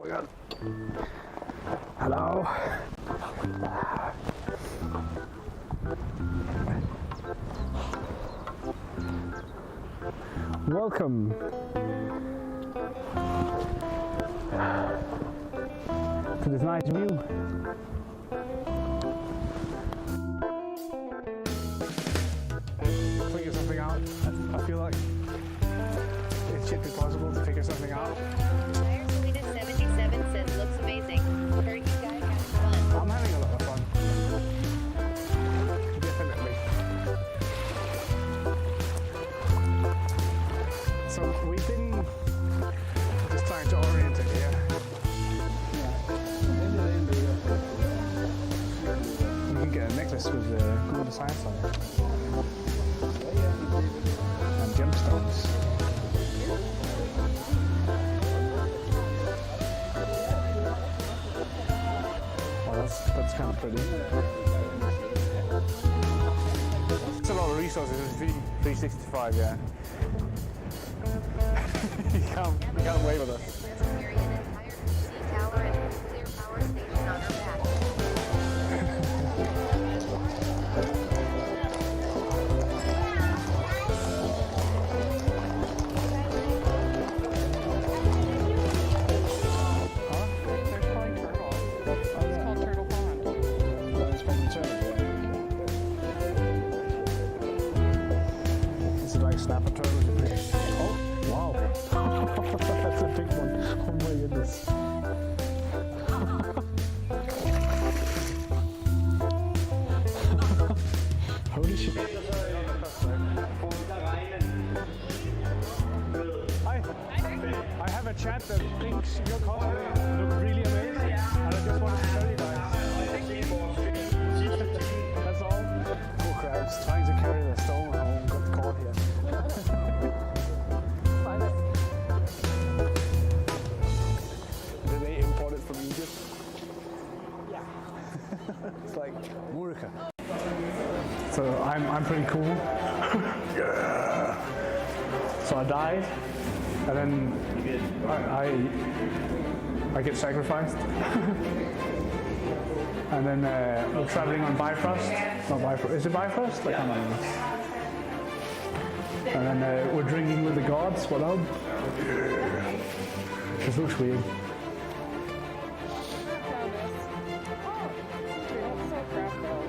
my god. Hello. Welcome to this nice view. Figure something out. I feel like it should be possible to figure something out. Selena77 says looks amazing. Heard you guys having fun. I'm having a lot of fun. Definitely. So we've been just trying to orient it here. You can get a necklace with cool designs on it. And gemstones. Well, that's kind of pretty. It's a lot of resources. It's 365, yeah. you can't wave at us. Let's carry an entire PC tower and a nuclear power station on our back. Snapper turtle. Oh, wow. That's a big one. Oh my goodness. Holy shit. Hi. I have a chat that thinks your cosplay looks really amazing. And I just wanted to tell you guys. That's all. Poor crabs trying to carry the stone home. Got caught here. Did they import it from Egypt? Yeah. It's like Murica. So I'm pretty cool. Yeah. So I died, and then I get sacrificed. And then we're traveling on Bifrost. Not Bifrost. Is it Bifrost? I can't remember. And then we're drinking with the gods. What up? This looks weird.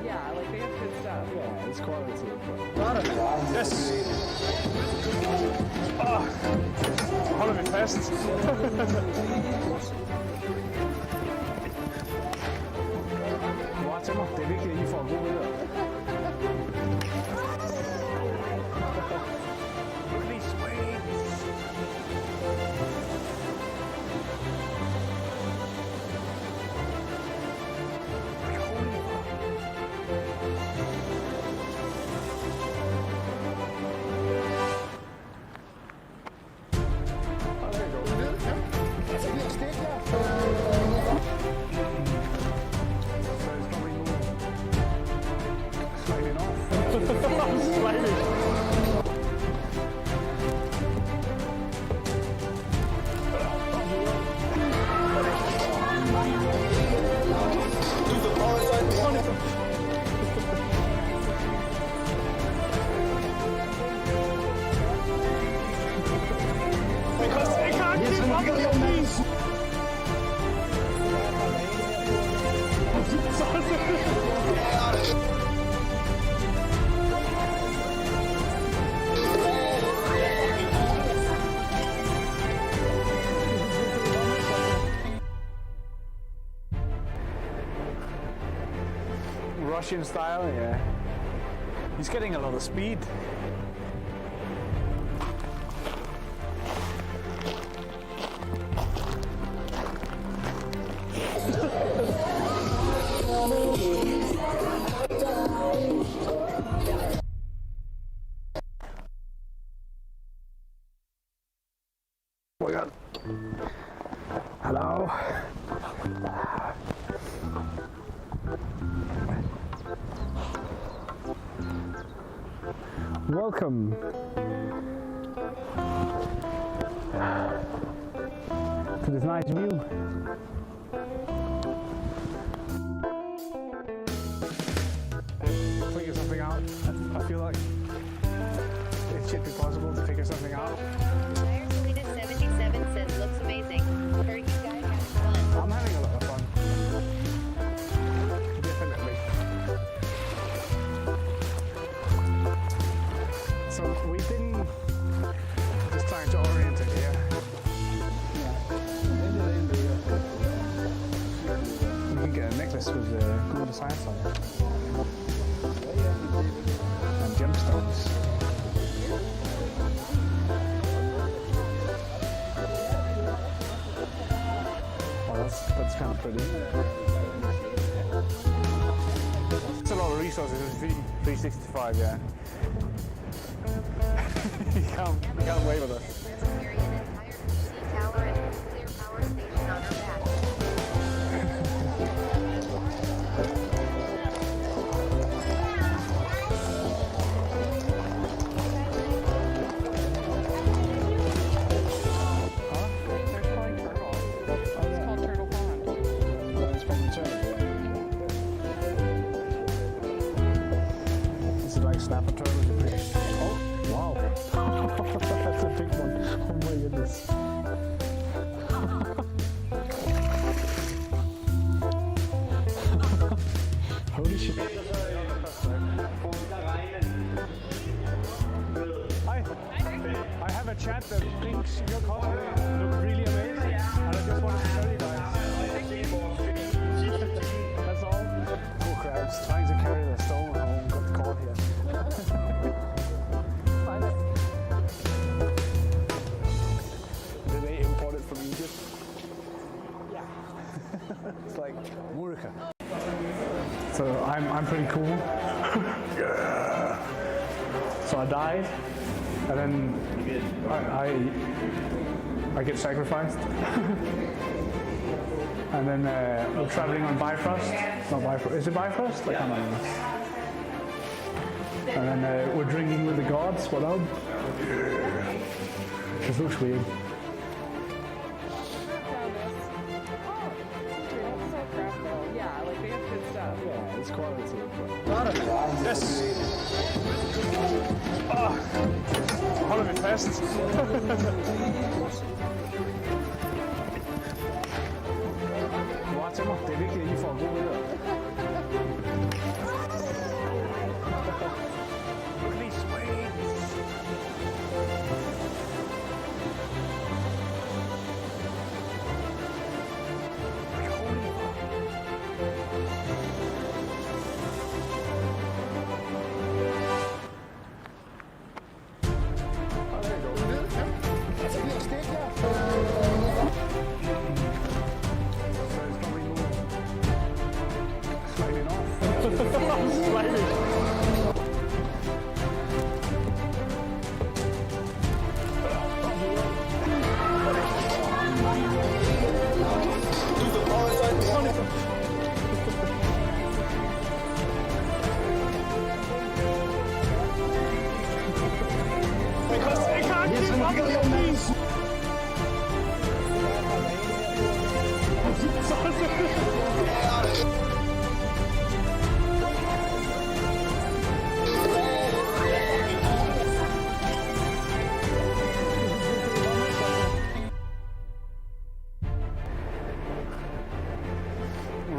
Yeah, like they have good stuff. Yeah, it's quality. Yes! Hold me fast. Wow, til mig. Det er vigtigt, at I får en god billeder. Russian style, yeah. He's getting a lot of speed. Oh my god. Hello. Welcome to to this nice view. Figure something out. I feel like it should be possible to figure something out. Selena77 says looks amazing. Heard you guys having fun. I'm having a lot of fun. Definitely. So we've been just trying to orient it here. You can get a necklace with cool designs on it. And gemstones. Well, that's kind of pretty. It's a lot of resources. It's 365, yeah. you can't wave at us. Carry an entire PC tower and nuclear power station on her back. Snapper turtle. Oh, wow. That's a big one. Oh my goodness. Holy shit. Hi. I have a chat that thinks your color look really amazing. And I just wanted to tell you guys. That's all. Poor crabs trying to carry their stone home got caught here. Did they import it from Egypt? Yeah. It's like Murica. So I'm pretty cool. Yeah. So I died, and then I get sacrificed. And then we're traveling on Bifrost. Not Bifrost. Is it Bifrost? I can't remember. And then we're drinking with the gods. What up? Yeah. This looks weird. Yeah, like they have good stuff. Yeah, it's quality. Yes! Hold me fast. Wow, til mig. Det er vigtigt, at I får en god billeder. Please wait.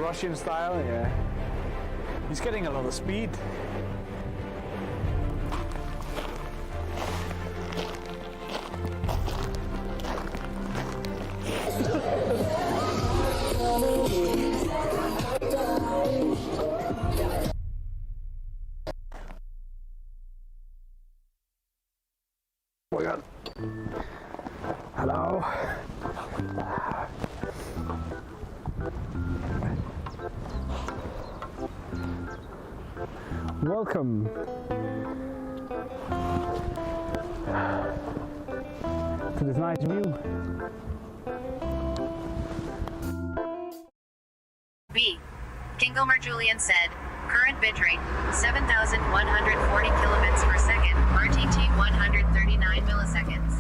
Russian style, yeah. He's getting a lot of speed. Oh my god. Hello. Welcome to this nice view. B. Kingomer Julian said, current bitrate, 7,140 kilobits per second, RTT 139 milliseconds.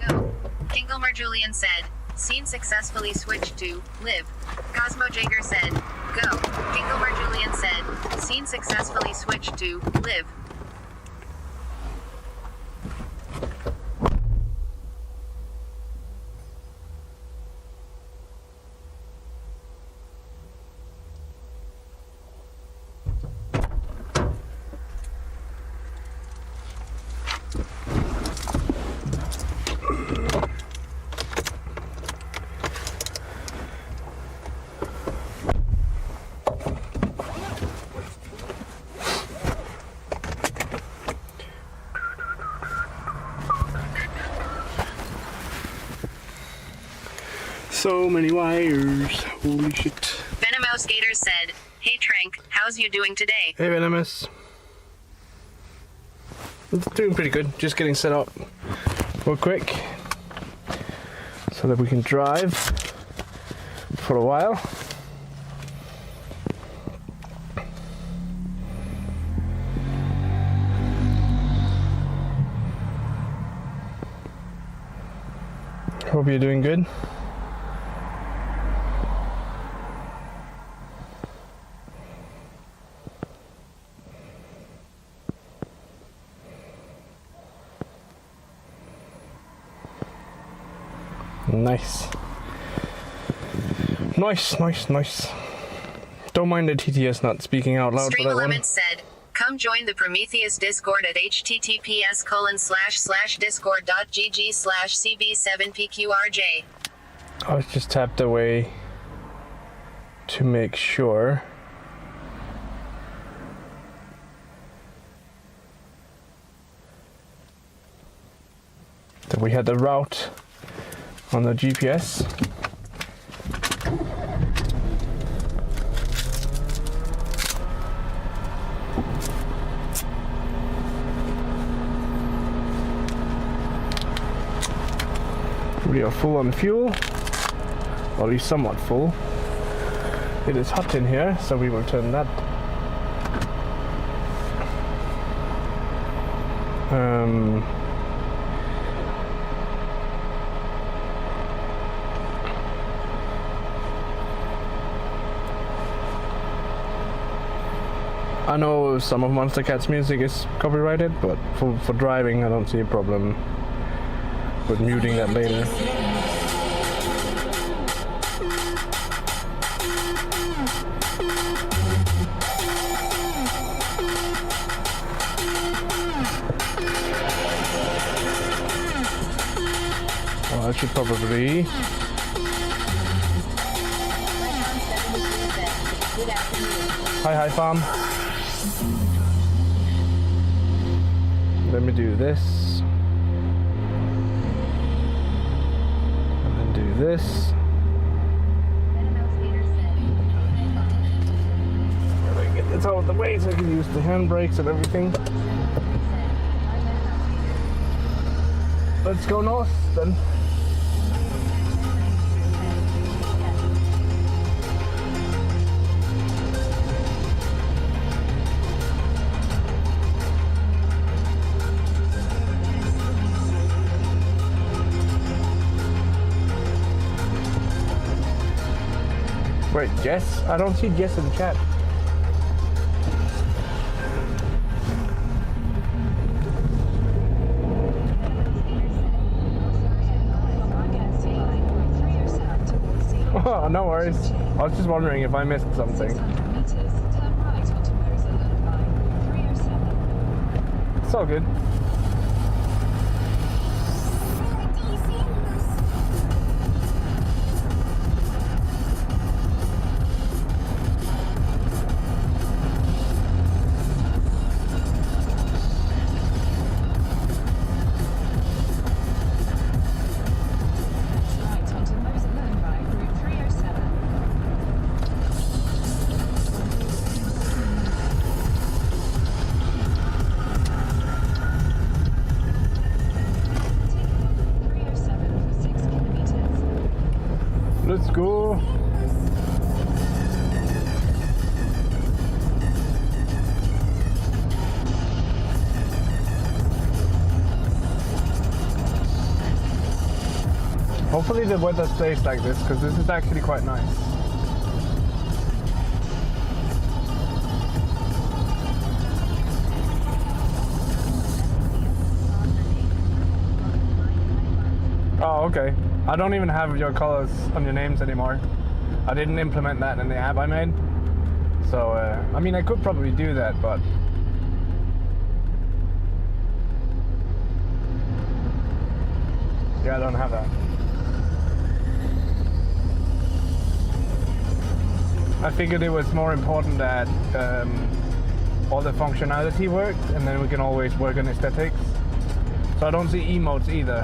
Go. Gingelmar Julian said, scene successfully switched to live. Cosmo Jager said, go. Gingelmar Julian said, scene successfully switched to live. So many wires, holy shit. Venomous Gators said, hey Trank, how's you doing today? Hey Venomous. It's doing pretty good, just getting set up real quick so that we can drive for a while. Hope you're doing good. Nice. Nice. Don't mind the TTS not speaking out loud Stream for that one. Elements said, come join the Prometheus Discord at https://discord.gg/cb7pqrj. I was just tapped away to make sure. That we had the route on the GPS. We are full on fuel, or at least somewhat full. It is hot in here, so we will turn that. I know some of Monster Cat's music is copyrighted, but for driving I don't see a problem with muting that later. Well, I should probably... Hi farm. Let me do this. And then do this. Get this out of the way so I can use the handbrakes and everything. Let's go north then. Wait, Jess? I don't see Jess in the chat. Oh, no worries. I was just wondering if I missed something. It's all good. Let's go. Hopefully the weather stays like this, because this is actually quite nice. Oh, okay. I don't even have your colors on your names anymore. I didn't implement that in the app I made. So, I mean, I could probably do that, but... yeah, I don't have that. I figured it was more important that all the functionality worked, and then we can always work on aesthetics. So I don't see emotes either.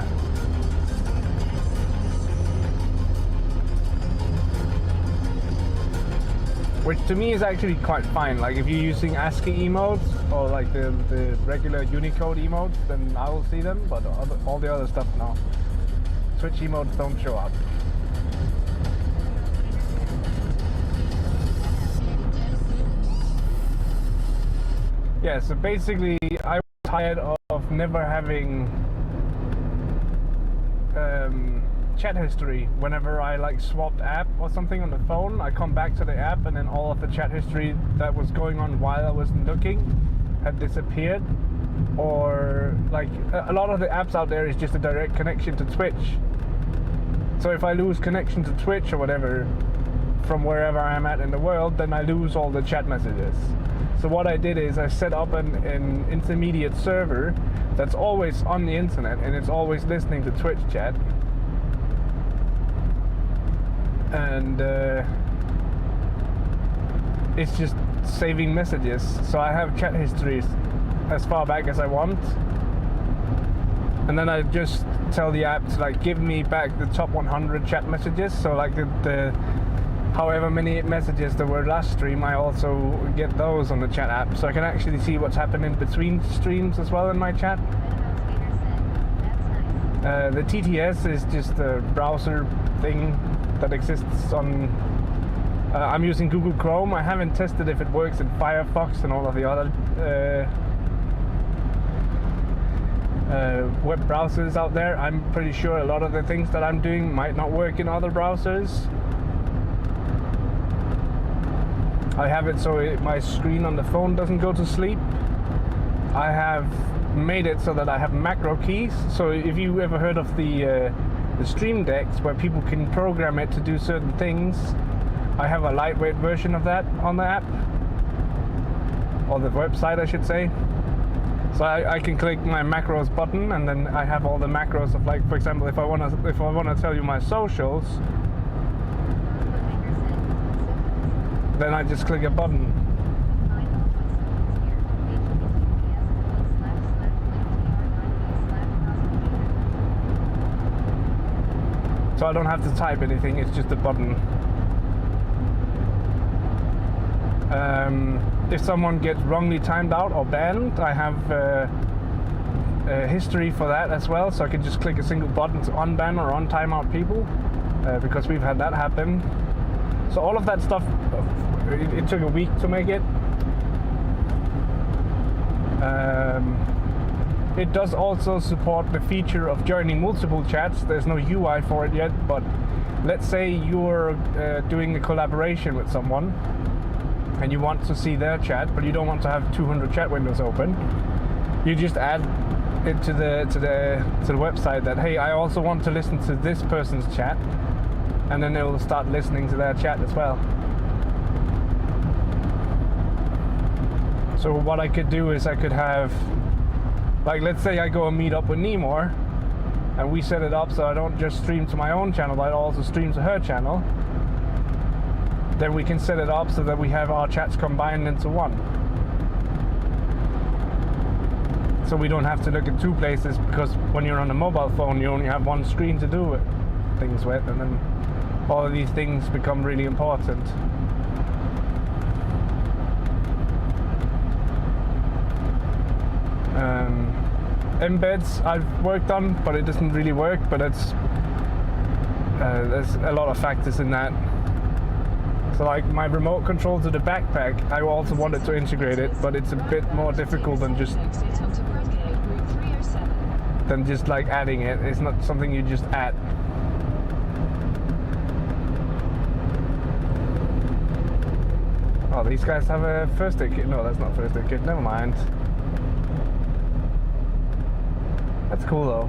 Which to me is actually quite fine. Like if you're using ASCII emotes or like the regular Unicode emotes, then I will see them, but all the other stuff, no. Switch emotes don't show up. Yeah, so basically I was tired of never having chat history. Whenever I like swapped app or something on the phone, I come back to the app and then all of the chat history that was going on while I wasn't looking had disappeared. Or like a lot of the apps out there is just a direct connection to Twitch. So if I lose connection to Twitch or whatever from wherever I'm at in the world, then I lose all the chat messages. So what I did is I set up an intermediate server that's always on the internet and it's always listening to Twitch chat. And it's just saving messages. So I have chat histories as far back as I want. And then I just tell the app to like give me back the top 100 chat messages. So like the however many messages there were last stream, I also get those on the chat app. So I can actually see what's happening between streams as well in my chat. The TTS is just a browser thing that exists on... I'm using Google Chrome. I haven't tested if it works in Firefox and all of the other web browsers out there. I'm pretty sure a lot of the things that I'm doing might not work in other browsers. I have it so my screen on the phone doesn't go to sleep. I have made it so that I have macro keys. So if you ever heard of the stream decks where people can program it to do certain things, I have a lightweight version of that on the app, or the website I should say. So I can click my macros button and then I have all the macros of, like, for example, if I want to tell you my socials, then I just click a button. So I don't have to type anything, it's just a button. If someone gets wrongly timed out or banned, I have a history for that as well, so I can just click a single button to unban or untime out people, because we've had that happen. So all of that stuff, it took a week to make it. It does also support the feature of joining multiple chats. There's no UI for it yet, but let's say you're doing a collaboration with someone and you want to see their chat, but you don't want to have 200 chat windows open. You just add it to the website that, hey, I also want to listen to this person's chat, and then it will start listening to their chat as well. So what I could do is I could have, like, let's say I go and meet up with Nemor, and we set it up so I don't just stream to my own channel, but I also stream to her channel. Then we can set it up so that we have our chats combined into one. So we don't have to look at two places, because when you're on a mobile phone, you only have one screen to do things with, and then all of these things become really important. Embeds I've worked on, but it doesn't really work, but it's there's a lot of factors in that. So like my remote control to the backpack, I also wanted to integrate it, but it's a bit more difficult than just like adding it. It's not something you just add. Oh, these guys have a first aid kit. No, that's not first aid kit. Never mind. That's cool though.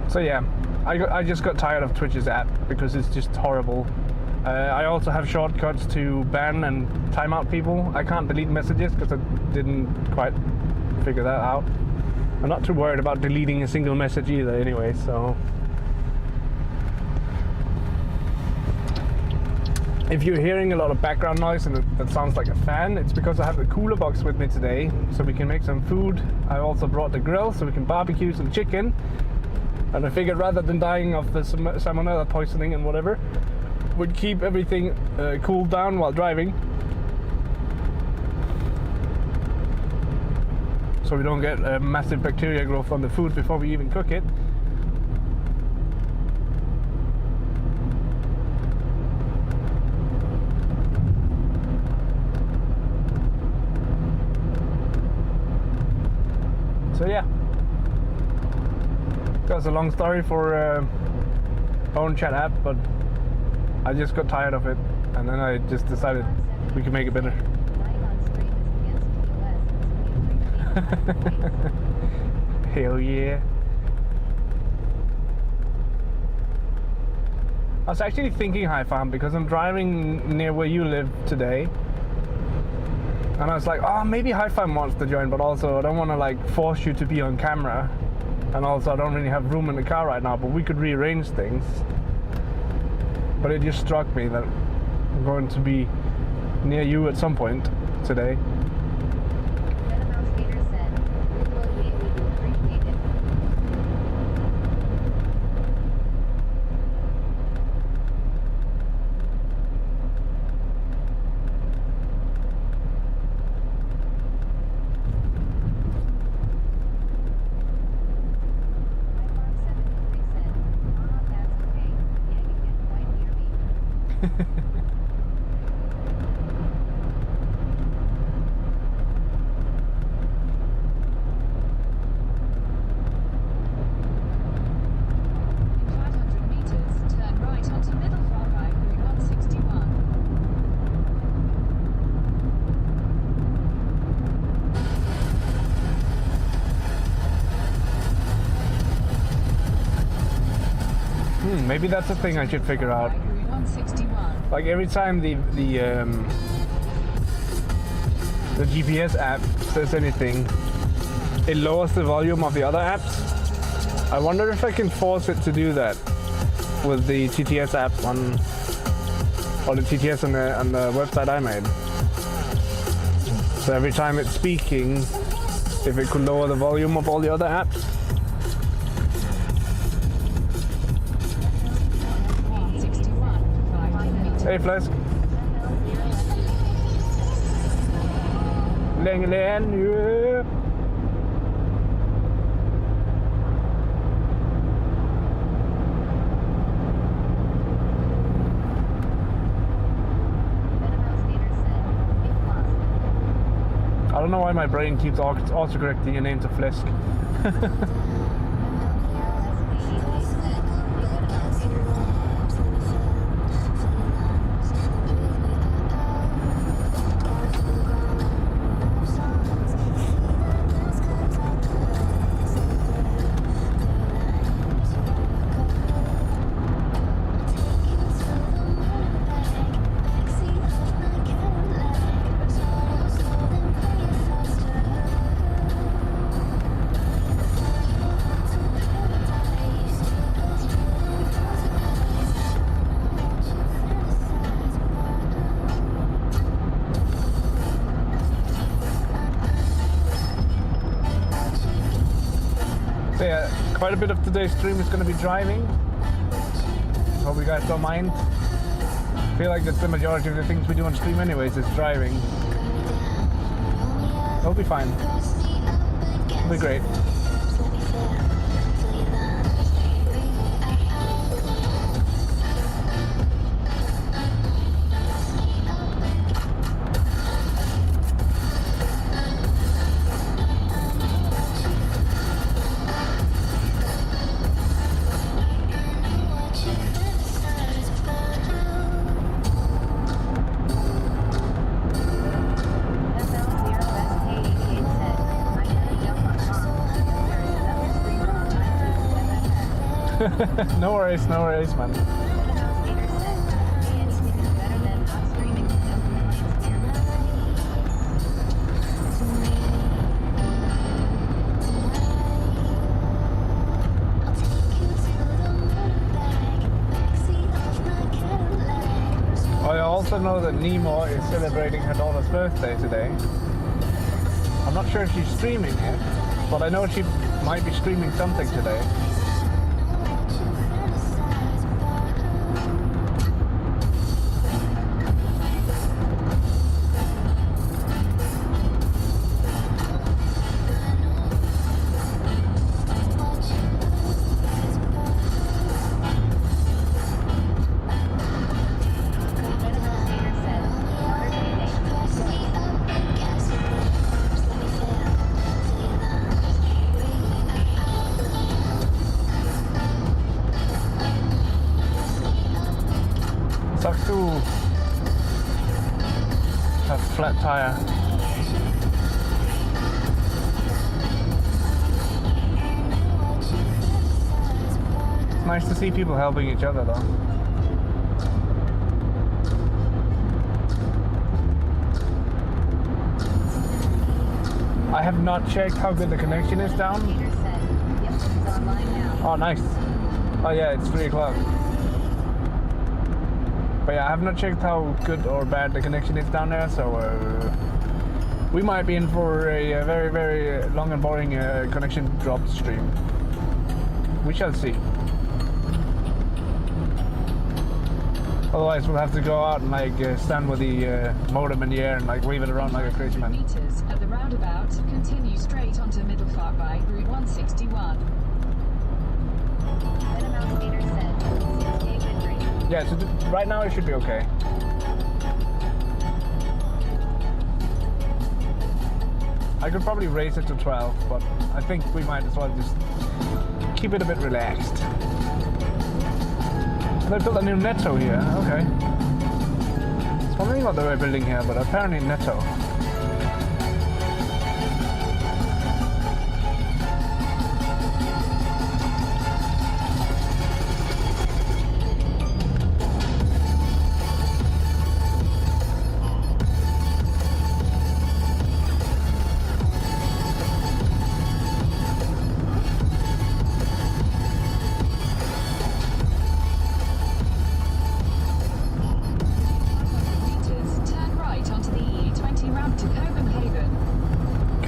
So yeah, I just got tired of Twitch's app because it's just horrible. I also have shortcuts to ban and timeout people. I can't delete messages because I didn't quite figure that out. I'm not too worried about deleting a single message either anyway, so. If you're hearing a lot of background noise and that sounds like a fan, it's because I have the cooler box with me today, so we can make some food. I also brought the grill so we can barbecue some chicken. And I figured rather than dying of the salmonella poisoning and whatever, would keep everything cooled down while driving. So we don't get massive bacteria growth on the food before we even cook it. So yeah, that's a long story for own chat app, but I just got tired of it, and then I just decided we could make it better. Hell yeah. I was actually thinking, Hi Farm, because I'm driving near where you live today. And I was like, oh, maybe Hi Farm wants to join, but also I don't want to like force you to be on camera. And also I don't really have room in the car right now, but we could rearrange things. But it just struck me that I'm going to be near you at some point today. Maybe that's a thing I should figure out. Like every time the GPS app says anything, it lowers the volume of the other apps. I wonder if I can force it to do that with the TTS app or the TTS on the website I made. So every time it's speaking, if it could lower the volume of all the other apps. Hey Flask. Langeland, yeah. I don't know why my brain keeps autocorrecting your name to Flask. So yeah, quite a bit of today's stream is going to be driving. Hope you guys don't mind. I feel like that's the majority of the things we do on stream anyways, is driving. It'll be fine. It'll be great. No worries, man. I also know that Nemo is celebrating her daughter's birthday today. I'm not sure if she's streaming it, but I know she might be streaming something today. Sucks to have a flat tire. It's nice to see people helping each other though. I have not checked how good the connection is down. Oh, nice. Oh yeah, it's 3 o'clock. But yeah, I have not checked how good or bad the connection is down there, so we might be in for a very, very long and boring connection drop stream. We shall see. Otherwise, we'll have to go out and like stand with the modem in the air and like wave it around like a crazy man. Meters at the roundabout, continue straight onto Middlefart by Route 161. Yeah, so right now it should be okay. I could probably raise it to 12, but I think we might as well just keep it a bit relaxed. So they built a new Netto here, okay. I was wondering what they were building here, but apparently Netto.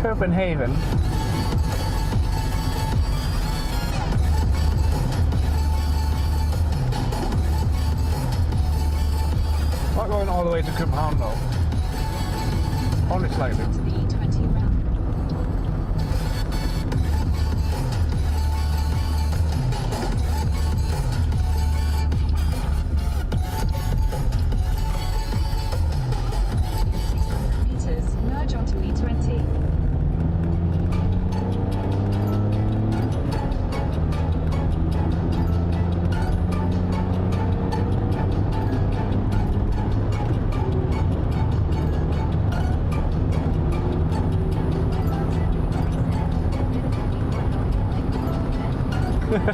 Copenhagen. Not going all the way to Copenhagen though. Only slightly. To the E20 ramp. Meters, merge onto E20.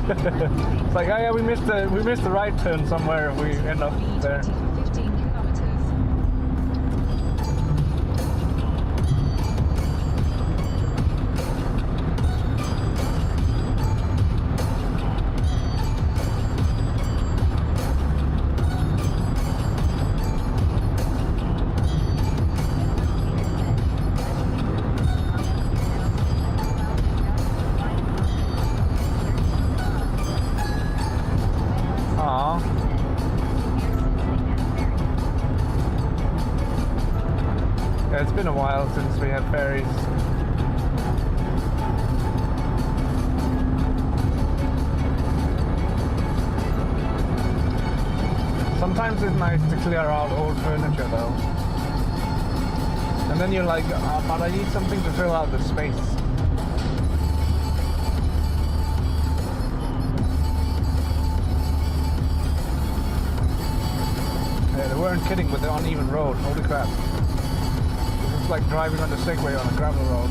It's like, oh yeah, we missed the right turn somewhere if we end up there. 15 kilometers. Yeah, it's been a while since we had ferries. Sometimes it's nice to clear out old furniture though. And then you're like, oh, but I need something to fill out the space. Yeah, they weren't kidding with the uneven road, holy crap. It's like driving on the Segway on a gravel road.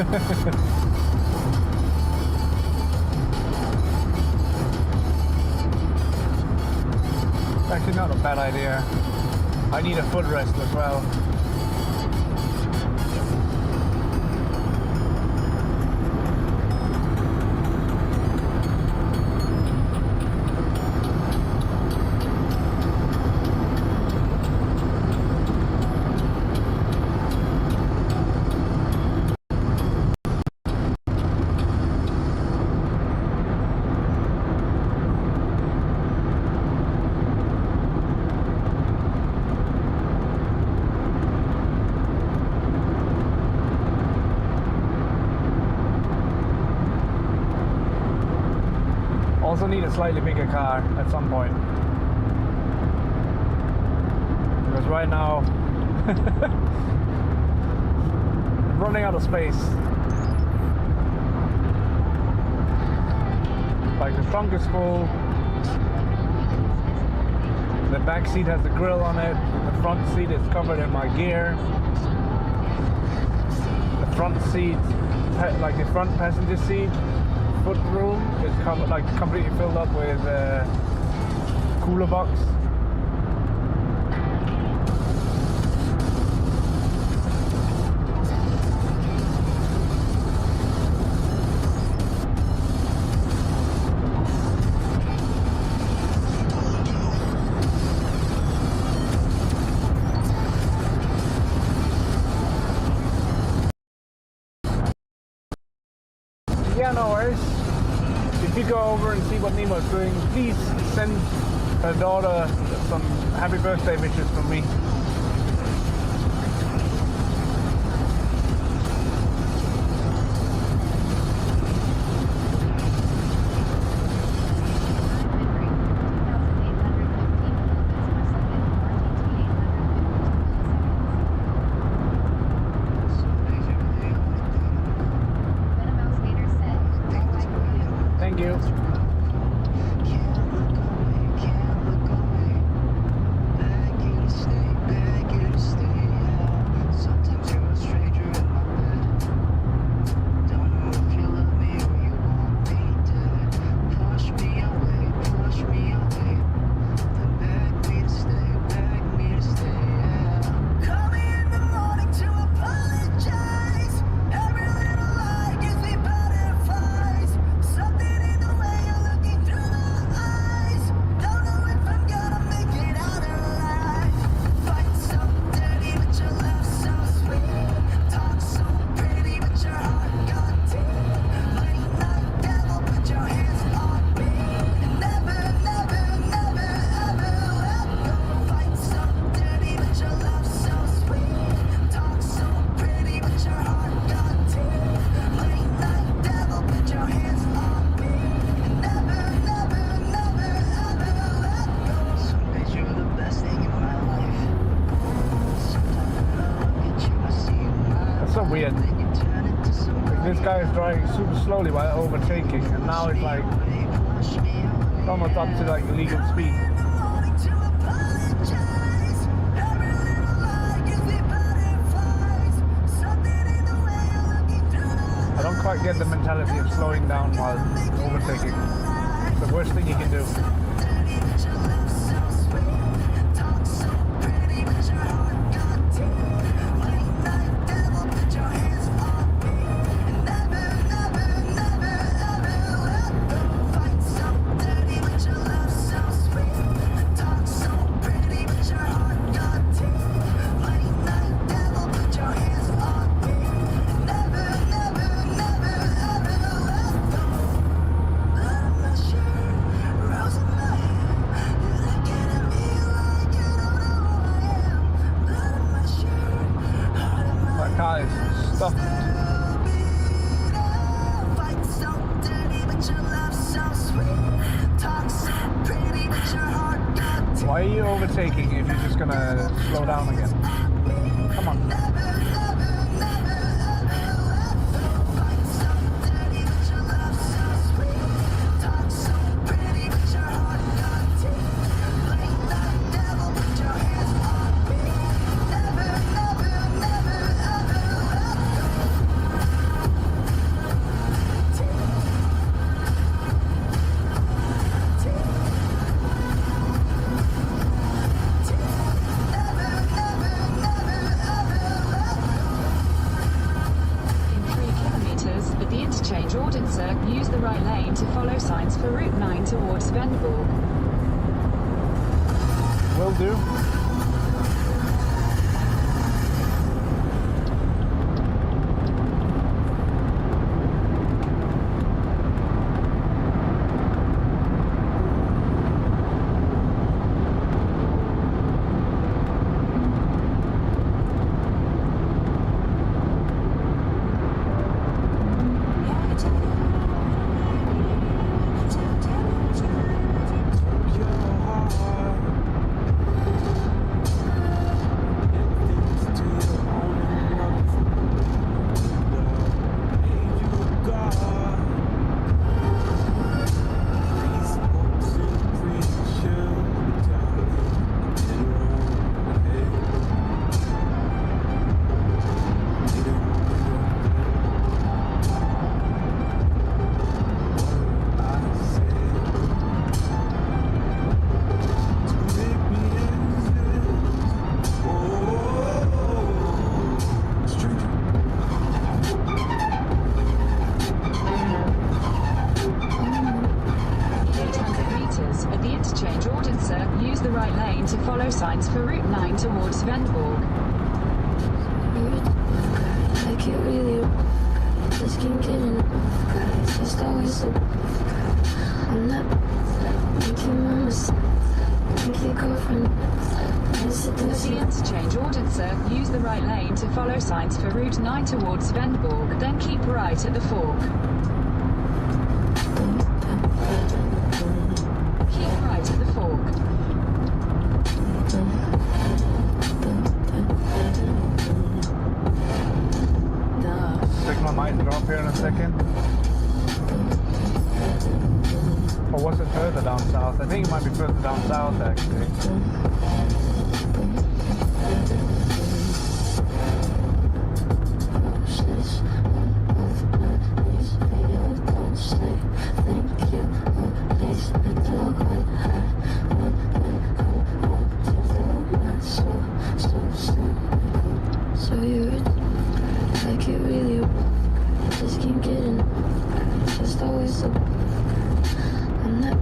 Actually not a bad idea. I need a footrest as well. Also need a slightly bigger car at some point. Because right now, I'm running out of space. Like the trunk is full. The back seat has the grill on it. The front seat is covered in my gear. The front seat, like the front passenger seat, foot room is like completely filled up with cooler box. Yeah, no worries. If you go over and see what Nemo's doing, please send her daughter some happy birthday wishes from me. Thank you. So weird. Like, this guy is driving super slowly while overtaking, and now it's like almost up to like legal speed. I don't quite get the mentality of slowing down while overtaking. It's the worst thing you can do. Stuff. Why are you overtaking if you're just gonna slow down again? Come on. to follow signs for Route 9 towards Svendborg. Will do. Signs for Route 9 towards Svendborg. I can't really just keep getting it's just always I'm not making mamas make your girlfriend At the interchange ordered, sir, use the right lane to follow signs for Route 9 towards Svendborg, then keep right at the fork. Keep right at the fork. Signal might drop here in a second. Or was it further down south? I think it might be further down south actually. So you're like it really just keep getting it's just always so I'm not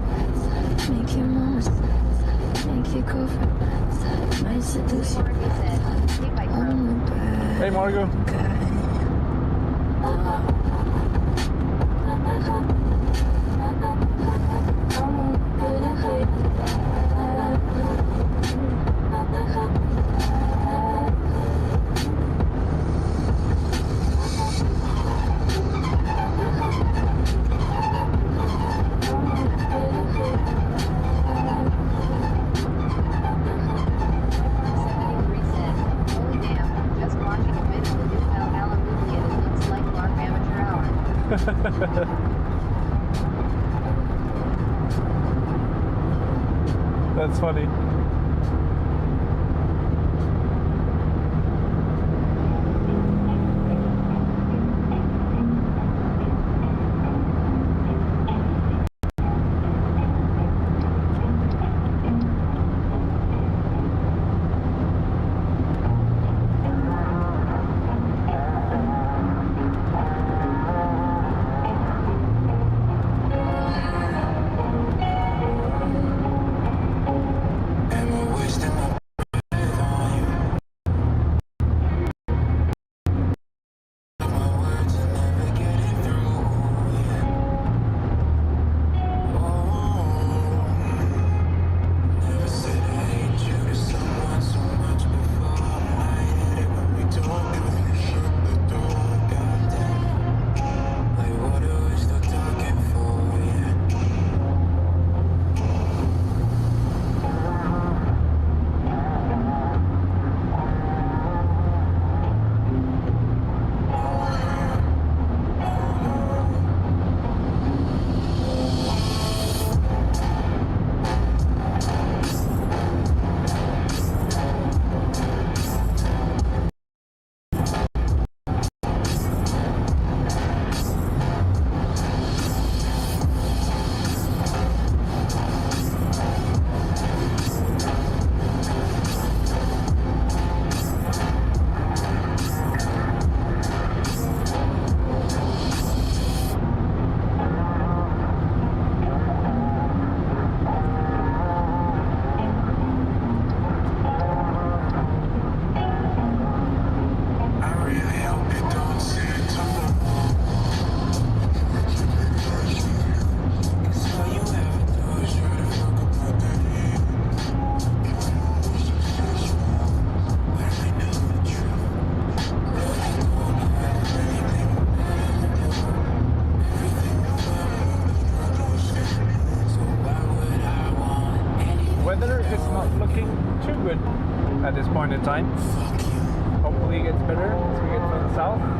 making mamas make your girlfriend might seduce you I'm the bad Hey Margo. guy. That's funny. time. Hopefully it gets better as we get further south.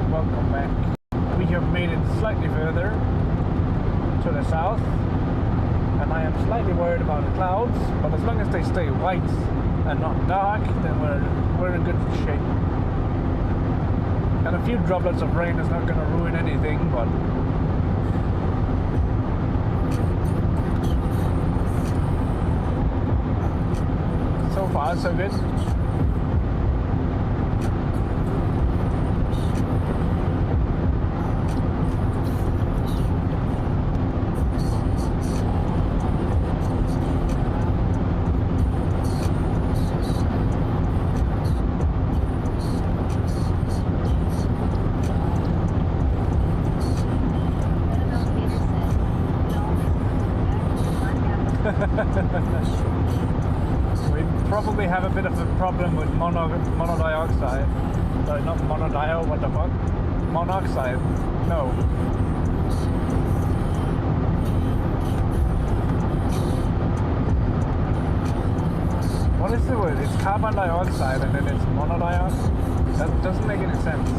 Welcome back. We have made it slightly further to the south, and I am slightly worried about the clouds, but as long as they stay white and not dark, then we're in good shape. And a few droplets of rain is not going to ruin anything, but so far so good. We probably have a bit of a problem with monodioxide. Sorry, not monodio, what the fuck? Monoxide. No. What is the word? It's carbon dioxide and then it's monodioxide? That doesn't make any sense.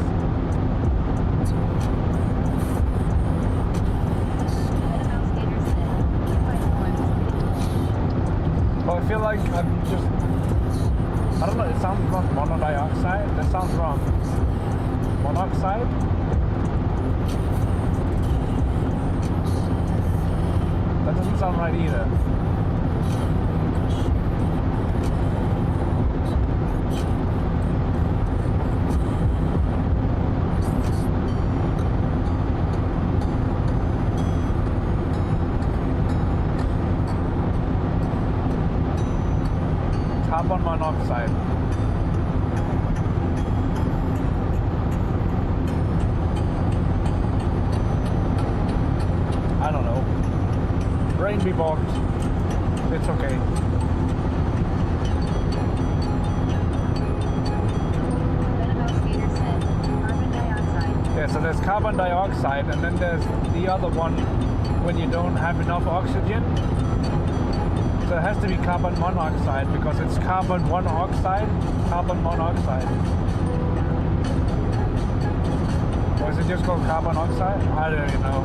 Well, I feel like I'm just, I don't know, it sounds wrong, monodioxide? That sounds wrong. Monoxide? That doesn't sound right either. Carbon monoxide. I don't know. Brain be bogged. It's okay. Yeah, so there's carbon dioxide and then there's the other one when you don't have enough oxygen. So it has to be carbon monoxide because it's carbon monoxide. Or is it just called carbon oxide? I don't even know.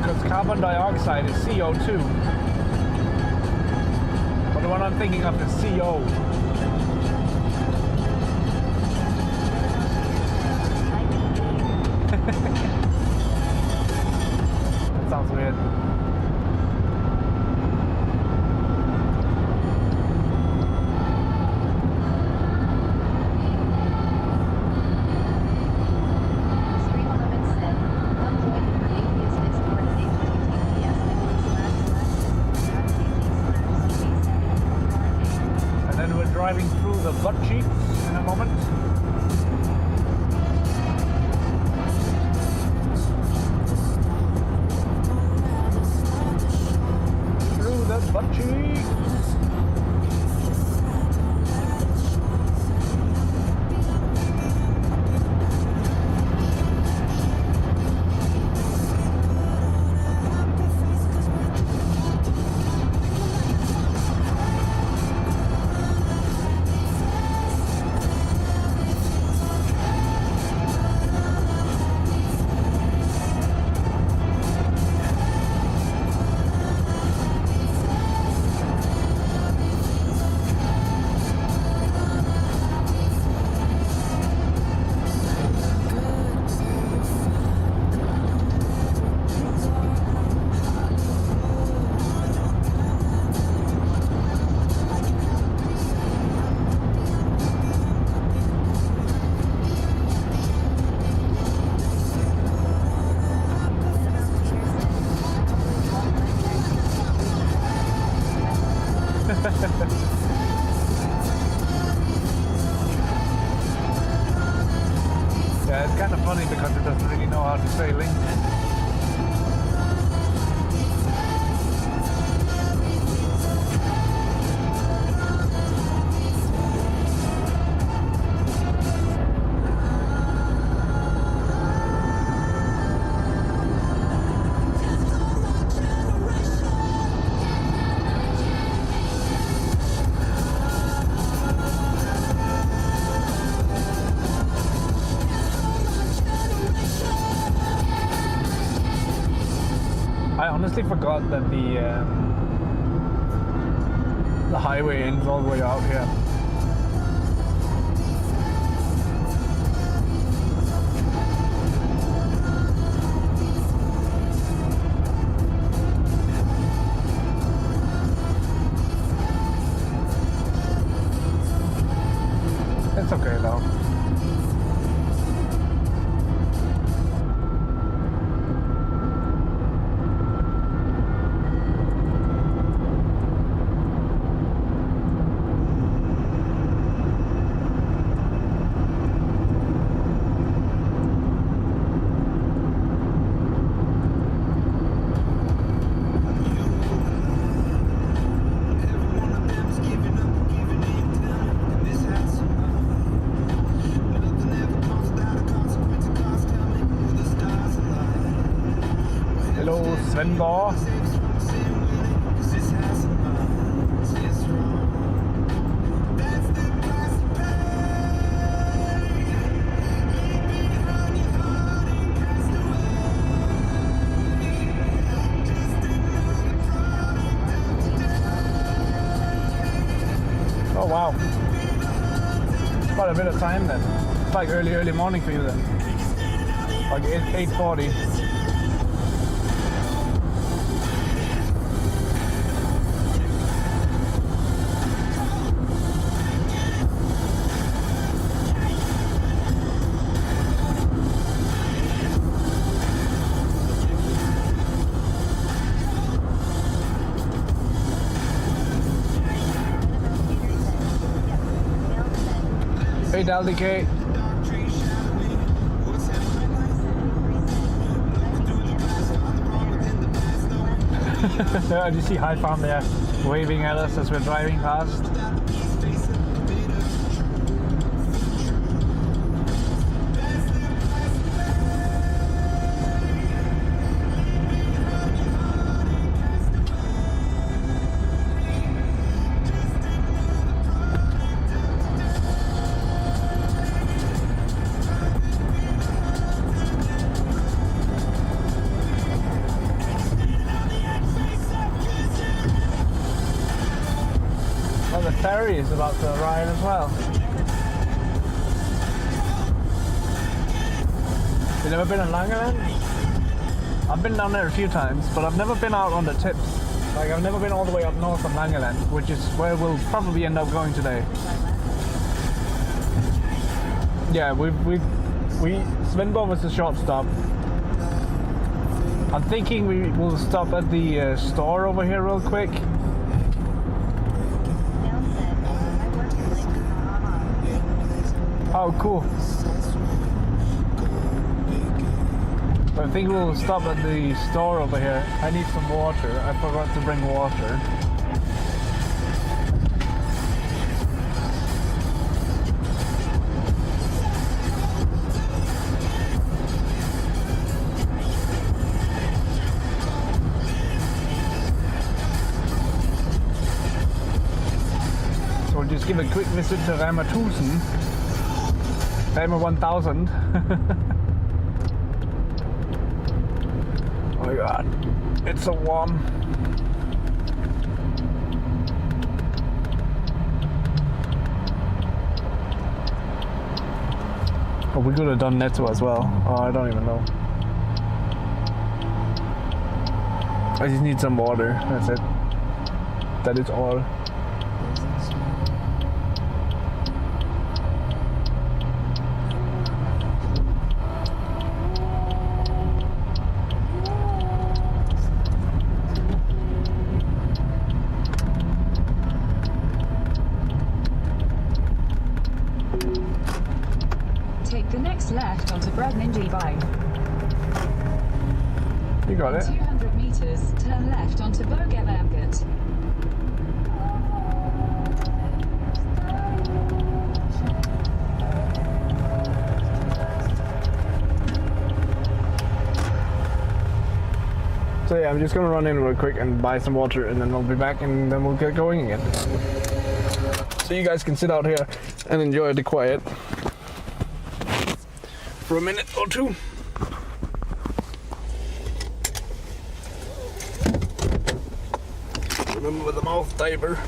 Because carbon dioxide is CO2. But the one I'm thinking of is CO. That sounds weird. And then we're driving through the butt cheeks in a moment. Butt cheek. Yeah, it's kind of funny because it doesn't really know how to say link. actually forgot that the highway ends all the way out here. It's okay though. Svendborg. Oh wow. Quite a bit of time then. It's like early morning for you then. Like 8:40. Hey LDK. Do you see High Farm there waving at us as we're driving past? The ferry is about to arrive as well. You never been in Langeland? I've been down there a few times, but I've never been out on the tips. Like I've never been all the way up north of Langeland, which is where we'll probably end up going today. Yeah, Svendborg was a short stop. I'm thinking we will stop at the store over here real quick. Oh, cool. I think we'll stop at the store over here. I need some water. I forgot to bring water. So we'll just give a quick visit to Rema 1000. Rema 1000. Oh my god, it's so warm. Oh, we could have done Netto as well. Oh, I don't even know. I just need some water, that's it. That is all. Left onto Bradnindy Bike. You got it. 200 meters, turn left onto Bogelanget. So yeah, I'm just gonna run in real quick and buy some water, and then we'll be back, and then we'll get going again. So you guys can sit out here and enjoy the quiet for a minute or two. with a mouth diver.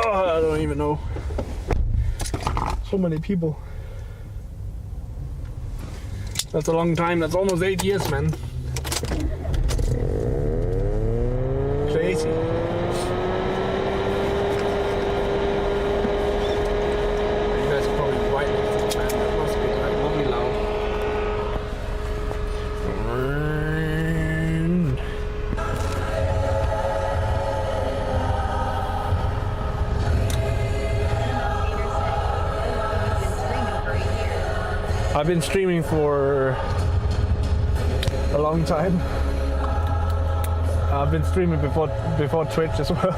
I don't even know. So many people. That's a long time. That's almost 8 years, man. Crazy. You guys are probably right next to the man. That must be like lovely loud. I've been streaming for a long time. I've been streaming before Twitch as well.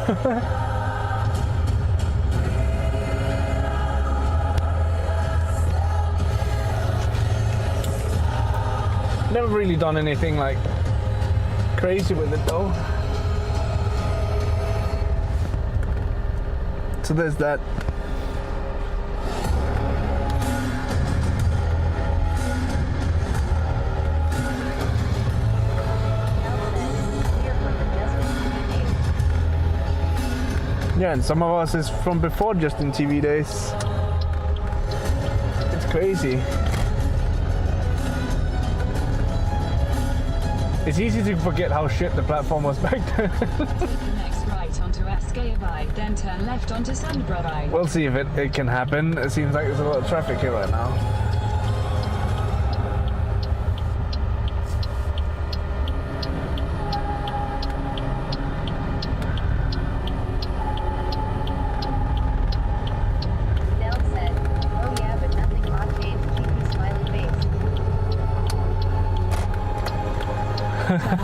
Never really done anything like crazy with it though. So there's that. Yeah, and some of us is from before Justin TV days. It's crazy. It's easy to forget how shit the platform was back then. Take the next right onto Escayabay, then turn left onto Sandbroday. We'll see if it can happen. It seems like there's a lot of traffic here right now.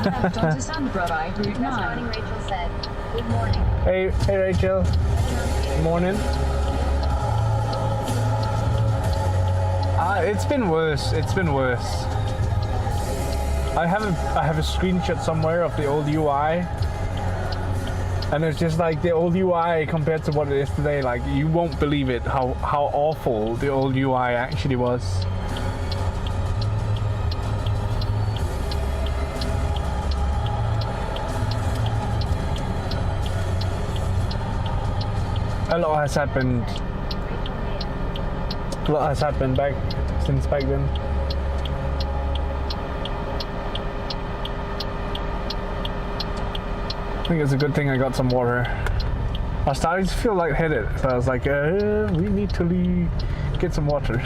Left onto Sandbroday, Route 9. Rachel said, good morning. Hey Rachel. Morning. It's been worse. It's been worse. I have a screenshot somewhere of the old UI, and it's just like the old UI compared to what it is today. Like you won't believe it how awful the old UI actually was. A lot has happened. A lot has happened since back then. I think it's a good thing I got some water. I was starting to feel lightheaded, so I was like, we need to get some water.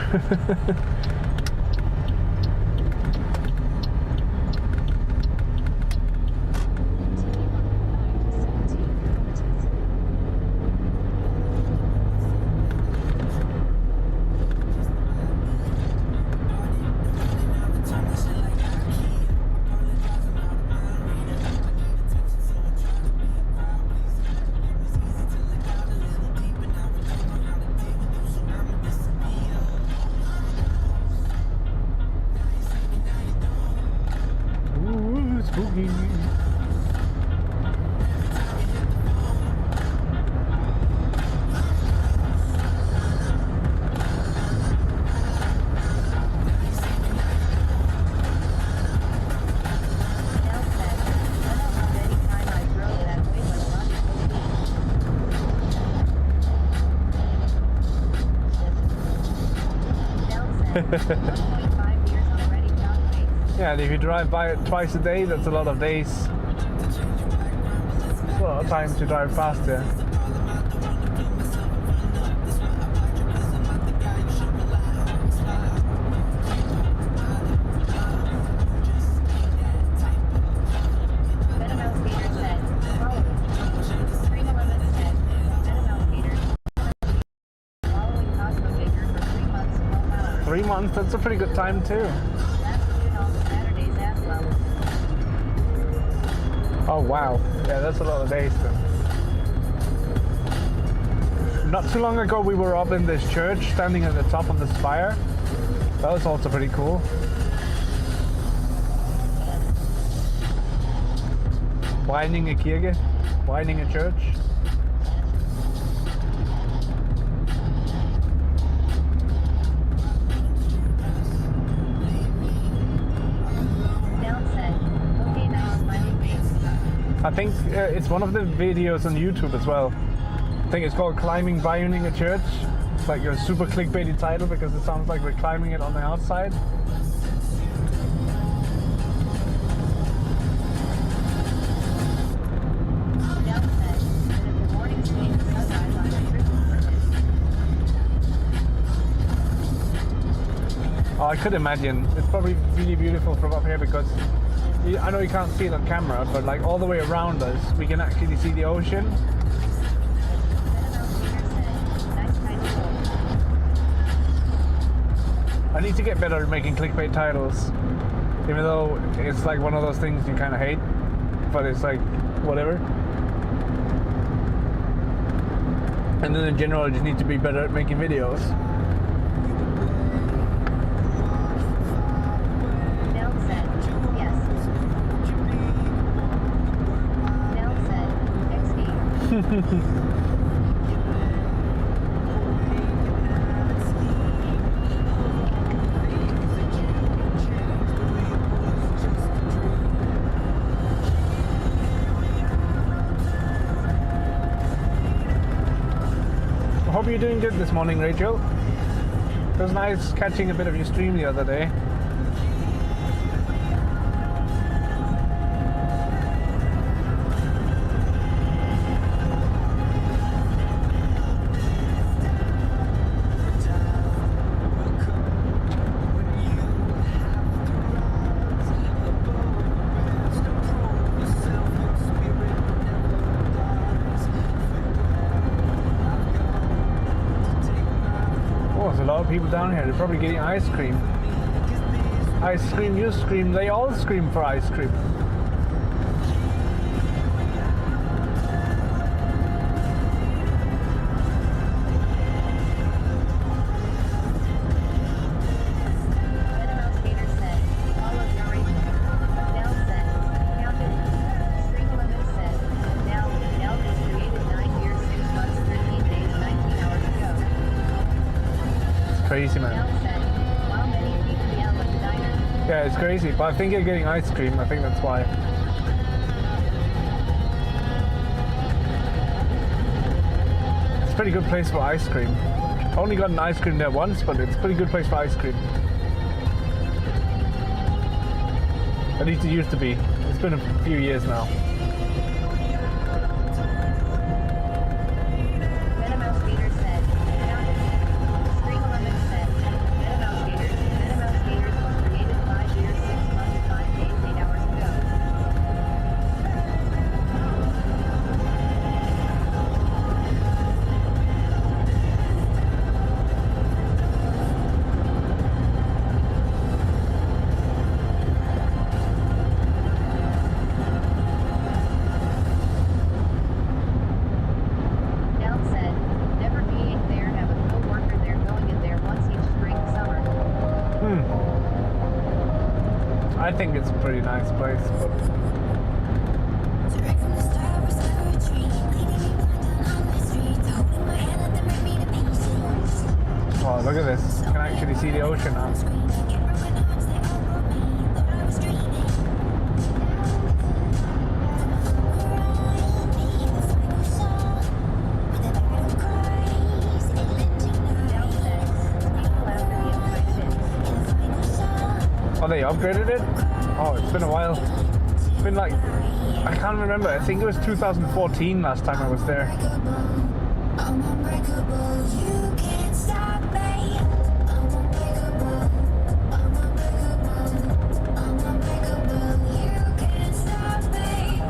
Yeah, and if you drive by it twice a day, that's a lot of days. It's a lot of time to drive fast here. That's a pretty good time too. Oh wow, yeah, that's a lot of days then. Not too long ago we were up in this church, standing at the top of the spire. That was also pretty cool. Winding a Kirche, winding a church. I think it's one of the videos on YouTube as well. I think it's called Climbing Binding a Church. It's like a super clickbaity title because it sounds like we're climbing it on the outside. Oh, I could imagine. It's probably really beautiful from up here because I know you can't see it on camera, but like all the way around us, we can actually see the ocean. I need to get better at making clickbait titles, even though it's like one of those things you kind of hate, but it's like whatever. And then in general, I just need to be better at making videos. I hope you're doing good this morning, Rachel. It was nice catching a bit of your stream the other day. People down here, they're probably getting ice cream. I scream, you scream, they all scream for ice cream. crazy, man. Dell said, "Wow, many PPL at the diner." Yeah, it's crazy. But I think you're getting ice cream. I think that's why. It's a pretty good place for ice cream. Only got an ice cream there once, but it's a pretty good place for ice cream. At least it used to be. It's been a few years now. MetaMouse Gator said, Stream 11 said, MetaMouse Gators was created 5 years, 6 months, 5 days, 8 hours ago. Dell said, never being there, have a co-worker there, going in there once each spring, summer. I think it's a pretty nice place, but oh, look at this. You can actually see the ocean now. Dell said, people after the invited in. Oh, they upgraded it? Oh, it's been a while. It's been like, I can't remember. I think it was 2014 last time I was there. I'm unbreakable, you can't stop me. I'm unbreakable, I'm unbreakable, I'm unbreakable, you can't stop me.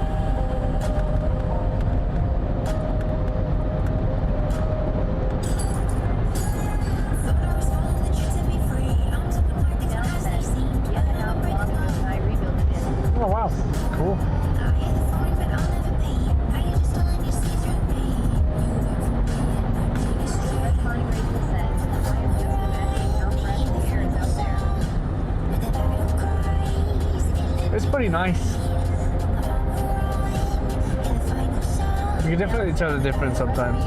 Thought I was following the dream to be free. I'm doing my thing Dell as said, I see. yeah, how long ago did I rebuild it in? Oh, wow. Cool. I hear the phone, but I'll never be. Are you just telling your see through me? Red Pine Rachel said, I am just imagining how fresh the air is out there. It's pretty nice. You can definitely tell the difference sometimes.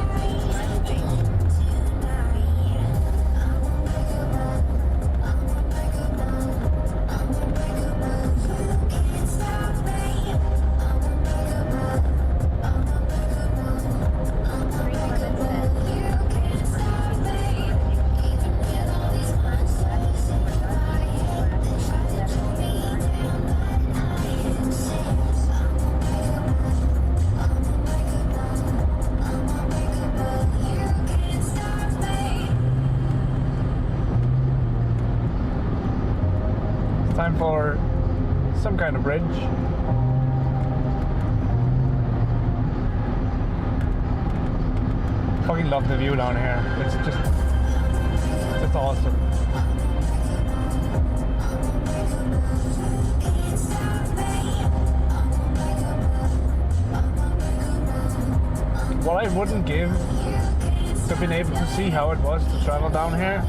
Time for some kind of bridge. Fucking love the view down here. It's just awesome. What I wouldn't give to have been able to see how it was to travel down here.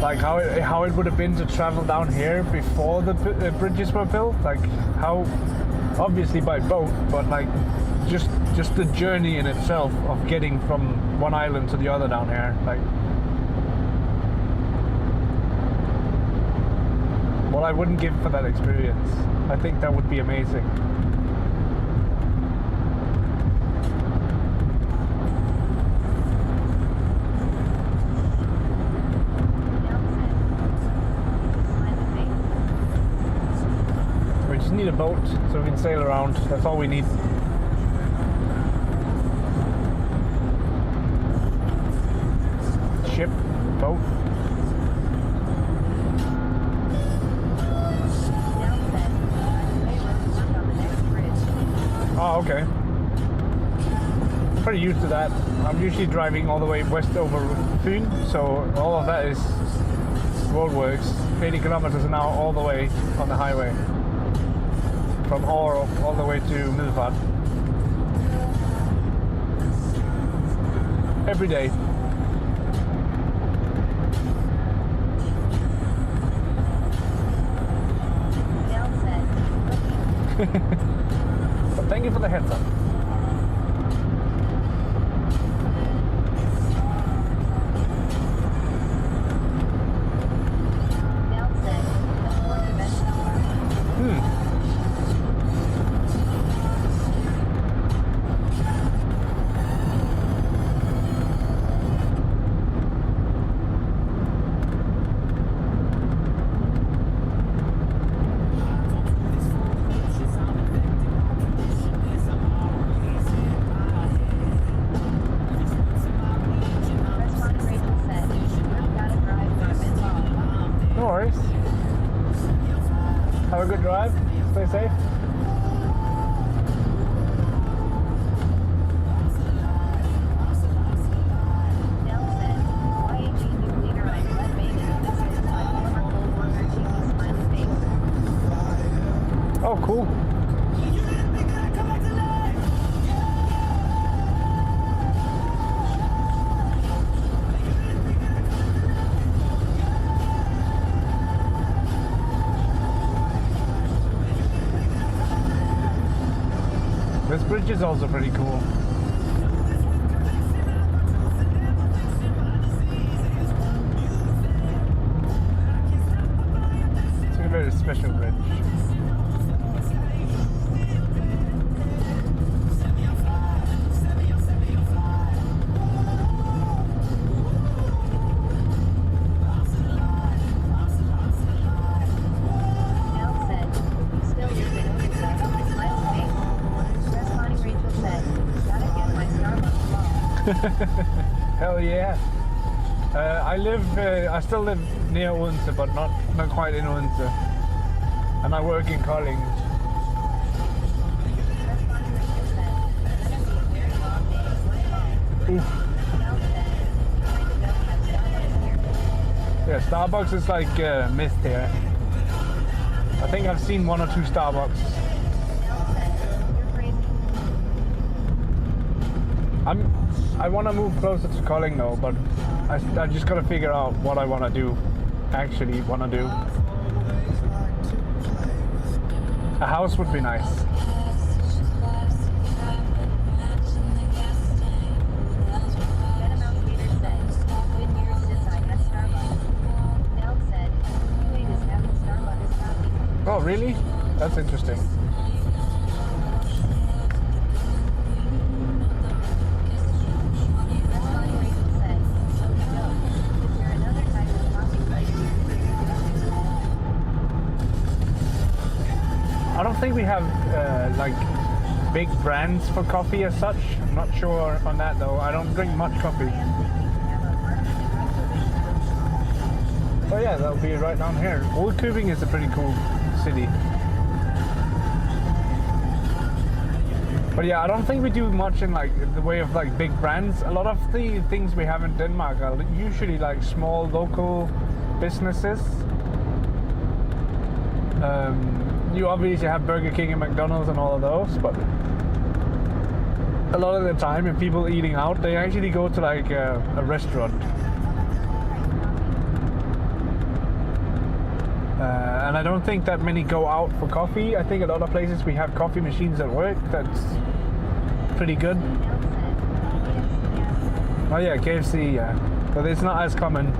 Like how it would have been to travel down here before the bridges were built. Like how, obviously by boat, but like just the journey in itself of getting from one island to the other down here. Like what I wouldn't give for that experience. I think that would be amazing. Need a boat so we can sail around. That's all we need. Ship, boat. Oh, okay. Pretty used to that. I'm usually driving all the way west over Fyn, so all of that is roadworks. 80 kilometers an hour all the way on the highway. From Aarup all the way to Middelfart. Every day. But thank you for the heads up. Have a good drive. Stay safe. Nell said, YAG new leader on Blood Baby. This is my former Cold War cheeky smiley face. Oh, cool. This bridge is also pretty cool. It's a very special bridge. Nell said, you still use it, smiley face. Responding Rachel said, gotta get my Starbucks ball. Hell yeah. I still live near Odense, but not quite in Odense. And I work in Kolding. Responding Rachel said, gonna be a very long day. Oof. Nell said, going to go have Starbucks here. Yeah, Starbucks is like myth here. I think I've seen 1 or 2 Starbucks. Nell said, you're crazy. I want to move closer to Kolding though, but I just gotta figure out what I want to do. Actually, want to do. A house would be nice. Venomous Peter said, been years since I had Starbucks. Nell said, Kuwait is having Starbucks coffee. Oh, really? That's interesting. Responding Rachel said, okay go. Is there another type of coffee place? I don't think we have like big brands for coffee as such. I'm not sure on that though. I don't drink much coffee. I am thinking we have a market in Røde. Oh yeah, that'll be right down here. Røde is a pretty cool city. But yeah, I don't think we do much in like the way of like big brands. A lot of the things we have in Denmark are usually like small local businesses. You obviously have Burger King and McDonald's and all of those, but a lot of the time if people eating out, they actually go to like a restaurant. And I don't think that many go out for coffee. I think a lot of places we have coffee machines at work. That's pretty good. Oh yeah, KFC, yeah. But it's not as common.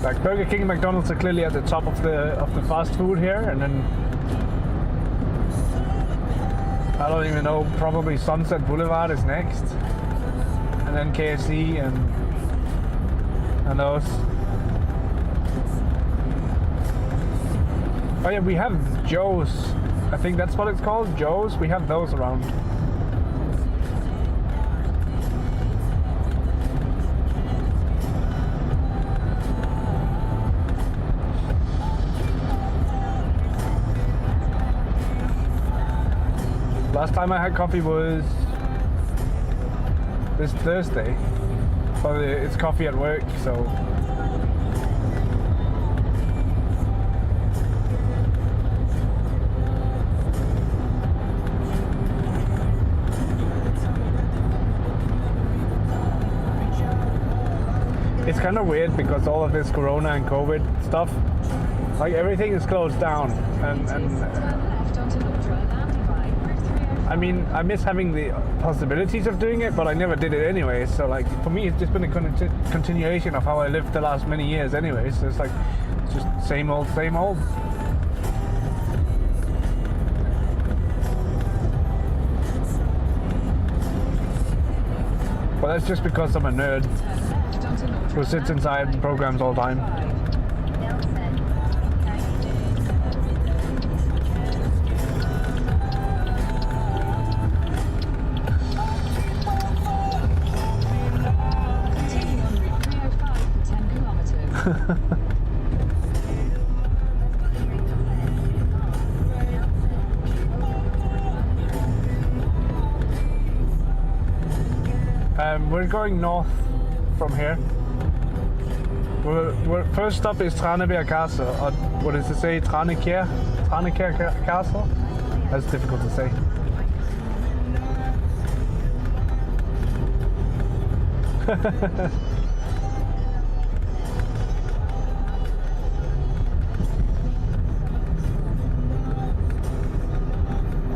Like Burger King and McDonald's are clearly at the top of the fast food here, and then I don't even know, probably Sunset Boulevard is next. And then KFC and those. Oh yeah, we have Joe's. I think that's what it's called, Joe's. We have those around. Last time I had coffee was this Thursday. But it's coffee at work, so. It's kind of weird because all of this Corona and COVID stuff, like everything is closed down, and I mean, I miss having the possibilities of doing it, but I never did it anyway. So like for me, it's just been a continuation of how I lived the last many years anyway. So it's like it's just same old, same old. But that's just because I'm a nerd who sits inside the programs all the time. Nell said, 90 days. Continue on Route 305 for 10 kilometers. Responding Rachel said, we're going north from here. First stop is Tranebjerg Castle, or what does it say? Tranekær Castle? That's difficult to say.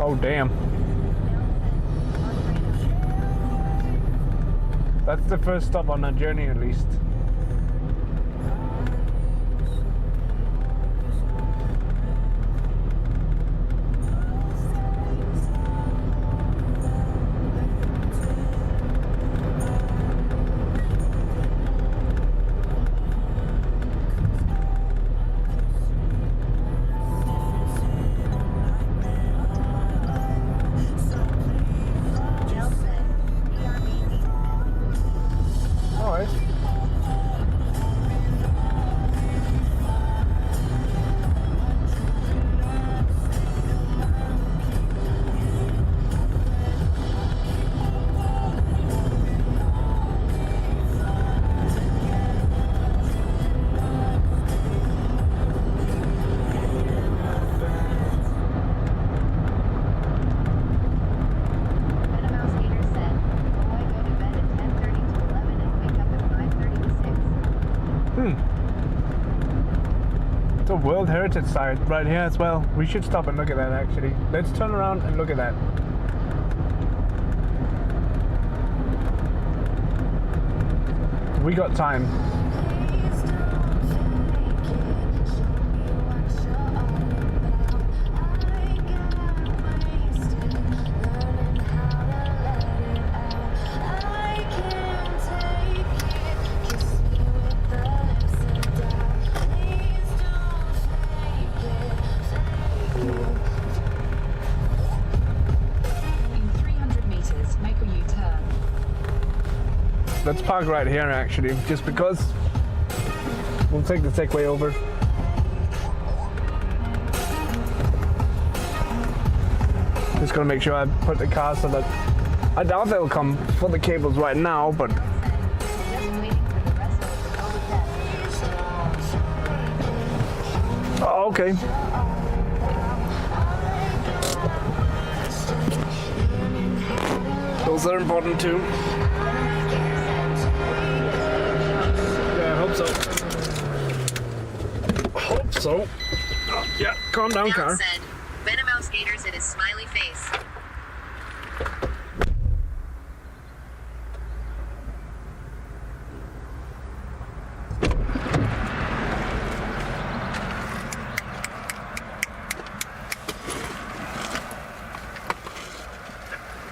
Oh damn. That's the first stop on our journey at least. The World Heritage Site right here as well. We should stop and look at that actually. Let's turn around and look at that. We got time. Let's park right here actually, just because we'll take the Segway over. Just gonna make sure I put the car so that I doubt they'll come for the cables right now, but oh, okay. Those are important too. Hope so. Hope so. Oh, yeah, calm down, car. Said, Venomouse Gators in his smiley face.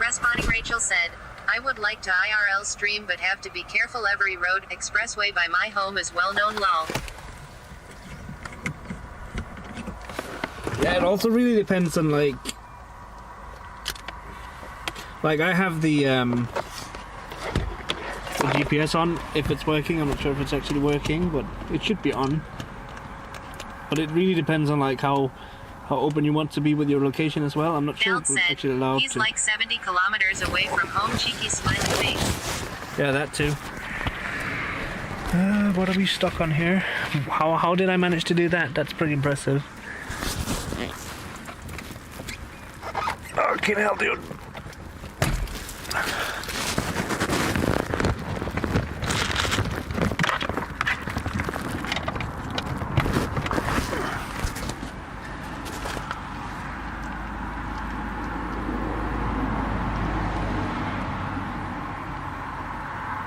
Responding Rachel said, I would like to IRL stream but have to be careful every road, expressway by my home is well known lol. Yeah, it also really depends on like I have the GPS on if it's working. I'm not sure if it's actually working, but it should be on. But it really depends on like how open you want to be with your location as well. I'm not sure if it's actually allowed he's to. like 70 kilometers away from home, cheeky smiley face. Yeah, that too. What are we stuck on here? How did I manage to do that? That's pretty impressive. Fucking hell, dude.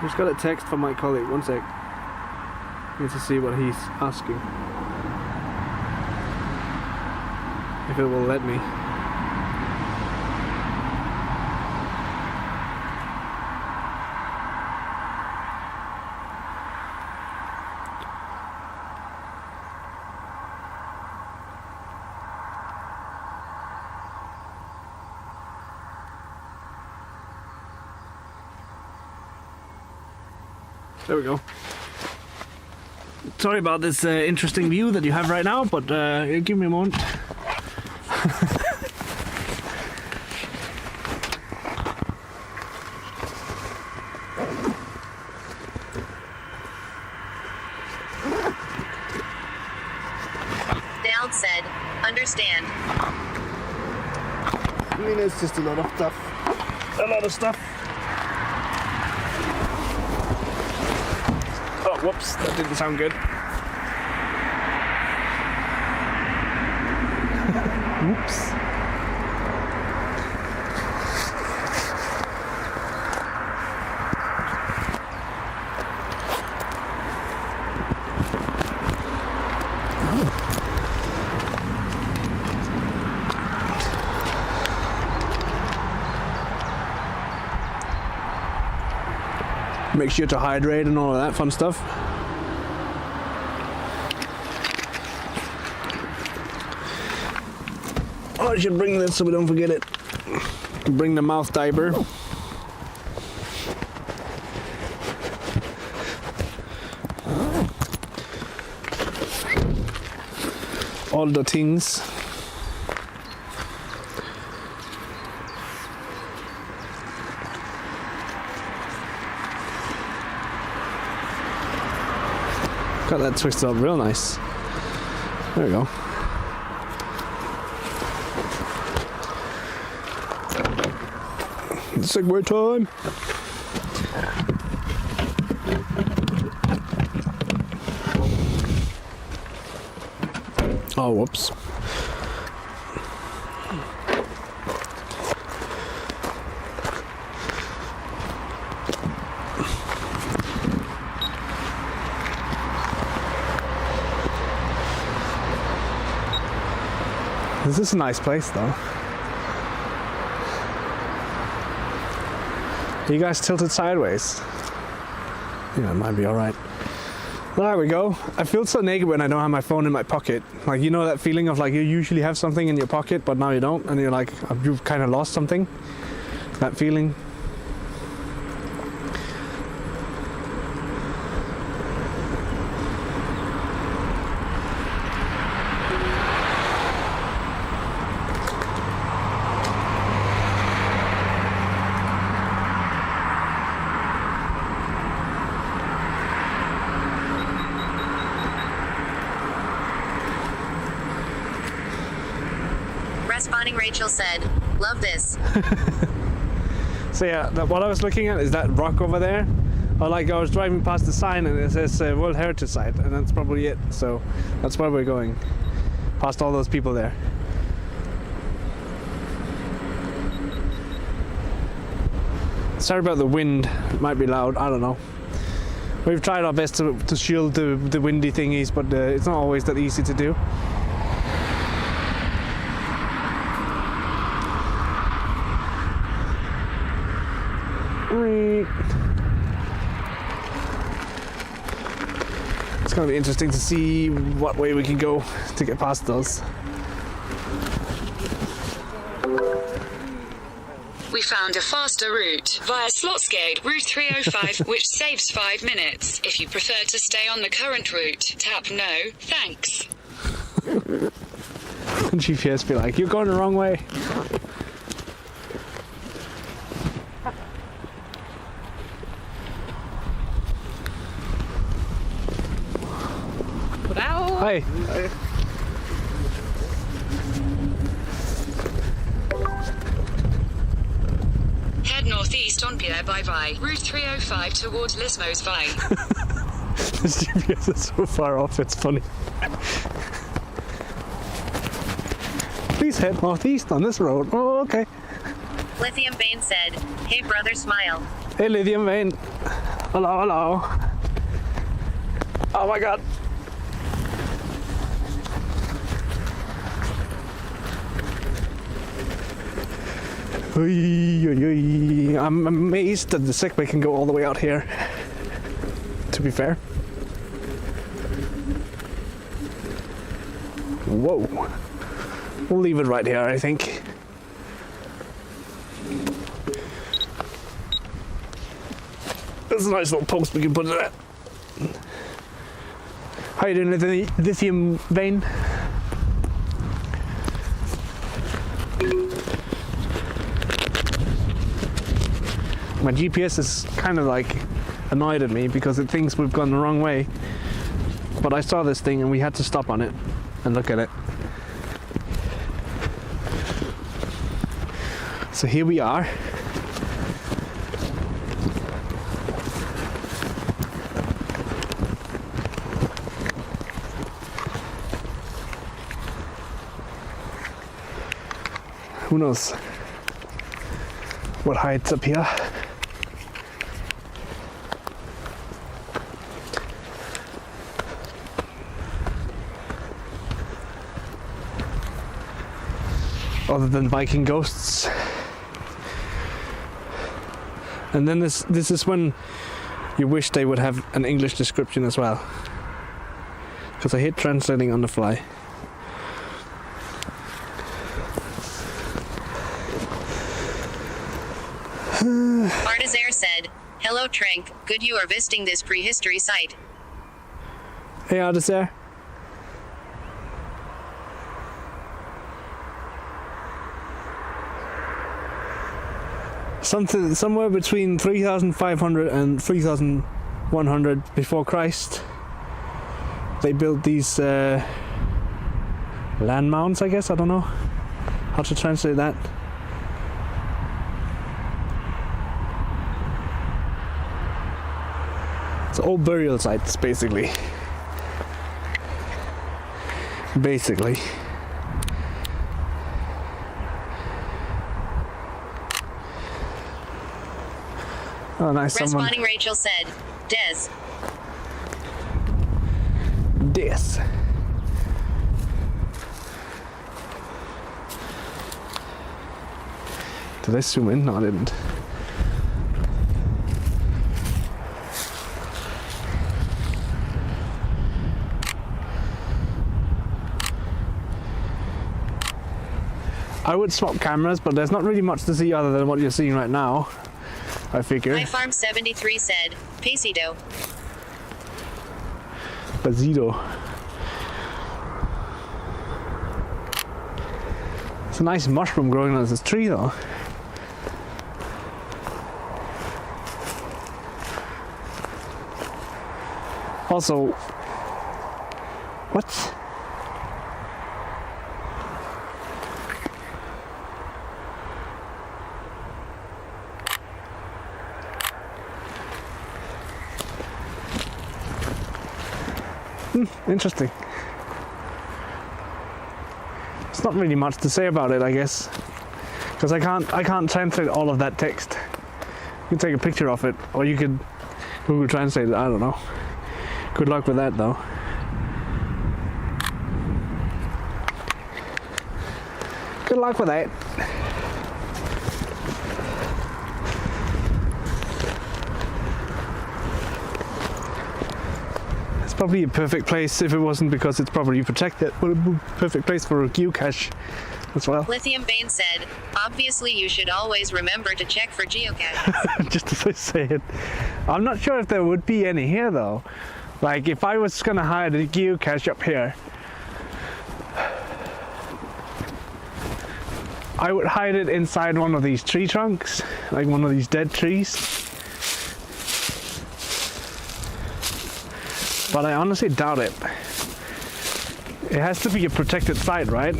Just got a text from my colleague, one sec. Need to see what he's asking. If it will let me. There we go. Sorry about this interesting view that you have right now, but give me a moment. Understand. I mean, it's just a lot of stuff. A lot of stuff. Oh, whoops, that didn't sound good. Oops. Make sure to hydrate and all of that fun stuff. Oh, I should bring this so we don't forget it. Bring the mouth diaper. All the things. Got that twisted up real nice. There we go. Segway time. Oh, whoops. This is a nice place though. Are you guys tilted sideways? Yeah, it might be alright. Well, there we go. I feel so naked when I don't have my phone in my pocket. Like, you know that feeling of like you usually have something in your pocket but now you don't, and you're like, you've kind of lost something? That feeling. Responding, Rachel said, "Love this." So yeah, what I was looking at is that rock over there. Or like I was driving past the sign and it says World Heritage Site, and that's probably it. So that's where we're going. Past all those people there. Sorry about the wind. It might be loud. I don't know. We've tried our best to shield the windy thingies, but it's not always that easy to do. It's going to be interesting to see what way we can go to get past those. We found a faster route via Slotsgate Route 305, which saves 5 minutes. If you prefer to stay on the current route, tap no, thanks. And GPS be like, you're going the wrong way. Hi. Head northeast on Pierre by Route 305 towards Lismos Vai. This GPS is so far off, it's funny. Please head northeast on this road. Oh, okay. Lithium Vein said, "Hey brother, smile." Hey, Lithium Vein. Hello, hello. Oh my god. I'm amazed that the Segway can go all the way out here, to be fair. Whoa. We'll leave it right here, I think. That's a nice little post we can put it at. How you doing, Lithium Vein? My GPS is kind of like annoyed at me because it thinks we've gone the wrong way. But I saw this thing and we had to stop on it and look at it. So here we are. Who knows what hides up here? Other than Viking ghosts. And then this is when you wish they would have an English description as well, because I hate translating on the fly. Artisair said, "Hello Trank, good you are visiting this prehistory site." Hey Artisair. Somewhere between 3,500 and 3,100 before Christ, they built these land mounds, I guess. I don't know how to translate that. It's old burial sites, basically. Oh, nice. Someone. Responding Rachel said, Des. Did I zoom in? No, I didn't. I would swap cameras, but there's not really much to see other than what you're seeing right now, I figure. iFarm73 said, Pasido. Basido. It's a nice mushroom growing on this tree though. Also, what? Interesting. There's not really much to say about it, I guess, because I can't translate all of that text. You can take a picture of it, or you could Google Translate it. I don't know. Good luck with that, though. Good luck with that. Probably a perfect place if it wasn't because it's properly protected. But a perfect place for a geocache as well. Lithium Bane said, obviously you should always remember to check for geocaches. Just as I say it. I'm not sure if there would be any here though. Like if I was gonna hide a geocache up here, I would hide it inside one of these tree trunks, like one of these dead trees. But I honestly doubt it. It has to be a protected site, right?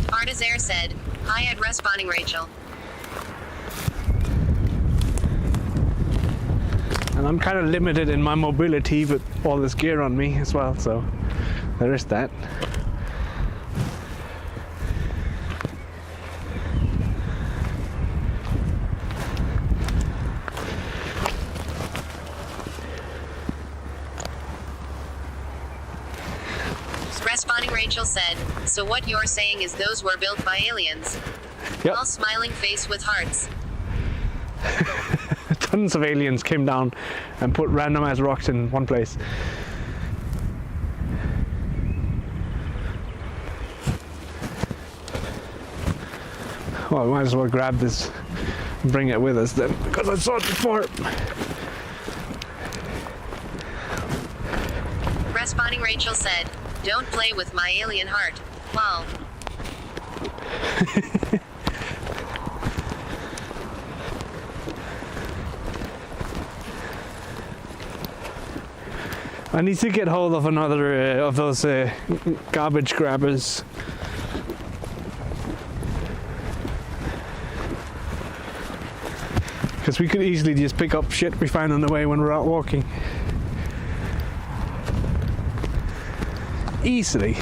Artisair said, hi at Responding Rachel. And I'm kind of limited in my mobility with all this gear on me as well, so there is that. Responding Rachel said, so what you're saying is those were built by aliens? Yep. All smiling face with hearts. Tons of aliens came down and put randomized rocks in one place. Well, I might as well grab this and bring it with us then, because I saw it before. Responding Rachel said, don't play with my alien heart. Wow. I need to get hold of another of those garbage grabbers. Because we could easily just pick up shit we find on the way when we're out walking. Easily.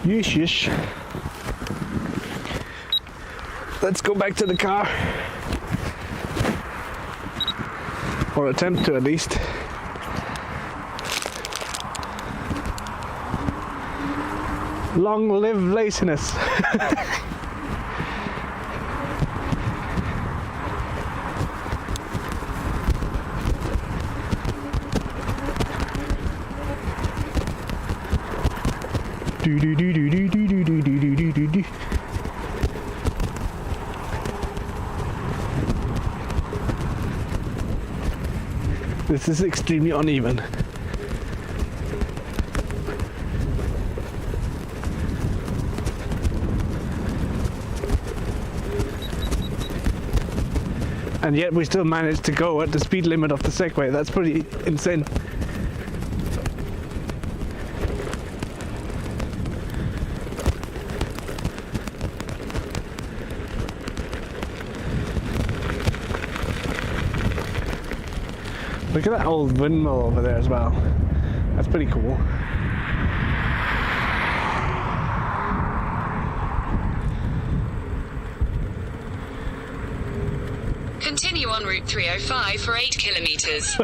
Yes. Let's go back to the car. Or attempt to, at least. Long live laziness. Do do do do do do do do do do do do. This is extremely uneven. And yet we still managed to go at the speed limit of the Segway. That's pretty insane. Look at that old windmill over there as well. That's pretty cool. Continue on Route 305 for 8 kilometers.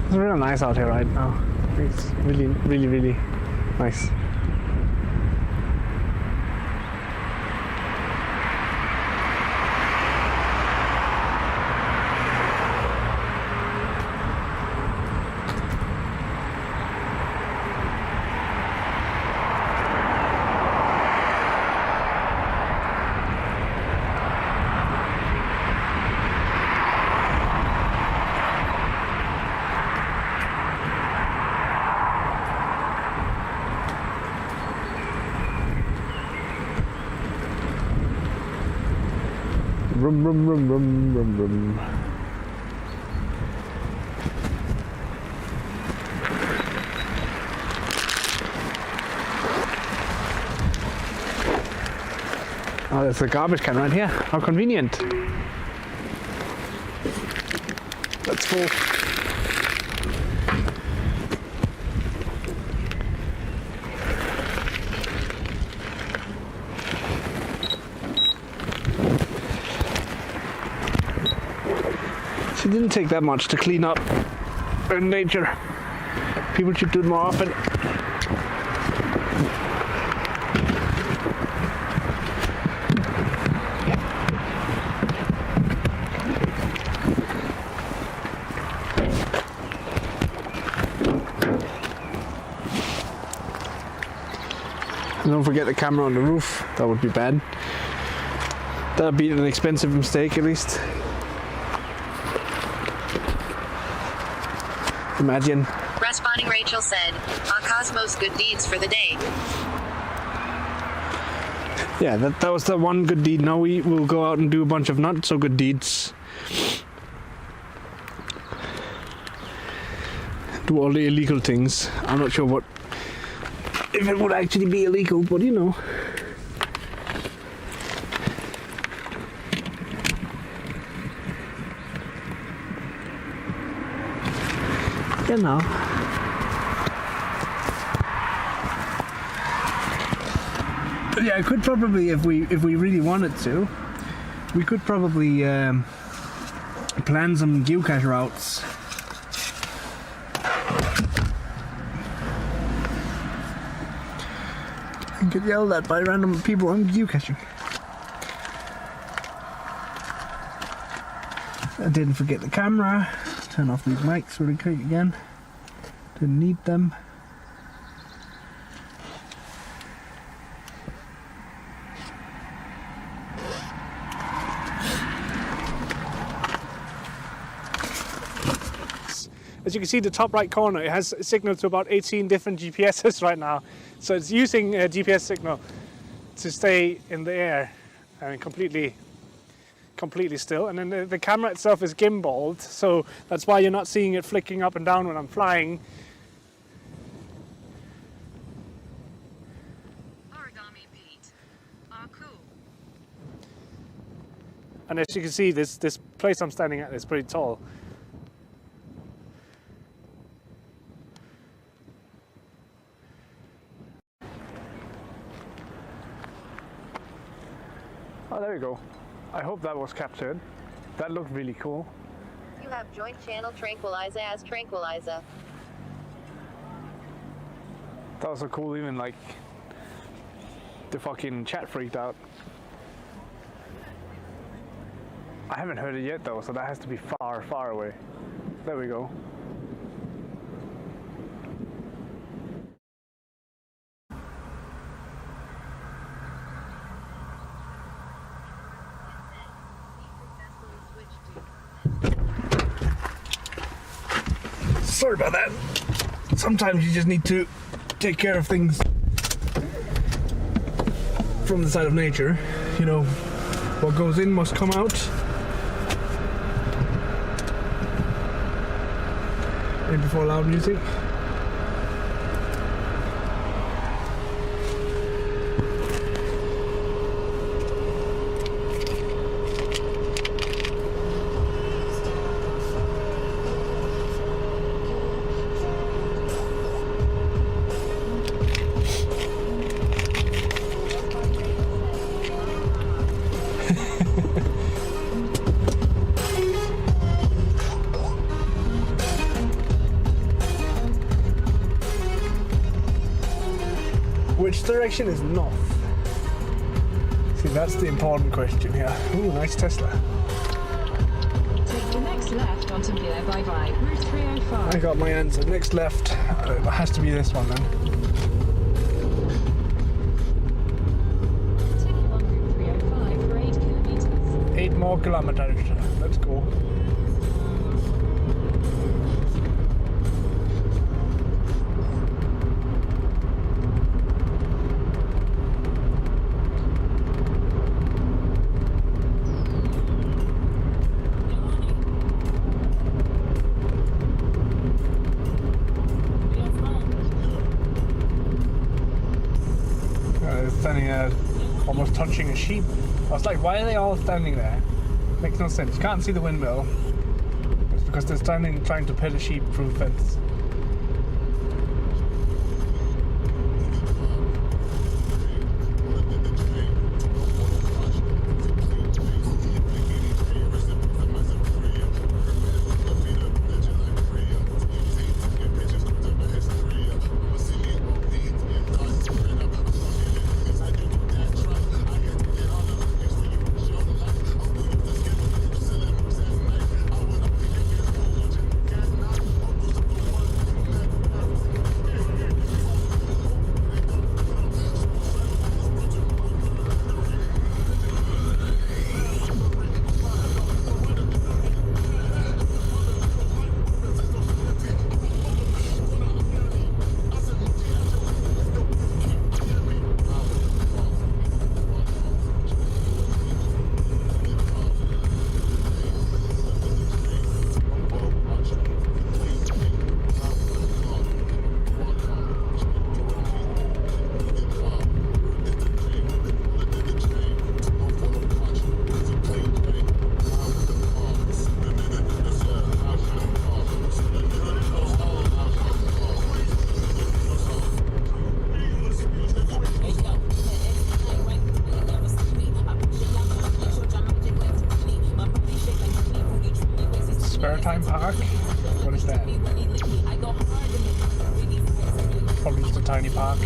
It's real nice out here right now. It's really, really, really nice. Rum rum rum rum rum rum. Oh, there's a garbage can right here. How convenient. That's full. It didn't take that much to clean up in nature. People should do it more often. Don't forget the camera on the roof. That would be bad. That'd be an expensive mistake, at least. Imagine. Responding, Rachel said, Cosmos good deeds for the day. Yeah, that was the one good deed. Now we will go out and do a bunch of not so good deeds. Do all the illegal things. I'm not sure what if it would actually be illegal, but you know. You know. Yeah, I could probably, if we really wanted to, we could probably plan some geocache routes. And get yelled at by random people on geocaching. I didn't forget the camera. Turn off these mics really quick again. Didn't need them. As you can see, the top right corner, it has a signal to about 18 different GPSs right now. So it's using a GPS signal to stay in the air and completely still. And then the camera itself is gimbaled, so that's why you're not seeing it flicking up and down when I'm flying. Origami Pete. Ah, cool. And as you can see, this place I'm standing at is pretty tall. Oh, there you go. I hope that was captured. That looked really cool. You have joint channel Tranquilizer as Tranquilizer. That was so cool, even like the fucking chat freaked out. I haven't heard it yet though, so that has to be far, far away. There we go. Sorry about that. Sometimes you just need to take care of things from the side of nature. You know, what goes in must come out. And before loud music. Which direction is north? See, that's the important question here. Ooh, nice Tesla. Take the next left onto BelaBox, Route 305. I got my answer. Next left. It has to be this one then. Take along Route 305 for 8 kilometers. 8 more kilometers. Let's go. Standing there, almost touching a sheep. I was like, why are they all standing there? Makes no sense. You can't see the windmill. It's because they're standing trying to pet a sheep through a fence. Spare time park? What is that? Probably just a tiny park.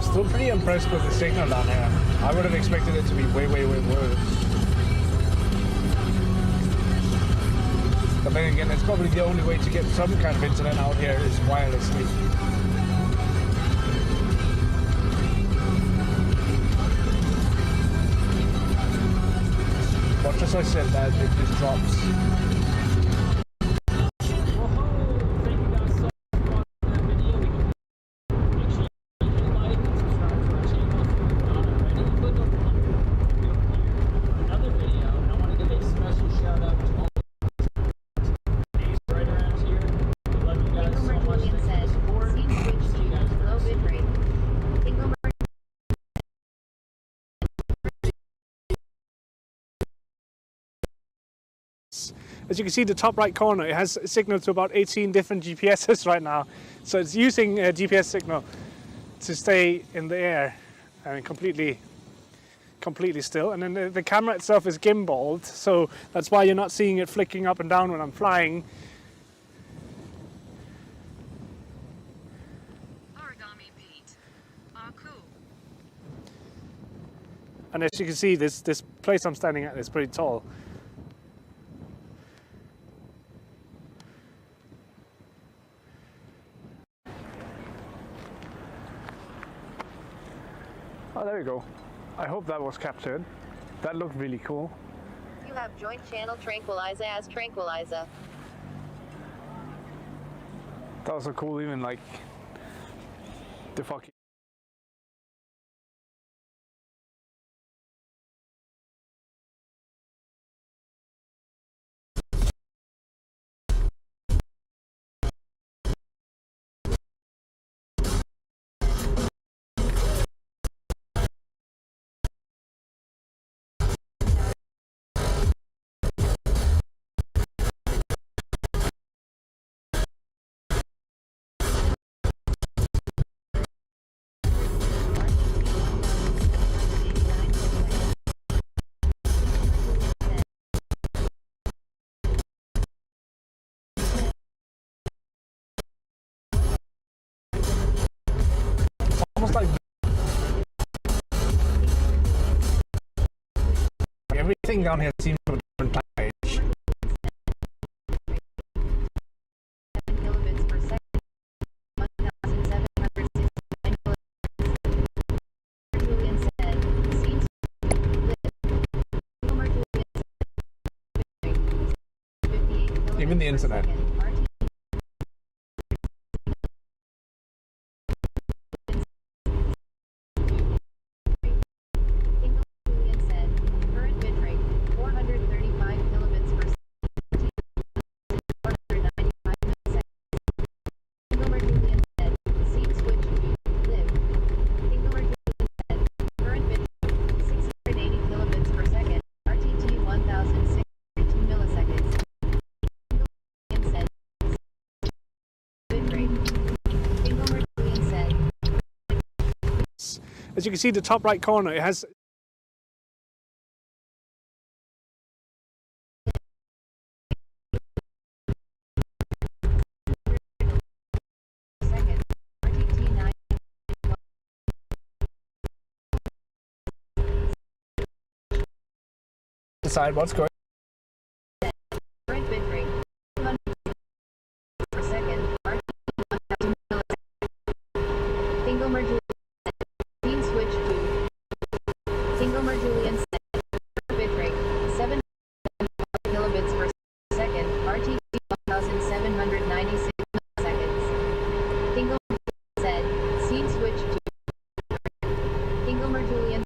Still pretty impressed with the signal down here. I would have expected it to be way worse. But then again, it's probably the only way to get some kind of internet out here is wirelessly. Watch as I said that, it just drops. As you can see, the top right corner, it has signal to about 18 different GPSs right now. So it's using a GPS signal to stay in the air and completely still. And then the camera itself is gimbaled, so that's why you're not seeing it flicking up and down when I'm flying. Origami Pete. Ah, cool. And as you can see, this place I'm standing at is pretty tall. Oh, there we go. I hope that was captured. That looked really cool. You have joint channel Tranquilizer as Tranquilizer. That was so cool, even like the fucking Everything down here seems to be different page. 7 kilobits per second. 1,769 kilobits. Julian said, "Seems Even the internet. As you can see, the top right corner, it has decide what's going. Current bit rate 200 per second. Single merge. Scene switch to single merge. Julian set bit rate 7 kilobits per second. RTT 1796 milliseconds. Single said scene switch to single merge. Julian.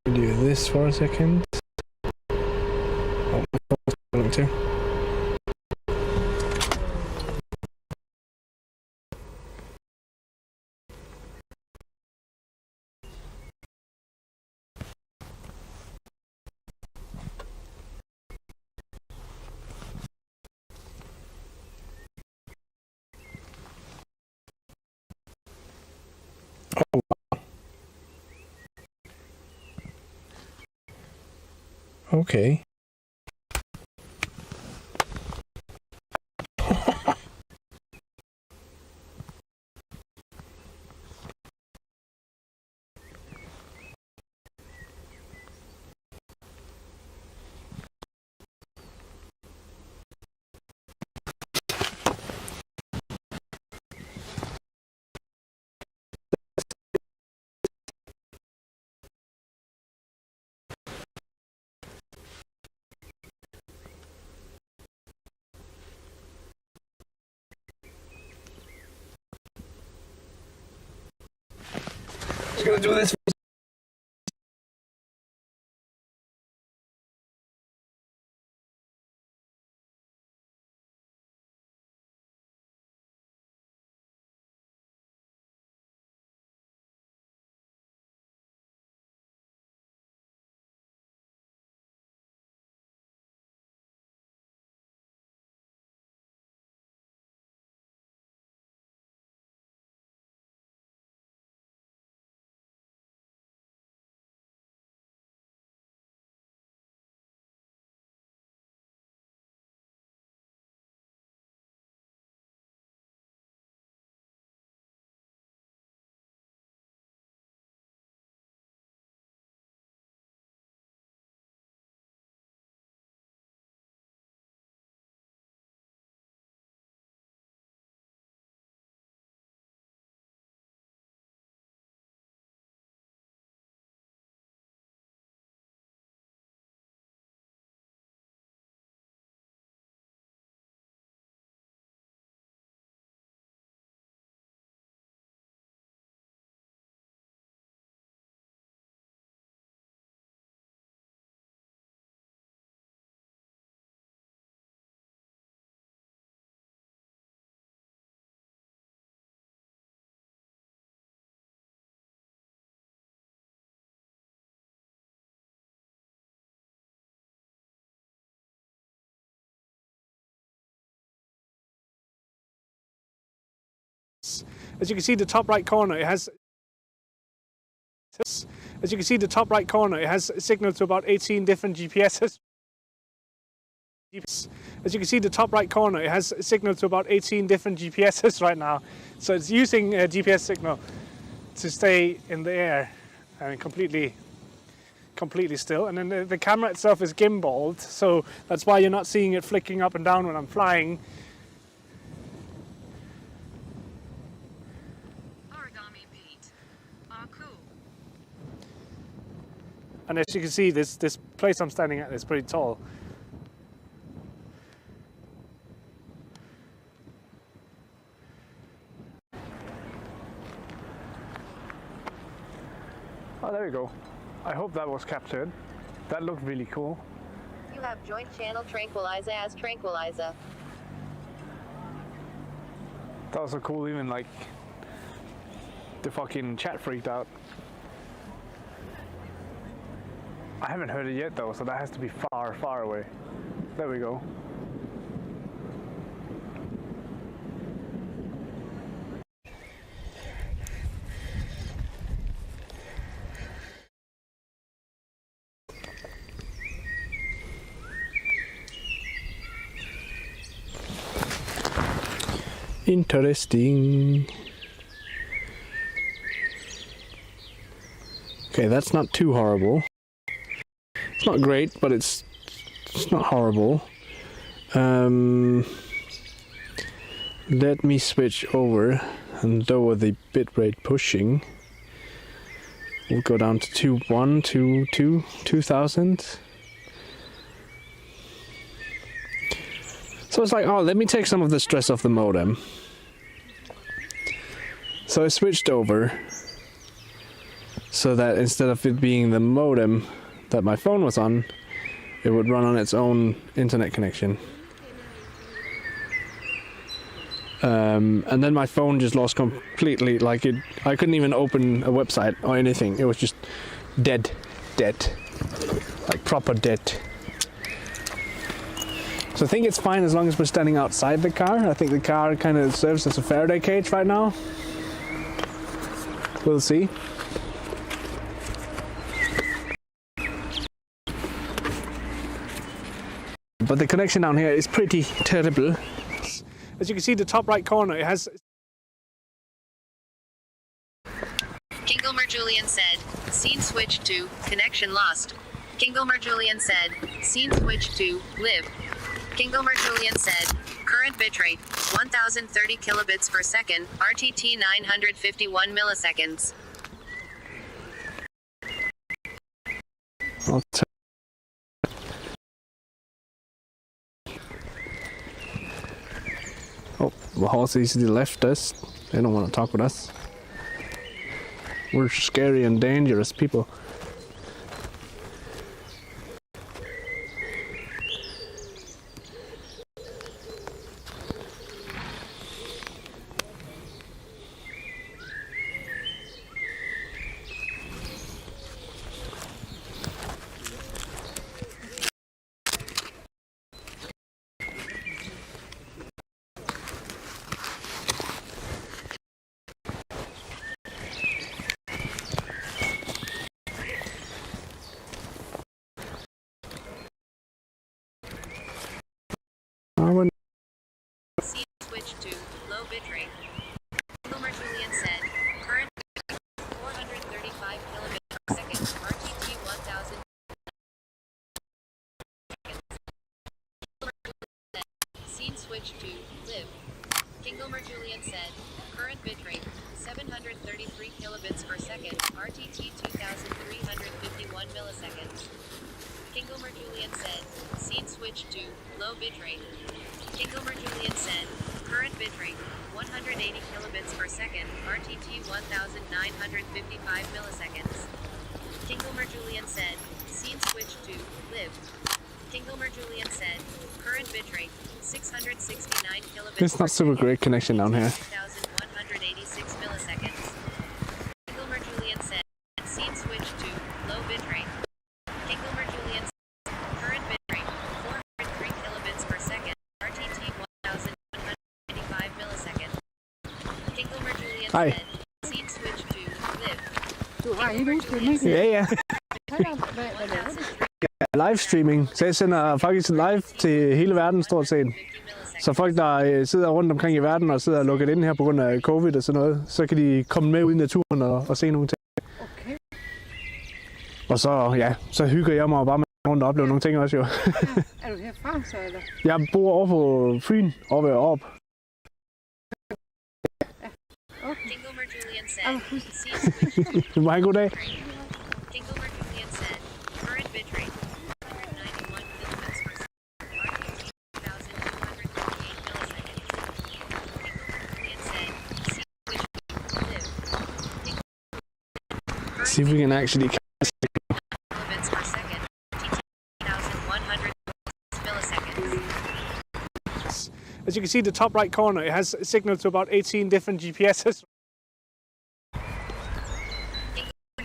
Do this for a second. Oh, my phone's going too. Oh, wow. Okay. Just gonna do this. As you can see, the top right corner, it has. As you can see, the top right corner, it has signal to about 18 different GPSs. As As you can see, the top right corner, it has signal to about 18 different GPSs right now. So it's using a GPS signal to stay in the air and completely still. And then the camera itself is gimbaled, so that's why you're not seeing it flicking up and down when I'm flying. Origami beat. Ah, cool. And as you can see, this place I'm standing at is pretty tall. Oh, there we go. I hope that was captured. That looked really cool. You have joint channel tranquilizer as tranquilizer. That was so cool, even like the fucking chat freaked out. I haven't heard it yet though, so that has to be far, far away. There we go. Interesting. Okay, that's not too horrible. It's not great, but it's not horrible. Let me switch over and lower the bitrate pushing. We'll go down to 2000. So it's like, oh, let me take some of the stress off the modem. So I switched over so that instead of it being the modem that my phone was on, it would run on its own internet connection. And then my phone just lost completely, like I couldn't even open a website or anything. It was just dead, like proper dead. So I think it's fine as long as we're standing outside the car. I think the car kind of serves as a Faraday cage right now. We'll see. But the connection down here is pretty terrible. As you can see, the top right corner, it has... Kingelmer Julian said, scene switched to, connection lost. Kingelmer Julian said, scene switched to, live. Kingelmer Julian said, current bitrate, 1030 kilobits per second, RTT 951 milliseconds. Oh, the horses to the left us. They don't want to talk with us. We're scary and dangerous people. Scene switched to, low bitrate. Kingelmer Julian said, current bitrate, 435 kilobits per second, RTT 1000 seconds. Scene switched to, live. Kingelmer Julian said, current bitrate, 733 kilobits per second, RTT 2351 milliseconds. Kingelmer Julian said, scene switched to, low bitrate. Kingelmer Julian said, current bitrate, 180 kilobits per second, RTT 1955 milliseconds. Kingelmer Julian said, scene switched to, live. Kingelmer Julian said, current bitrate, 669 kilobits It's not super great connection down here. 2186 milliseconds. Kingelmer Julian said, scene switched to, low bitrate. Kingelmer Julian said, current bitrate, 403 kilobits per second, RTT 1195 milliseconds. Kingelmer Julian Hi. said, scene switched to, live. Yeah. 1003 livestreaming. Så jeg sender faktisk live til hele verden stort set. Så folk, der sidder rundt omkring i verden og sidder lukket inde her på grund af covid og sådan noget, så kan de komme med ud i naturen og se nogle ting. Okay. Og så, ja, så hygger jeg mig bare med rundt og oplever nogle ting også jo. Ja. Er du herfra så, eller? Jeg bor over på Fyn, over ved Aarup. Okay. Dingomer Julian Oh, said, scene switch Du må have en god dag. Dingomer Julian said, current bitrate 191 kilobits per second, RTT 2238 milliseconds. Dingomer Julian said, scene switch to live. See if we can actually Kilobits per second, RTT 1100 milliseconds. As you can see, the top right corner, it has signal to about 18 different GPSs.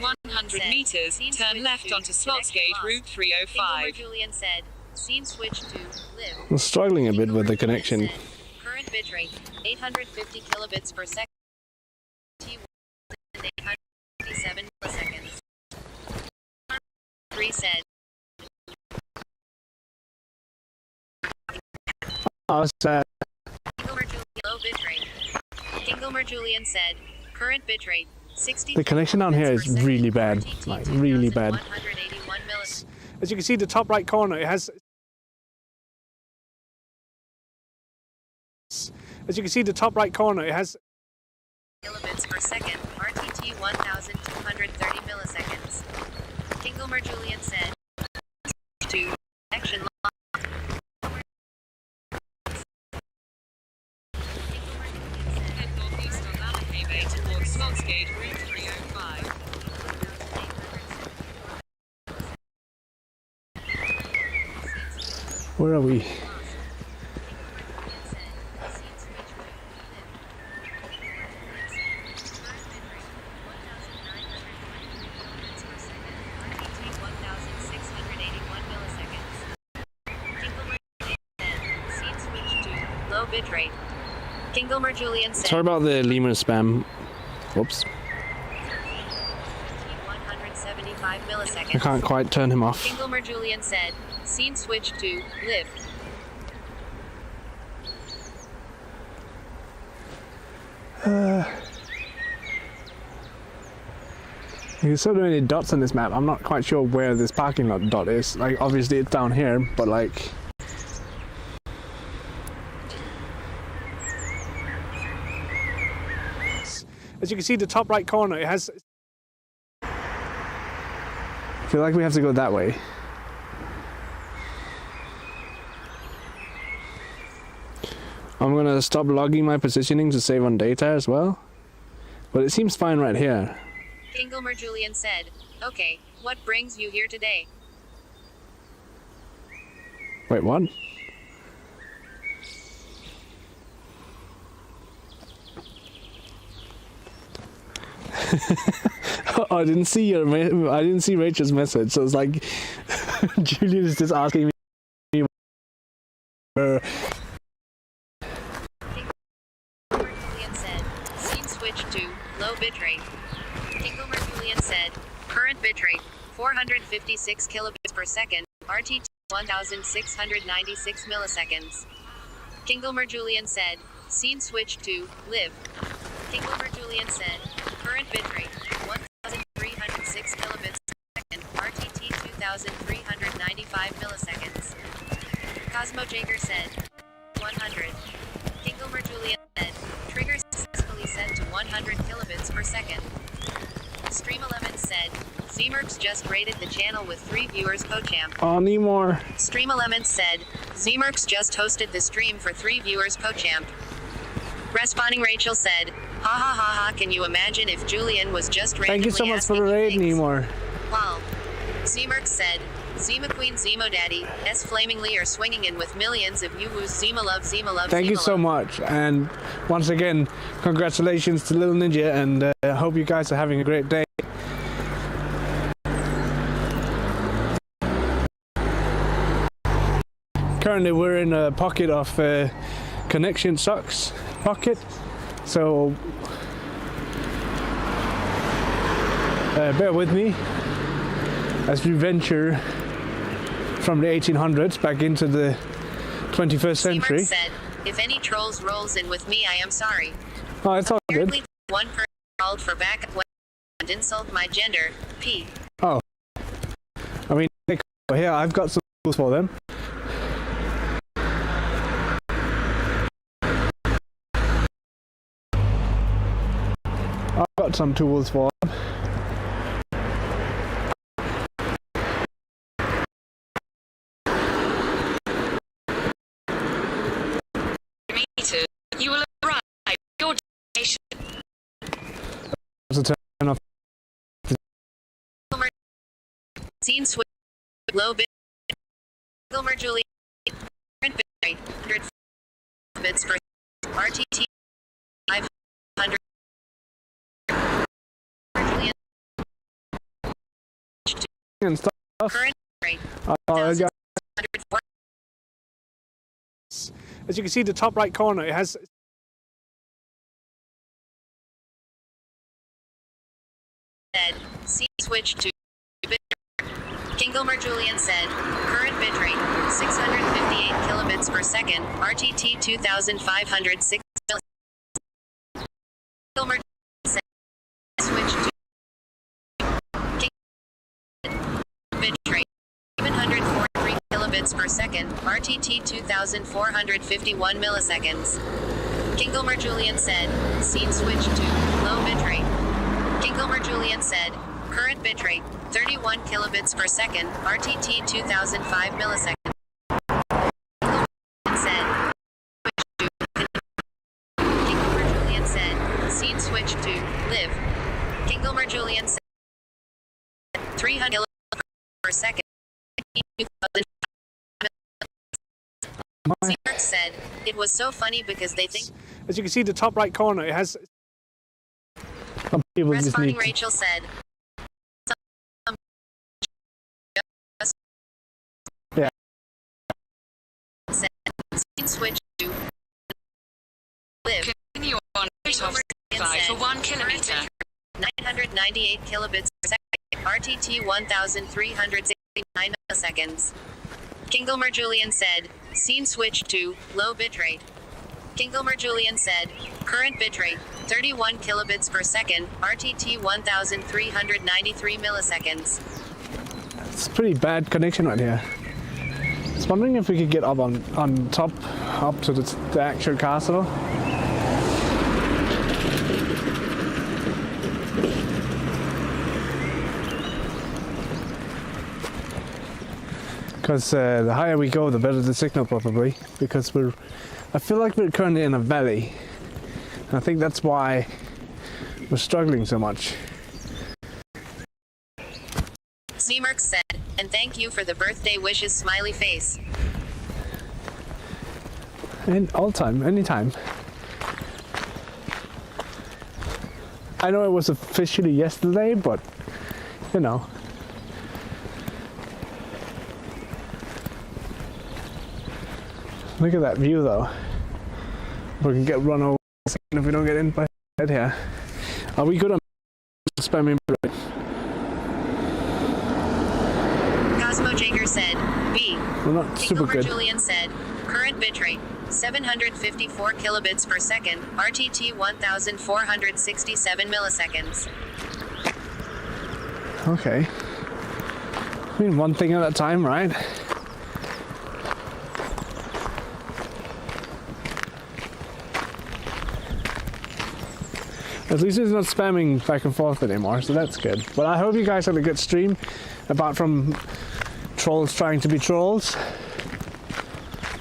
100 meters, turn left onto Slotsgate Route 305. Julian said, scene switch to live. I'm struggling a bit with the connection. Current bitrate 850 kilobits per second. T857 milliseconds. 3 said, low bitrate. Dingomer Julian said, current bitrate 60. The connection down here is really bad, like really bad. 181 milliseconds. As you can see, the top right corner, it has. As you can see, the top right corner, it has. Kilobits per second, RTT 1230 milliseconds. Dingomer Julian said, to action lock. Head northeast on Langeland towards Slotsgate Route 305. Where are we? Low bitrate. Dingomer Julian said, Sorry about the lemur spam. Whoops. 175 I milliseconds. can't quite turn him off. Dingomer Julian said, scene switch to live. There's so many dots on this map. I'm not quite sure where this parking lot dot is. Like, obviously it's down here, but like. As you can see, the top right corner, it has. I feel like we have to go that way. I'm gonna stop logging my positioning to save on data as well. But it seems fine right here. Dingomer Julian said, okay, what brings you here today? Wait, what? Oh, I didn't see I didn't see Rachel's message, so it's like Julian is just asking me. Dingomer Julian said, scene switch to low bitrate. Dingomer Julian said, current bitrate 456 kilobits per second, RTT 1696 milliseconds. Dingomer Julian said, scene switch to live. Dingomer Julian said, current bitrate 1306 kilobits per second, RTT 2395 milliseconds. Cosmo Jager said, 100. Dingomer Julian said, trigger successfully set to 100 kilobits per second. Stream11 said, Zmerks just rated the channel with 3 viewers PoChamp. Oh, need more. Stream11 said, Zmerks just hosted the stream for 3 viewers PoChamp. Responding Rachel said, ha ha ha ha, can you imagine if Julian was just randomly Thank you so much for asking the you raid, things? Nemor. Wow. Zmerks said, Zima Queen Zemo Daddy, S Flamingly are swinging in with millions of you-woos. Zima love, Zima love, Thank Zima you so love. much, and once again, congratulations to Little Ninja, and I hope you guys are having a great day. Currently, we're in a pocket of connection sucks pocket, so bear with me as we venture from the 1800s back into the 21st century. Seamark said, if any trolls rolls in with me, I am sorry. Oh, it's all good. Apparently, one person called for backup and insult my gender. P. Oh. I mean, here, I've got some tools for them. I've got some tools for them. You will arrive at your destination. To turn off. Scene switch. Low bit. Gilmer Julie. Current bit rate. 100 bits per RTT. 500. Julian. And stuff. Current rate. Yeah. 104. As you can see, the top right corner, it has. Said, C switch to bit. Kingelmer Julian said, current bitrate 658 kilobits per second, RTT 2506. Kingelmer said, switch to bitrate 743 kilobits per second, RTT 2451 milliseconds. Kingelmer Julian said, scene switch to low bitrate. Kingelmer Julian said, current bitrate 31 kilobits per second, RTT 2005 milliseconds. Said, Kingelmer Julian said, scene switch to live. Kingelmer Julian said, 300 kilobits per second. Seamark said, it was so funny because they think. As you can see, the top right corner, it has. Some people just Responding need. Rachel said, Yeah. Said, scene switch to live. Continue on route of 5 for 1 kilometer. 998 kilobits per second, RTT 1369 milliseconds. Kingelmer Julian said, scene switch to low bitrate. Kingelmer Julian said, current bitrate 31 kilobits per second, RTT 1393 milliseconds. It's a pretty bad connection right here. I was wondering if we could get up on top, up to the actual castle. Because the higher we go, the better the signal probably. Because I feel like we're currently in a valley. And I think that's why we're struggling so much. Seamark said, and thank you for the birthday wishes smiley face. And all time, anytime. I know it was officially yesterday, but you know. Look at that view though. We can get run over if we don't get in by head here. Are we good on spamming? Cosmo Jager said, B. We're not super Kingelmer good. Julian said, current bitrate 754 kilobits per second, RTT 1467 milliseconds. Okay. I mean, one thing at a time, right? At least it's not spamming back and forth anymore, so that's good. But I hope you guys had a good stream, apart from trolls trying to be trolls.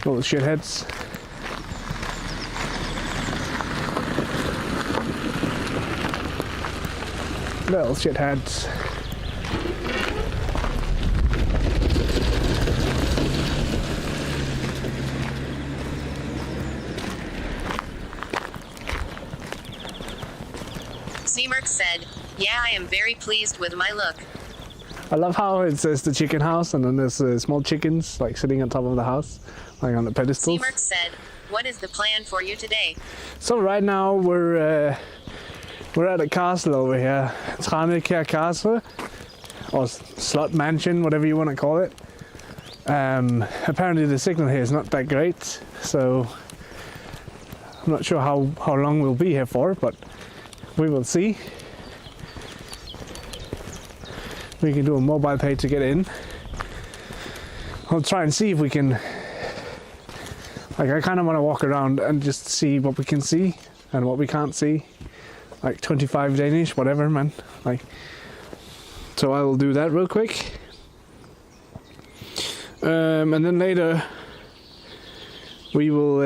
Little shitheads. Little shitheads. Seamark said, yeah, I am very pleased with my look. I love how it says the chicken house and then there's small chickens like sitting on top of the house, like on the pedestals. Seamark said, what is the plan for you today? So right now we're at a castle over here, Tranekær Castle, or slot mansion, whatever you want to call it. Apparently the signal here is not that great, so I'm not sure how long we'll be here for, but we will see. We can do a mobile pay to get in. I'll try and see if we can, like, I kind of want to walk around and just see what we can see and what we can't see. Like 25 Danish, whatever, man. Like, so I will do that real quick. And then later we will,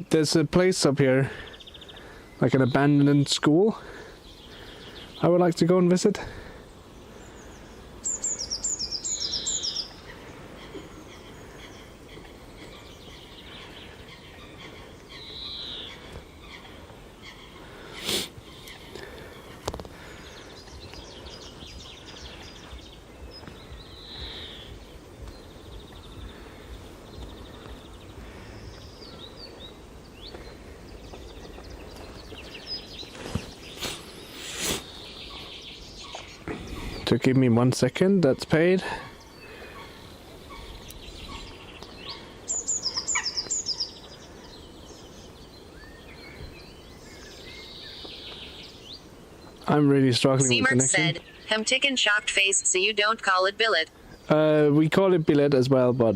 there's a place up here, like an abandoned school, I would like to go and visit. So give me 1 second, that's paid. I'm really struggling with Seamark connection. said, Hemticken shocked face, so you don't call it billet. We call it billet as well, but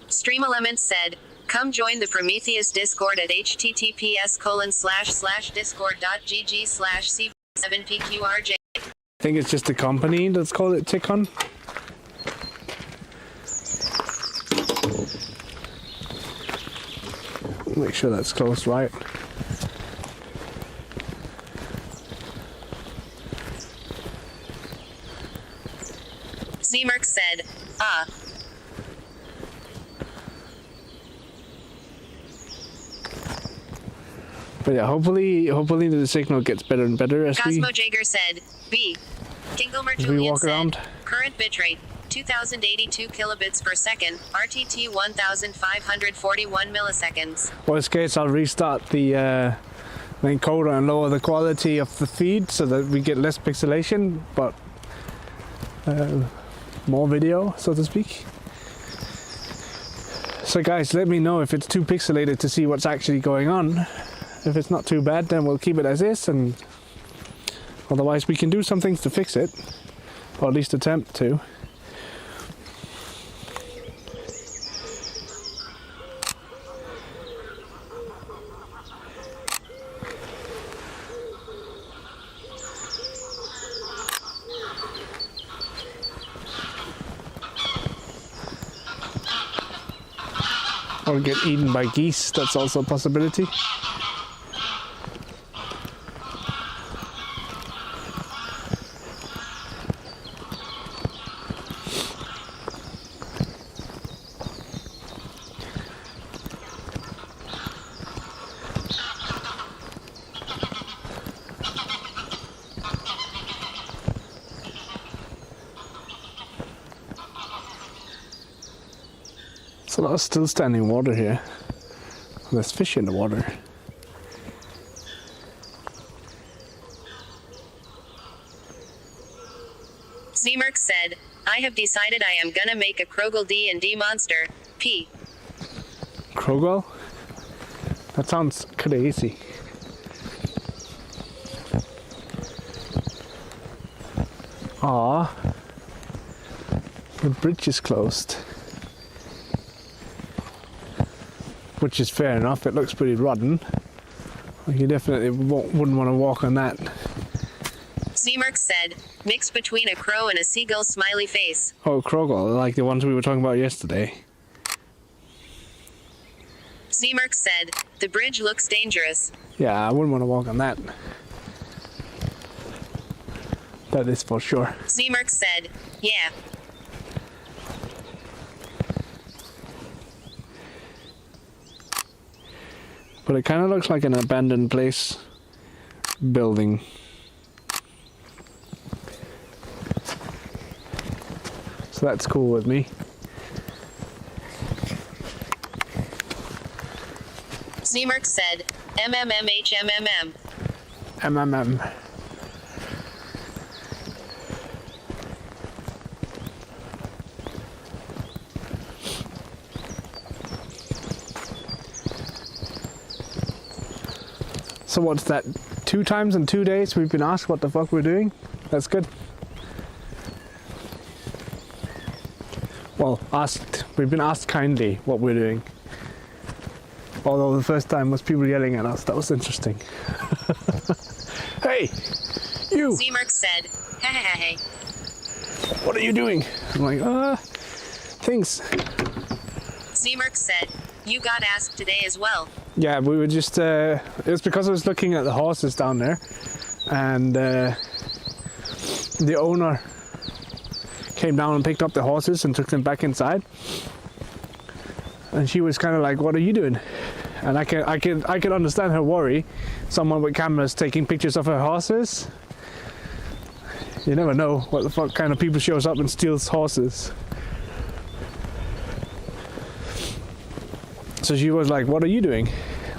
Stream Elements said, come join the Prometheus Discord at https://discord.gg/c7pqrj. I think it's just the company that's called it Tickon. Make sure that's closed right. Seamark said, ah. But yeah, hopefully the signal gets better and better as Cosmo Jager said, B. Kingelmer we Julian walk said, around. current bitrate, 2082 kilobits per second, RTT 1541 milliseconds. Worst case, I'll restart the encoder and lower the quality of the feed so that we get less pixelation, but more video, so to speak. So guys, let me know if it's too pixelated to see what's actually going on. If it's not too bad, then we'll keep it as is, and otherwise we can do some things to fix it, or at least attempt to. Or get eaten by geese, that's also a possibility. There's a lot of still standing water here. There's fish in the water. Seamark said, I have decided I am gonna make a Krogel D&D monster, P. Krogel? That sounds crazy. Ah, the bridge is closed. Which is fair enough, it looks pretty rotten. You definitely wouldn't want to walk on that. Seamark said, mix between a crow and a seagull smiley face. Oh, Krogel, like the ones we were talking about yesterday. Seamark said, the bridge looks dangerous. Yeah, I wouldn't want to walk on that. That is for sure. Seamark said, yeah. But it kind of looks like an abandoned place building. So that's cool with me. Seamark said, MMMHMMM. MMM. So what's that? 2 times in 2 days we've been asked what the fuck we're doing. That's good. Well, asked. We've been asked kindly what we're doing. Although the first time was people yelling at us. That was interesting. Hey, you! Zemerk said, hey. What are you doing? I'm like, things. Zemerk said, you got asked today as well. Yeah, we were just, it was because I was looking at the horses down there, and the owner came down and picked up the horses and took them back inside. And she was kind of like, what are you doing? And I could understand her worry. Someone with cameras taking pictures of her horses. You never know what the fuck kind of people shows up and steals horses. So she was like, what are you doing?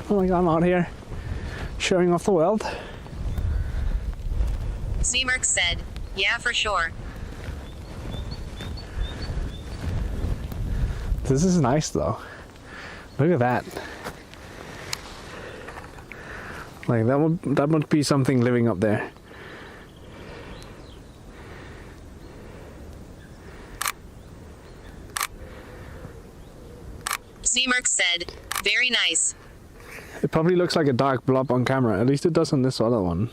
I'm like, I'm out here showing off the world. Zemerk said, yeah, for sure. This is nice though. Look at that. Like that would be something living up there. Zemerk said, very nice. It probably looks like a dark blob on camera. At least it does on this other one.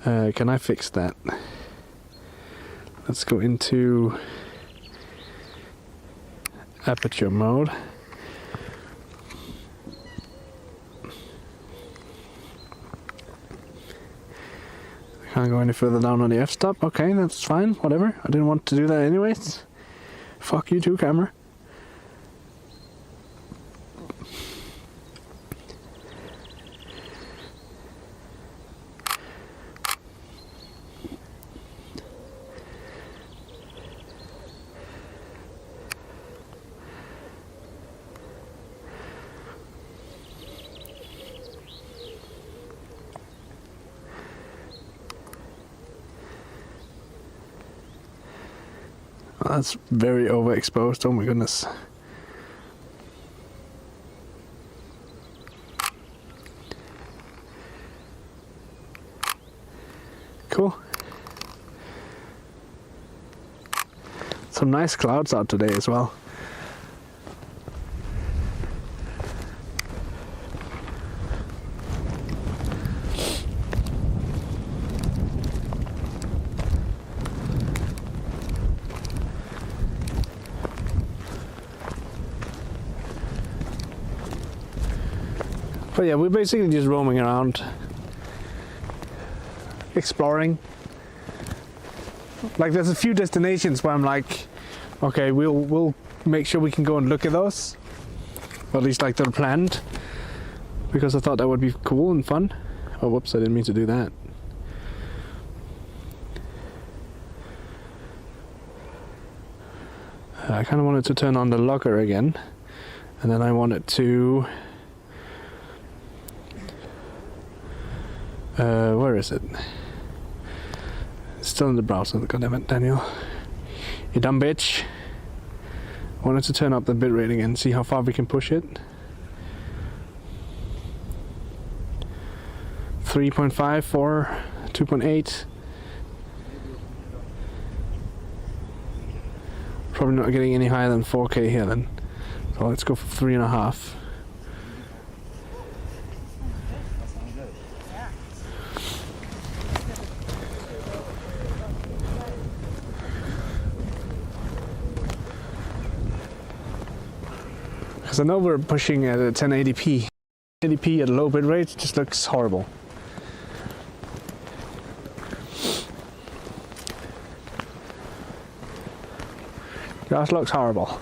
Can I fix that? Let's go into aperture mode. Can't go any further down on the f-stop. Okay, that's fine, whatever. I didn't want to do that anyways. Fuck you too, camera. That's very overexposed, oh my goodness. Cool. Some nice clouds out today as well. But yeah, we're basically just roaming around, exploring. Like there's a few destinations where I'm like, okay, we'll make sure we can go and look at those. Or at least like they're planned. Because I thought that would be cool and fun. Oh whoops, I didn't mean to do that. I kind of wanted to turn on the logger again. And then I wanted to... where is it? It's still in the browser, goddammit, Daniel. You dumb bitch. I wanted to turn up the bitrate again, see how far we can push it. 3.5, 4, 2.8. Probably not getting any higher than 4K here then. So let's go for 3.5. I know we're pushing at a 1080p. 1080p at a low bit rate just looks horrible. Just looks horrible.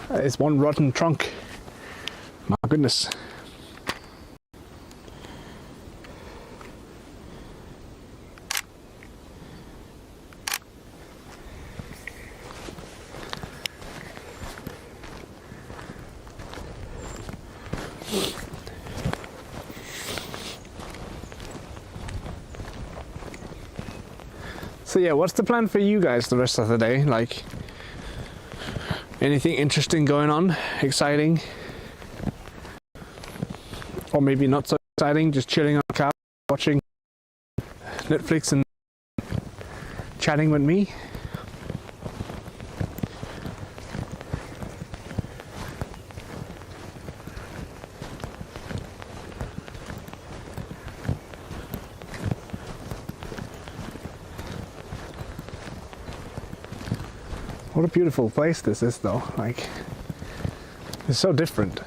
It's one rotten trunk. My goodness. So yeah, what's the plan for you guys the rest of the day? Like, anything interesting going on? Exciting? Or maybe not so exciting, just chilling on the couch, watching Netflix and chatting with me? What a beautiful place this is though, like, it's so different.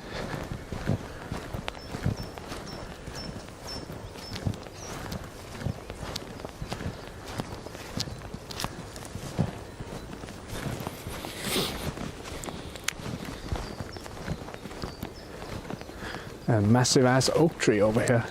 A massive ass oak tree over here.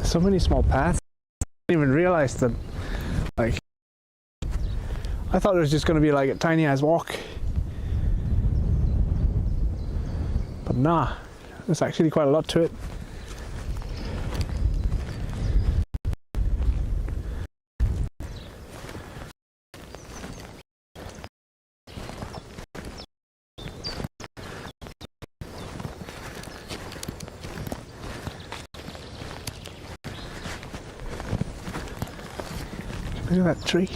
So many small paths. I didn't even realize that, like, I thought it was just going to be like a tiny ass walk. But nah, there's actually quite a lot to it. Look at that tree,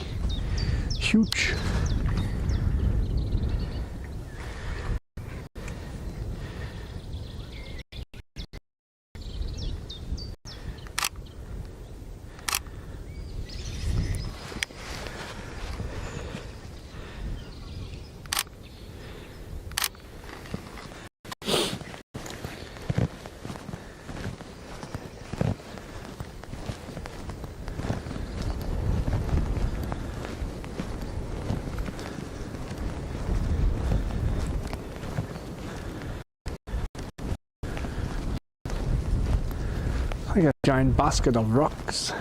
huge. Like a giant basket of rocks.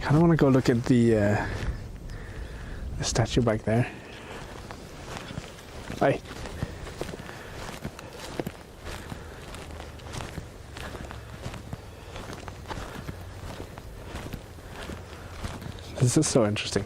I don't want to go look at the statue back there. Hi. This is so interesting.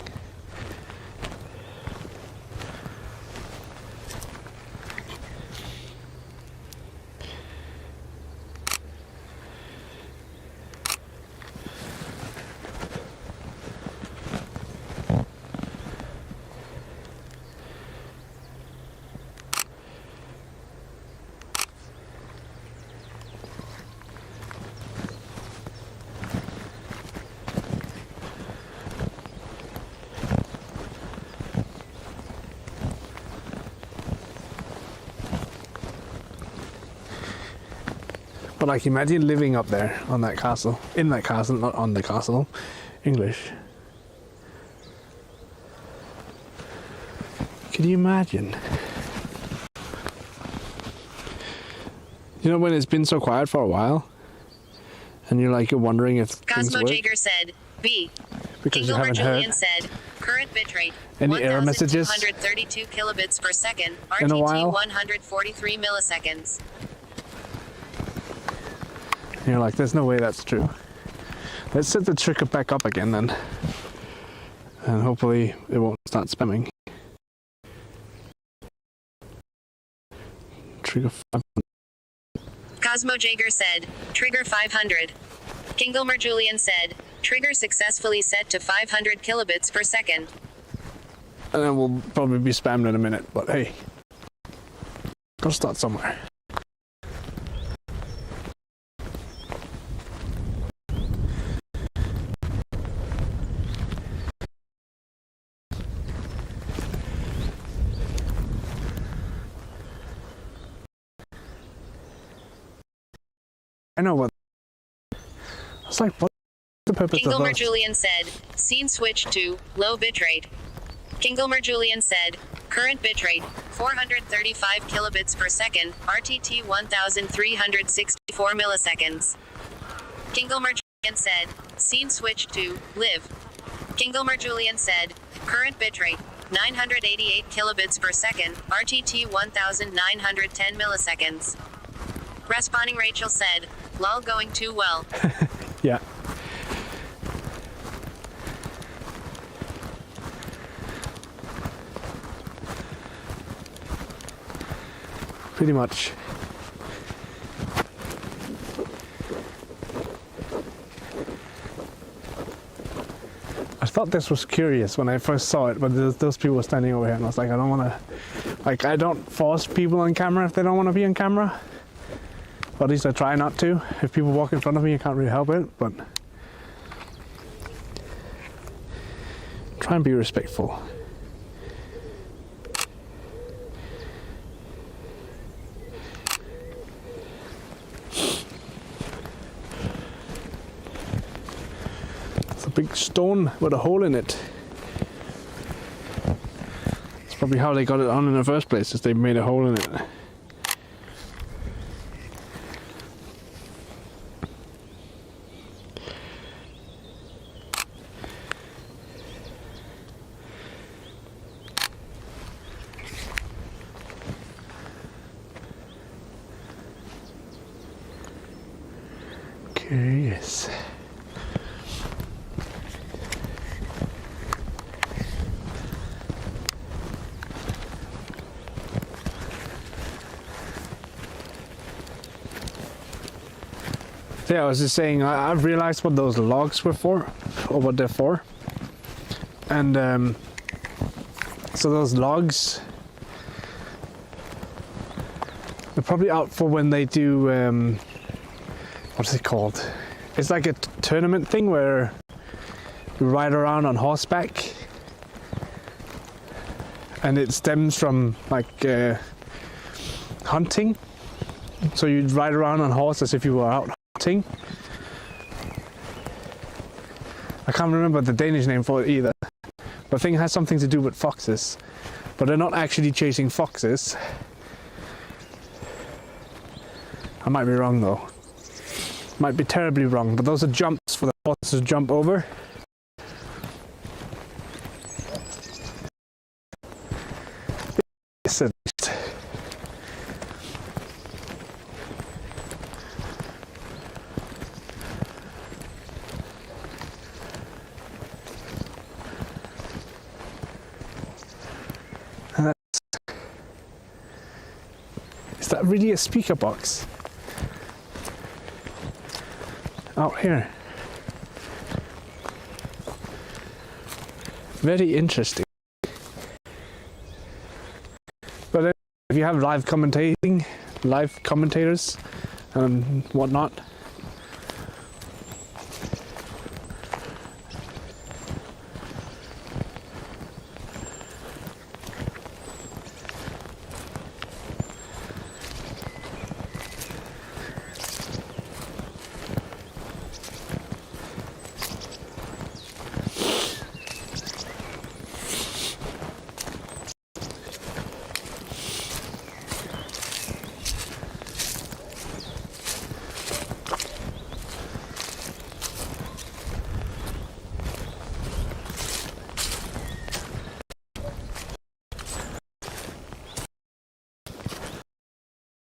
But like, imagine living up there on that castle, in that castle, not on the castle, English. Can you imagine? You know when it's been so quiet for a while, and you're wondering if things Cosmo work? Jager said, B. Because you Kingomer haven't Julian heard said, current bitrate, any error messages 1,232 kilobits per second, in a RTT while. 143 milliseconds. And you're like, there's no way that's true. Let's set the trigger back up again then. And hopefully it won't start spamming. trigger 500. Cosmo Jager said, trigger 500. Kinglemer Julian said, trigger successfully set to 500 kilobits per second. And then we'll probably be spammed in a minute, but hey, gotta start somewhere. I know what. It's like, what's the purpose of Kinglemer those? Julian said, scene switch to low bitrate. Kinglemer Julian said, current bitrate 435 kilobits per second, RTT 1364 milliseconds. Kinglemer Julian said, scene switch to live. Kinglemer Julian said, current bitrate 988 kilobits per second, RTT 1910 milliseconds. Responding Rachel said, lol going too well. Yeah. Pretty much. I thought this was curious when I first saw it, but those people were standing over here, and I was like, I don't want to, like, I don't force people on camera if they don't want to be on camera. Or at least I try not to. If people walk in front of me, I can't really help it, but try and be respectful. It's a big stone with a hole in it. It's probably how they got it on in the first place, is they made a hole in it. Curious. Yeah, I was just saying, I've realized what those logs were for, or what they're for. And so those logs, they're probably out for when they do, what's it called? It's like a tournament thing where you ride around on horseback. And it stems from like hunting. So you'd ride around on horse as if you were out hunting. I can't remember the Danish name for it either. But I think it has something to do with foxes. But they're not actually chasing foxes. I might be wrong though. Might be terribly wrong, but those are jumps for the horses to jump over. Is that really a speaker box? Out here. Very interesting. But then if you have live commentators and whatnot,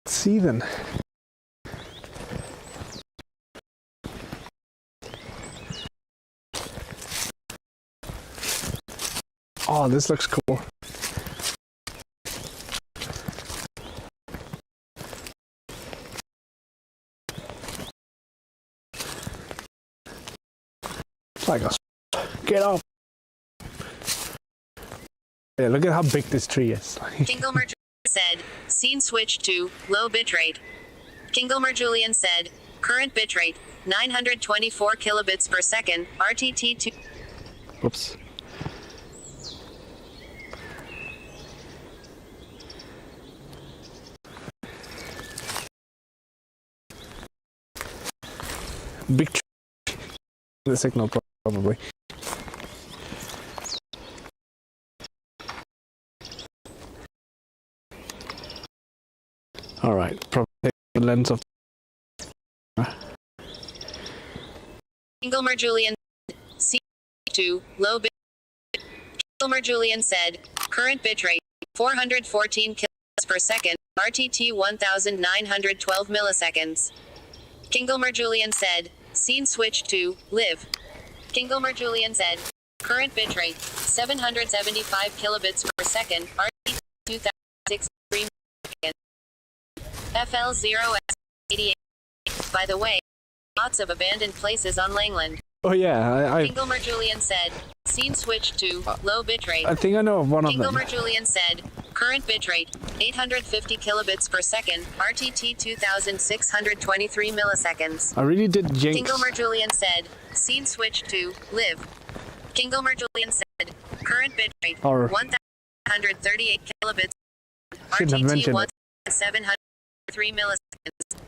see then. Oh, this looks cool. Like a get up. Yeah, look at how big this tree is. Kingelmer said, scene switch to low bitrate. Kingelmer Julian said, current bitrate 924 kilobits per second, RTT2. Oops. Big the signal probably. All right, probably take the lens of. Kingelmer Julian C2 low bit. Kingelmer Julian said, current bitrate 414 kilobits per second, RTT 1912 milliseconds. Kingelmer Julian said, scene switch to live. Kingelmer Julian said, current bitrate 775 kilobits per second, RTT 2063 milliseconds. FL0S88. By the way, lots of abandoned places on Langeland. Oh yeah, I Kingelmer Julian said, scene switch to low bitrate. I think I know of one of them. Kingelmer Julian said, current bitrate 850 kilobits per second, RTT 2623 milliseconds. I really did jinx. Kingelmer Julian said, scene switch to live. Kingelmer Julian said, current bitrate Or 1138 kilobits, shouldn't have RTT mentioned it. 1703 milliseconds.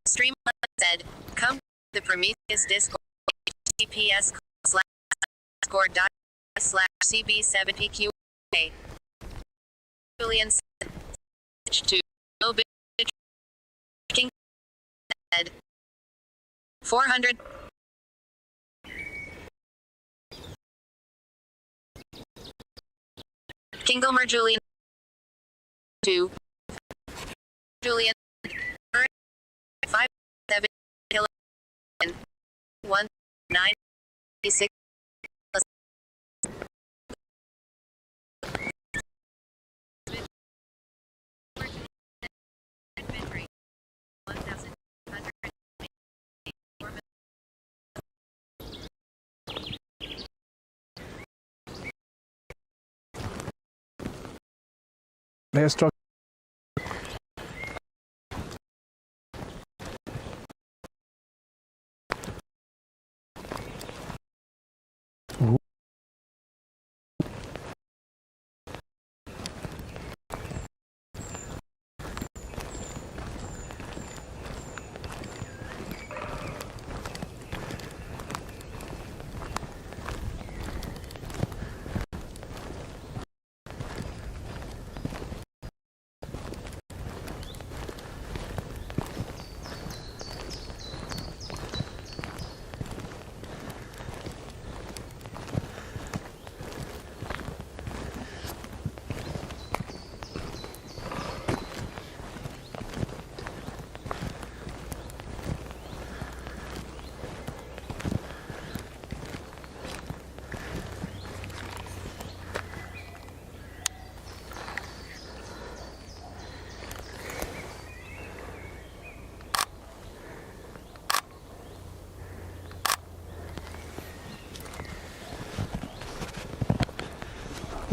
Stream said, come to the Prometheus Discord, https://discord.com/cb7pqa. Julian said, switch to low bit. King said, 400. Kingelmer Julian to Julian 5 7 kill 1 9 6. They're struck.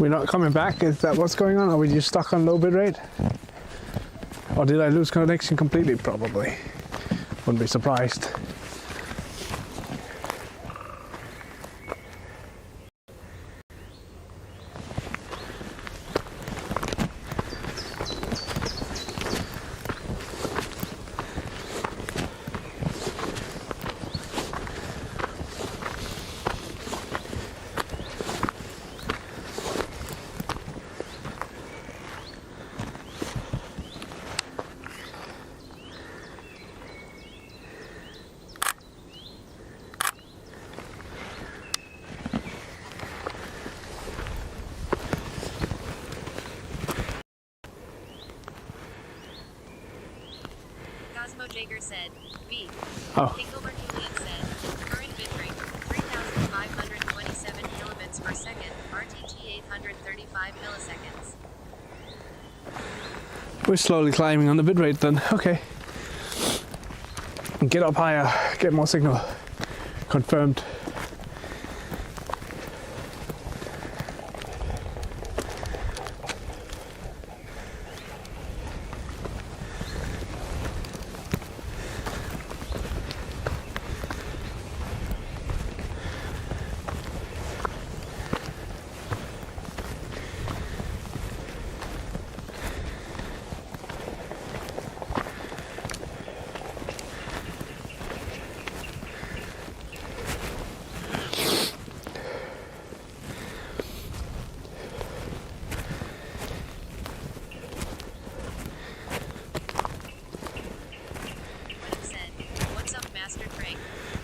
We're not coming back? Is that what's going on? Are we just stuck on low bit rate? Or did I lose connection completely? Probably. Wouldn't be surprised. Jager said, B. Oh. Kingelmer Julian said, current bitrate 3,527 kilobits per second, RTT 835 milliseconds. We're slowly climbing on the bit rate then. Okay. Get up higher, get more signal. Confirmed.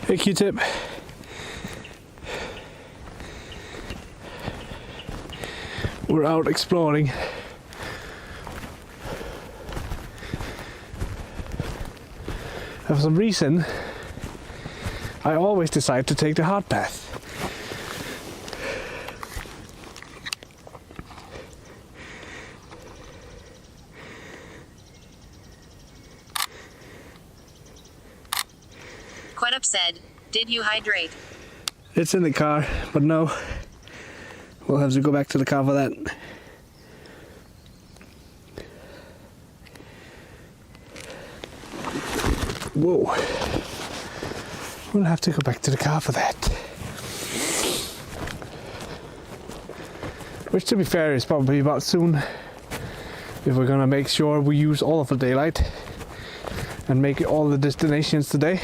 Hey Q-Tip. We're out exploring. For some reason, I always decide to take the hard path. Quetup said, did you hydrate? It's in the car, but no. We'll have to go back to the car for that. Whoa. We'll have to go back to the car for that. Which, to be fair, is probably about soon. If we're gonna make sure we use all of the daylight and make all the destinations today.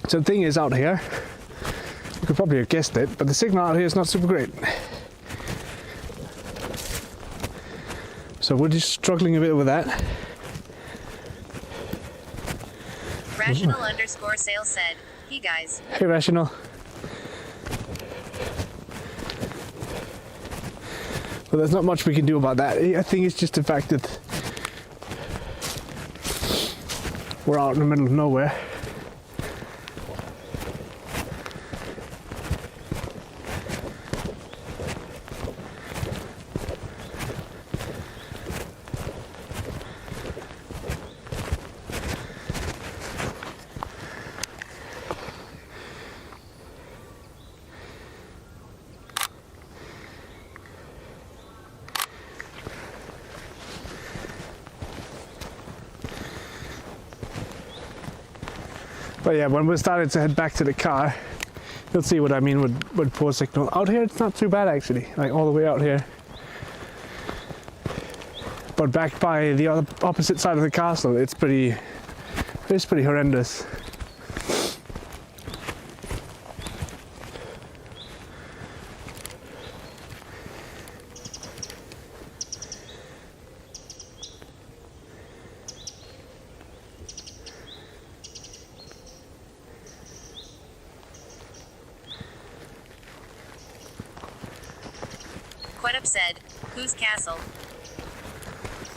So the thing is, out here, you could probably have guessed it, but the signal out here is not super great. So we're just struggling a bit with that. Rational underscore sales said, hey guys. Hey Rational. But there's not much we can do about that. I think it's just the fact that we're out in the middle of nowhere. But yeah, when we started to head back to the car, you'll see what I mean with poor signal. Out here, it's not too bad actually, like all the way out here. But back by the opposite side of the castle, it's pretty horrendous. Quetup said, whose castle?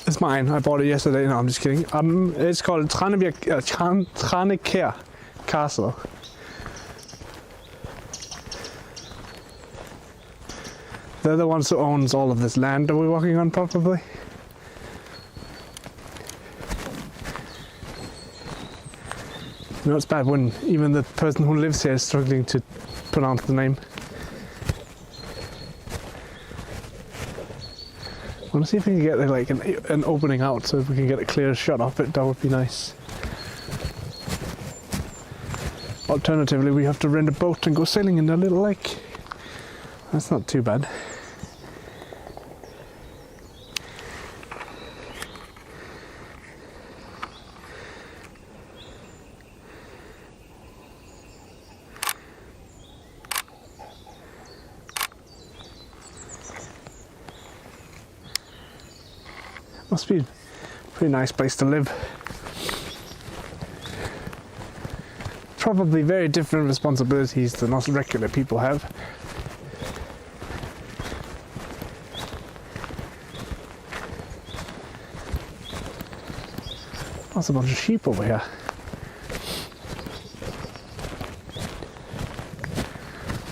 It's mine. I bought it yesterday. No, I'm just kidding. It's called Tranekær Castle. They're the ones who owns all of this land that we're walking on, probably. You know, it's bad when even the person who lives here is struggling to pronounce the name. I want to see if we can get like an opening out, so if we can get a clear shot of it, that would be nice. Alternatively, we have to rent a boat and go sailing in a little lake. That's not too bad. Must be a pretty nice place to live. Probably very different responsibilities than us regular people have. That's a bunch of sheep over here.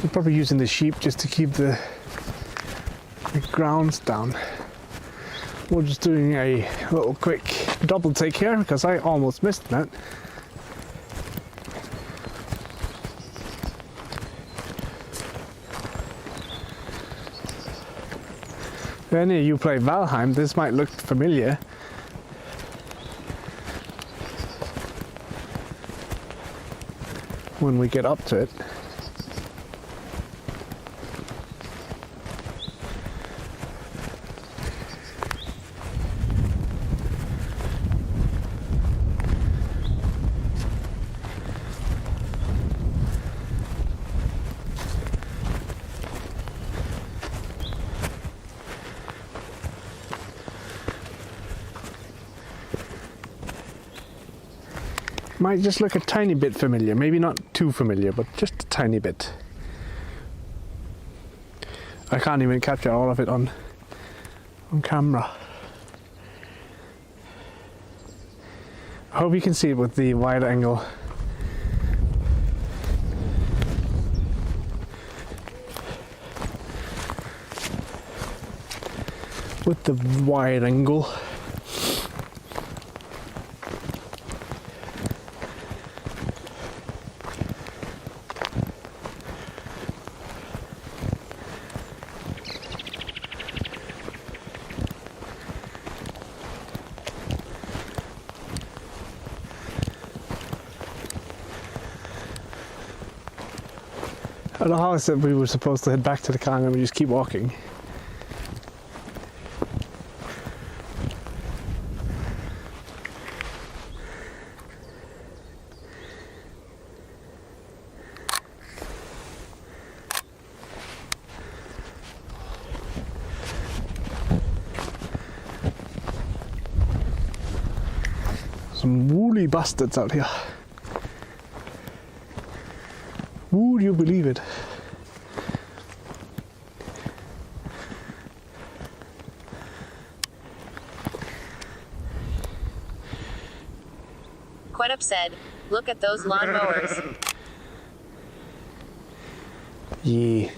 We're probably using the sheep just to keep the grounds down. We're just doing a little quick double take here because I almost missed that. If any of you play Valheim, this might look familiar. When we get up to it. Might just look a tiny bit familiar, maybe not too familiar, but just a tiny bit. I can't even capture all of it on camera. I hope you can see it with the wide angle. With the wide angle. I don't know how I said we were supposed to head back to the car and we just keep walking. Some woolly bastards out here. Would you believe it? Quetup said, "Look at those lawnmowers." Yeah.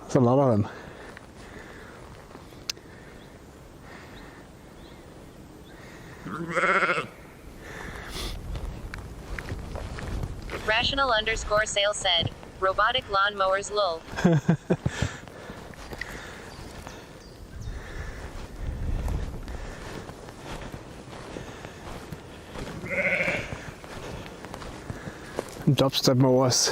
That's a lot of them. Rational_sale said, "Robotic lawnmowers lol." Dubstep mowers.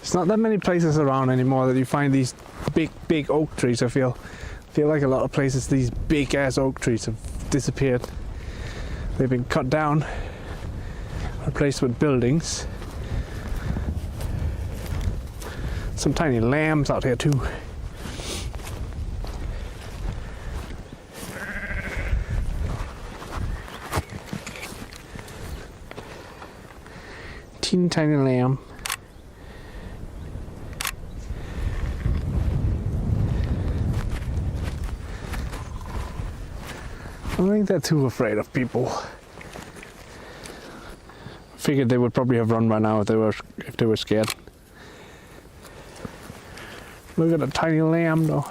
There's not that many places around anymore that you find these big oak trees. I feel like a lot of places these big ass oak trees have disappeared. They've been cut down, replaced with buildings. Some tiny lambs out here too. Teeny tiny lamb. I don't think they're too afraid of people. Figured they would probably have run by now if they were scared. Look at the tiny lamb though.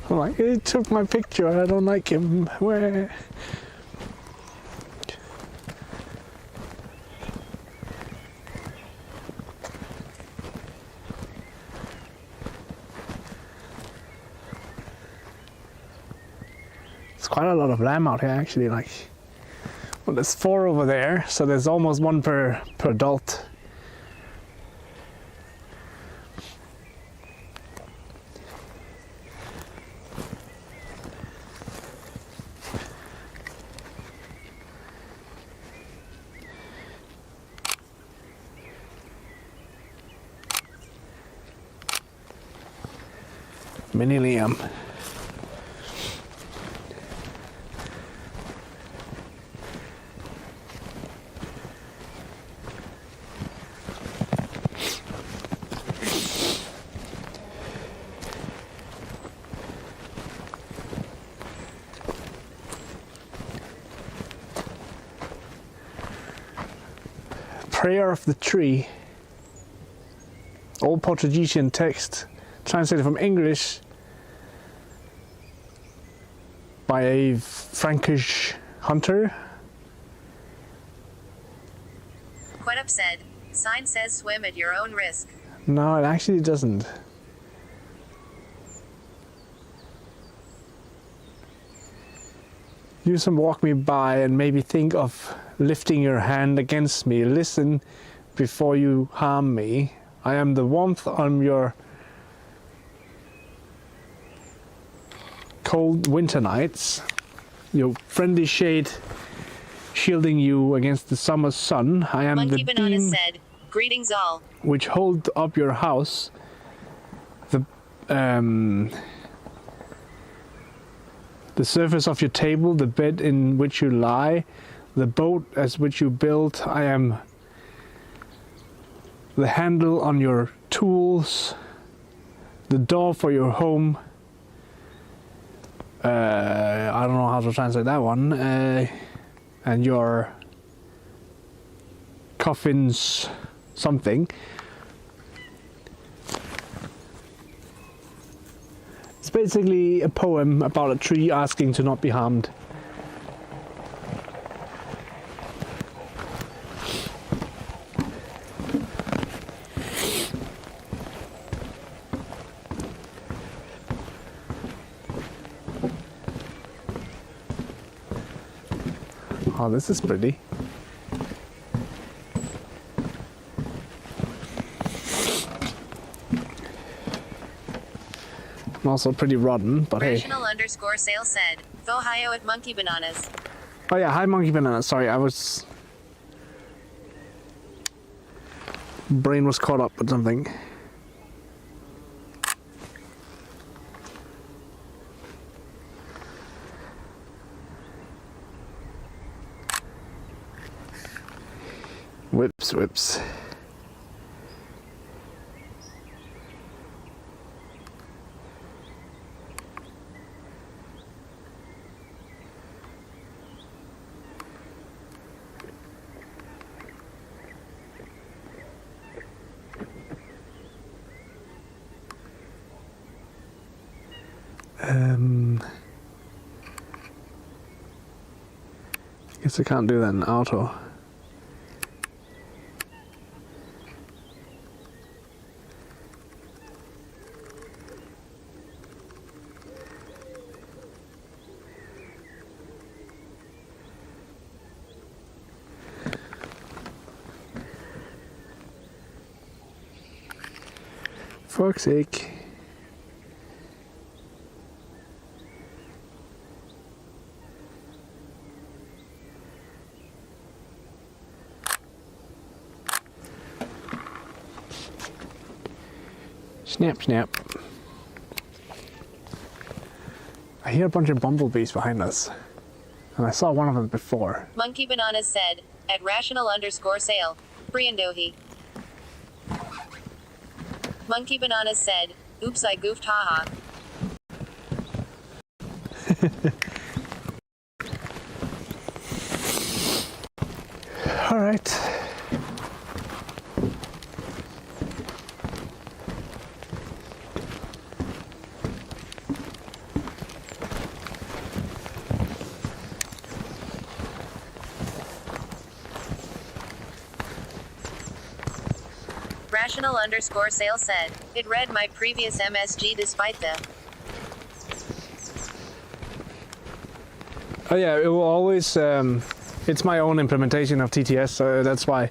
I'm like, he took my picture, I don't like him. Where? There's quite a lot of lamb out here actually, like, well, there's 4 over there, so there's almost 1 per adult. Mini lamb. Prayer of the Tree. Old Portuguese text translated from English by a Frankish Hunter. Quetup said, sign says swim at your own risk. No, it actually doesn't. Use some walk me by and maybe think of lifting your hand against me. Listen before you harm me. I am the warmth on your cold winter nights. Your friendly shade shielding you against the summer sun. I am Monkey the Banana beam said, greetings all. which hold up your house. The surface of your table, the bed in which you lie, the boat as which you build. I am the handle on your tools, the door for your home. I don't know how to translate that one. And your coffin's something. It's basically a poem about a tree asking to not be harmed. Oh, this is pretty. Also pretty rotten, but hey. Rational_sale said, Ohio at Monkey Bananas. Oh yeah, hi Monkey Banana. Sorry, brain was caught up with something. Whips. Guess I can't do that in auto. Fuck's sake. Snap. I hear a bunch of bumblebees behind us. And I saw one of them before. Monkey Bananas said, at rational_sale, Briandohi. Monkey Bananas said, oops, I goofed, haha. All right. Rational_sale said, it read my previous MSG despite the... Oh yeah, it will always, it's my own implementation of TTS, so that's why.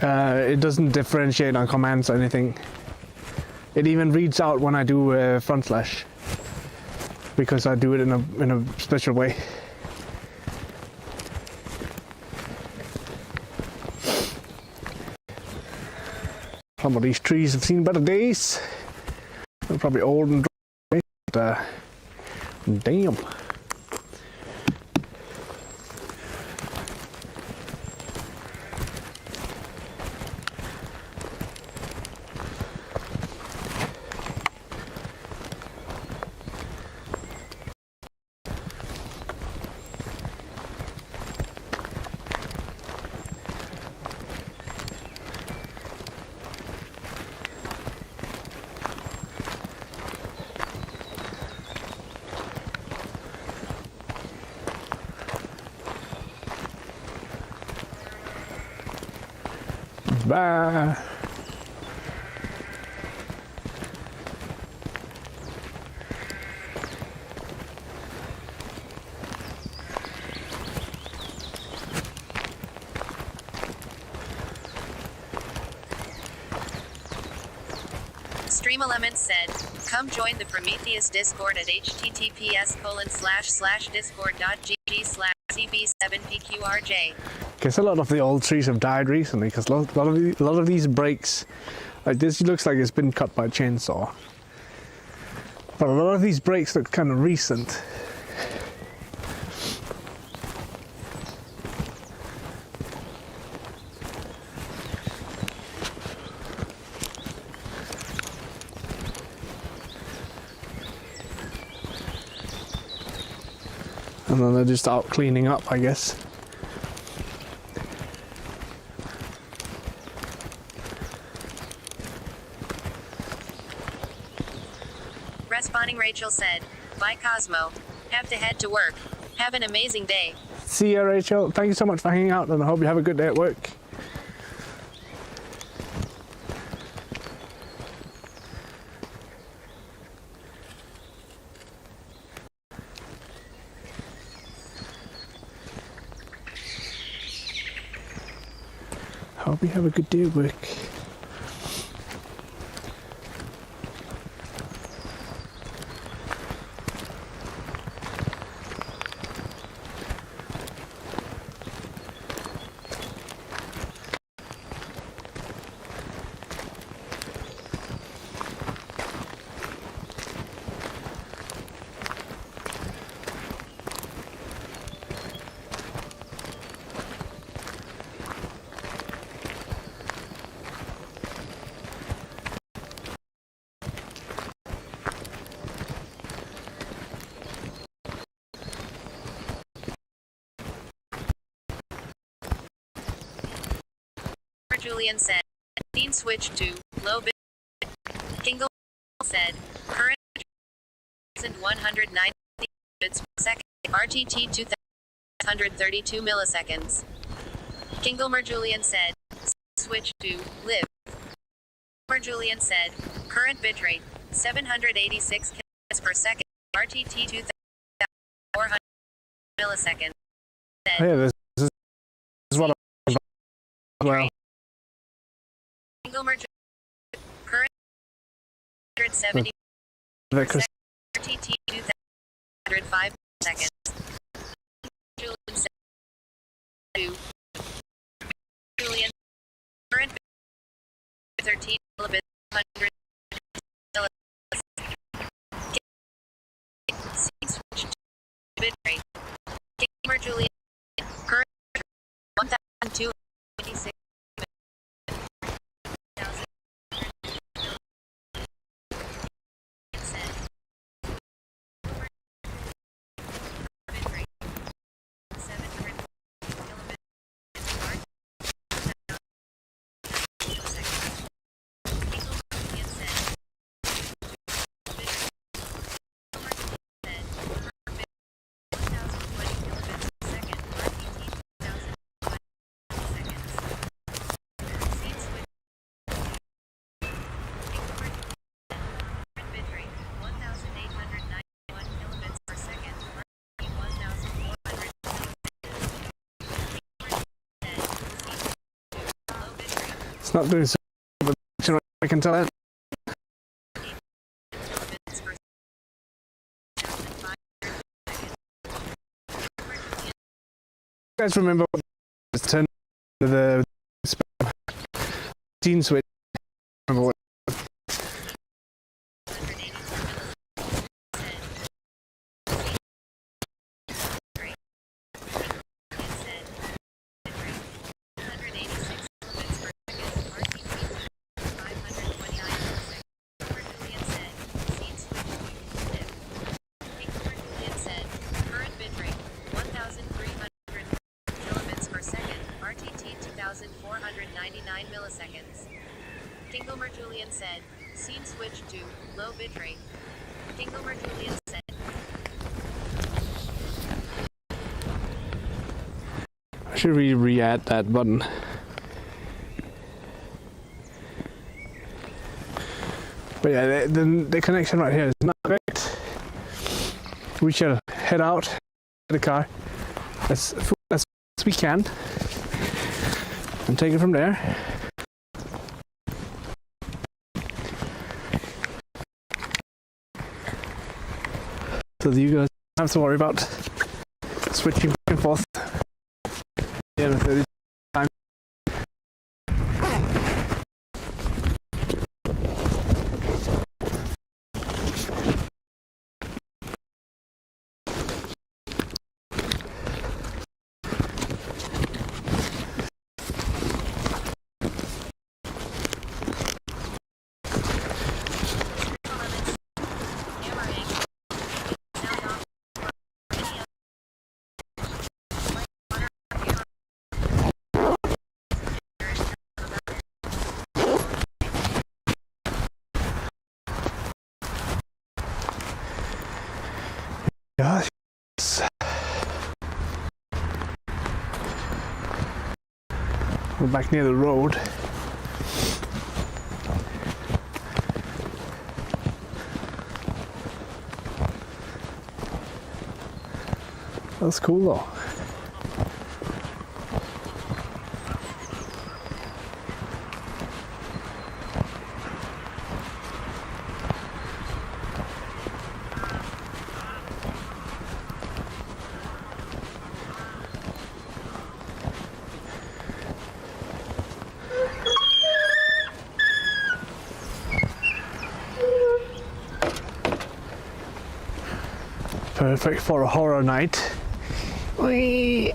It doesn't differentiate on commands or anything. It even reads out when I do front slash, because I do it in a special way. Some of these trees have seen better days. They're probably old and dry, but damn. Bye. Stream Elements said, come join the Prometheus Discord at https://discord.gg/cb7pqrj. Guess a lot of the old trees have died recently because a lot of these breaks, like this looks like it's been cut by a chainsaw. But a lot of these breaks look kind of recent. And then they're just out cleaning up, I guess. Responding Rachel said, bye Cosmo. Have to head to work. Have an amazing day. See ya, Rachel. Thank you so much for hanging out, and I hope you have a good day at work. Hope you have a good day at work. Julian said, scene switch to low bit. Kingle said, current 190 bits per second. RTT 232 milliseconds. Kinglemer Julian said, switch to live. Julian said, current bitrate 786 kilobits per second. RTT 2400 milliseconds. Said, Oh, yeah, this is what I'm well. Kinglemer current 170 RTT 205 seconds. Julian said, Julian current 13 kilobits 100 switch bit rate. Gamer Julian current 1286 It's not doing so good, but I can tell it. You guys remember what was turned to the scene switch? Remember what? Milliseconds. Kingomer Julian said, scene switch to low bitrate. Kingomer Julian said, I should re-add that button. But yeah, the connection right here is not great. We shall head out to the car as fast as we can and take it from there. So you guys don't have to worry about switching back and forth. Yeah, 30 times. Yes. We're back near the road. That's cool though. Perfect for a horror night. Whee!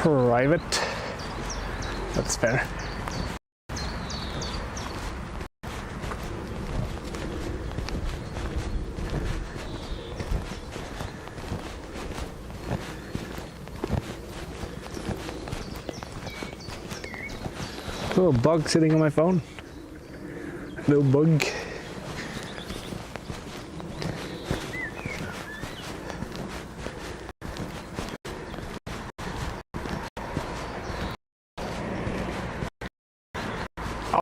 Private. That's fair. Little bug sitting on my phone. Little bug.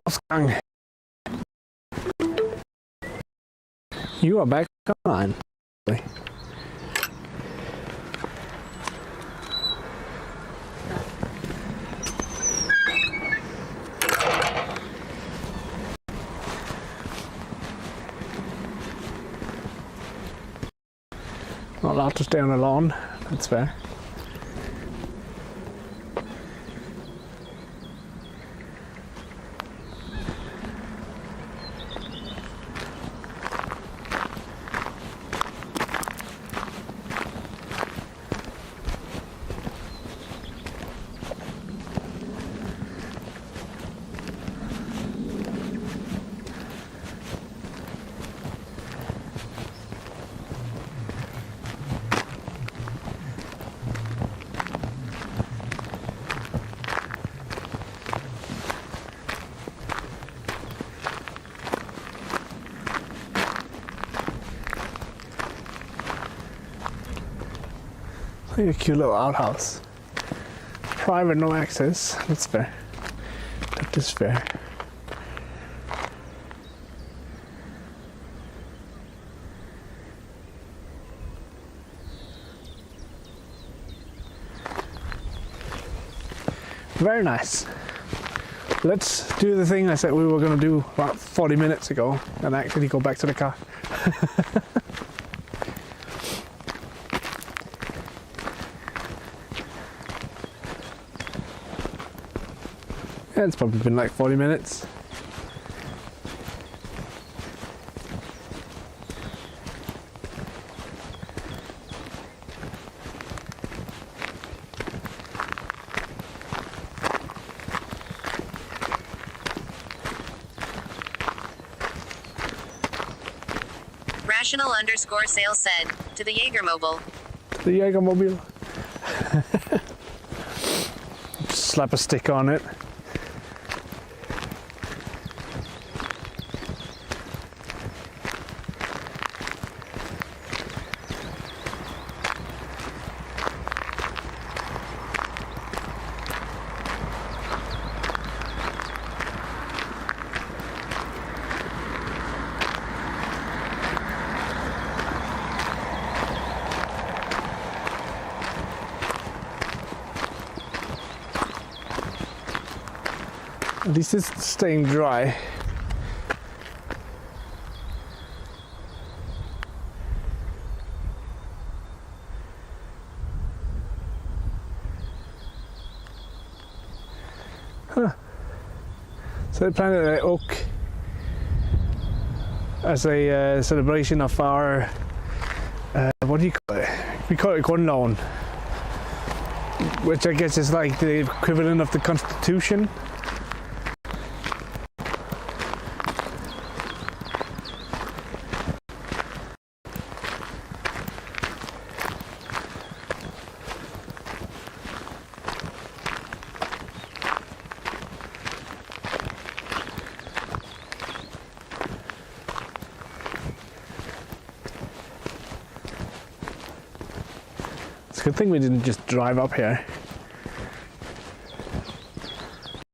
Ausgang. You are back on. Not allowed to stay on the lawn, that's fair. Like a cute little outhouse. Private, no access. That's fair. That is fair. Very nice. Let's do the thing I said we were going to do about 40 minutes ago and actually go back to the car. It's probably been like 40 minutes. Rational_sale said, to the Jaegermobile. The Jaegermobile. Just slap a stick on it. At least it's staying dry. Huh. So they planted an oak as a celebration of our, what do you call it? We call it Grundloven, which I guess is like the equivalent of the Constitution. It's a good thing we didn't just drive up here.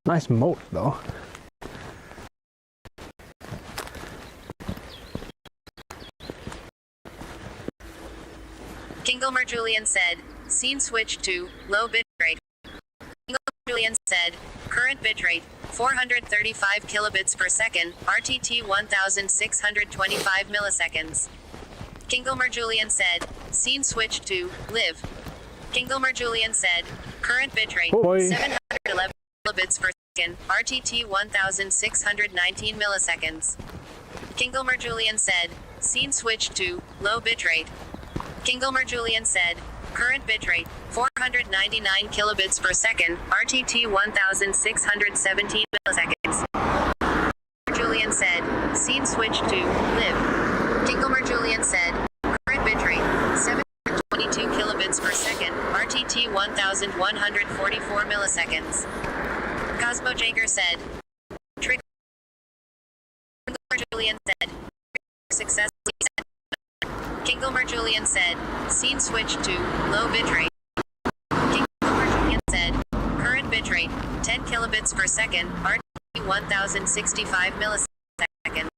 Nice moat though. Kingelmer Julian said, scene switch to low bitrate. Kingelmer Julian said, current bitrate 435 kilobits per second, RTT 1625 milliseconds. Kingelmer Julian said, scene switch to live. Kingelmer Julian said, current bitrate 711 kilobits per second, RTT 1619 milliseconds. Kingelmer Julian said, scene switch to low bitrate. Kingelmer Julian said, current bitrate 499 kilobits per second, RTT 1617 milliseconds. Julian said, scene switch to live. Kingelmer Julian said, current bitrate 722 kilobits per second, RTT 1144 milliseconds. Cosmo Jaeger said, trigger. Kingelmer Julian said, successfully set. Kingelmer Julian said, scene switch to low bitrate. Kingelmer Julian said, current bitrate 10 kilobits per second, RTT 1065 milliseconds.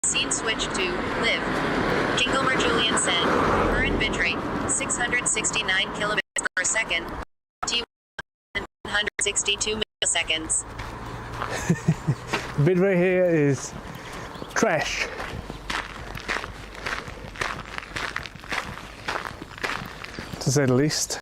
Scene switch to live. Kingelmer Julian said, current bitrate 669 kilobits per second, RTT 162 milliseconds. Bitrate here is trash. To say the least.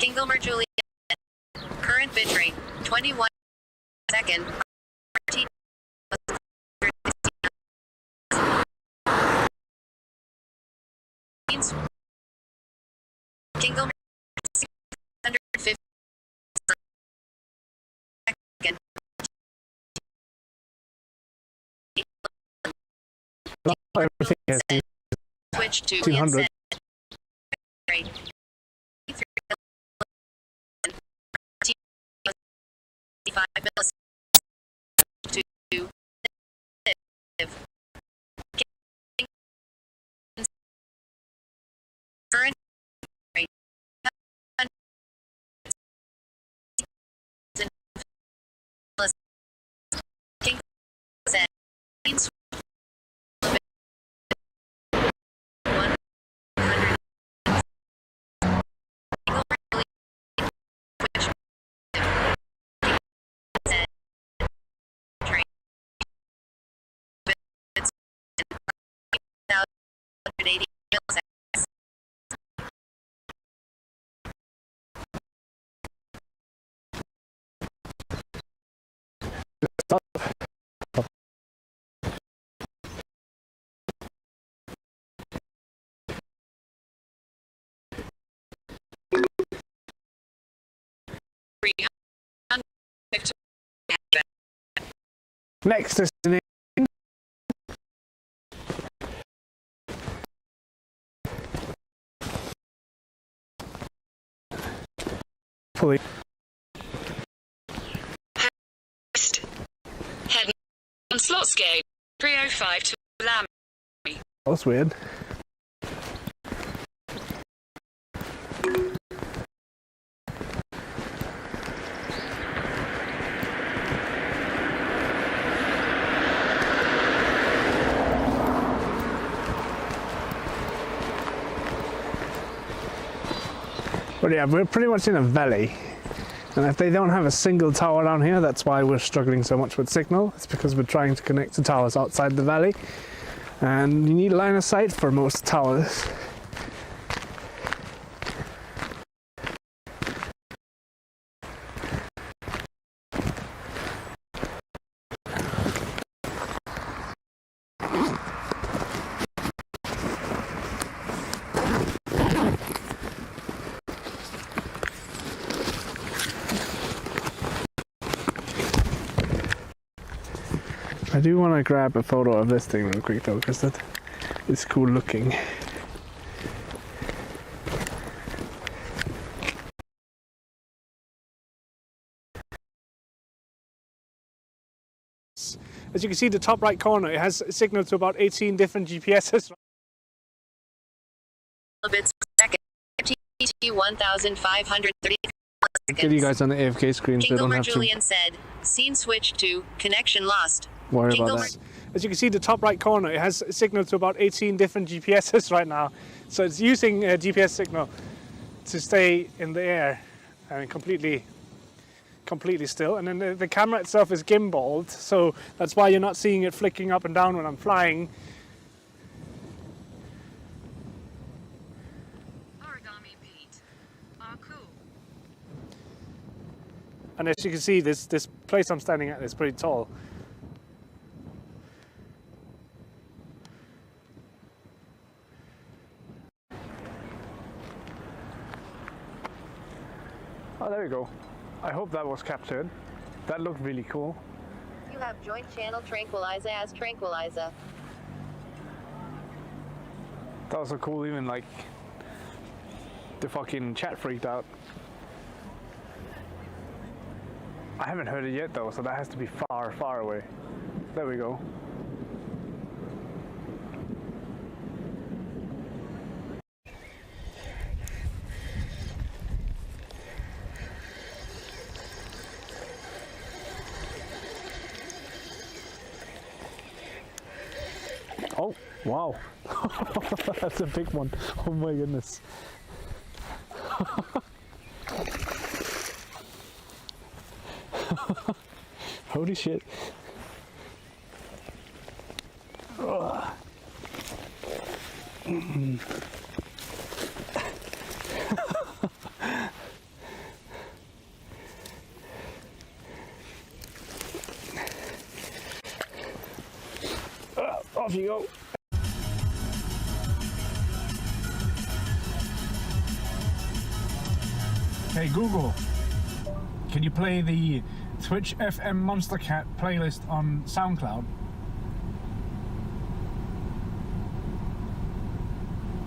Kingelmer Julian, current bitrate 21 second, RTT Kingelmer 650 second. Everything is Switch to 200. Rate. 5 milliseconds to live. Current rate 100 780 milliseconds. Next destination. Hopefully. Head on slot gate 305 to Lam. That's weird. But yeah, we're pretty much in a valley, and if they don't have a single tower down here, that's why we're struggling so much with signal. It's because we're trying to connect to towers outside the valley, and you need line of sight for most towers. I do want to grab a photo of this thing real quick though, because that is cool looking. As you can see, the top right corner, it has signal to about 18 different GPSs. Kilobits per second. FTTT 1530 Get you guys on the AFK screen so you don't have to Julian said, scene switched to connection lost. worry about that. As you can see, the top right corner, it has signal to about 18 different GPSs right now. So it's using a GPS signal to stay in the air and completely still. And then the camera itself is gimbaled, so that's why you're not seeing it flicking up and down when I'm flying. Origami Pete. Ah, cool. And as you can see, this place I'm standing at is pretty tall. Oh, there we go. I hope that was captured. That looked really cool. You have joint channel Tranquilizer as Tranquilizer. That was so cool, even like the fucking chat freaked out. I haven't heard it yet though, so that has to be far, far away. There we go. Oh, wow. That's a big one. Oh my goodness. Holy shit. Ugh. Off you go. Hey Google, can you play the Twitch FM Monster Cat playlist on SoundCloud?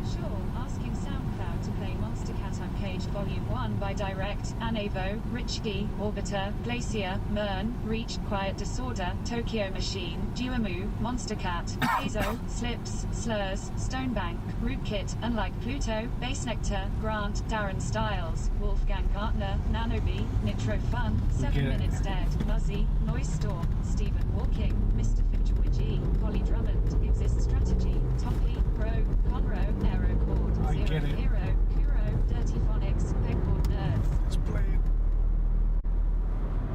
Sure, asking SoundCloud to play Monster Cat Uncaged Volume 1 by Direct, Anevo, Richki, Orbiter, Glacier, Mern, Reach, Quiet Disorder, Tokyo Machine, Duamu, Monster Cat, Hazo, Slips, Slurs, Stonebank, Rootkit, Unlike Pluto, Bass Nectar, Grant, Darren Styles, Wolfgang Gartner, Nano B, Nitro Fun, 7 Minutes Dead, Muzzy, Noise Storm, Stephen Walking, Mr. Finchwidgey, Polly Drummond, Exist Strategy, Toppy, Rogue, Conroe, Aerocord, Zero Hero, Kuro, Dirty Phonics, Pegboard Nerds. Let's play it.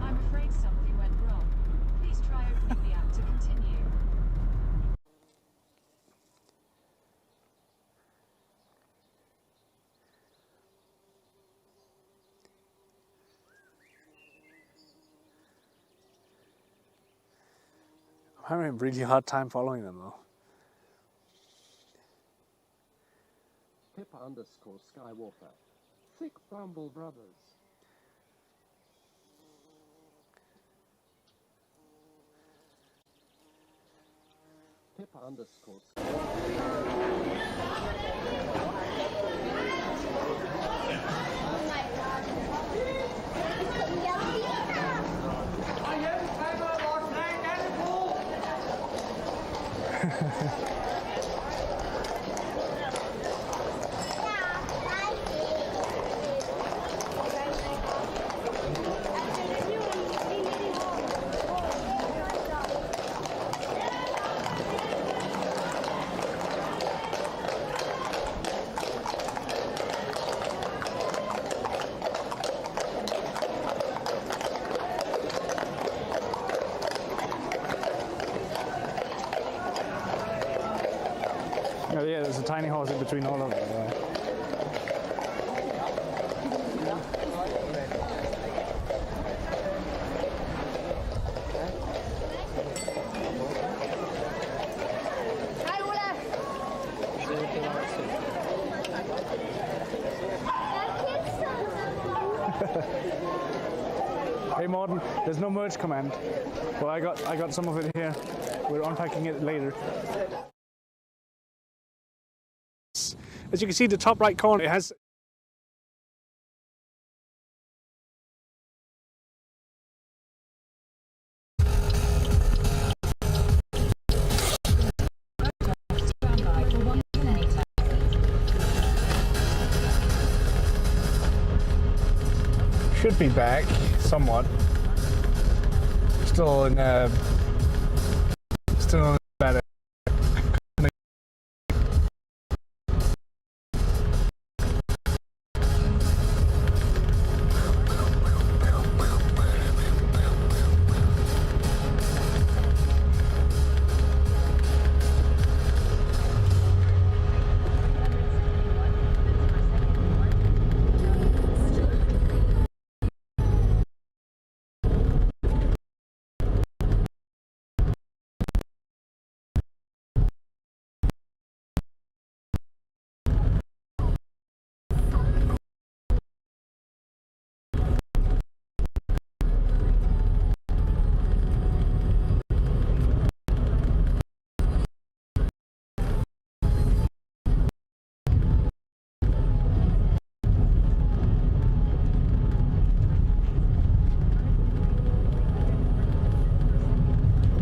I'm afraid something went wrong. Please try opening the app to continue. I'm having a really hard time following them though. Pippa_Skywalker. Thick Bramble Brothers. Oh yeah, there's a tiny horse in between all of them. Yeah. Hey Morten, there's no merge command. Well, I got some of it here. We're unpacking it later. As you can see, the top right corner, it has should be back somewhat. Still in bad.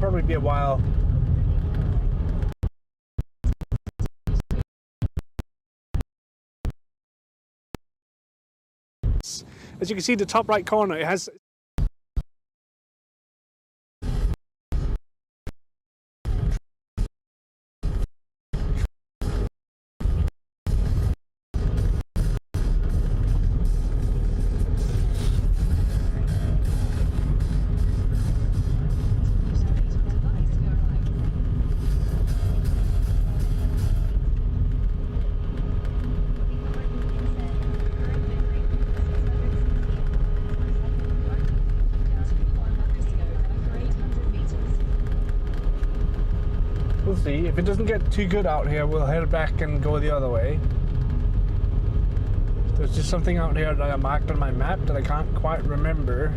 Probably be a while. As you can see, the top right corner, it has we'll see. If it doesn't get too good out here, we'll head back and go the other way. There's just something out here that I marked on my map that I can't quite remember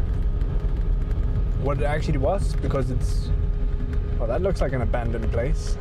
what it actually was, because it's, well, that looks like an abandoned place.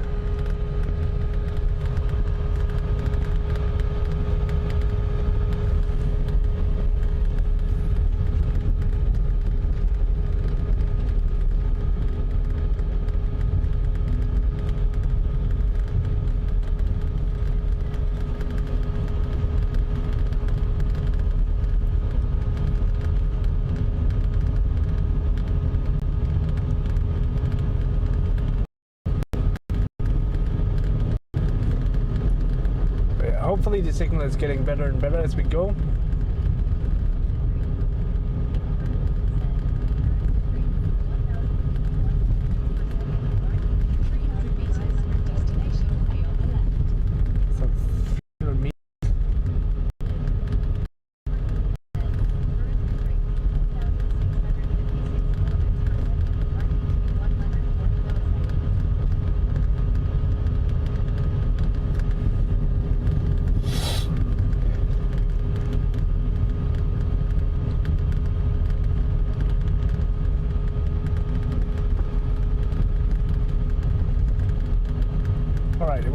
Hopefully the signal is getting better and better as we go.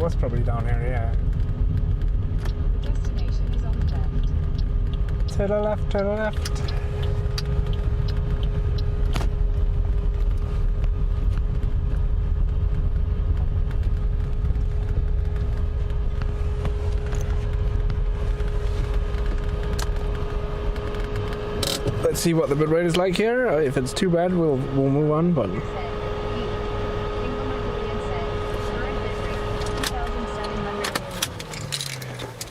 was probably down here, yeah. The destination is on the left. To the left, to the left. Let's see what the bitrate is like here. If it's too bad, we'll move on. But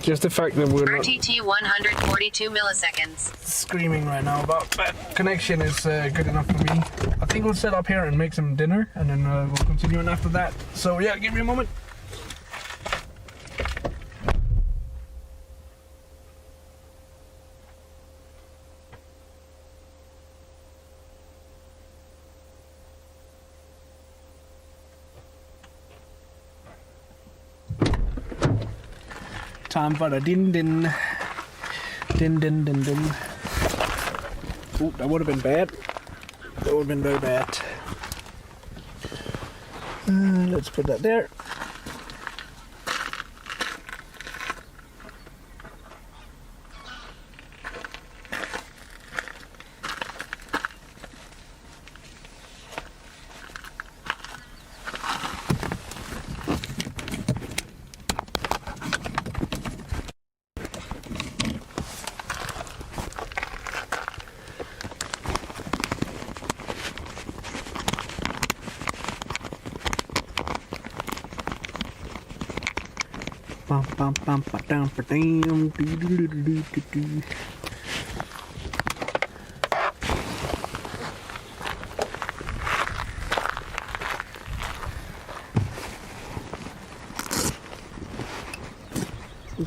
just the fact that we're not RTT 142 milliseconds. screaming right now about bad connection is good enough for me. I think we'll set up here and make some dinner, and then we'll continue on after that. So yeah, give me a moment. Time for the din din. Din din din din. Ooh, that would have been bad. That would have been very bad. Let's put that there. Bum bum bum ba dum ba dam do do do do do do.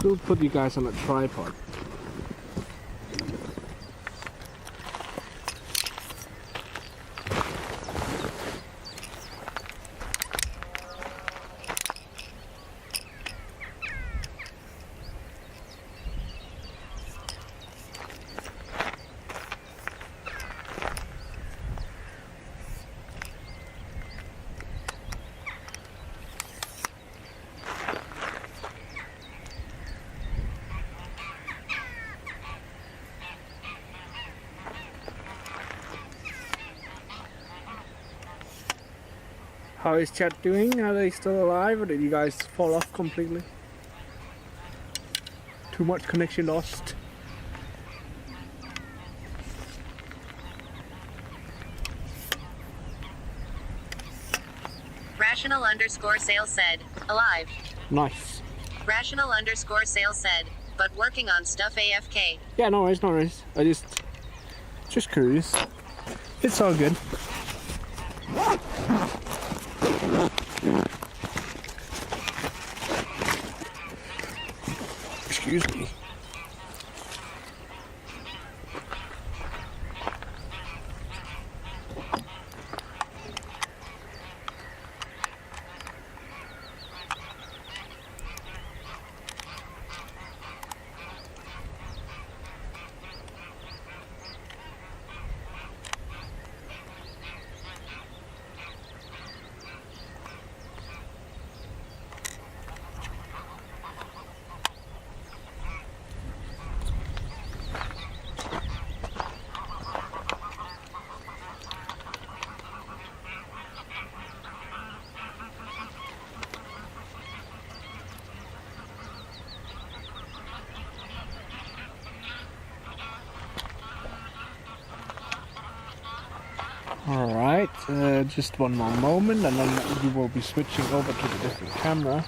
We'll put you guys on a tripod. How is chat doing? Are they still alive, or did you guys fall off completely? Too much connection lost. Rational underscore sale said, alive. Nice. Rational underscore sale said, but working on stuff AFK. Yeah, no worries, no worries. I just curious. It's all good. Excuse me. Alright, just one more moment and then we will be switching over to the different camera.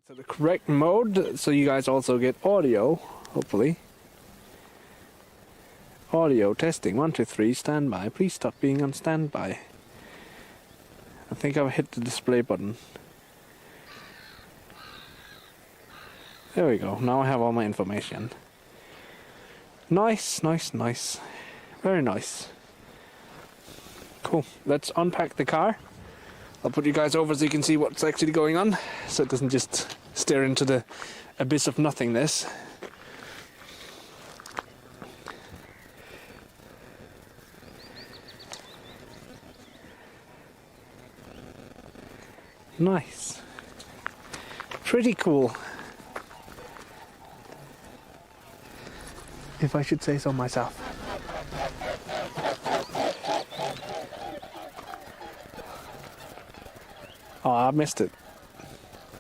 So the correct mode, so you guys also get audio, hopefully. Audio testing, 1, 2, 3, standby. Please stop being on standby. I think I've hit the display button. There we go, now I have all my information. Nice, nice, nice. Very nice. Cool, let's unpack the car. I'll put you guys over so you can see what's actually going on, so it doesn't just stare into the abyss of nothingness. Nice. Pretty cool. If I should say so myself. Oh, I missed it.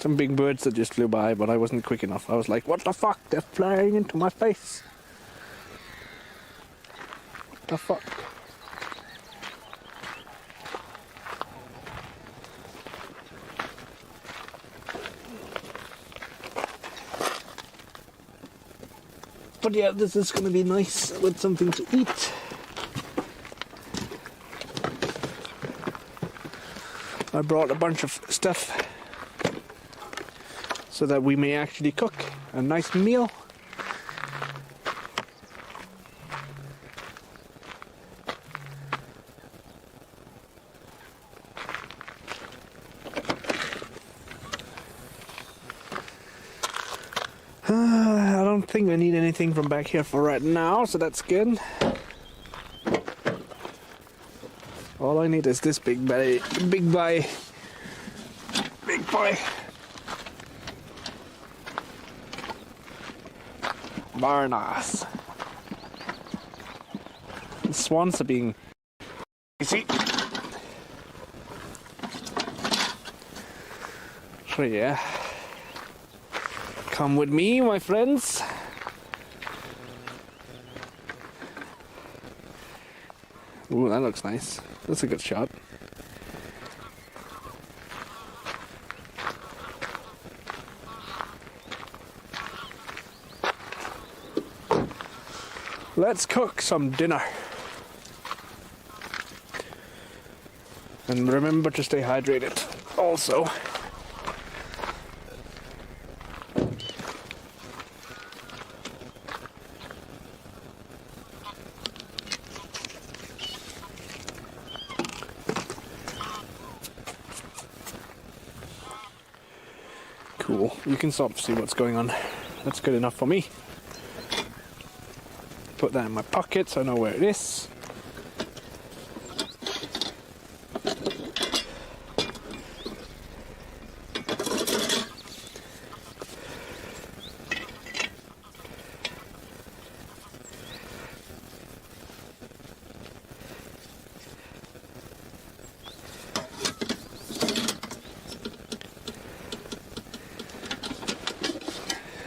Some big birds that just flew by, but I wasn't quick enough. I was like, what the fuck? They're flying into my face. What the fuck? But yeah, this is gonna be nice with something to eat. I brought a bunch of stuff so that we may actually cook a nice meal. I don't think I need anything from back here for right now, so that's good. All I need is this big boy. Very nice. The swans are being easy. So yeah. Come with me, my friends. Ooh, that looks nice. That's a good shot. Let's cook some dinner. And remember to stay hydrated also. Cool. You can sort of see what's going on. That's good enough for me. Put that in my pocket so I know where it is.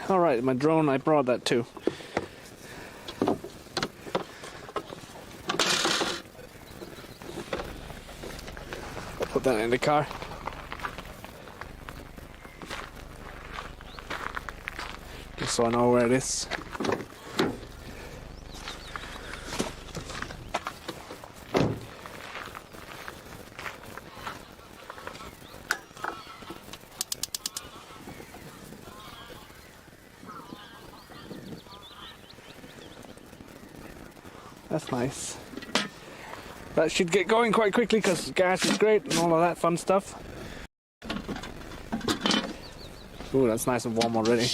Alright, my drone, I brought that too. Put that in the car. Just so I know where it is. That's nice. That should get going quite quickly because gas is great and all of that fun stuff. Ooh, that's nice and warm already.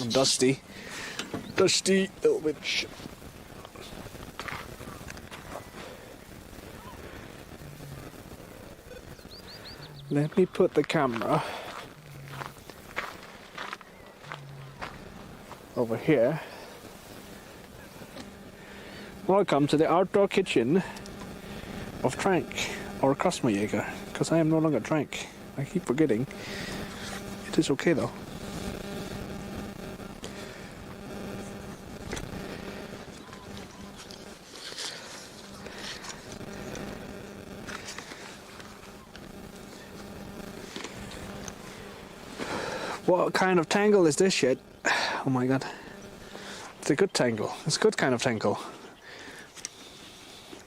And dusty. Dusty little bitch. Let me put the camera over here. Welcome to the outdoor kitchen of Trank, or Kosmojäger, because I am no longer Trank. I keep forgetting. It is okay though. What kind of tangle is this shit? Oh my god. It's a good tangle. It's a good kind of tangle.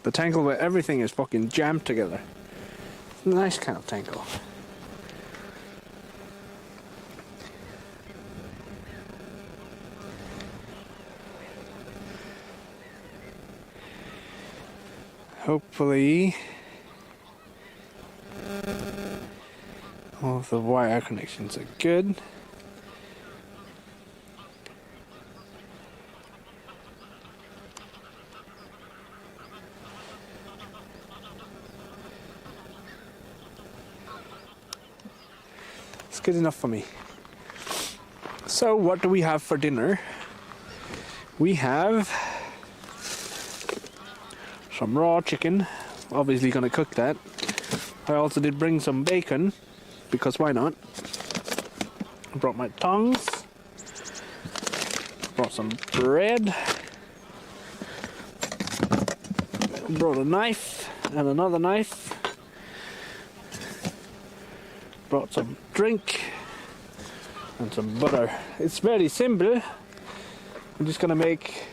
The tangle where everything is fucking jammed together. Nice kind of tangle. Hopefully all of the wire connections are good. It's good enough for me. So what do we have for dinner? We have some raw chicken, obviously gonna cook that. I also did bring some bacon, because why not? I brought my tongs, brought some bread, brought a knife and another knife, brought some drink and some butter. It's very simple. I'm just gonna make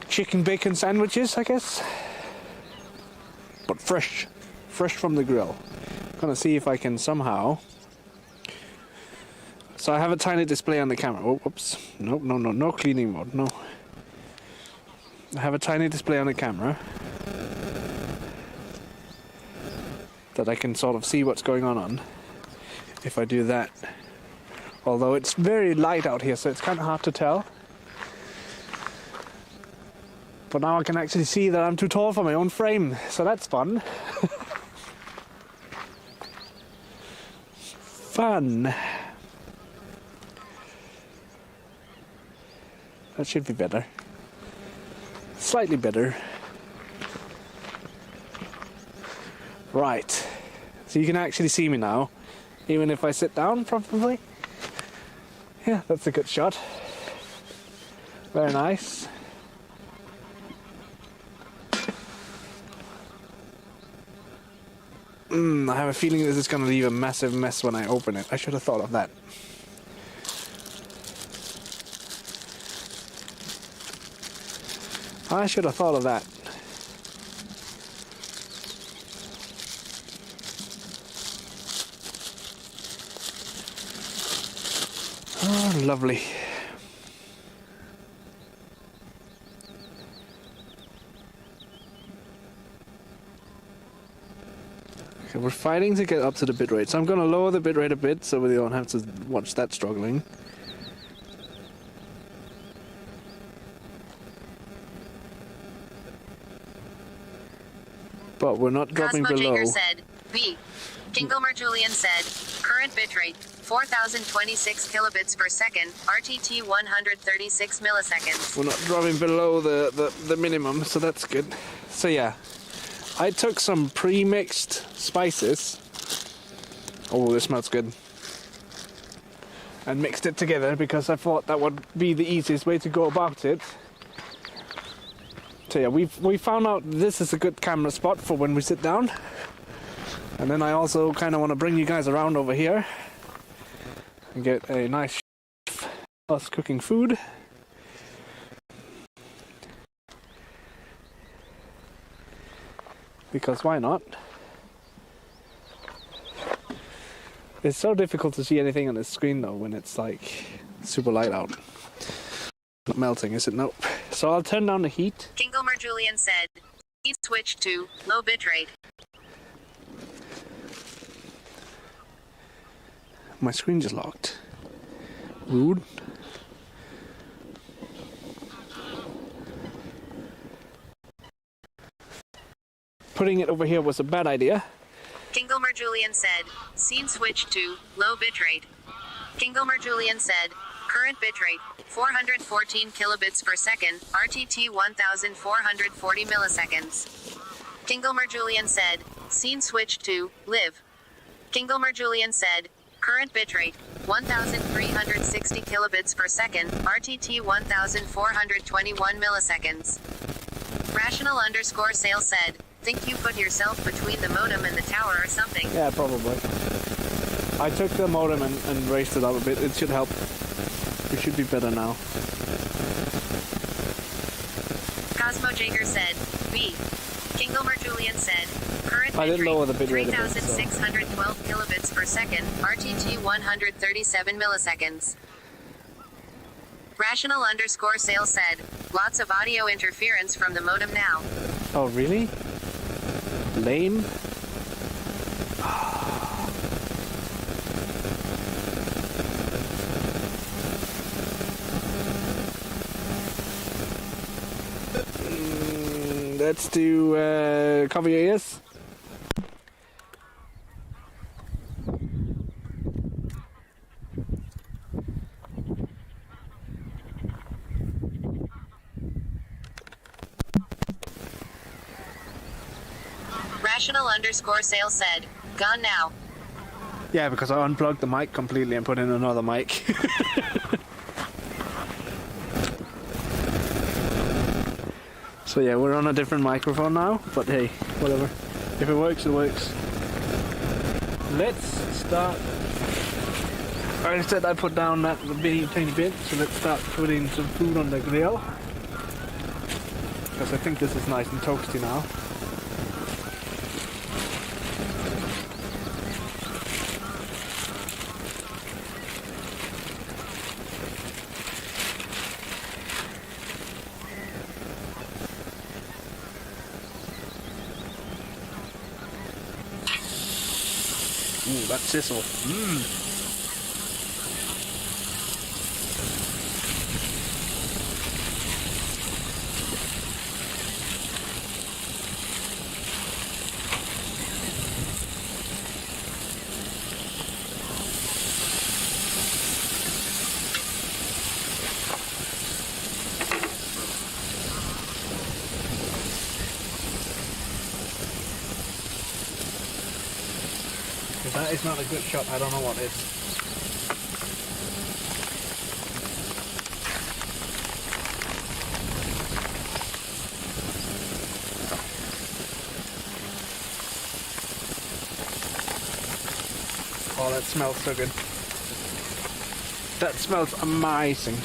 chicken bacon sandwiches, I guess, but fresh from the grill. I'm gonna see if I can somehow. So I have a tiny display on the camera. Oh, whoops! Nope, no cleaning mode. No. I have a tiny display on the camera that I can sort of see what's going on if I do that. Although it's very light out here, so it's kind of hard to tell. But now I can actually see that I'm too tall for my own frame, so that's fun. Fun. That should be better. Slightly better. Right. So you can actually see me now, even if I sit down, probably. Yeah, that's a good shot. Very nice. I have a feeling this is going to leave a massive mess when I open it. I should have thought of that. I should have thought of that. Oh, lovely. Okay, we're fighting to get up to the bitrate, so I'm going to lower the bitrate a bit so we don't have to watch that struggling. But we're not dropping Cosmo below. Jager said, B. Kingomer Julian said, current bitrate, 4026 kilobits per second, RTT 136 milliseconds. We're not dropping below the minimum, so that's good. So yeah, I took some pre-mixed spices. Oh, this smells good. And mixed it together because I thought that would be the easiest way to go about it. So yeah, we found out this is a good camera spot for when we sit down. And then I also kind of want to bring you guys around over here and get a nice us cooking food. Because why not? It's so difficult to see anything on the screen though when it's like super light out. Not melting, is it? Nope. So I'll turn down the heat. Kingomer Julian said, heat switch to low bitrate. My screen just locked. Rude. Putting it over here was a bad idea. Kingomer Julian said, scene switch to low bitrate. Kingomer Julian said, current bitrate, 414 kilobits per second, RTT 1440 milliseconds. Kingomer Julian said, scene switch to live. Kingomer Julian said, current bitrate, 1360 kilobits per second, RTT 1421 milliseconds. Rational_sale said, think you put yourself between the modem and the tower or something. Yeah, probably. I took the modem and raised it up a bit. It should help. It should be better now. Cosmo Jager said, B. Kingelmer Julian said, current I didn't bitrate, lower the bitrate a bit, so. 3612 kilobits per second, RTT 137 milliseconds. Rational _ sales said, lots of audio interference from the modem now. Oh, really? Lame? Let's do cover your ears. Rational _ sales said, gone now. Yeah, because I unplugged the mic completely and put in another mic. So yeah, we're on a different microphone now, but hey, whatever. If it works, it works. Let's start. I said I put down that tiny bit, so let's start putting some food on the grill. Because I think this is nice and toasty now. Ooh, that sizzle. Mmm. If that is not a good shot, I don't know what is. Oh, that smells so good. That smells amazing.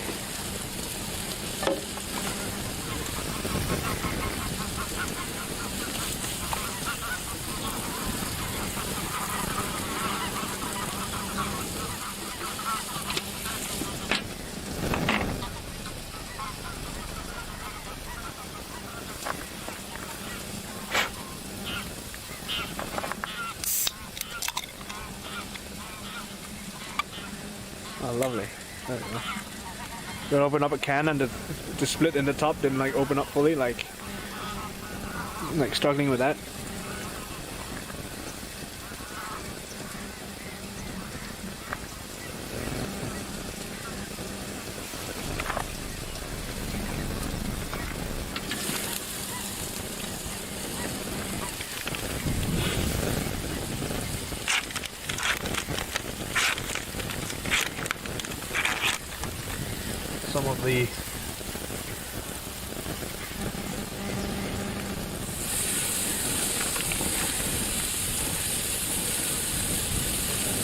Oh, lovely. There we go. You open up a can and the split in the top didn't like open up fully, like struggling with that. Some of the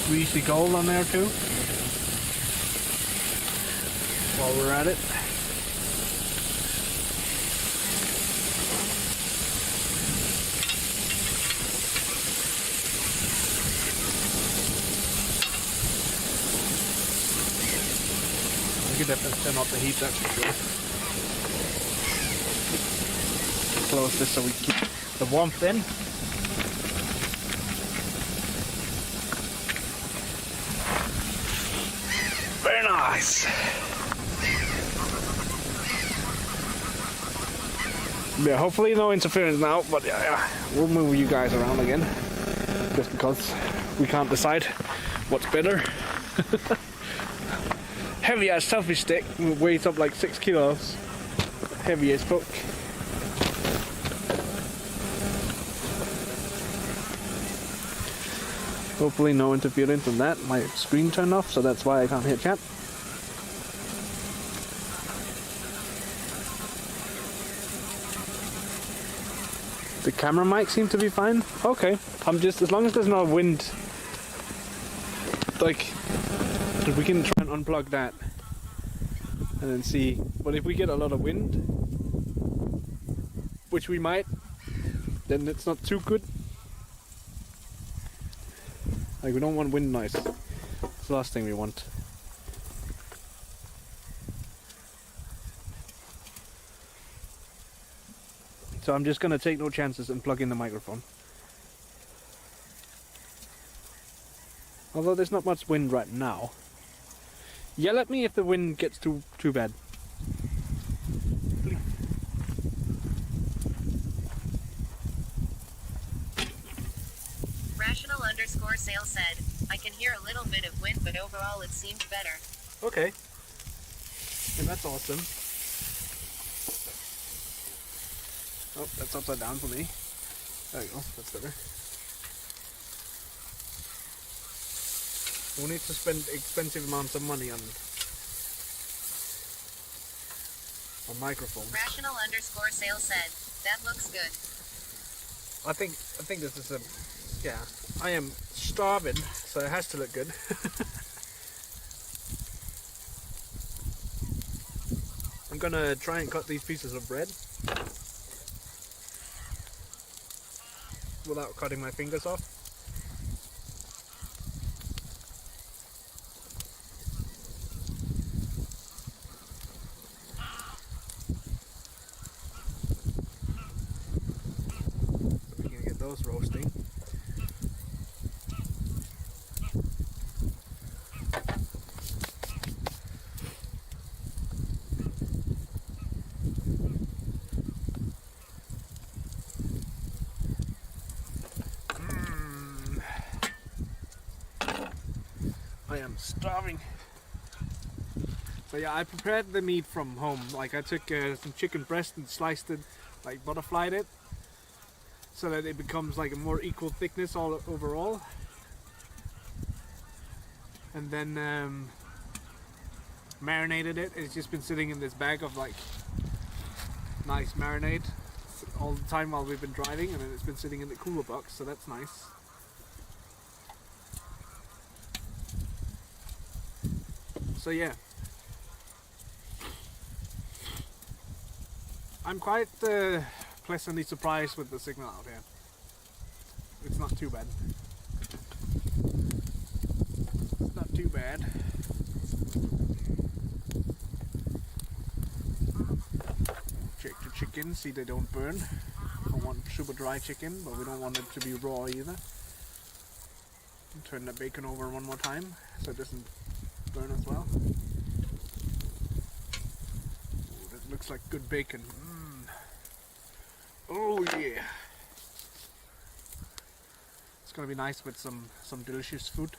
greasy gold on there too, while we're at it. You can definitely turn off the heat, that's for sure. Close this so we keep the warmth in. Very nice. Yeah, hopefully no interference now, but yeah, we'll move you guys around again. Just because we can't decide what's better. Heavy as selfie stick, weighs up like 6 kilos. Heavy as fuck. Hopefully no interference on that. My screen turned off, so that's why I can't hear chat. The camera mic seems to be fine. Okay, I'm just, as long as there's no wind like, if we can try and unplug that and then see. But if we get a lot of wind, which we might, then it's not too good. Like, we don't want wind noise. It's the last thing we want. So I'm just gonna take no chances and plug in the microphone. Although there's not much wind right now. Yell at me if the wind gets too bad. Rational_sale said, I can hear a little bit of wind, but overall it seemed better. Okay. And that's awesome. Oh, that's upside down for me. There you go, that's better. We'll need to spend expensive amounts of money on microphones. Rational_sale said, that looks good. I think this is a, yeah, I am starving, so it has to look good. I'm gonna try and cut these pieces of bread without cutting my fingers off. So we can get those roasting. I am starving. So yeah, I prepared the meat from home. Like, I took some chicken breast and sliced it, like butterflied it, so that it becomes like a more equal thickness all overall. And then marinated it. It's just been sitting in this bag of like nice marinade all the time while we've been driving, and then it's been sitting in the cooler box, so that's nice. So yeah, I'm quite pleasantly surprised with the signal out here. It's not too bad. It's not too bad. Check the chicken, see they don't burn. I want super dry chicken, but we don't want it to be raw either. Turn the bacon over one more time so it doesn't burn as well. Ooh, that looks like good bacon. Oh yeah. It's gonna be nice with some delicious food.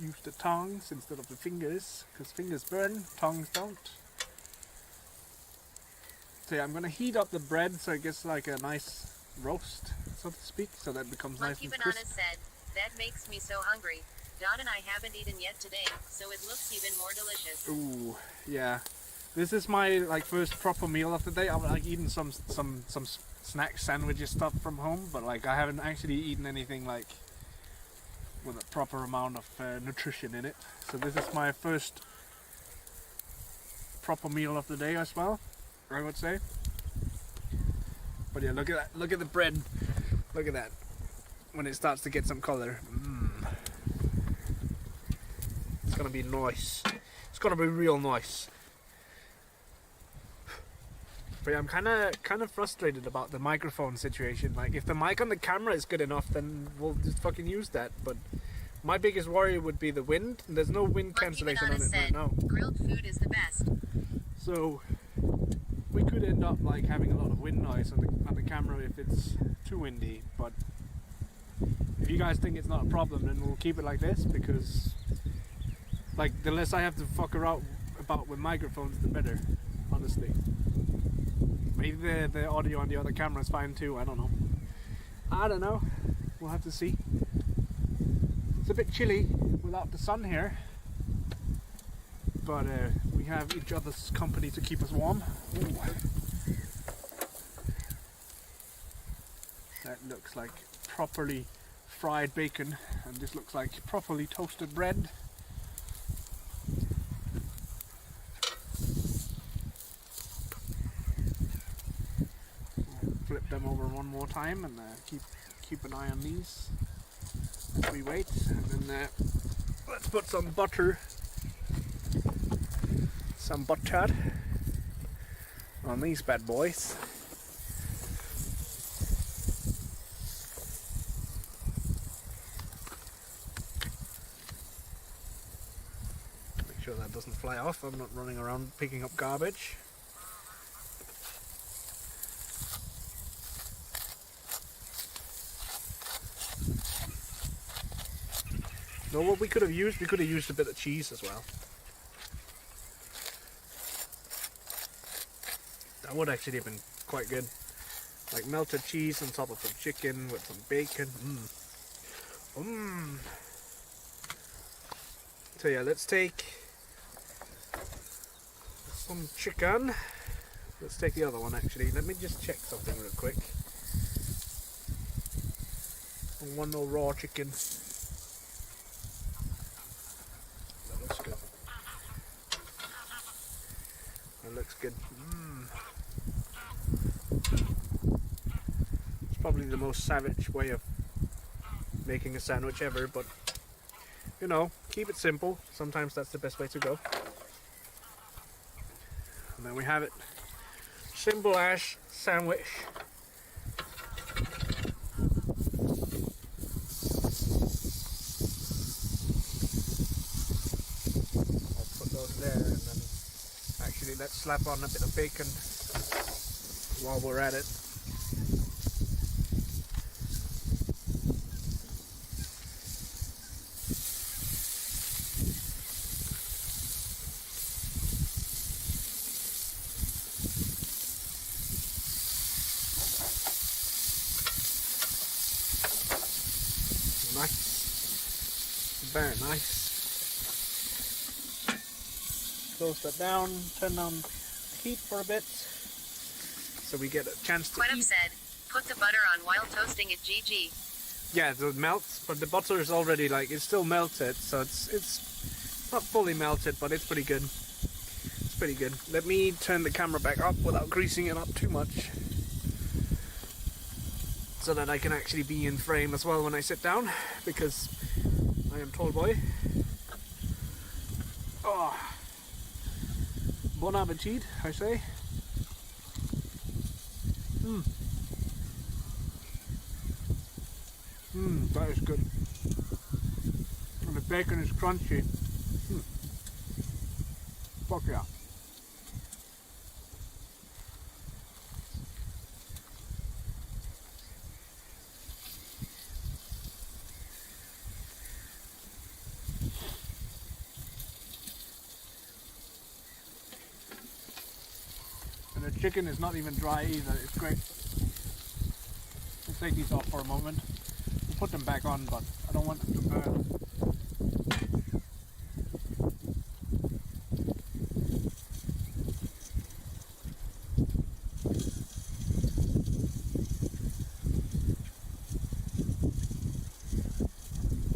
Use the tongs instead of the fingers, because fingers burn, tongs don't. So yeah, I'm gonna heat up the bread so it gets like a nice roast, so to speak, so that it becomes nice and crisp. Monkey Banana said, that makes me so hungry. Don and I haven't eaten yet today, so it looks even more delicious. Ooh, yeah. This is my like first proper meal of the day. I've like eaten some snack sandwiches stuff from home, but like I haven't actually eaten anything like with a proper amount of nutrition in it. So this is my first proper meal of the day as well, I would say. But yeah, look at that, look at the bread, look at that, when it starts to get some color. It's gonna be nice, it's gonna be real nice. But yeah, I'm kind of frustrated about the microphone situation. Like, if the mic on the camera is good enough, then we'll just fucking use that. But my biggest worry would be the wind. And there's no wind cancellation on it right now. Grilled food is the best. So we could end up like having a lot of wind noise on the camera if it's too windy. But if you guys think it's not a problem, then we'll keep it like this, because like the less I have to fuck around about with microphones, the better, honestly. Maybe the audio on the other camera is fine too, I don't know. We'll have to see. It's a bit chilly without the sun here, but we have each other's company to keep us warm. Ooh. That looks like properly fried bacon, and this looks like properly toasted bread. Flip them over one more time and keep an eye on these as we wait. And then let's put some butter on these bad boys. Make sure that doesn't fly off. I'm not running around picking up garbage. No, what we could have used a bit of cheese as well. That would actually have been quite good. Like melted cheese on top of some chicken with some bacon. So yeah, let's take some chicken. Let's take the other one actually. Let me just check something real quick. One more raw chicken. Looks good. It's probably the most savage way of making a sandwich ever, but you know, keep it simple. Sometimes that's the best way to go. And then we have it. Simple as sandwich. I'll put those there, and then actually, let's slap on a bit of bacon while we're at it. Nice. Very nice. Close that down, turn on the heat for a bit so we get a chance to Quentin eat. said, put the butter on while toasting it, GG. Yeah, so it melts, but the butter is already it's still melted, so it's not fully melted, but it's pretty good. It's pretty good. Let me turn the camera back up without greasing it up too much, so that I can actually be in frame as well when I sit down, because I am tall boy. Oh. Bon appetit, I say. That is good. And the bacon is crunchy. Fuck yeah. The chicken is not even dry either, it's great. Let's take these off for a moment. We'll put them back on, but I don't want them to burn.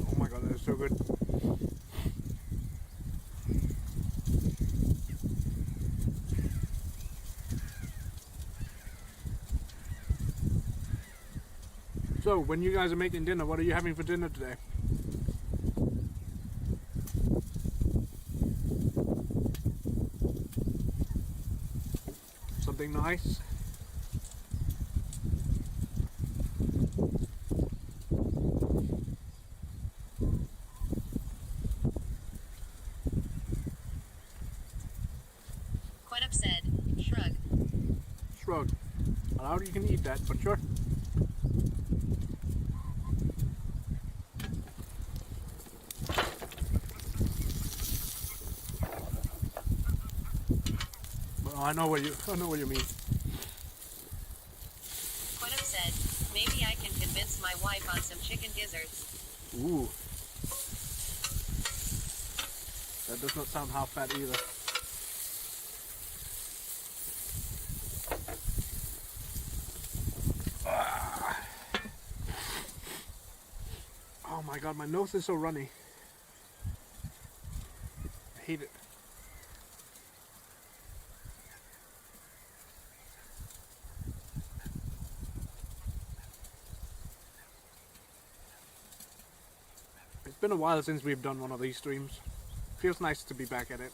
Oh my god, that is so good. So, when you guys are making dinner, what are you having for dinner today? Something nice? Quentin said, shrug. Shrug. I doubt you can eat that, but sure. I know what you mean. Quentin said, maybe I can convince my wife on some chicken gizzards. Ooh. That does not sound half bad either. Oh my god, my nose is so runny. I hate it. It's been a while since we've done one of these streams. Feels nice to be back at it.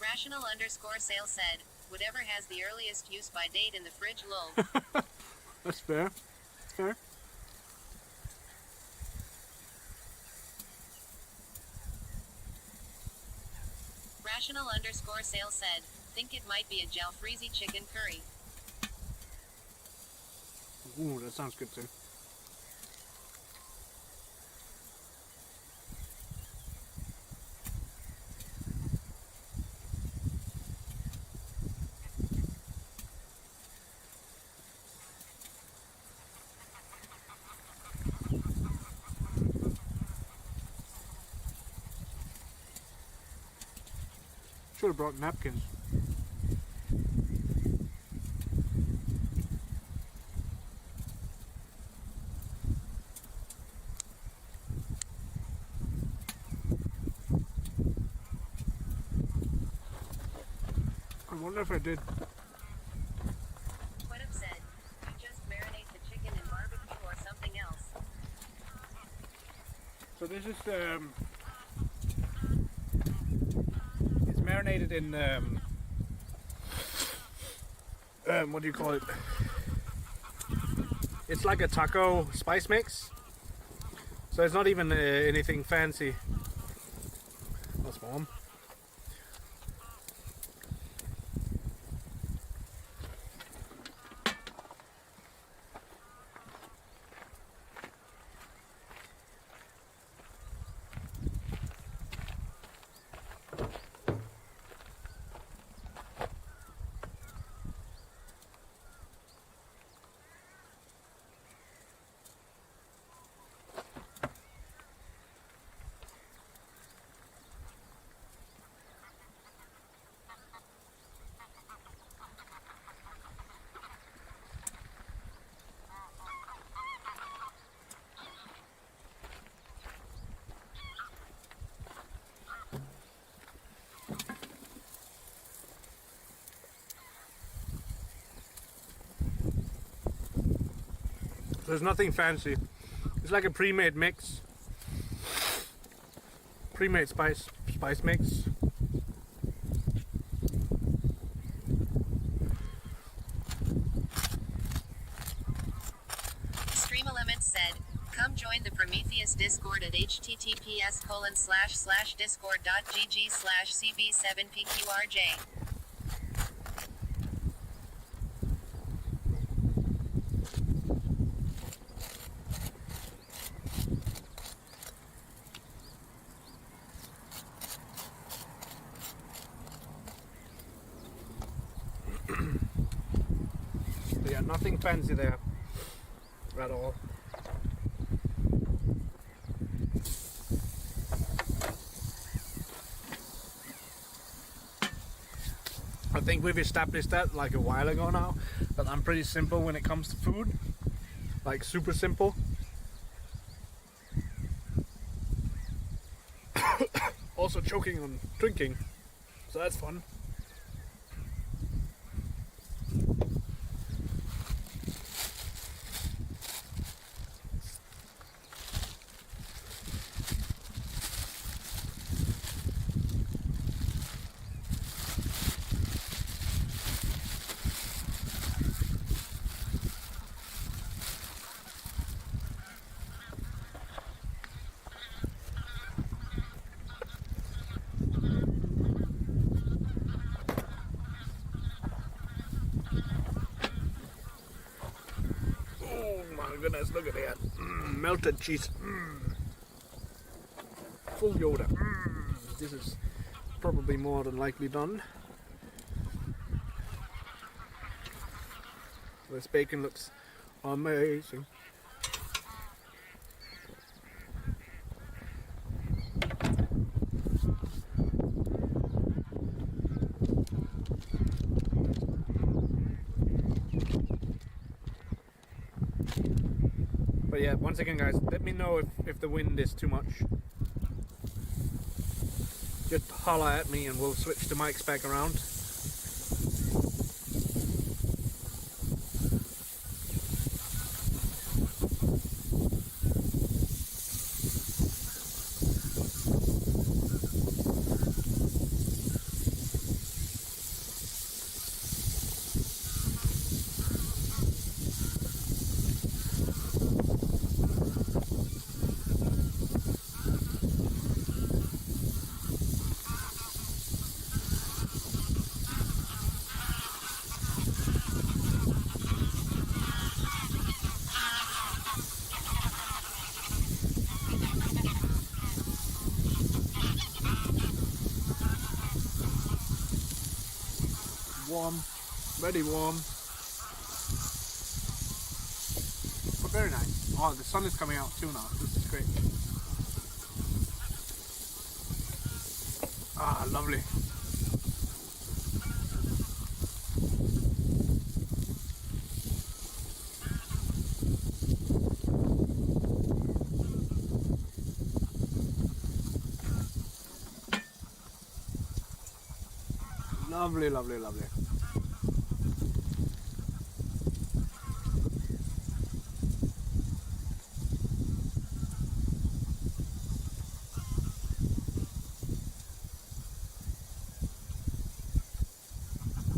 Rational_sale said, whatever has the earliest use by date in the fridge, lol. That's fair. That's fair. Rational_sale said, think it might be a jalfrezi chicken curry. Ooh, that sounds good too. Should have brought napkins. I wonder if I did. What have said, you just marinate the chicken in barbecue or something else. So this is it's marinated in what do you call it? It's like a taco spice mix. So it's not even anything fancy. That's warm. There's nothing fancy. It's like a pre-made mix. Pre-made spice mix. Stream Elements said, come join the Prometheus Discord at https://discord.gg/cb7pqrj. Yeah, nothing fancy there at all. I think we've established that like a while ago now, that I'm pretty simple when it comes to food. Like super simple. Also choking on drinking, so that's fun. Goodness, look at that. Melted cheese. Full Yoda. This is probably more than likely done. This bacon looks amazing. But yeah, once again guys, let me know if the wind is too much. Just holler at me and we'll switch the mics back around. Warm, very warm, but very nice. Oh, the sun is coming out too now. This is great. Ah, lovely. Lovely, lovely, lovely.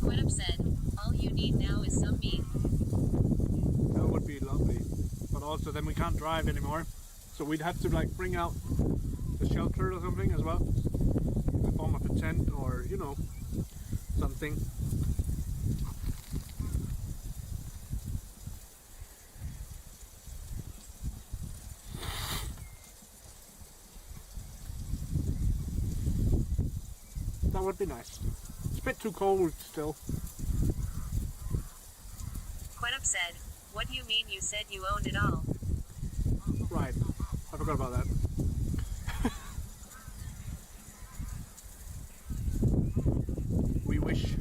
Quentin said, all you need now is some meat. That would be lovely. But also then we can't drive anymore. So we'd have to like bring out the shelter or something as well. In the form of a tent or, you know, something. That would be nice. It's a bit too cold still. Quentin said, what do you mean you said you owned it all? Right, I forgot about that. We wish.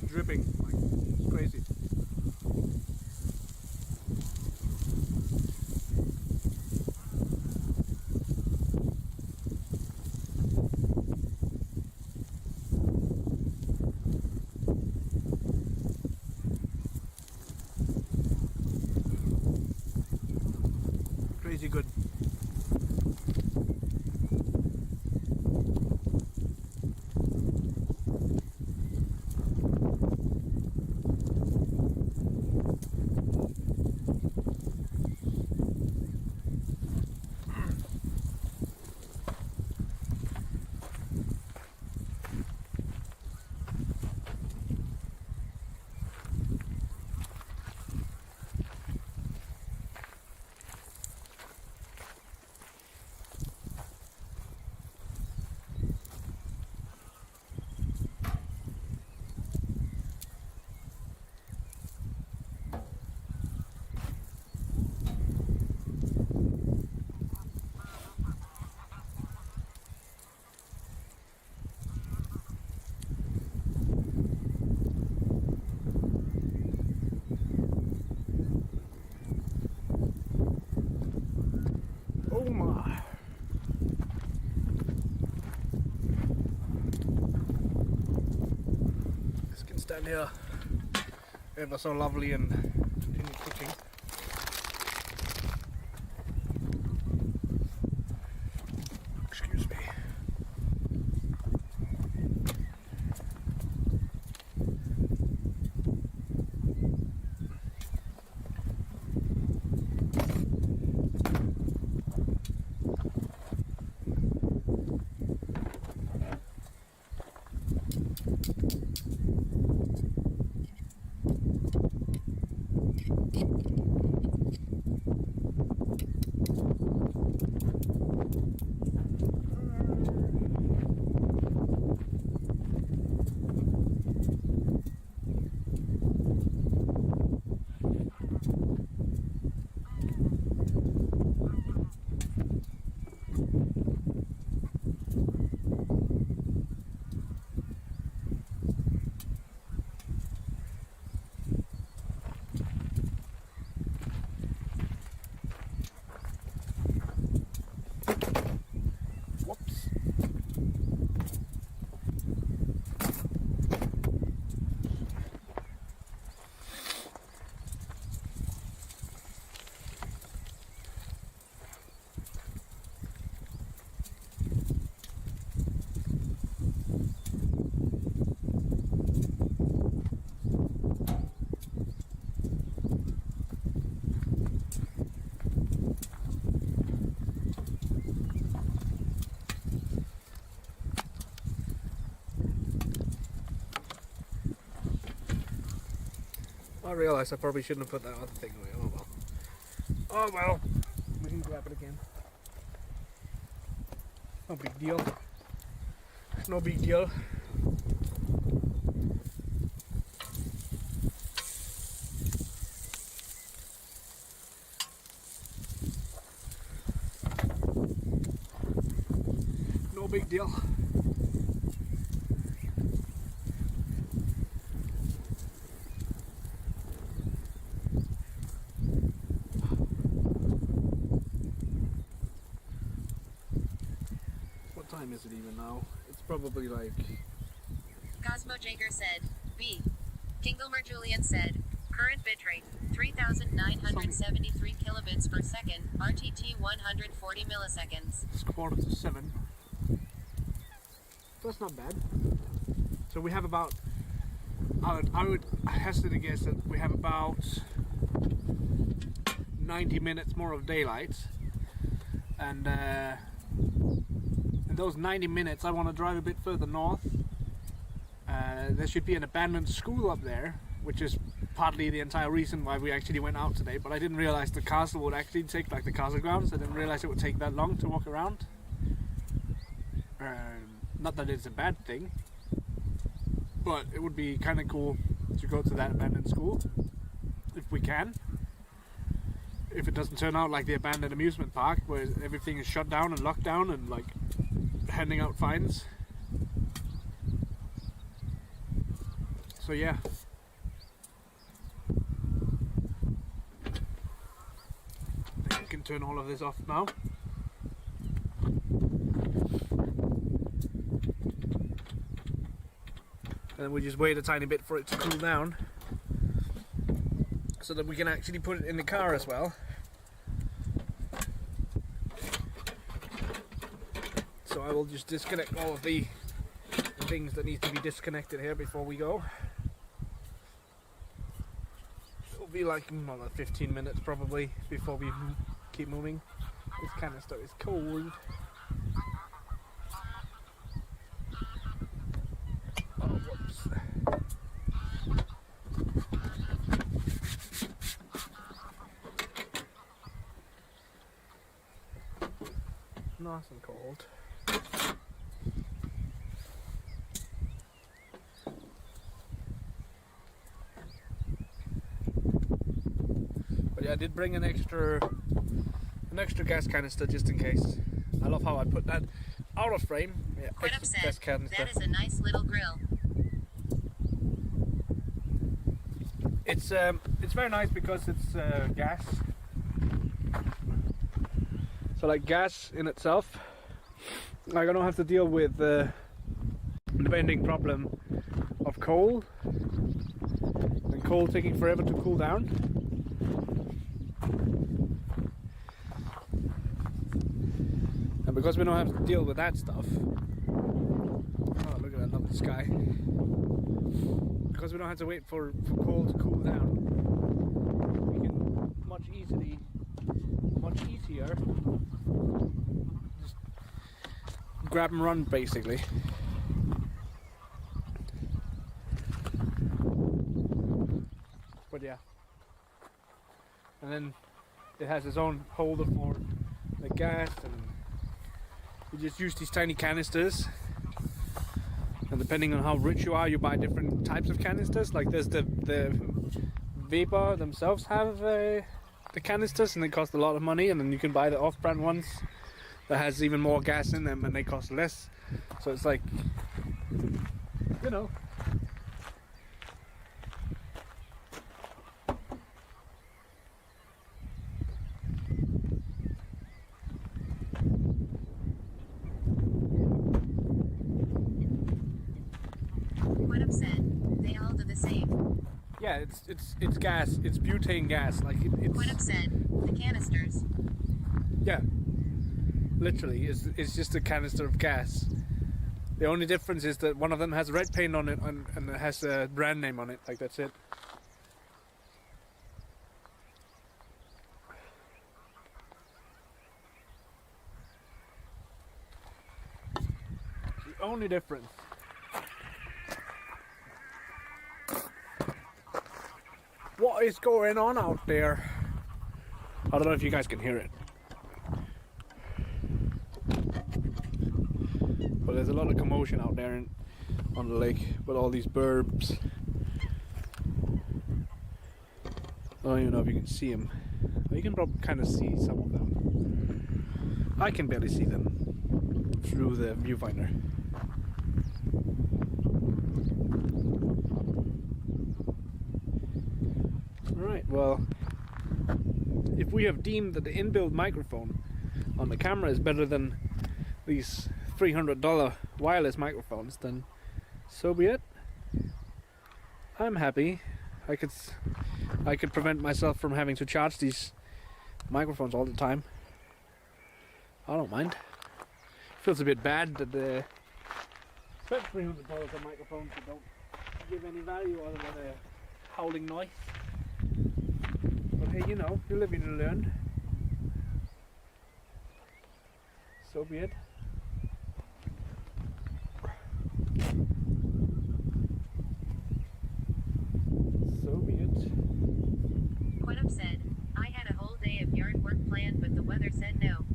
Dripping, like, it's crazy. Crazy good. Stand here ever so lovely and continue cooking. Excuse me. I realised I probably shouldn't have put that other thing away. Oh well. Oh well. We can grab it again. No big deal. No big deal. No big deal. What time is it even now? It's probably like... Cosmo Jager said, B. Kinglemer Julian said, current bitrate, 3,973 kilobits per second, RTT 140 milliseconds. It's 6:45. That's not bad. So we have about... I would hazard a guess that we have about 90 minutes more of daylight. And in those 90 minutes I want to drive a bit further north. There should be an abandoned school up there, which is partly the entire reason why we actually went out today, but I didn't realize the castle would actually take, like the castle grounds, I didn't realize it would take that long to walk around. Not that it's a bad thing, but it would be kind of cool to go to that abandoned school, if we can. If it doesn't turn out like the abandoned amusement park, where everything is shut down and locked down and like handing out fines. So yeah. I think we can turn all of this off now. And then we just wait a tiny bit for it to cool down, so that we can actually put it in the car as well. So I will just disconnect all of the things that need to be disconnected here before we go. It'll be like another 15 minutes probably before we keep moving. This canister is cold. Oh, whoops. Nice and cold. But yeah, I did bring an extra gas canister just in case. I love how I put that out of frame. Yeah, Quite extra upset. gas canister. That is a nice little grill. It's very nice because it's gas. So like gas in itself, like I don't have to deal with the pending problem of coal, and coal taking forever to cool down. And because we don't have to deal with that stuff, oh look at that lovely sky. Because we don't have to wait for coal to cool down, we can much easier just grab and run basically. But yeah, and then it has its own holder for the gas, and you just use these tiny canisters, and depending on how rich you are, you buy different types of canisters. Like there's the Weber themselves have the canisters, and they cost a lot of money, and then you can buy the off-brand ones that has even more gas in them and they cost less. So it's like, you know, Quite upset. They all do the same. yeah, it's gas, it's butane gas, like it's Quite upset. The canisters. yeah, literally it's just a canister of gas. The only difference is that one of them has red paint on it and it has a brand name on it, like that's it. The only difference. What is going on out there? I don't know if you guys can hear it. But there's a lot of commotion out there on the lake with all these birds. I don't even know if you can see them. You can probably kind of see some of them. I can barely see them through the viewfinder. Alright, well, if we have deemed that the inbuilt microphone on the camera is better than these $300 wireless microphones, then so be it. I'm happy. I could prevent myself from having to charge these microphones all the time. I don't mind. Feels a bit bad that they spent $300 on microphones that don't give any value other than a howling noise. But hey, you know, you live and you learn. So be it. So be it. Quenup said, I had a whole day of yard work planned, but the weather said no.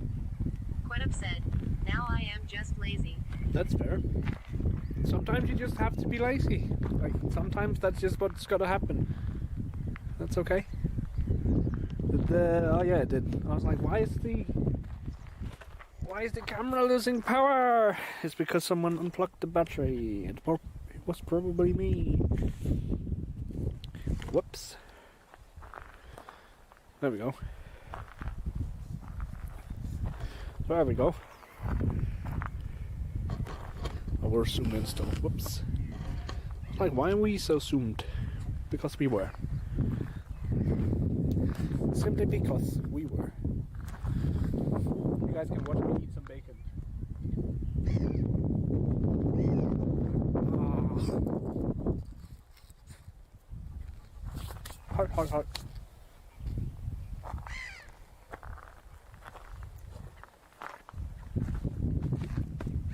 Quenup said, now I am just lazy. That's fair. Sometimes you just have to be lazy. Like, sometimes that's just what's gotta happen. That's okay. Oh yeah, it did. I was like, why is the camera losing power? It's because someone unplugged the battery. It was probably me. Whoops. There we go. There we go. Oh, we're zoomed in still. Whoops. Like, why are we so zoomed? Because we were. Simply because we were. You guys can watch me eat some bacon. Hot, hot, hot.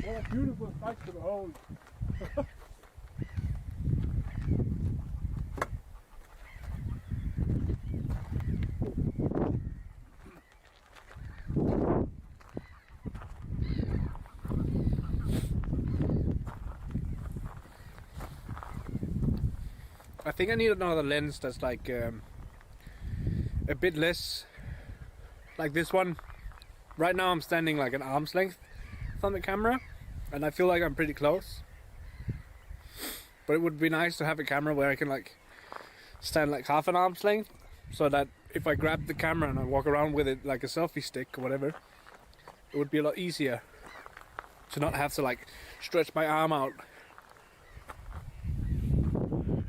What a beautiful sight to behold. I think I need another lens that's like a bit less like this one. Right now I'm standing like an arm's length from the camera and I feel like I'm pretty close. But it would be nice to have a camera where I can like stand like half an arm's length, so that if I grab the camera and I walk around with it like a selfie stick or whatever, it would be a lot easier to not have to like stretch my arm out.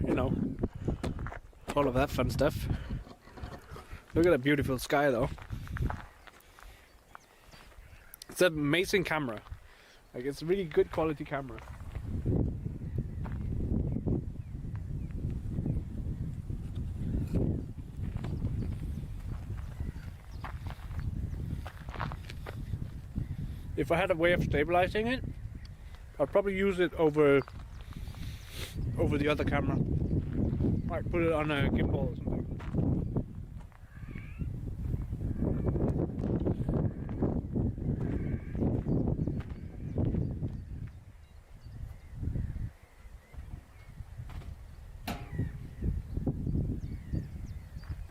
You know, all of that fun stuff. Look at that beautiful sky though. It's an amazing camera. Like, it's a really good quality camera. If I had a way of stabilizing it, I'd probably use it over the other camera. Like put it on a gimbal or something.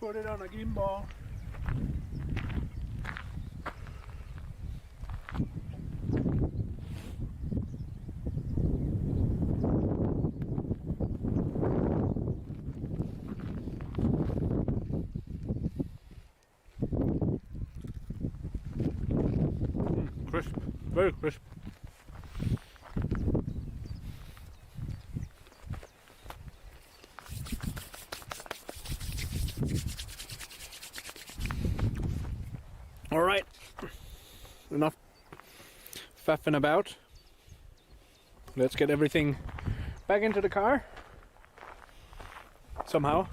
Put it on a gimbal. Crisp, very crisp. All right, enough faffing about. Let's get everything back into the car somehow.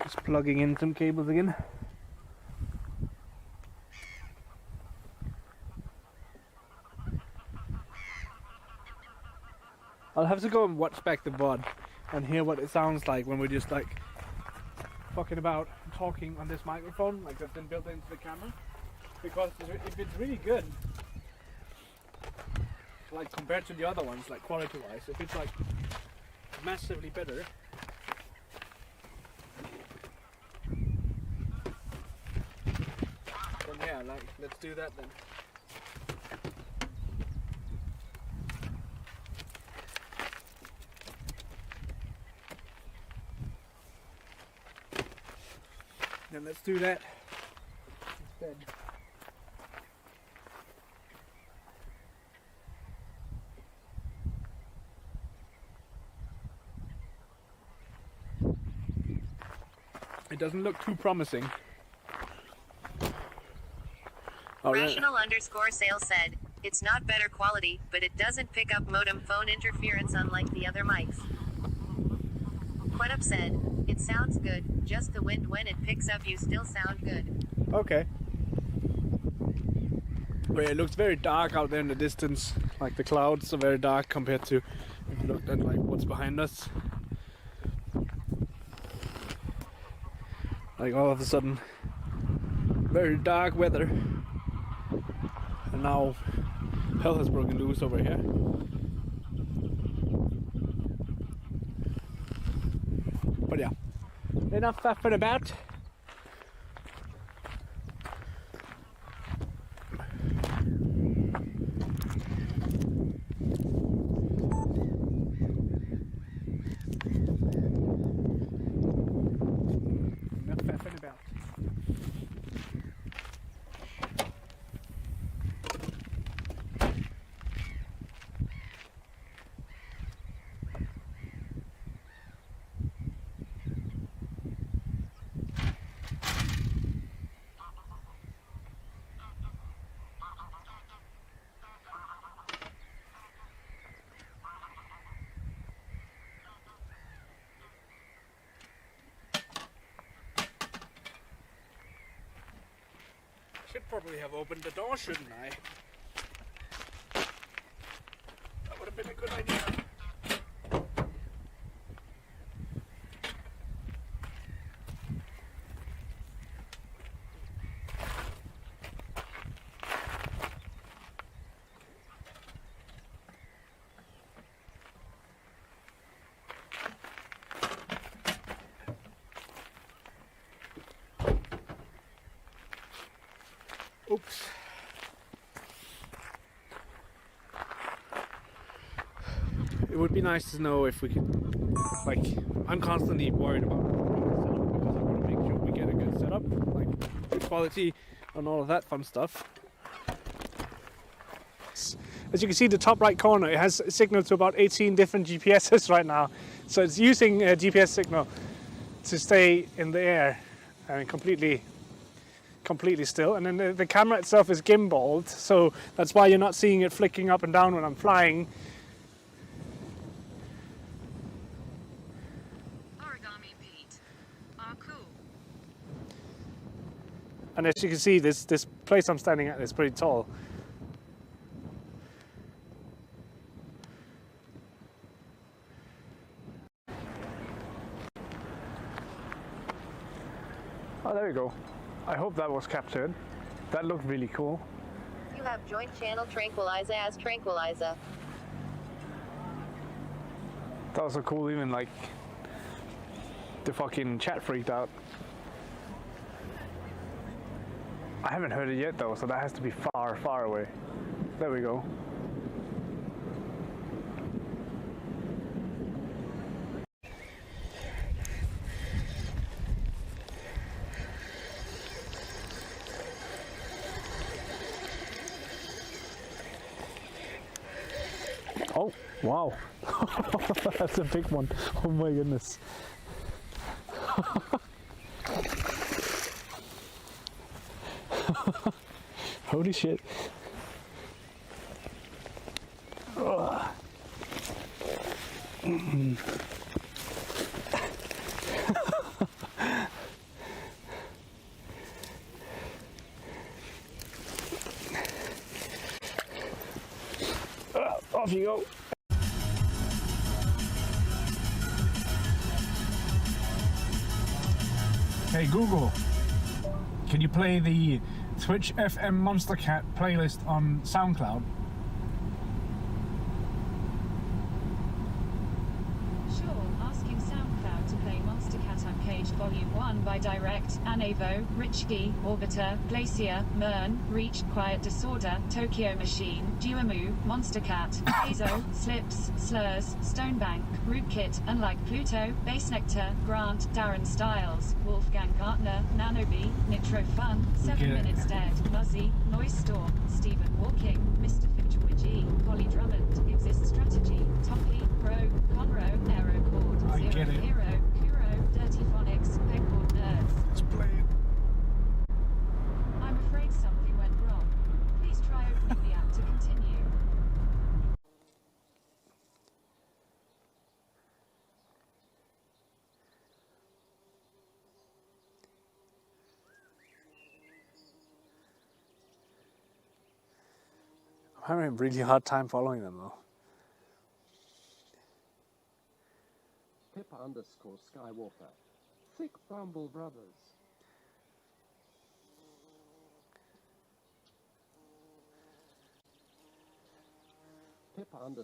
Just plugging in some cables again. I'll have to go and watch back the VOD and hear what it sounds like when we're just like fucking about talking on this microphone, like that's been built into the camera. Because if it's really good, like compared to the other ones, like quality-wise, if it's like massively better, then yeah, like let's do that then. Then let's do that instead. It doesn't look too promising. Oh, Rational _ sales said, it's not better quality, but it doesn't pick up modem phone interference unlike the other mics. Quetup said, it sounds good, just the wind when it picks up you still sound good. Okay. But it looks very dark out there in the distance. Like the clouds are very dark compared to if you looked at like what's behind us. Like all of a sudden, very dark weather. And now hell has broken loose over here. But yeah, enough faffing about. Enough faffing about. Should probably have opened the door, shouldn't I? That would have been a good idea. Oops. It would be nice to know if we could, like, I'm constantly worried about setup because I want to make sure we get a good setup, like good quality and all of that fun stuff. As you can see, the top right corner, it has a signal to about 18 different GPSs right now. So it's using a GPS signal to stay in the air and completely still, and then the camera itself is gimbaled, so that's why you're not seeing it flicking up and down when I'm flying. Origami Pete. Ah, cool. And as you can see, this place I'm standing at is pretty tall. Oh, there we go. I hope that was captured. That looked really cool. You have joint channel Tranquilizer as Tranquilizer. That was so cool, even like the fucking chat freaked out. I haven't heard it yet though, so that has to be far, far away. There we go. Oh, wow. That's a big one. Oh my goodness. Holy shit. Off you go. Hey Google, can you play the Twitch FM Monster Cat playlist on SoundCloud? Sure, asking SoundCloud to play Monster Cat Uncaged Volume 1 by Direct, Anavo, Richki, Orbiter, Glacier, Mern, Reach, Quiet Disorder, Tokyo Machine, Duamu, Monster Cat, Hazo, Slips, Slurs, Stonebank, Rootkit, Unlike Pluto, Bass Nectar, Grant, Darren Styles, Wolfgang Gartner, Nanobi, Nitro Fun, 7 Minutes Dead, Muzzy, Noise Storm, Stephen Walking, Mr. Fitchwidgey, Polly Drummond, Exist Strategy, Toppy, Rogue, Conroe, Aero Chord, I get Zero it. Hero, Kuro, Dirty Phonics, Pegboard Nerds. Let's play it. I'm afraid something went wrong. Please try opening the app to continue. I'm having a really hard time following them though. Pippa_Skywalker. Thick Bramble Brothers. Pippa_.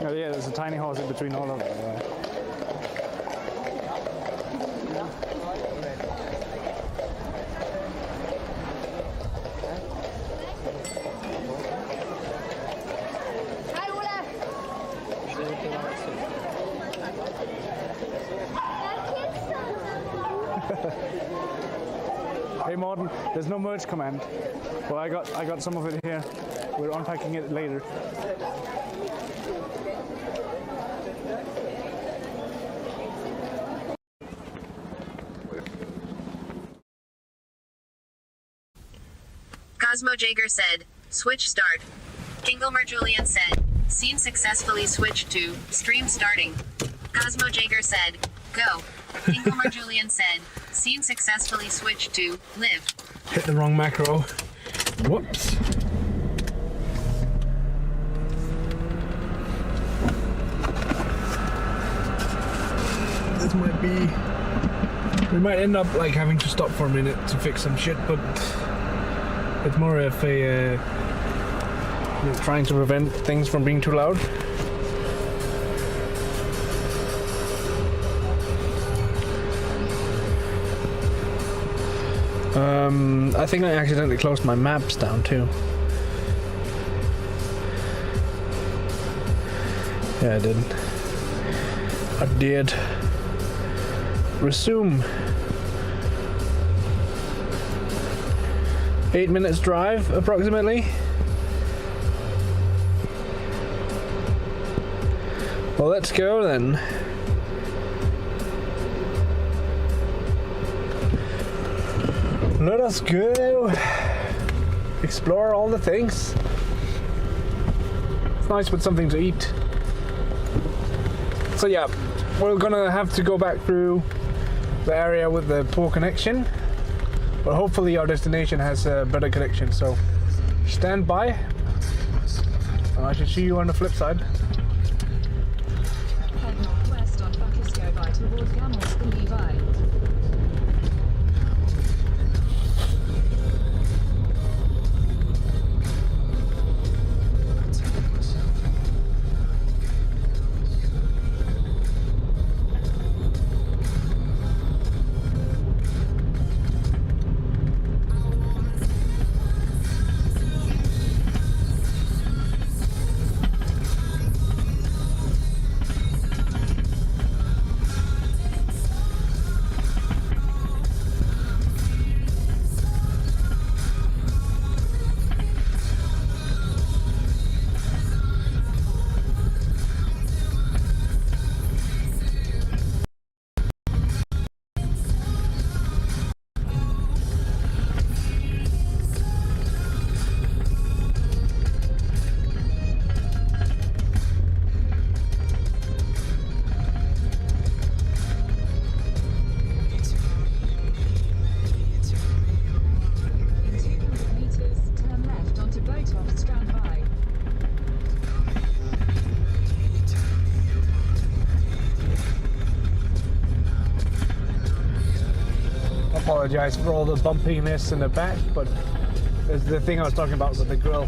Oh yeah, there's a tiny horse in between all of them. Yeah. Hey Morten, there's no merge command. Well, I got some of it here. We're unpacking it later. Cosmo Jager said, switch start. Kingelmer Julian said, scene successfully switched to stream starting. Cosmo Jager said, go. Kingelmer Julian said, scene successfully switched to live. Hit the wrong macro. Whoops. This might be... We might end up like having to stop for a minute to fix some shit, but it's more of a trying to prevent things from being too loud. I think I accidentally closed my maps down too. Yeah, I did. I did. Resume. 8 minutes drive, approximately. Well, let's go then. Let us go explore all the things. It's nice with something to eat. So yeah, we're gonna have to go back through the area with the poor connection, but hopefully our destination has a better connection, so stand by and I shall see you on the flip side. Head northwest on Buckisco towards Gammel's Levi. apologize for all the bumpiness in the back, but there's the thing I was talking about with the grill.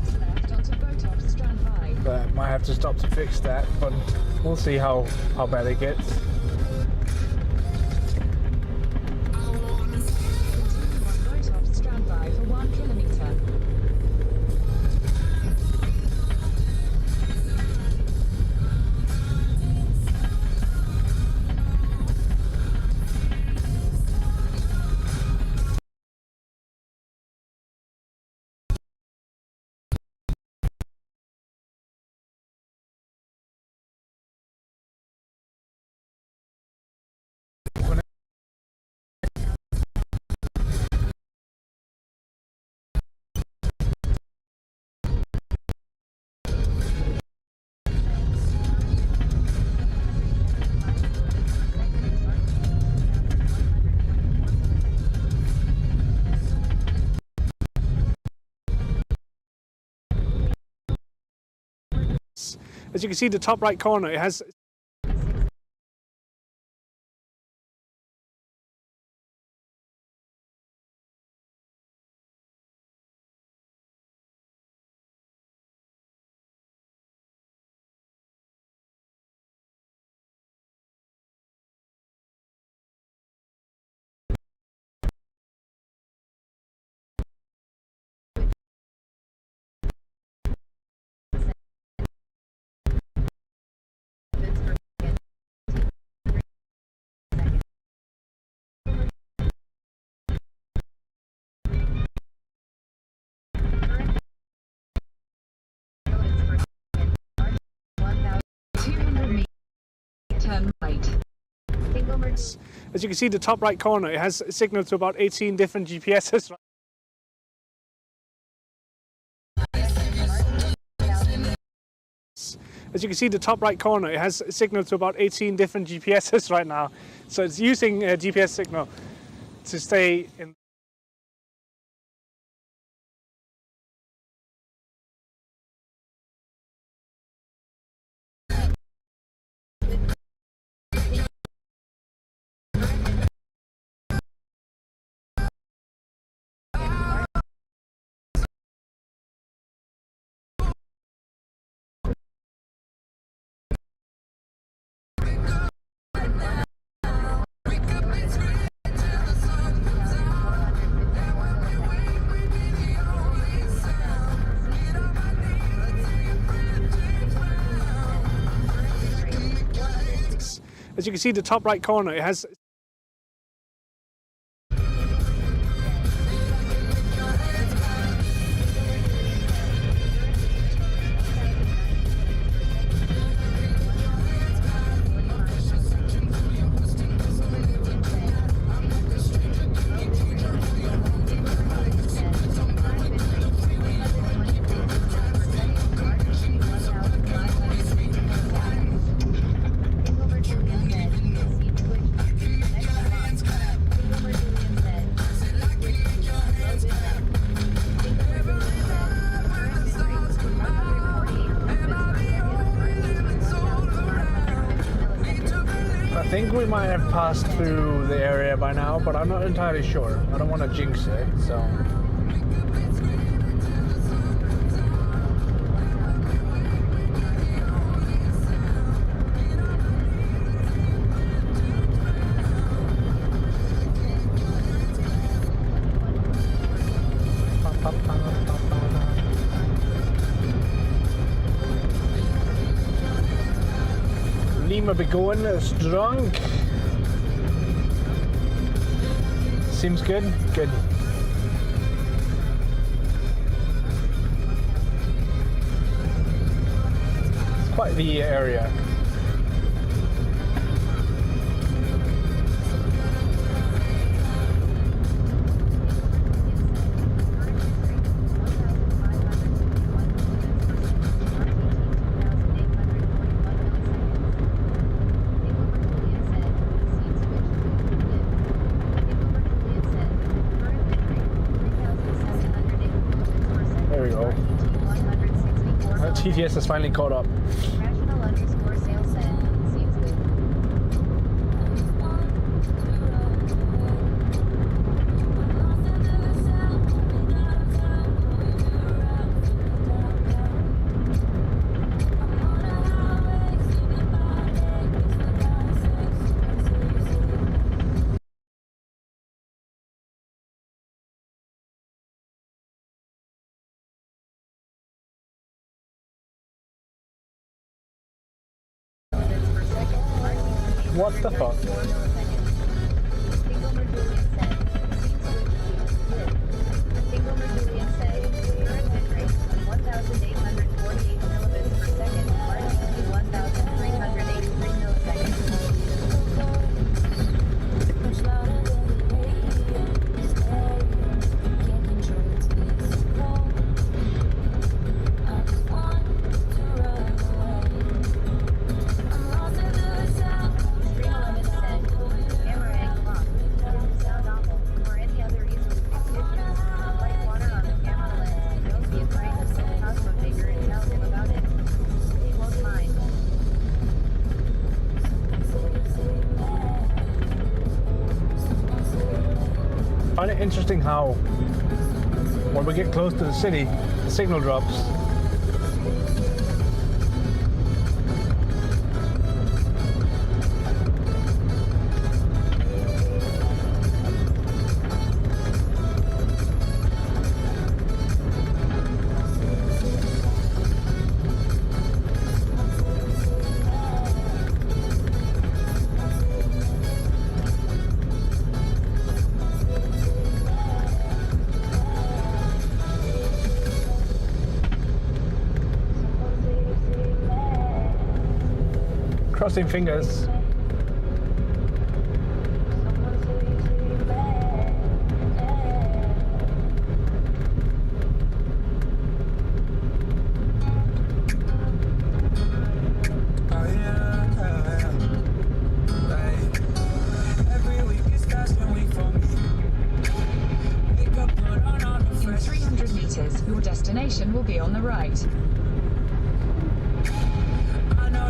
But might have to stop to fix that, but we'll see how bad it gets. As you can see, the top right corner, it has as you can see, the top right corner, it has a signal to about 18 different GPSs. As you can see, the top right corner, it has a signal to about 18 different GPSs right now. So it's using a GPS signal to stay in. As you can see, the top right corner, it has. I think we might have passed through the area by now, but I'm not entirely sure. I don't want to jinx it, so. Lima be going strong. Seems good? Good. It's quite the area. TTS has finally caught up. What the fuck? I find it interesting how when we get close to the city, the signal drops. Crossing fingers. In 300 meters, your destination will be on the right.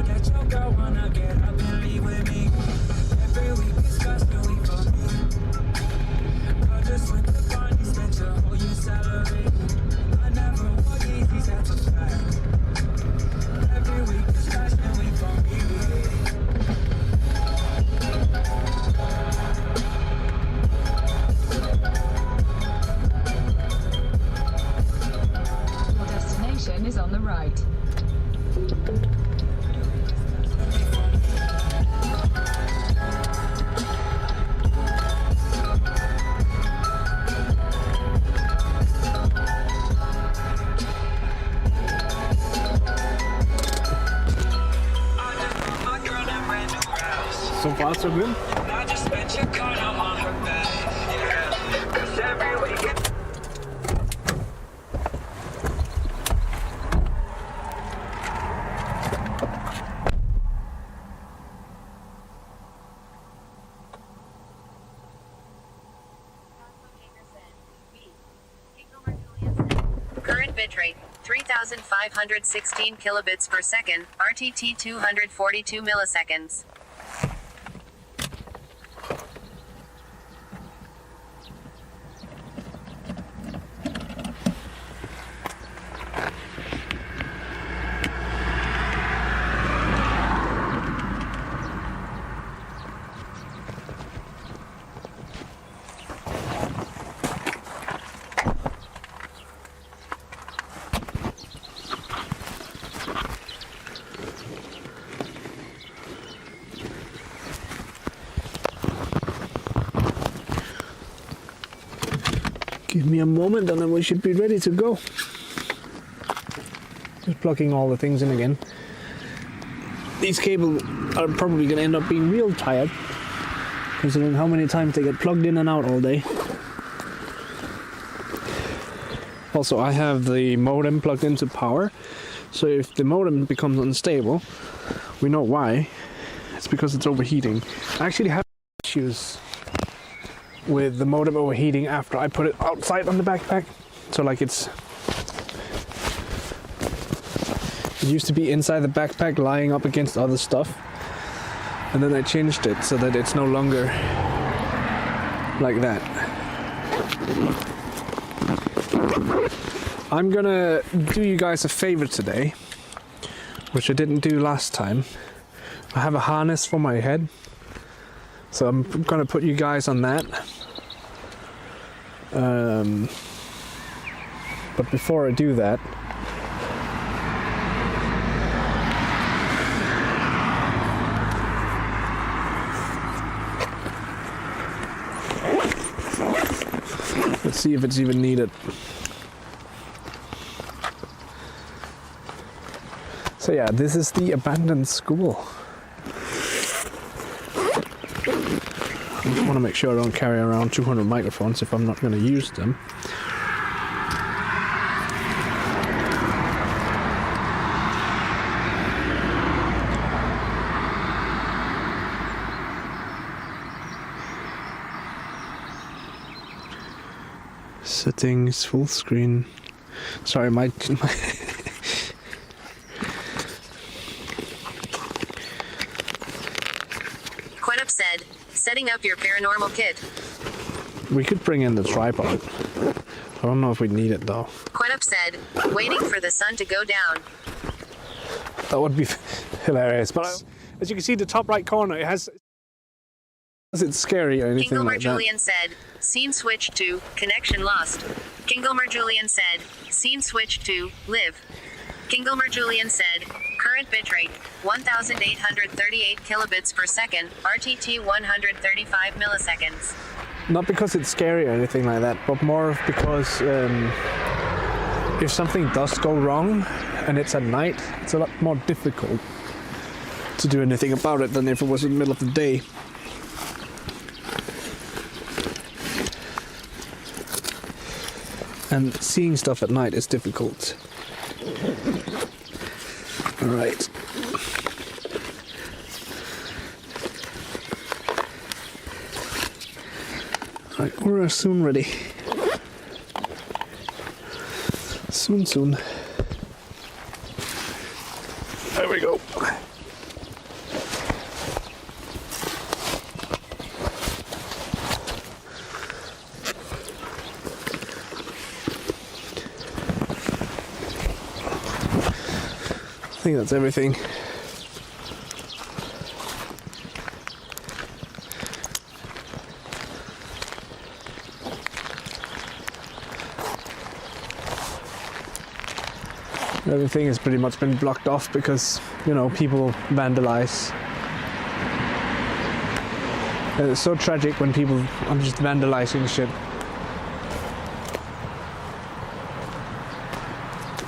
That your girl wanna get up and leave with me. Every week is fashion week for me. I just went to party, spent your whole year's salary. I never wore these at the fact. Every week is fashion week for me. Your destination is on the right. So far, so good. I just spent your car now on her back. Yeah, 'cause every week it Current bitrate 3,516 kilobits per second, RTT 242 milliseconds. Give me a moment and then we should be ready to go. Just plugging all the things in again. These cables are probably going to end up being real tired, considering how many times they get plugged in and out all day. Also, I have the modem plugged into power, so if the modem becomes unstable, we know why. It's because it's overheating. I actually have issues with the modem overheating after I put it outside on the backpack. So like it used to be inside the backpack lying up against other stuff, and then I changed it so that it's no longer like that. I'm gonna do you guys a favor today, which I didn't do last time. I have a harness for my head, so I'm gonna put you guys on that. But before I do that, see if it's even needed. So yeah, this is the abandoned school. I just want to make sure I don't carry around 200 microphones if I'm not going to use them. Settings, full screen. Sorry, my Quenup said, setting up your paranormal kit. We could bring in the tripod. I don't know if we need it though. Quenup said, waiting for the sun to go down. That would be hilarious. But as you can see, the top right corner, it has. Is it scary or anything Kingelmer like that? Julian said, scene switched to connection lost. Kingelmer Julian said, scene switched to live. Kingelmer Julian said, current bitrate 1838 kilobits per second, RTT 135 milliseconds. Not because it's scary or anything like that, but more because if something does go wrong and it's at night, it's a lot more difficult to do anything about it than if it was in the middle of the day. And seeing stuff at night is difficult. Alright. Right, we're soon ready. Soon. There we go. I think that's everything. Everything has pretty much been blocked off because, you know, people vandalize. And it's so tragic when people are just vandalizing shit.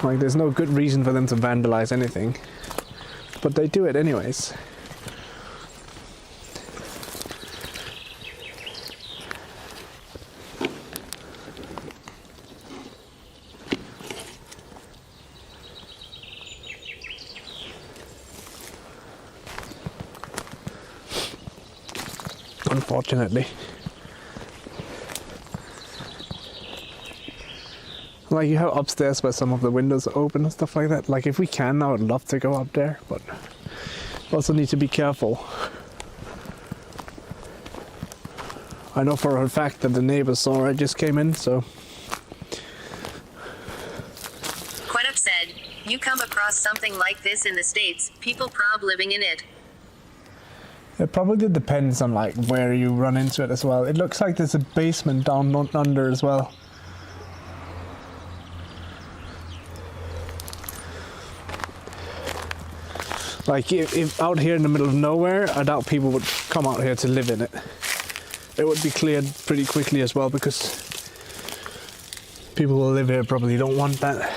Like, there's no good reason for them to vandalize anything, but they do it anyways. Unfortunately. Like, you have upstairs where some of the windows are open and stuff like that. Like, if we can, I would love to go up there, but also need to be careful. I know for a fact that the neighbors saw I just came in, so. Quenup said, you come across something like this in the States, people prob living in it. It probably depends on like where you run into it as well. It looks like there's a basement down under as well. Like, if out here in the middle of nowhere, I doubt people would come out here to live in it. It would be cleared pretty quickly as well, because people who live here probably don't want that.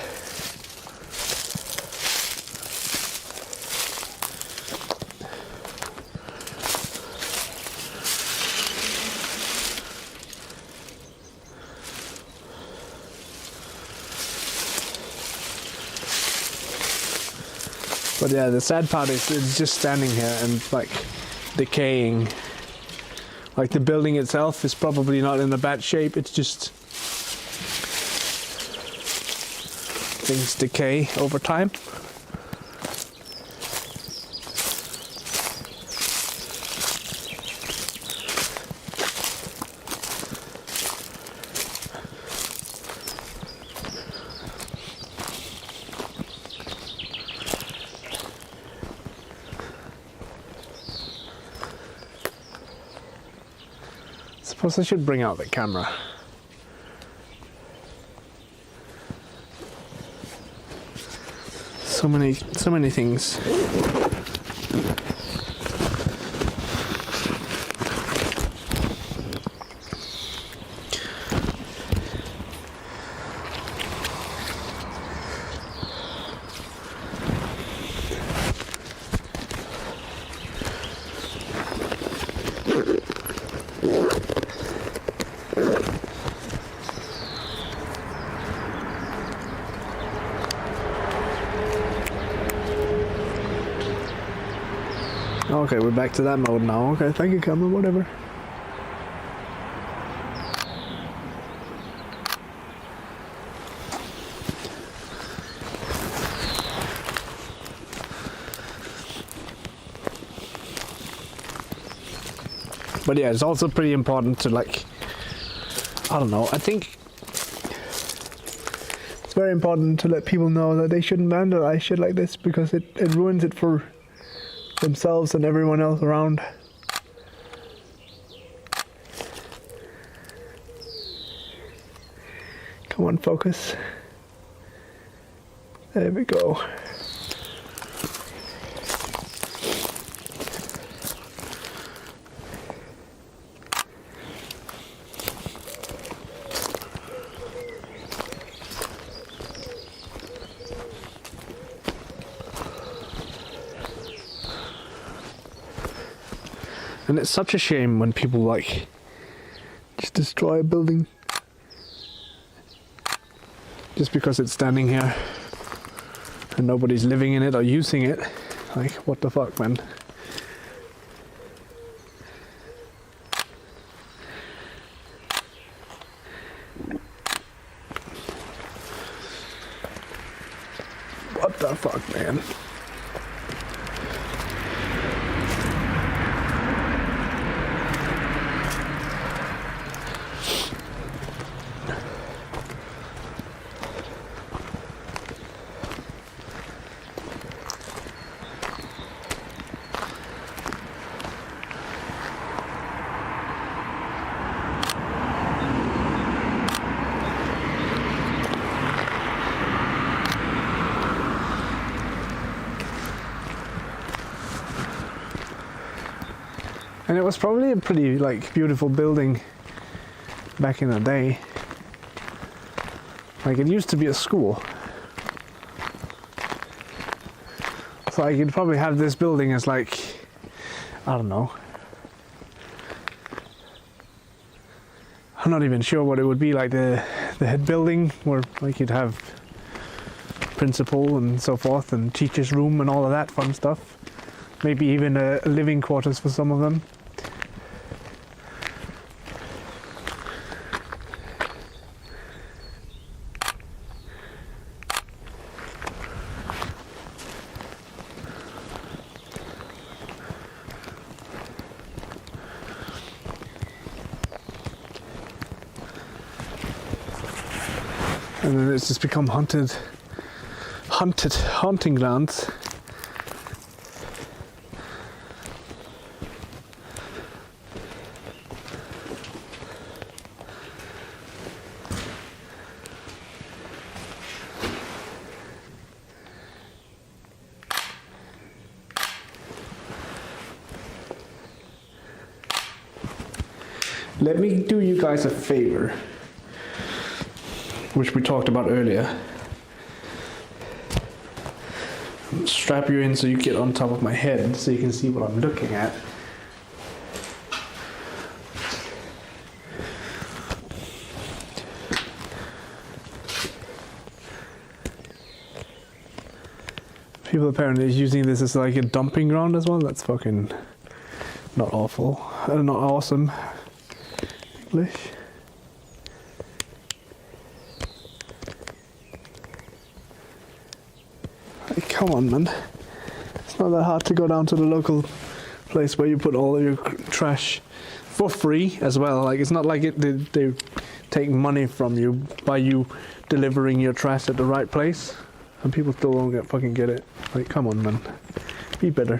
But yeah, the sad part is it's just standing here and like decaying. Like, the building itself is probably not in a bad shape, it's just things decay over time. Suppose I should bring out the camera. So many things. Okay, we're back to that mode now. Okay, thank you, camera, whatever. But yeah, it's also pretty important to, like, I don't know, I think it's very important to let people know that they shouldn't vandalize shit like this, because it ruins it for themselves and everyone else around. Come on, focus. There we go. And it's such a shame when people like just destroy a building just because it's standing here and nobody's living in it or using it. Like, what the fuck, man? What the fuck, man? And it was probably a pretty, like, beautiful building back in the day. Like, it used to be a school. So I could probably have this building as, like, I don't know. I'm not even sure what it would be, like the head building, where like you'd have principal and so forth, and teacher's room and all of that fun stuff. Maybe even a living quarters for some of them. And then it's just become haunting grounds. Let me do you guys a favor, which we talked about earlier. Strap you in so you get on top of my head so you can see what I'm looking at. People apparently are using this as like a dumping ground as well. That's fucking not awful. Not awesome. English. Come on, man. It's not that hard to go down to the local place where you put all of your trash for free as well. Like, it's not like they take money from you by you delivering your trash at the right place, and people still don't fucking get it. Like, come on, man. Be better.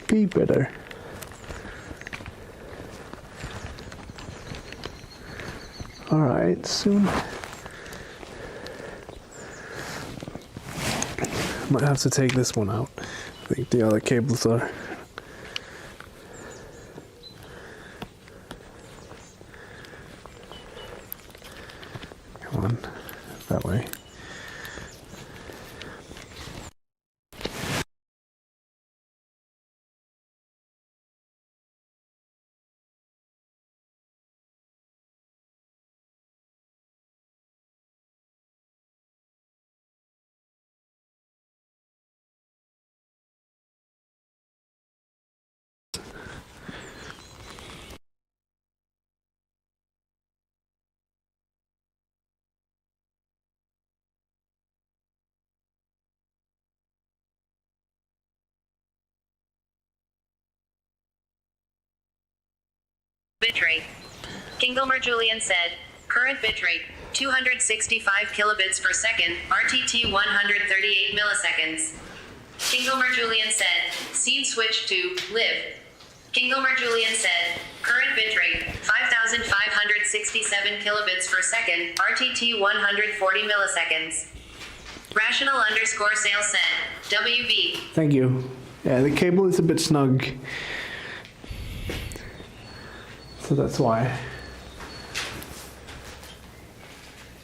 Be better. Alright, soon. Might have to take this one out. I think the other cables are. Come on, that way. Bitrate. Kingomer Julian said, current bitrate, 265 kilobits per second, RTT 138 milliseconds. Kingomer Julian said, scene switch to live. Kingomer Julian said, current bitrate, 5,567 kilobits per second, RTT 140 milliseconds. Rational _ sales said, WB. Thank you. Yeah, the cable is a bit snug. So that's why.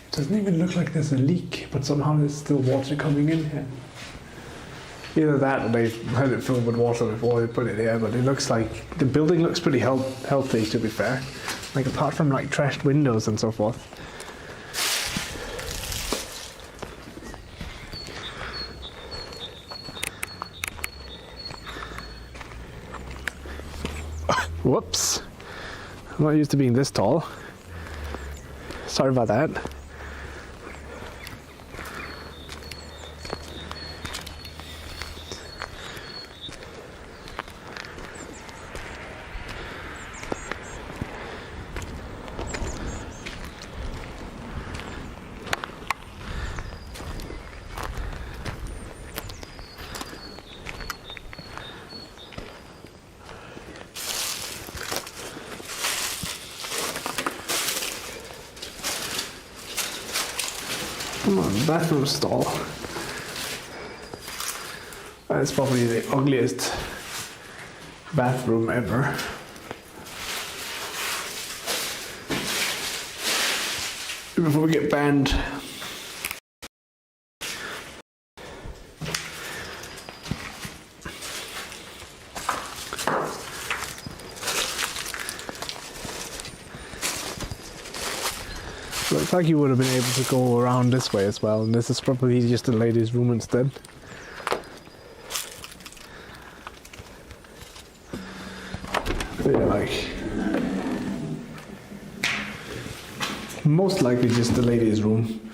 It doesn't even look like there's a leak, but somehow there's still water coming in here. Either that or they had it filled with water before they put it here, but it looks like the building looks pretty healthy, to be fair. Like apart from like trashed windows and so forth. Whoops. I'm not used to being this tall. Sorry about that. Come on, bathroom stall. That's probably the ugliest bathroom ever. Before we get banned. Looks like you would have been able to go around this way as well, and this is probably just the ladies' room instead. Yeah, like most likely just the ladies' room.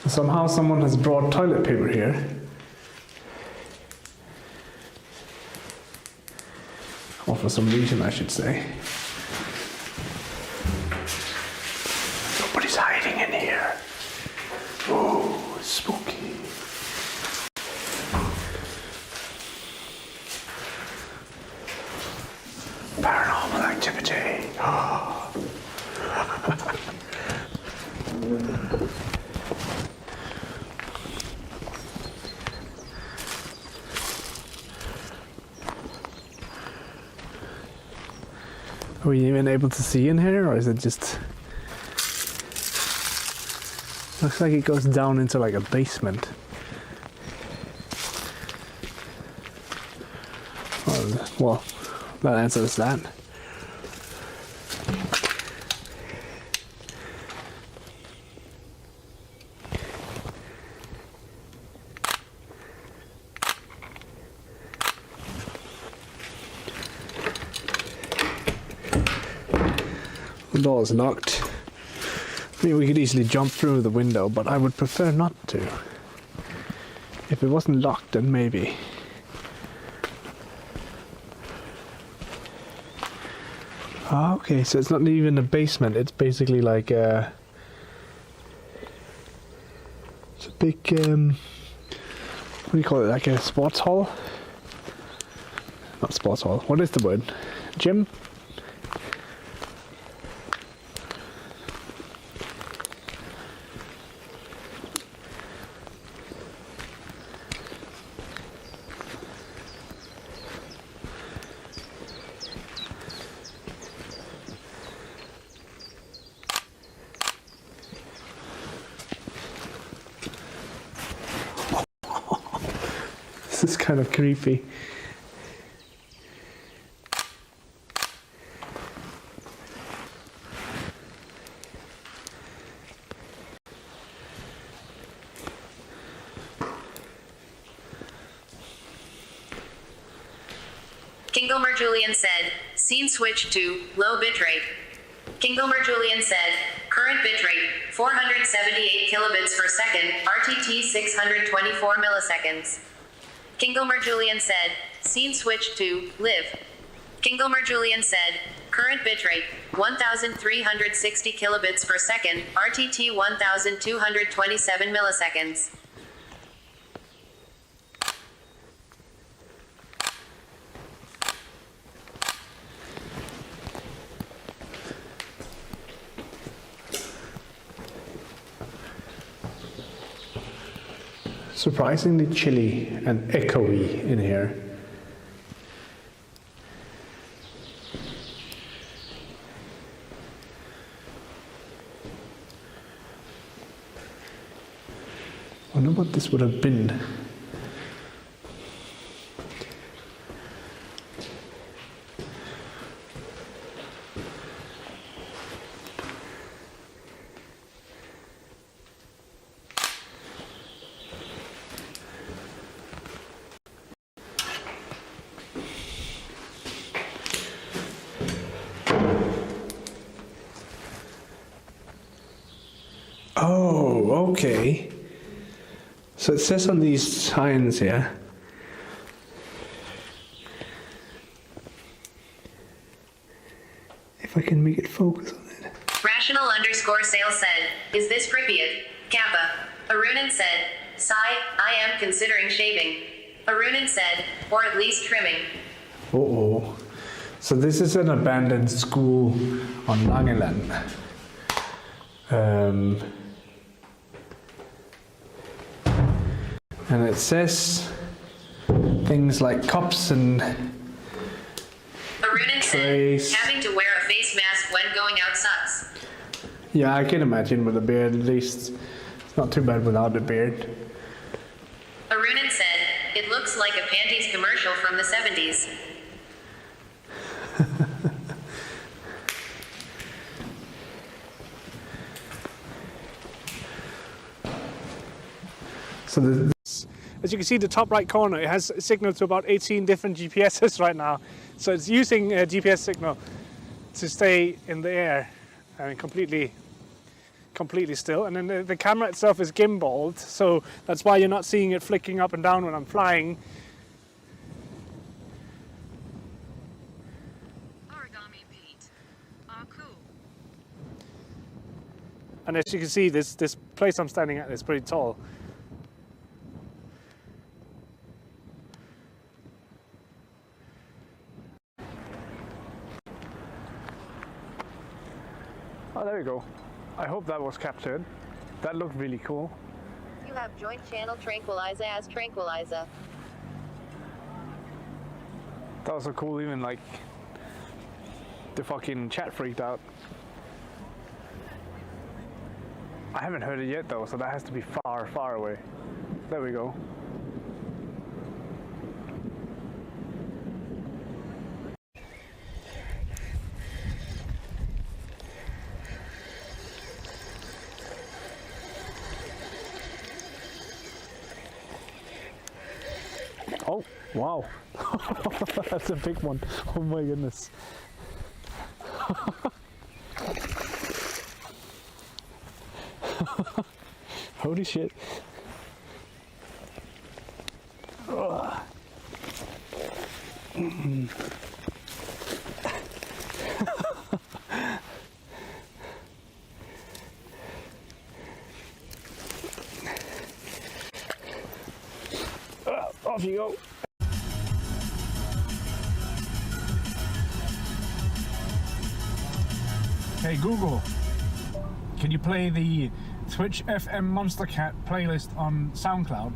Somehow someone has brought toilet paper here. Or for some reason, I should say. Nobody's hiding in here. Oh, spooky. Paranormal activity. Are we even able to see in here, or is it just... Looks like it goes down into like a basement. Well, that answers that. The door is locked. I mean, we could easily jump through the window, but I would prefer not to. If it wasn't locked, then maybe. Ah, okay, so it's not even a basement, it's basically like a... It's a big, what do you call it, like a sports hall? Not sports hall, what is the word? Gym? This is kind of creepy. Kingomer Julian said, scene switch to low bitrate. Kingomer Julian said, current bitrate, 478 kilobits per second, RTT 624 milliseconds. Kingomer Julian said, Scene switch to live. Kingomer Julian said, current bitrate 1360 kilobits per second, RTT 1227 milliseconds. Surprisingly chilly and echoey in here. I wonder what this would have been. Oh, okay. So it says on these signs here, if I can make it focus on it. Rational _ sales said, is this Pripyat? Kappa. Arunan said, Sigh, I am considering shaving. Arunan said, or at least trimming. Uh-oh. So this is an abandoned school on Langeland. And it says things like cups and Arunan trays. said, having to wear a face mask when going out sucks. Yeah, I can imagine with a beard at least. It's not too bad without a beard. Arunan said, it looks like a panties commercial from the 70s. So As you can see, the top right corner, it has signal to about 18 different GPSs right now. So it's using a GPS signal to stay in the air and completely still. And then the camera itself is gimbaled, so that's why you're not seeing it flicking up and down when I'm flying. Origami Pete. Ah, cool. And as you can see, this place I'm standing at is pretty tall. Oh, there we go. I hope that was captured. That looked really cool. You have joint channel tranquilizer as tranquilizer. That was so cool, even like the fucking chat freaked out. I haven't heard it yet though, so that has to be far, far away. There we go. Oh, wow. That's a big one. Oh my goodness. Holy shit. Ugh. Off you go. Hey Google, can you play the Twitch FM Monster Cat playlist on SoundCloud?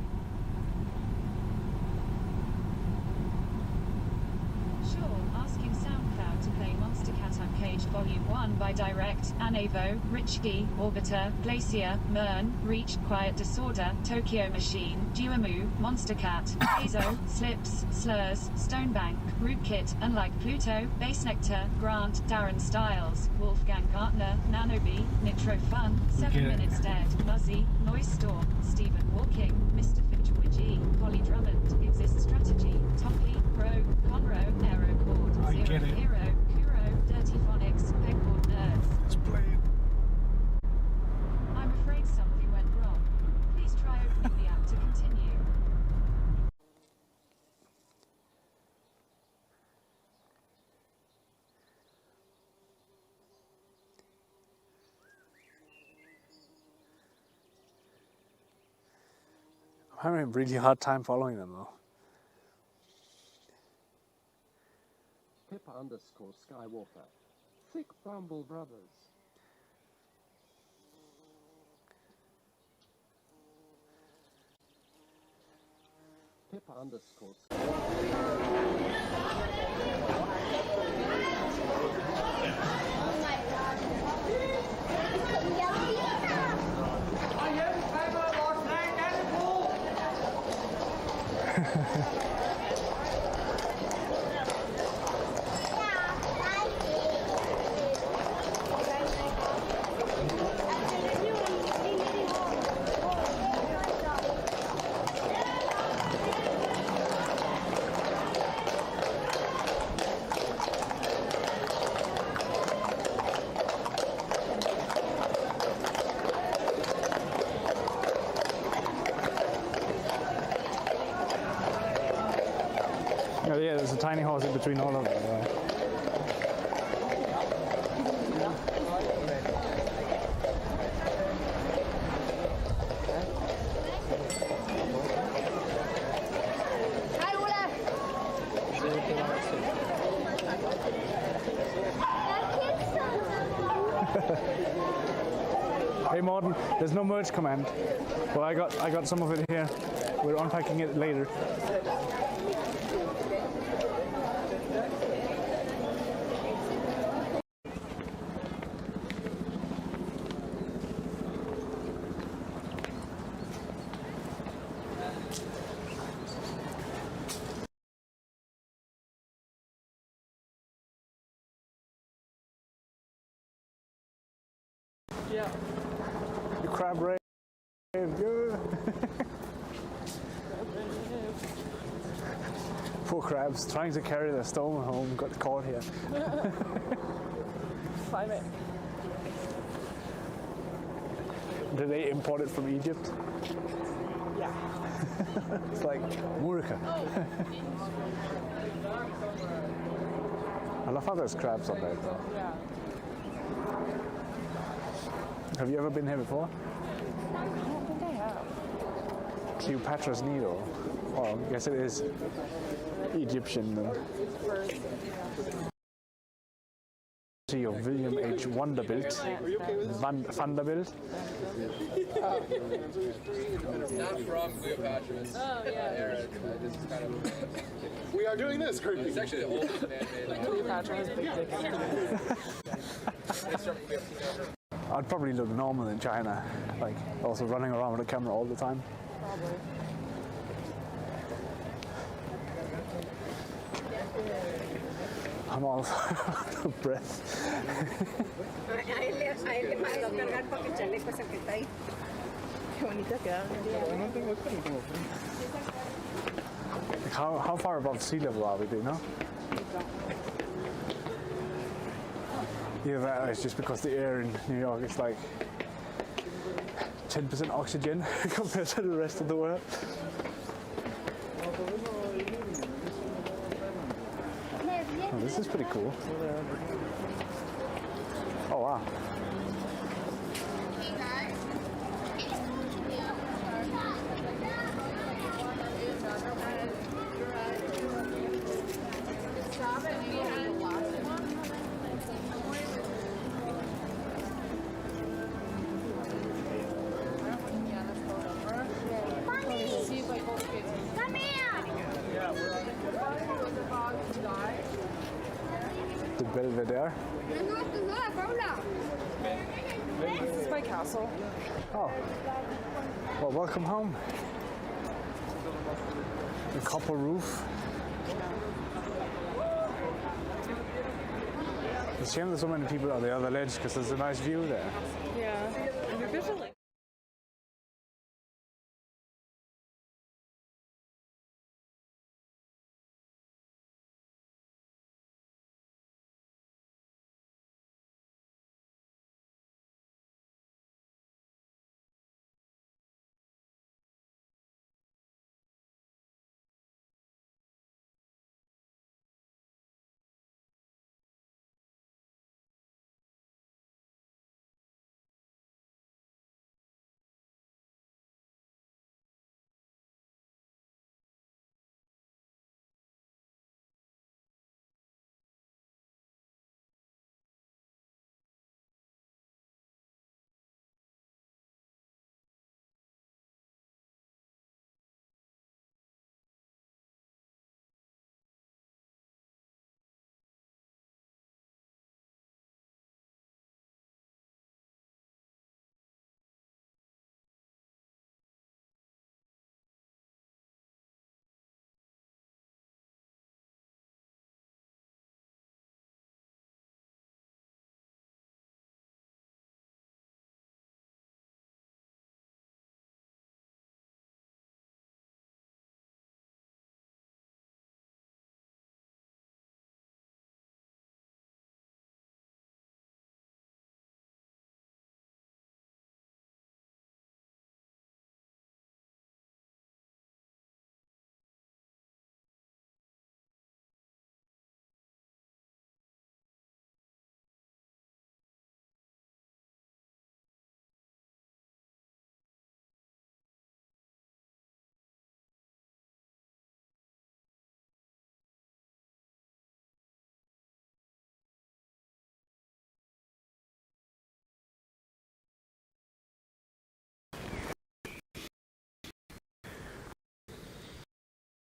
Sure, asking SoundCloud to play Monster Cat Uncaged Volume 1 by Direct, Anavo, Richgi, Orbiter, Glacier, Mern, Reach, Quiet Disorder, Tokyo Machine, Duamu, Monster Cat, Hazo, Slips, Slurs, Stonebank, Rootkit, Unlike Pluto, Bass Nectar, Grant, Darren Styles, Wolfgang Gartner, Nanobi, Nitro Fun, 7 Minutes Dead, Muzzy, Noise Storm, Stephen Walking, Mr. Fitchwood, Polly Drummond, Exist Strategy, Toppy, Pro, Conroe, Aerocord, Zero Hero, Kuro, Dirty Phonics, Pegboard Nerds. Let's play it. I'm afraid something went wrong. Please try opening the app to continue. I'm having a really hard time following them though. Pippa_Skywalker. Thick Bramble Brothers. Oh yeah, there's a tiny house in between all of them. Right? Hey Morten, there's no merge command. Well, I got some of it here. We're unpacking it later. Yeah. You crab rave, good. Poor crabs trying to carry their stone home got caught here. Climate. Did they import it from Egypt? Yeah. It's like Murica. I love how there's crabs on there though. Yeah. Have you ever been here before? I don't think I have. Cleopatra's Needle. Well, I guess it is Egyptian then. Of William H. Vanderbilt. Vanderbilt. Not from Cleopatra's. Oh, yeah. We are doing this, creepy. It's actually the oldest man-made. Cleopatra has big dick in her. I'd probably look normal in China, like also running around with a camera all the time. Probably. I'm all out of breath. Like how far above sea level are we, do you know? Either that or it's just because the air in New York is like 10% oxygen compared to the rest of the world. Oh, this is pretty cool. Oh wow. The Belvedere. This is my castle. Oh. Well, welcome home. The copper roof. It's a shame there's so many people on the other ledge because there's a nice view there. Yeah. And you're visually.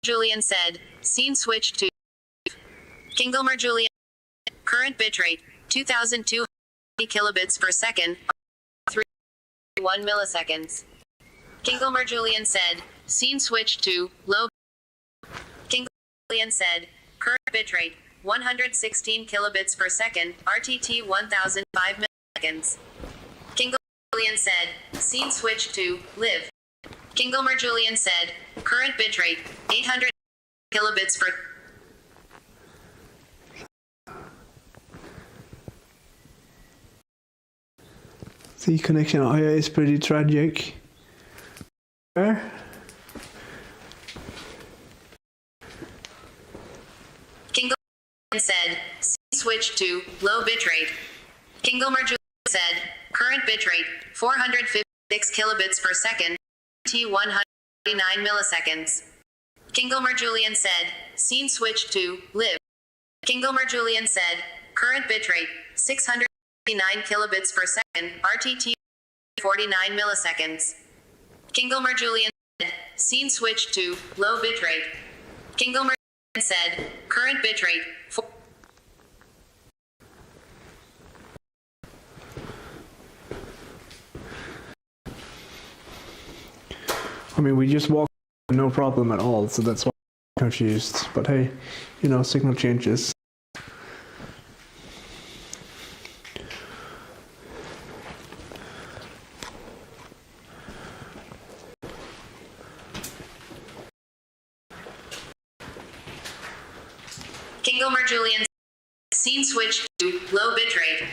Julian said, scene switch to Kingelmer Julian. Current bitrate, 2200 kilobits per second, 3.1 milliseconds. Kingelmer Julian said, scene switch to low. Kingelmer Julian said, current bitrate, 116 kilobits per second, RTT 1005 milliseconds. Kingelmer Julian said, scene switch to live. Kingelmer Julian said, current bitrate, 800 kilobits per. The connection out here is pretty tragic. Where? Kingelmer said, switch to low bitrate. Kingelmer Julian said, current bitrate, 456 kilobits per second, T 149 milliseconds. Kingelmer Julian said, scene switch to live. Kingelmer Julian said, current bitrate, 669 kilobits per second, RTT 49 milliseconds. Kingelmer Julian said, scene switch to low bitrate. Kingelmer Julian said, current bitrate, I mean, we just walked no problem at all, so that's why I'm confused. But hey, you know, signal changes. Kingelmer Julian said, scene switch to low bitrate.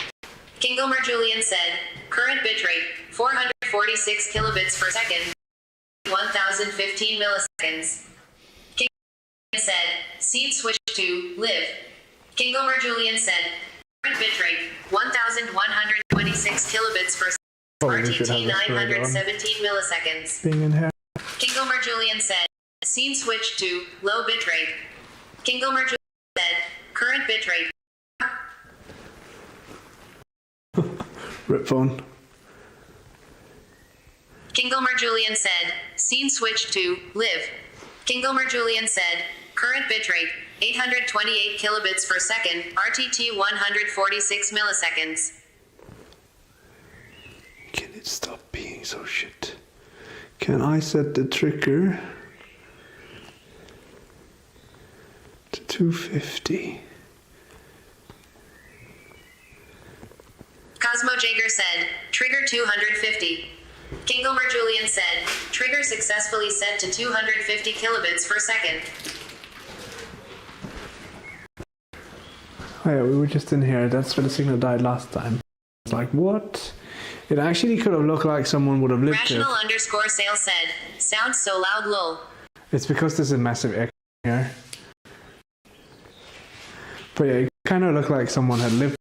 Kingelmer Julian said, current bitrate, 446 kilobits per second, 1015 milliseconds. Kingelmer said, scene switch to live. Kingelmer Julian said, current bitrate, 1126 kilobits per second, RTT 917 milliseconds. Being in here. Kingelmer Julian said, scene switch to low bitrate. Kingelmer Julian said, current bitrate. Rip phone. Kingelmer Julian said, scene switch to live. Kingelmer Julian said, current bitrate, 828 kilobits per second, RTT 146 milliseconds. Can it stop being so shit? Can I set the trigger to 250? Cosmo Jager said, trigger 250. Kingelmer Julian said, trigger successfully set to 250 kilobits per second. Oh yeah, we were just in here. That's where the signal died last time. It's like, what? It actually could have looked like someone would have lived Rational underscore sale said, sounds so loud lol. It's because there's a massive echo here. But yeah, it kind of looked like someone had lived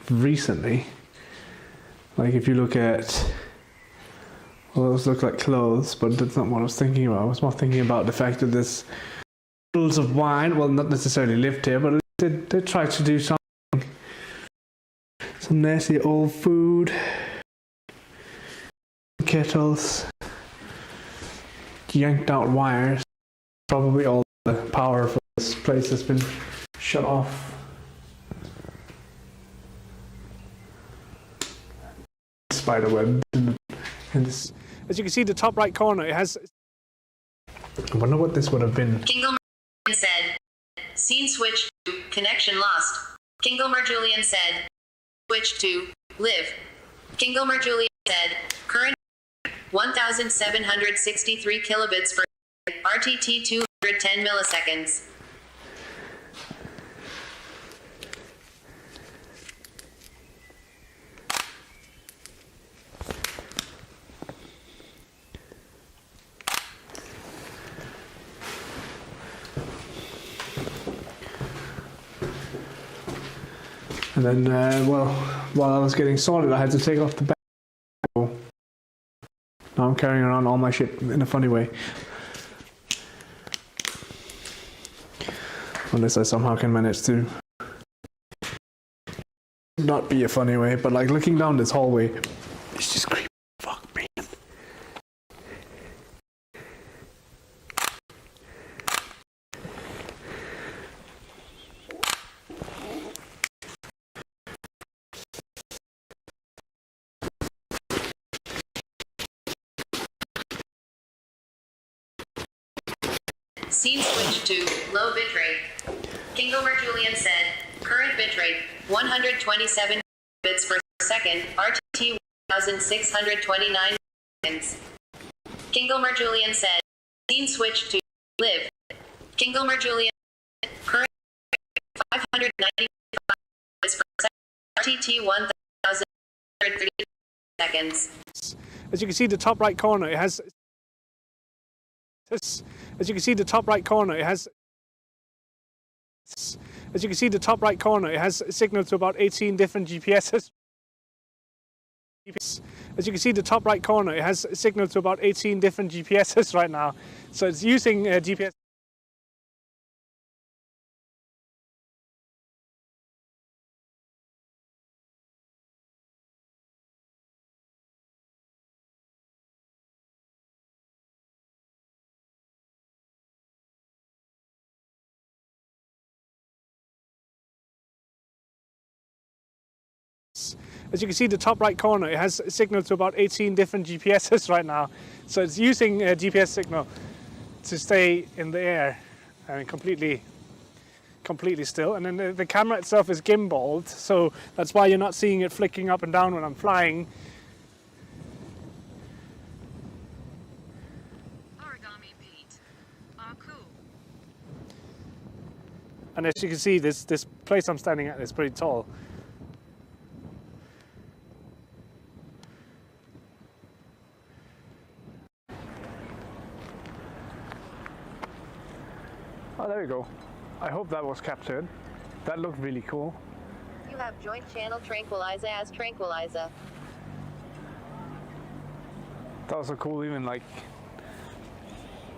recently. Like if you look at, well, those look like clothes, but that's not what I was thinking about. I was more thinking about the fact that there's bottles of wine, well, not necessarily lived here, but they tried to do something. Some nasty old food. Kettles. Yanked out wires. Probably all the power for this place has been shut off. Spiderweb in this. As you can see, the top right corner, it has. I wonder what this would have been. Kingelmer said, scene switch to connection lost. Kingelmer Julian said, switch to live. Kingelmer Julian said, current 1763 kilobits per RTT 210 milliseconds. And then, well, while I was getting sorted, I had to take off the back. Now I'm carrying around all my shit in a funny way. Unless I somehow can manage to not be a funny way, but like looking down this hallway, it's just creepy. Fuck, man. Scene switch to low bitrate. Kingomer Julian said, current bitrate 127 bits per second, RTT 1629 seconds. Kingomer Julian said, scene switch to live. Kingomer Julian, current 595 bits per second, RTT 1030 seconds. As you can see, the top right corner, it has. As you can see, the top right corner, it has. As you can see, the top right corner, it has signal to about 18 different GPSs. As you can see, the top right corner, it has signal to about 18 different GPSs right now. So it's using GPS. As you can see, the top right corner, it has signal to about 18 different GPSs right now. So it's using GPS signal to stay in the air and completely still. And then the camera itself is gimbaled, so that's why you're not seeing it flicking up and down when I'm flying. Origami Pete. Ah, cool. And as you can see, this place I'm standing at is pretty tall. Oh, there we go. I hope that was captured. That looked really cool. You have joint channel Tranquilizer as Tranquilizer. That was so cool, even like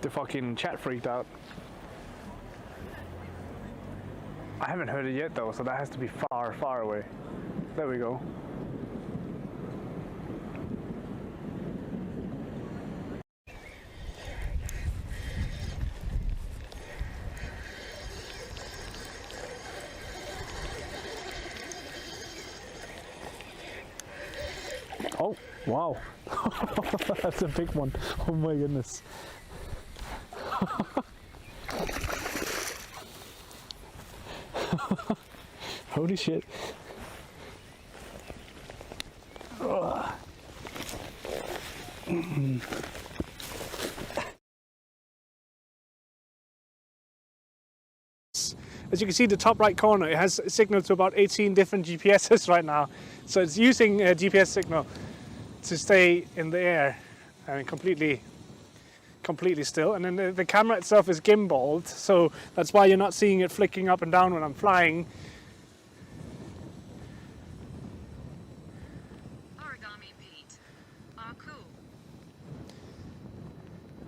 the fucking chat freaked out. I haven't heard it yet though, so that has to be far, far away. There we go. Oh, wow. That's a big one. Oh my goodness. Holy shit. Ugh. As you can see, the top right corner, it has signal to about 18 different GPSs right now. So it's using GPS signal to stay in the air and completely still. And then the camera itself is gimbaled, so that's why you're not seeing it flicking up and down when I'm flying. Origami Pete. Ah, cool.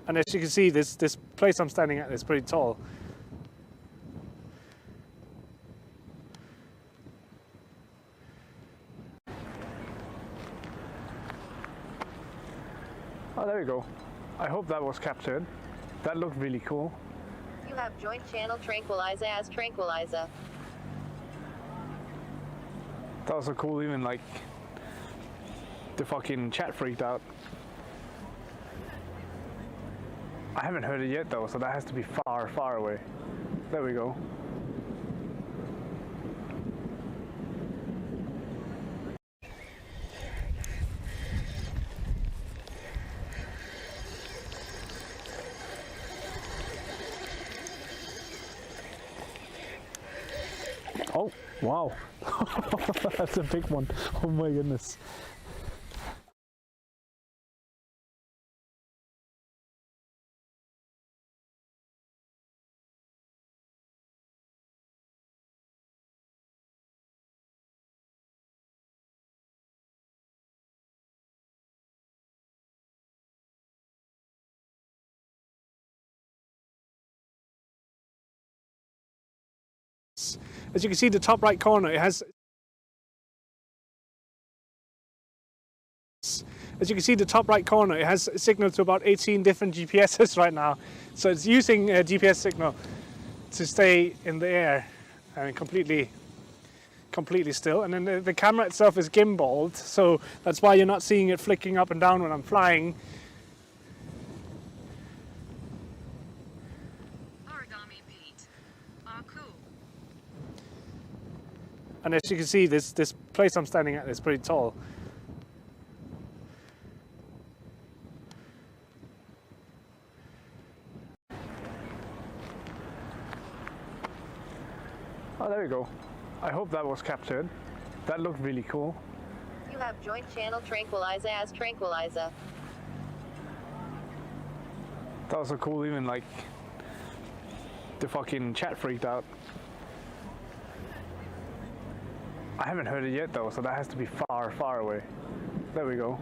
And as you can see, this place I'm standing at is pretty tall. Oh, there we go. I hope that was captured. That looked really cool. You have joint channel Tranquilizer as Tranquilizer. That was so cool, even like the fucking chat freaked out. I haven't heard it yet though, so that has to be far, far away. There we go. Oh, wow. That's a big one. Oh my goodness. As you can see, the top right corner, it has. As you can see, the top right corner, it has signal to about 18 different GPSs right now. So it's using GPS signal to stay in the air and completely still. And then the camera itself is gimbaled, so that's why you're not seeing it flicking up and down when I'm flying. And as you can see, this place I'm standing at is pretty tall. Oh, there we go. I hope that was captured. That looked really cool. You have joint channel tranquilizer as tranquilizer. That was so cool, even like the fucking chat freaked out. I haven't heard it yet though, so that has to be far, far away. There we go.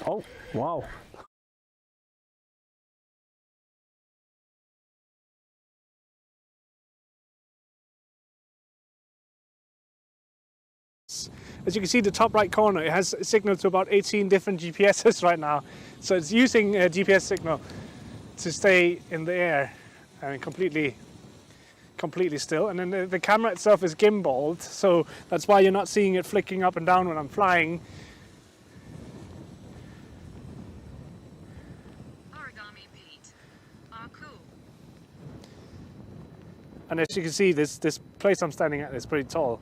Oh, wow. As you can see, the top right corner, it has signal to about 18 different GPSs right now. So it's using a GPS signal to stay in the air and completely still. And then the camera itself is gimbaled, so that's why you're not seeing it flicking up and down when I'm flying. Origami Pete. Ah, cool. And as you can see, this place I'm standing at is pretty tall.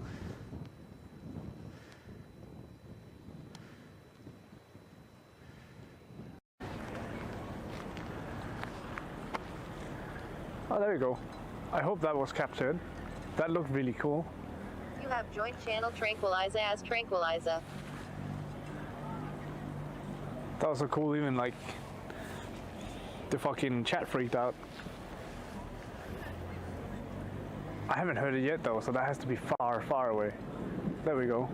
Oh, there we go. I hope that was captured. That looked really cool. You have joint channel tranquilizer as tranquilizer. That was so cool, even like the fucking chat freaked out. I haven't heard it yet though, so that has to be far, far away. There we go.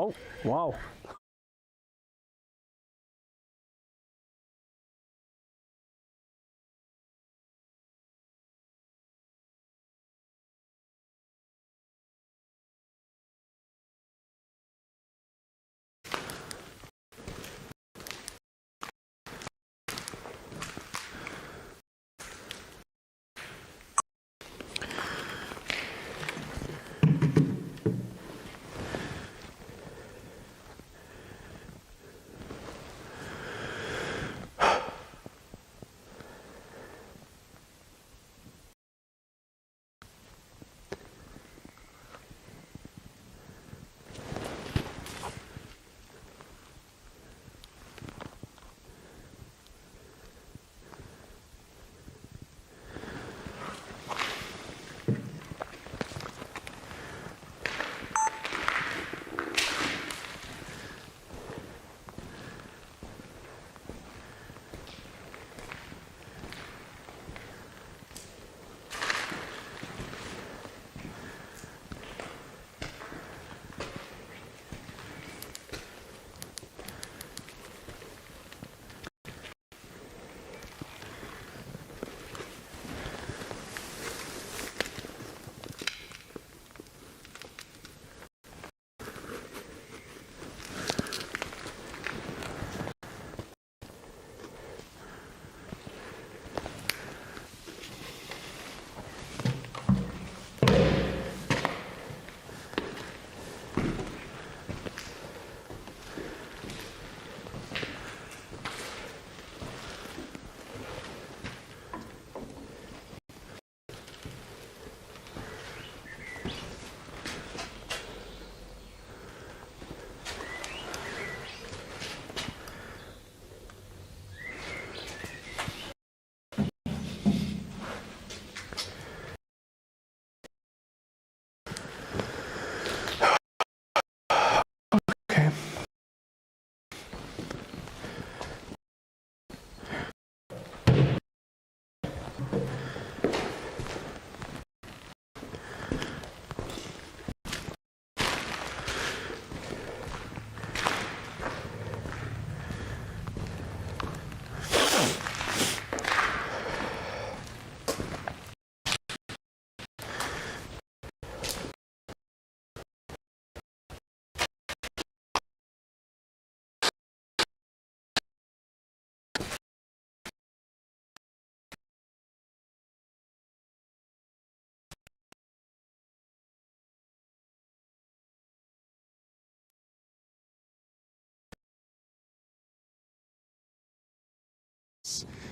Oh, wow.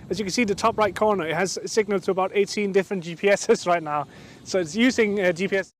As you can see, the top right corner, it has signal to about 18 different GPSs right now. So it's using GPS.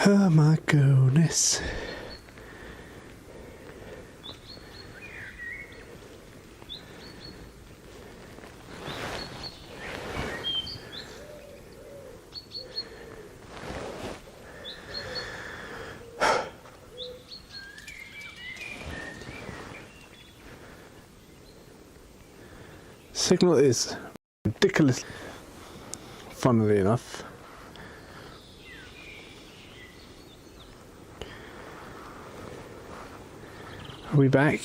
Oh my goodness. Signal is ridiculous, funnily enough. Are we back?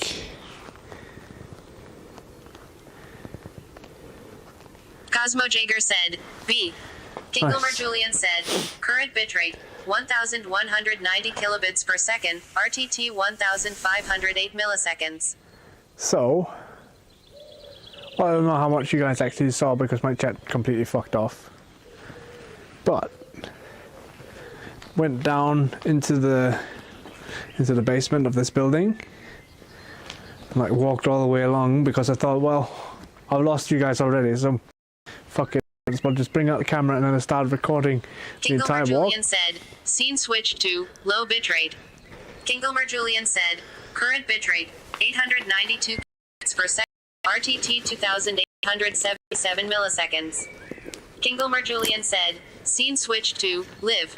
Cosmo Jager said, B. Kingelmer Nice. Julian said, current bitrate, 1190 kilobits per second, RTT 1508 milliseconds. So, well, I don't know how much you guys actually saw because my chat completely fucked off. But went down into the basement of this building. And, like, walked all the way along because I thought, well, I've lost you guys already, so fuck it. I'll just bring out the camera and then I started recording the entire Kingelmer walk. Julian said, scene switch to low bitrate. Kingelmer Julian said, current bitrate, 892 kilobits per second, RTT 2877 milliseconds. Kingelmer Julian said, scene switch to live.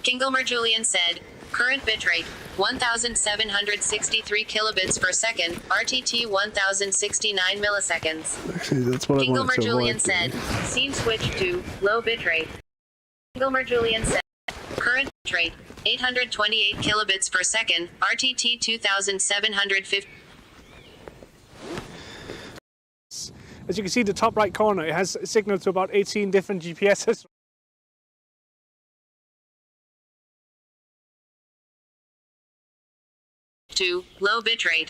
Kingelmer Julian said, current bitrate, 1763 kilobits per second, RTT 1069 milliseconds. Actually, that's what I wanted Kingelmer to Julian avoid. said, scene switch to low bitrate. Kingelmer Julian said, current bitrate, 828 kilobits per second, RTT 2750. As you can see, the top right corner, it has signal to about 18 different GPSs. To low bitrate.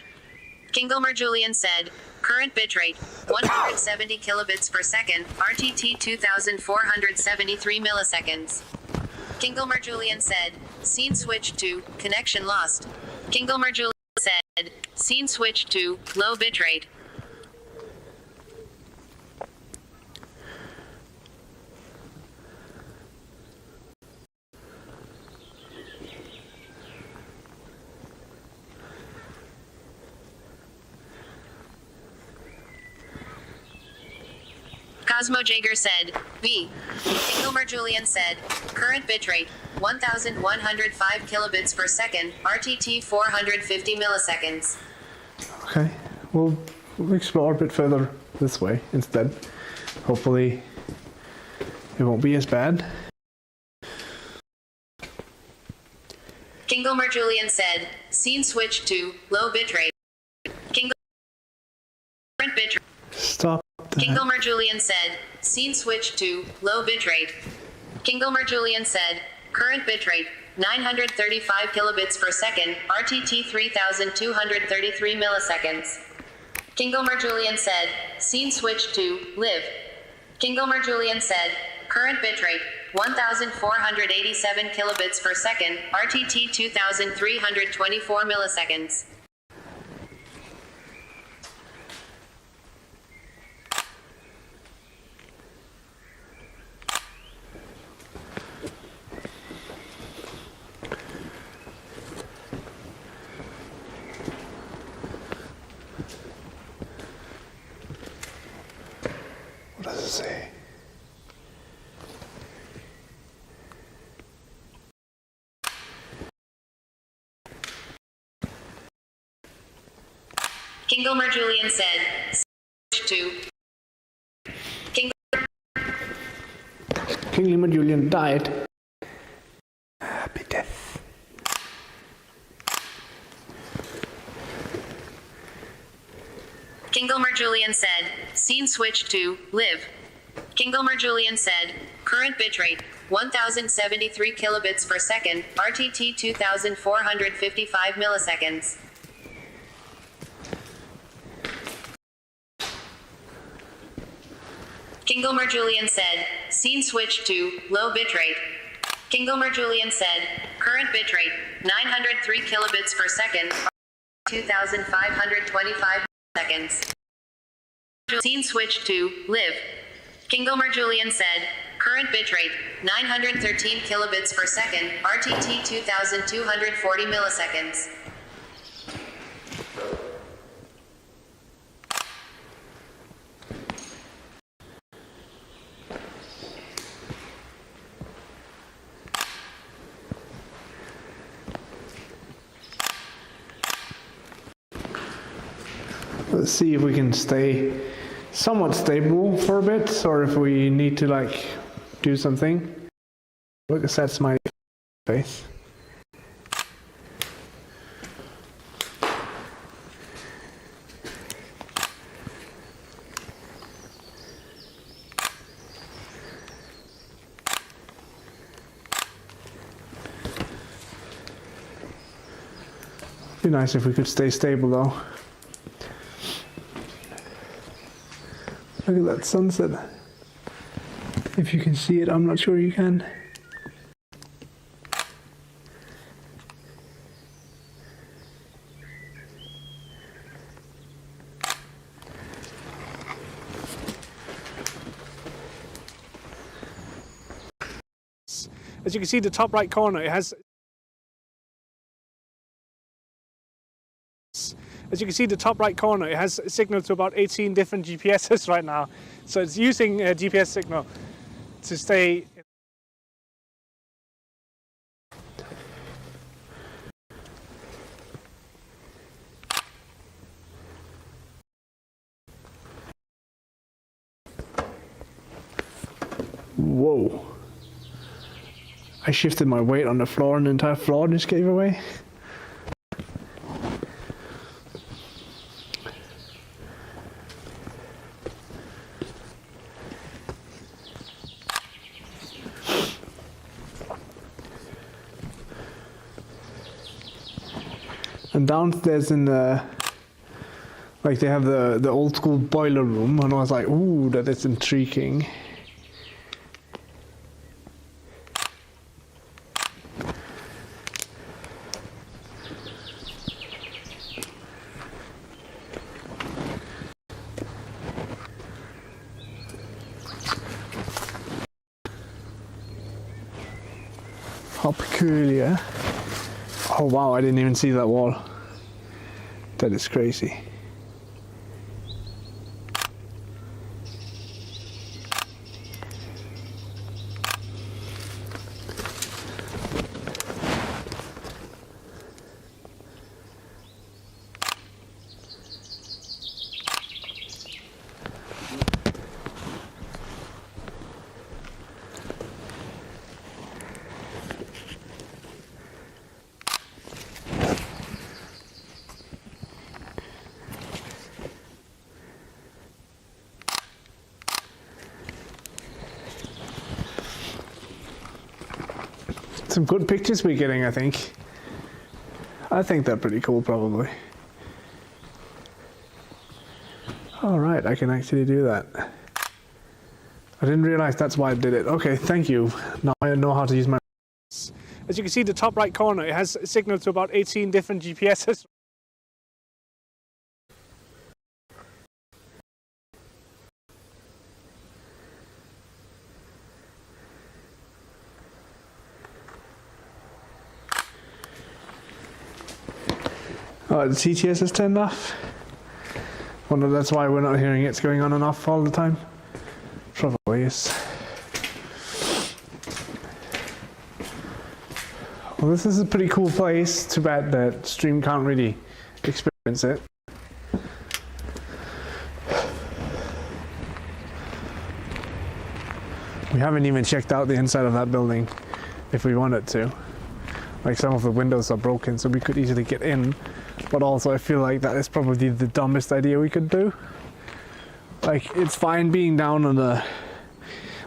Kingelmer Julian said, current bitrate, 170 kilobits per second, RTT 2473 milliseconds. Kingelmer Julian said, scene switch to connection lost. Kingelmer Julian said, scene switch to low bitrate. Cosmo Jager said, B. Kingelmer Julian said, current bitrate, 1105 kilobits per second, RTT 450 milliseconds. Okay, we'll explore a bit further this way instead. Hopefully it won't be as bad. Kingelmer Julian said, scene switch to low bitrate. Kingelmer bitrate. Stop that. Kingelmer Julian said, scene switch to low bitrate. Kingelmer Julian said, current bitrate, 935 kilobits per second, RTT 3233 milliseconds. Kingelmer Julian said, scene switch to live. Kingelmer Julian said, current bitrate, 1487 kilobits per second, RTT 2324 milliseconds. What does it say? Kingelmer Julian said, switch to King Lima Julian died. Happy death. Kingelmer Julian said, scene switched to live. Kingelmer Julian said, current bitrate 1073 kilobits per second, RTT 2455 milliseconds. Kingelmer Julian said, scene switched to low bitrate. Kingelmer Julian said, current bitrate 903 kilobits per second, 2525 seconds. Scene switched to live. Kingelmer Julian said, current bitrate 913 kilobits per second, RTT 2240 milliseconds. Let's see if we can stay somewhat stable for a bit, or if we need to like do something. Look, that's my face. Be nice if we could stay stable though. Look at that sunset. If you can see it, I'm not sure you can. As you can see, the top right corner, it has. As you can see, the top right corner, it has a signal to about 18 different GPSs right now. So it's using a GPS signal to stay. Whoa. I shifted my weight on the floor and the entire floor just gave away. And downstairs in the, like they have the old school boiler room, and I was like, ooh, that is intriguing. How peculiar. Oh wow, I didn't even see that wall. That is crazy. Some good pictures we're getting, I think. I think they're pretty cool, probably. Alright, I can actually do that. I didn't realize that's why I did it. Okay, thank you. Now I know how to use my... As you can see, the top right corner, it has a signal to about 18 different GPSs. Oh, the CTS is turned off. Wonder that's why we're not hearing it's going on and off all the time. Probably is. Well, this is a pretty cool place. Too bad that stream can't really experience it. We haven't even checked out the inside of that building if we wanted to. Like, some of the windows are broken, so we could easily get in, but also I feel like that is probably the dumbest idea we could do. Like, it's fine being down on the,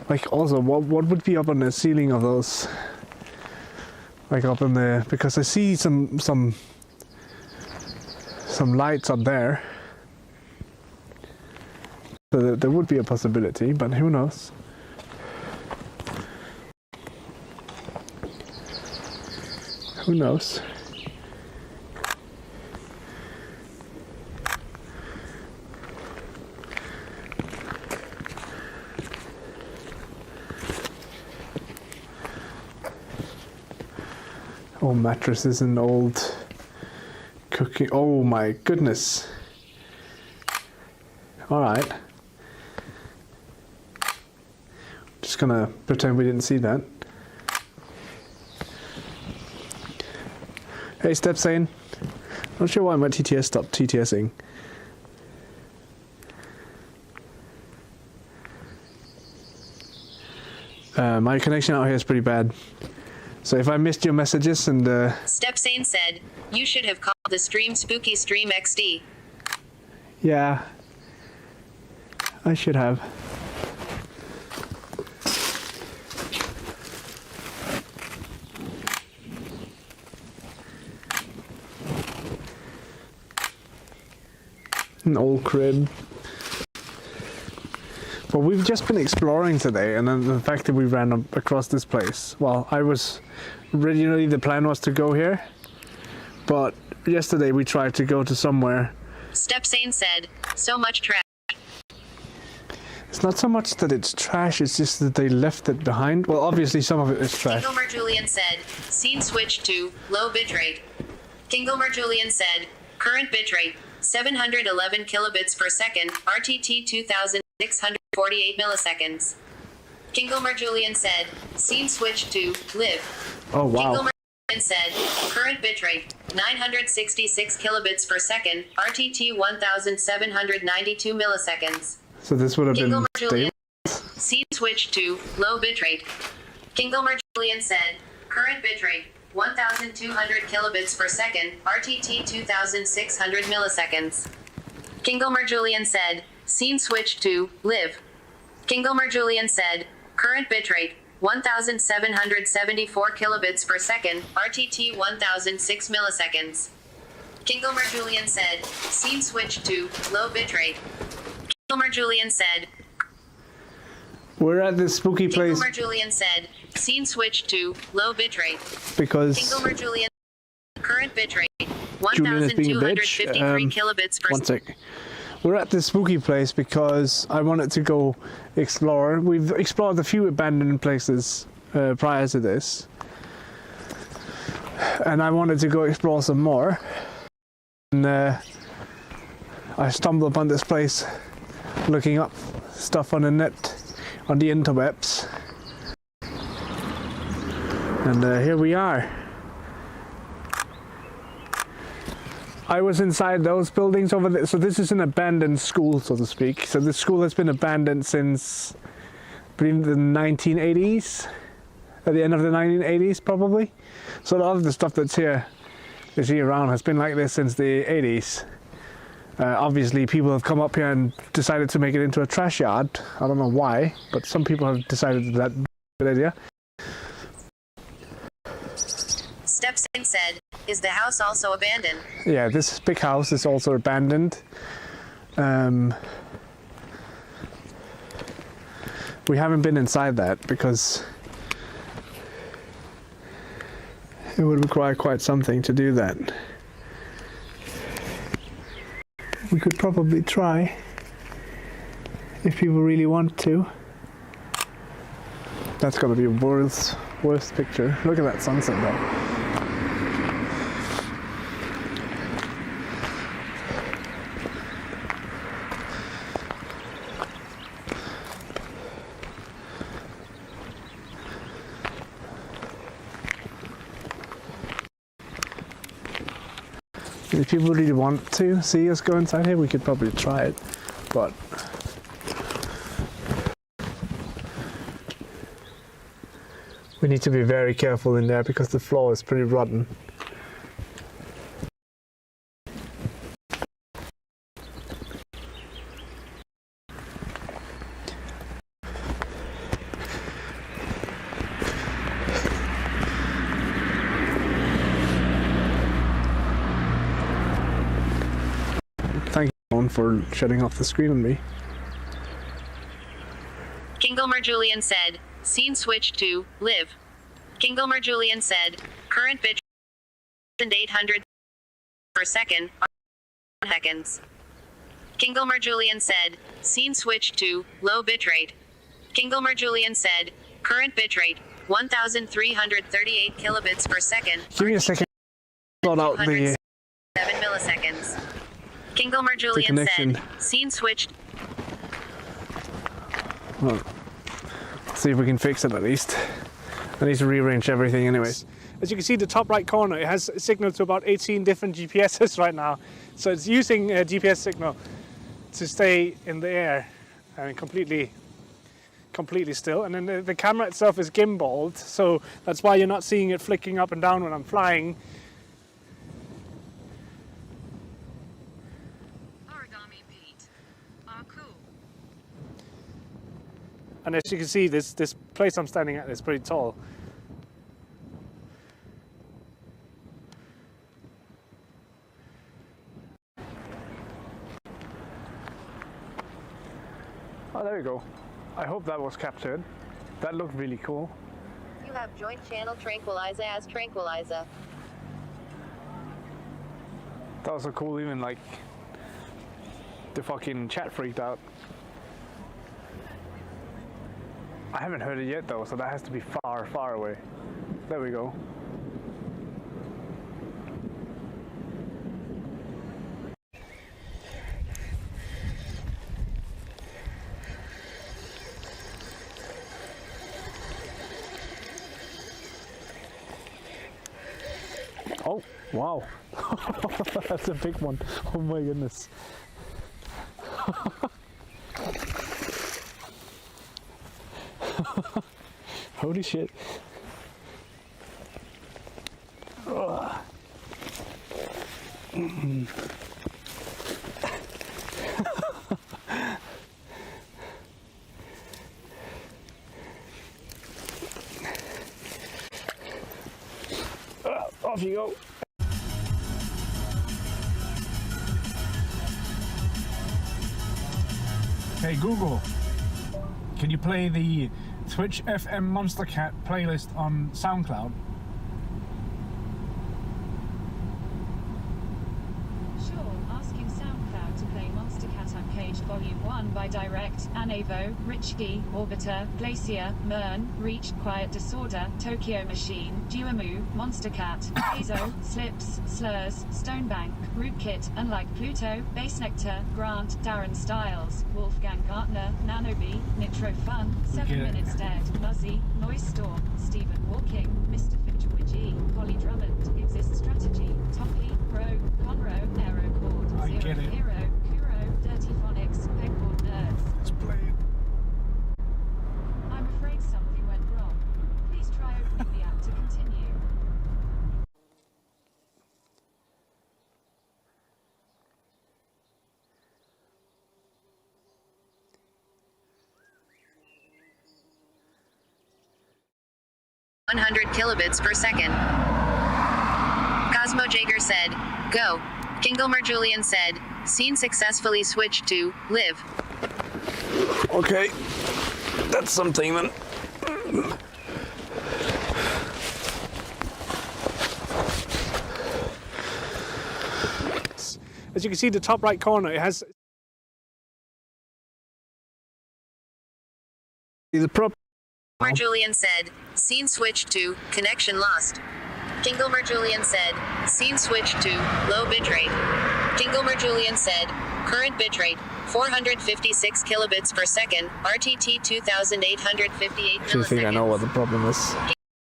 like, also what would be up on the ceiling of those, like up in the, because I see some lights up there, so there would be a possibility, but who knows. Who knows? Old mattresses and old cooking. Oh my goodness. Alright. Just gonna pretend we didn't see that. Hey, Stepsane. Not sure why my TTS stopped TTSing. My connection out here is pretty bad. So if I missed your messages and Stepsane said, you should have called the stream Spooky Stream XD. Yeah, I should have. An old crib. But we've just been exploring today, and then the fact that we ran across this place. Well, originally the plan was to go here, but yesterday we tried to go to somewhere. Stepsane said, so much trash. It's not so much that it's trash, it's just that they left it behind. Well, obviously some of it is trash. Kingomer Julian said, scene switched to low bitrate. Kingomer Julian said, current bitrate 711 kilobits per second, RTT 2648 milliseconds. Kingomer Julian said, scene switched to live. Oh wow. Kingomer Julian said, current bitrate 966 kilobits per second, RTT 1792 milliseconds. So this would have Kingomer been Julian, scene switched to low bitrate. Kingomer Julian said, current bitrate 1200 kilobits per second, RTT 2600 milliseconds. Kingomer Julian said, scene switched to live. Kingomer Julian said, current bitrate 1774 kilobits per second, RTT 1006 milliseconds. Kingomer Julian said, scene switched to low bitrate. Kingomer Julian said, we're at this spooky place. Kingomer Julian said, scene switched to low bitrate. Because Kingomer Julian, current bitrate Julian is being a bitch. 1253 kilobits per One sec. We're at this spooky place because I wanted to go explore. We've explored a few abandoned places prior to this, and I wanted to go explore some more. And I stumbled upon this place, looking up stuff on the net, on the interwebs, and here we are. I was inside those buildings over there. So this is an abandoned school, so to speak. So this school has been abandoned since, I believe, the 1980s, at the end of the 1980s probably. So a lot of the stuff that's here, you see around, has been like this since the 80s. Obviously people have come up here and decided to make it into a trash yard. I don't know why, but some people have decided that's a good idea. Stepsane said, is the house also abandoned? Yeah, this big house is also abandoned. We haven't been inside that because it would require quite something to do that. We could probably try if people really want to. That's gonna be a world's worst picture. Look at that sunset though. If people really want to see us go inside here, we could probably try it, but We need to be very careful in there because the floor is pretty rotten. Thank you for shutting off the screen on me. Kingelmer Julian said, scene switched to live. Kingelmer Julian said, current bit 800 per second, seconds. Kingelmer Julian said, scene switched to low bitrate. Kingelmer Julian said, current bitrate 1,338 kilobits per second. Give me a second. Sort out the 7 milliseconds. Kingelmer Julian connection. said, scene switched. Well, see if we can fix it at least. I need to rearrange everything anyways. As you can see, the top right corner, it has signal to about 18 different GPSs right now. So it's using a GPS signal to stay in the air and completely still. And then the camera itself is gimbaled, so that's why you're not seeing it flicking up and down when I'm flying. And as you can see, this place I'm standing at is pretty tall. Oh, there we go. I hope that was captured. That looked really cool. You have joint channel tranquilizer as tranquilizer. That was so cool, even like the fucking chat freaked out. I haven't heard it yet though, so that has to be far, far away. There we go. Oh, wow. That's a big one. Oh my goodness. Holy shit. Oh. Off you go. Hey Google, can you play the Twitch FM Monster Cat playlist on SoundCloud? Sure, asking SoundCloud to play Monster Cat Uncaged Volume 1 by Direct, Anavo, Richgi, Orbiter, Glacier, Mern, Reach, Quiet Disorder, Tokyo Machine, Duamu, Monster Cat, Hazo, Slips, Slurs, Stonebank, Rootkit, Unlike Pluto, Bass Nectar, Grant, Darren Styles, Wolfgang Gartner, Nanobi, Nitro Fun, 7 Minutes Dead, Muzzy, Noise Storm, Stephen Walking, Mr. Fitchwigi, Polly Drummond, Exist Strategy, Toppy, Pro, Conroe, Aerocord, Zero Hero, Kuro, Dirty Phonics, Pegboard Nerds. Let's play it. I'm afraid something went wrong. Please try opening the app to continue. kilobits per second. Cosmo Jager said, go. Kingelmer Julian said, scene successfully switched to live. Okay, that's something then. As you can see, the top right corner, it has the prop. Kingelmer Julian said, scene switched to connection lost. Kingelmer Julian said, scene switched to low bitrate. Kingelmer Julian said, current bitrate 456 kilobits per second, RTT 2858 milliseconds. I think I know what the problem is.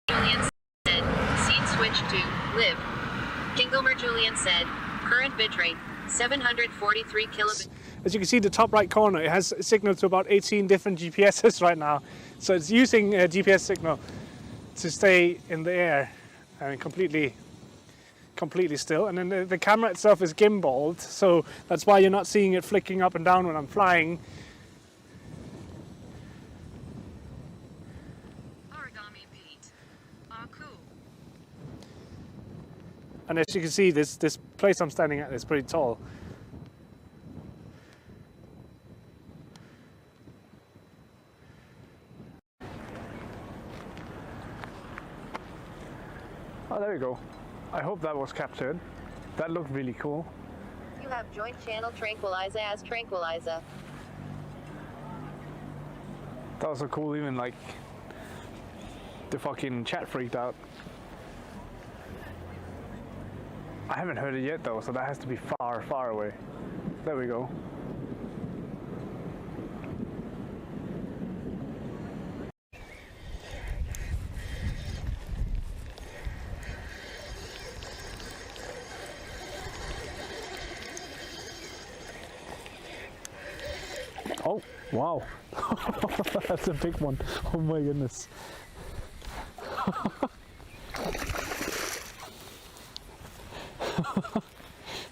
Julian said, scene switched to live. Kingelmer Julian said, current bitrate 743 kilobits. As you can see, the top right corner, it has signal to about 18 different GPSs right now. So it's using a GPS signal to stay in the air and completely still. And then the camera itself is gimbaled, so that's why you're not seeing it flicking up and down when I'm flying. Origami Pete. Ah, cool. And as you can see, this place I'm standing at is pretty tall. Oh, there you go. I hope that was captured. That looked really cool. You have joint channel Tranquilizer as Tranquilizer. That was so cool, even like the fucking chat freaked out. I haven't heard it yet though, so that has to be far, far away. There we go. Oh, wow. That's a big one. Oh my goodness.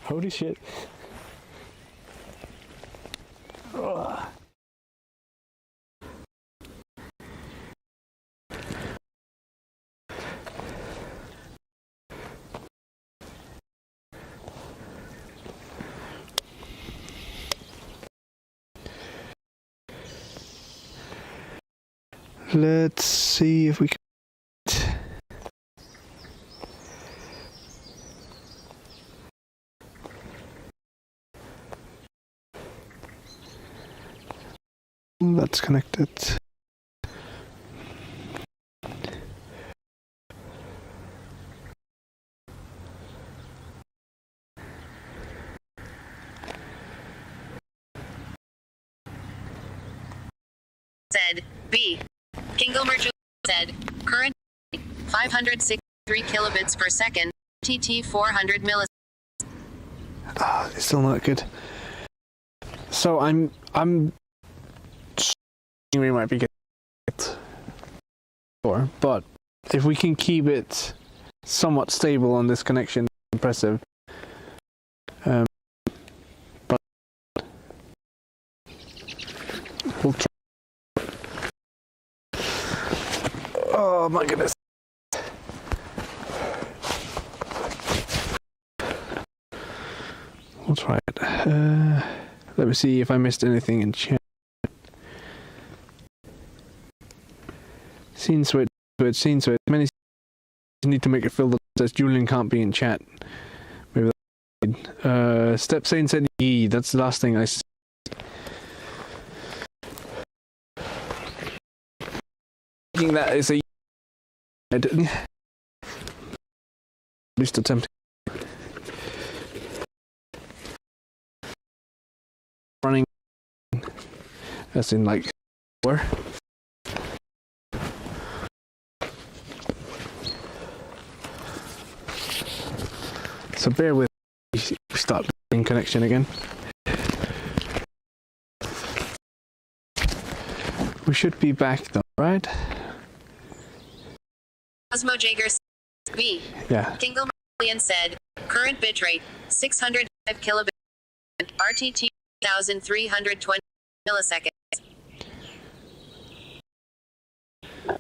Holy shit. Ugh. Let's see if we can. That's connected. Said B. Kingomer said current 563 kilobits per second, TT 400 milliseconds. Ah, it's still not good. So I'm we might be getting it for, but if we can keep it somewhat stable on this connection, impressive. But we'll try. Oh my goodness. We'll try it. Let me see if I missed anything in chat. Scene switch. Many need to make it feel that says Julian can't be in chat. Maybe that's Step Sane said E. That's the last thing I said. Thinking that is a at least attempt running as in like where. So bear with me, we start in connection again. We should be back though, right? Cosmo Jager B. Yeah. Kingle said current bitrate 605 kilobits, RTT 1320 milliseconds.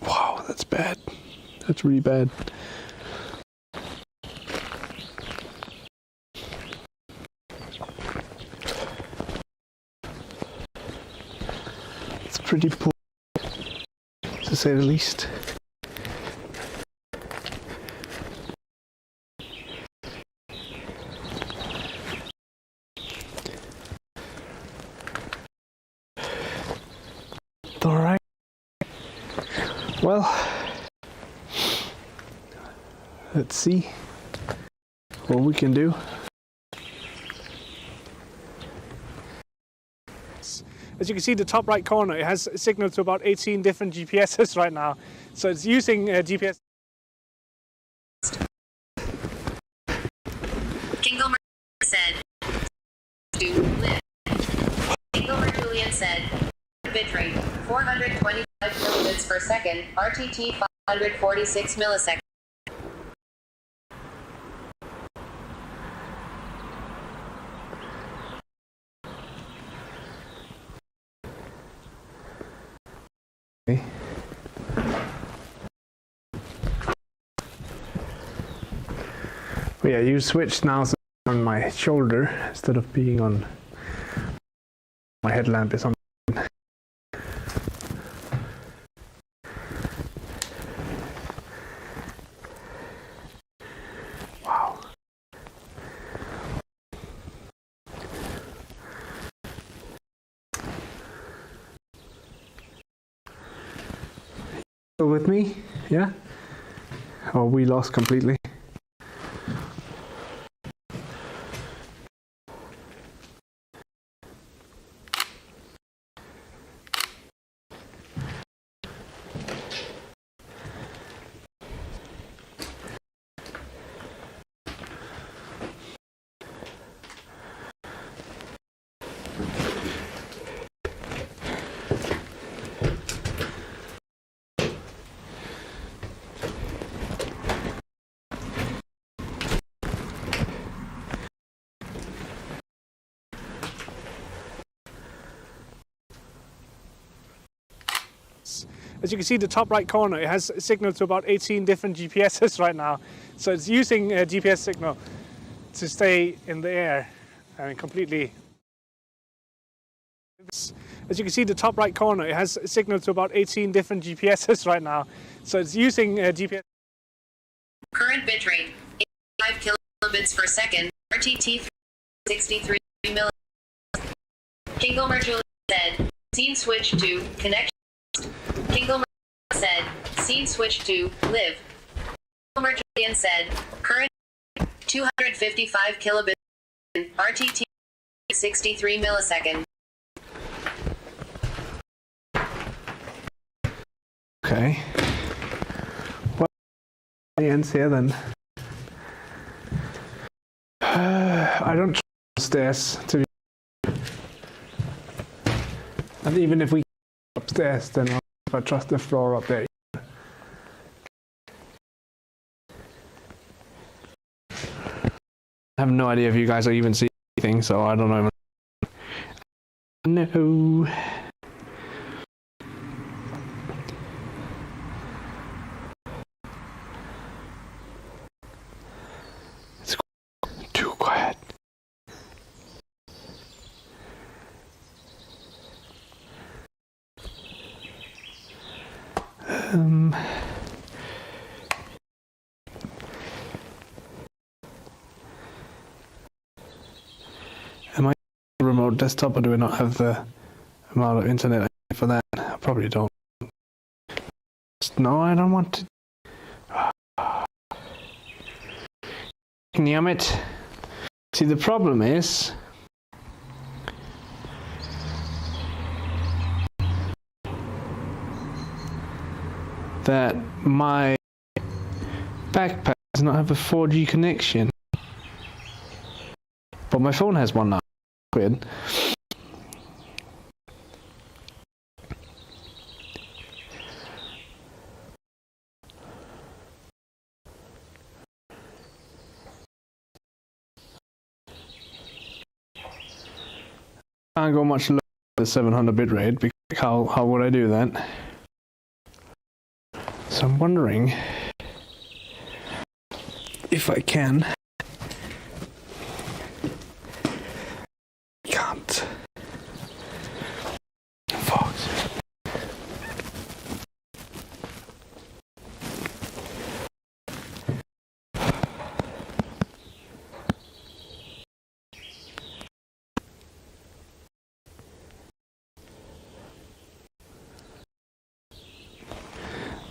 Wow, that's bad. That's really bad. It's pretty poor, to say the least. All right. Well, let's see what we can do. As you can see, the top right corner, it has signal to about 18 different GPSs right now. So it's using GPS. Kingomer said to live. Kingomer Julian said bitrate 425 kilobits per second, RTT 146 milliseconds. But yeah, you switched now so it's on my shoulder instead of being on my headlamp is on. Wow. Still with me? Yeah? Or we lost completely? As you can see, the top right corner, it has a signal to about 18 different GPSs right now. So it's using a GPS signal to stay in the air and completely. As you can see, the top right corner, it has a signal to about 18 different GPSs right now. So it's using a GPS. Current bitrate 85 kilobits per second. RTT 63 milliseconds. Kingomer Julian said, scene switch to connection. Kingomer said, scene switch to live. Kingomer Julian said, current 255 kilobits. RTT 63 milliseconds. Okay. Well, the ends here then. I don't trust upstairs to be. And even if we upstairs, then I trust the floor up there. I have no idea if you guys are even seeing anything, so I don't know. No. It's too quiet. Am I remote desktop, or do I not have the amount of internet for that? I probably don't. No, I don't want to. Damn it. See, the problem is that my backpack does not have a 4G connection, but my phone has one now. Weird. Can't go much lower than the 700 bitrate, because how would I do that? So I'm wondering if I can. Can't. Fuck.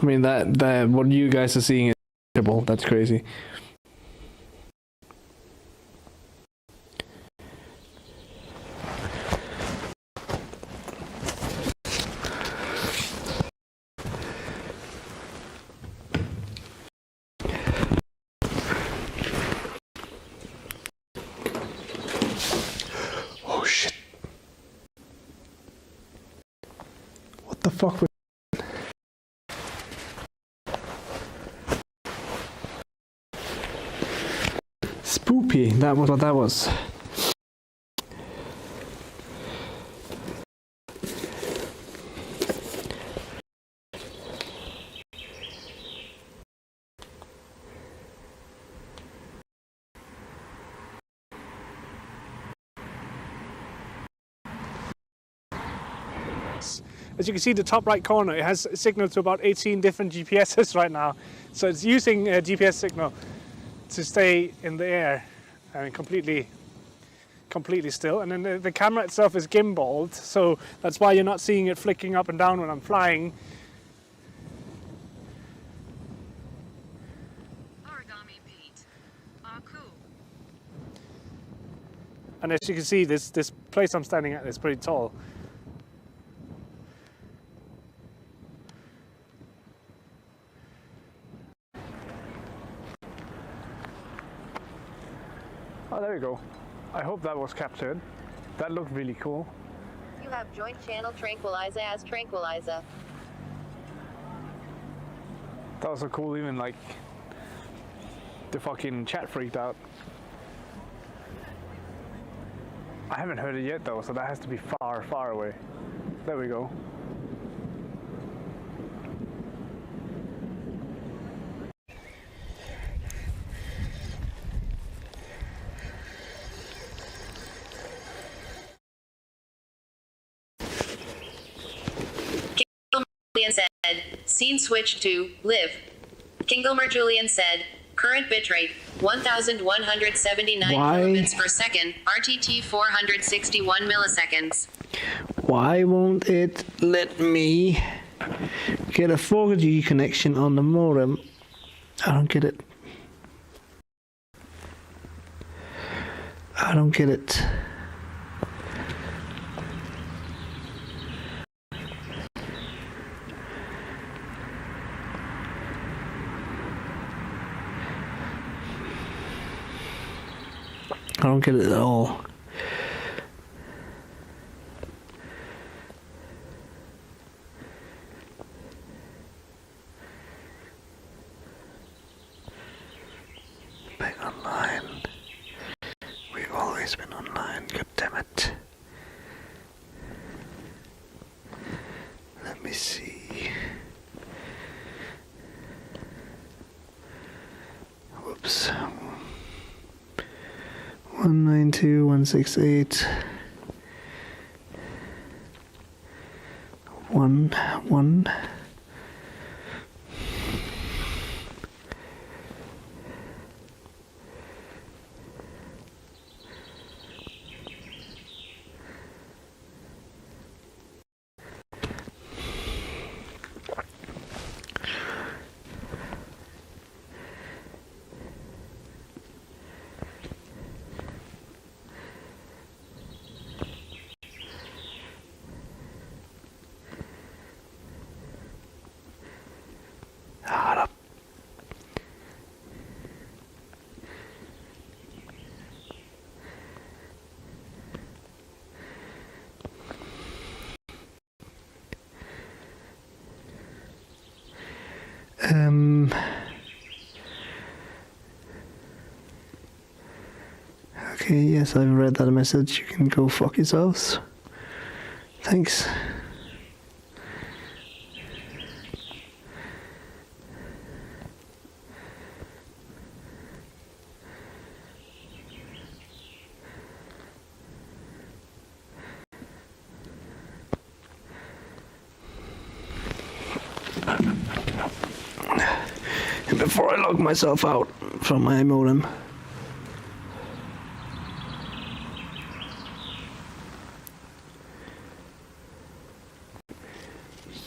I mean, that what you guys are seeing is incredible. That's crazy. Oh shit. What the fuck was Spoopy, that was what that was. As you can see, the top right corner, it has signal to about 18 different GPSs right now. So it's using a GPS signal to stay in the air and completely still. And then the camera itself is gimbaled, so that's why you're not seeing it flicking up and down when I'm flying. Origami Pete. Ah, cool. And as you can see, this place I'm standing at is pretty tall. Oh, there we go. I hope that was captured. That looked really cool. You have joint channel tranquilizer as tranquilizer. That was so cool, even like the fucking chat freaked out. I haven't heard it yet though, so that has to be far, far away. There we go. Julian said, scene switch to live. Kingelmer Julian said, current bitrate 1179 kilobits per second, RTT 461 milliseconds. Why won't it let me get a 4G connection on the modem? I don't get it. I don't get it. I don't get it at all. Back online. We've always been online, god damn it. Let me see. Whoops. 192.168 1 Okay, yes, I've read that message. You can go fuck yourselves. Thanks. And before I log myself out from my modem.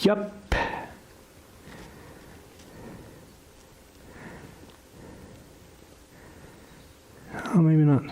Yup. Oh, maybe not.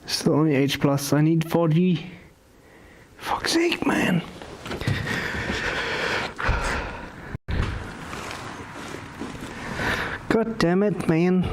Still only H+. I need 4G. Fuck's sake, man. God damn it, man.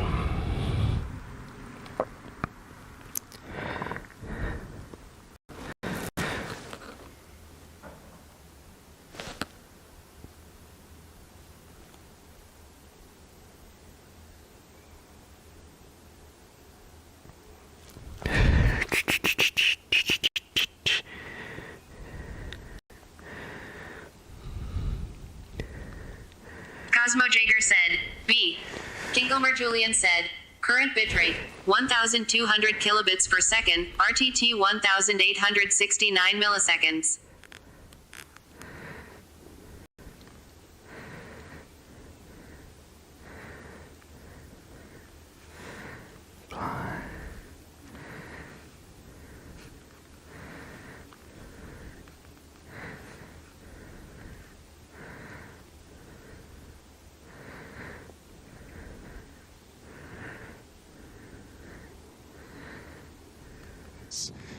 Cosmo Jager said, B. Kingomer Julian said, current bitrate, 1,200 kilobits per second, RTT 1,869 milliseconds.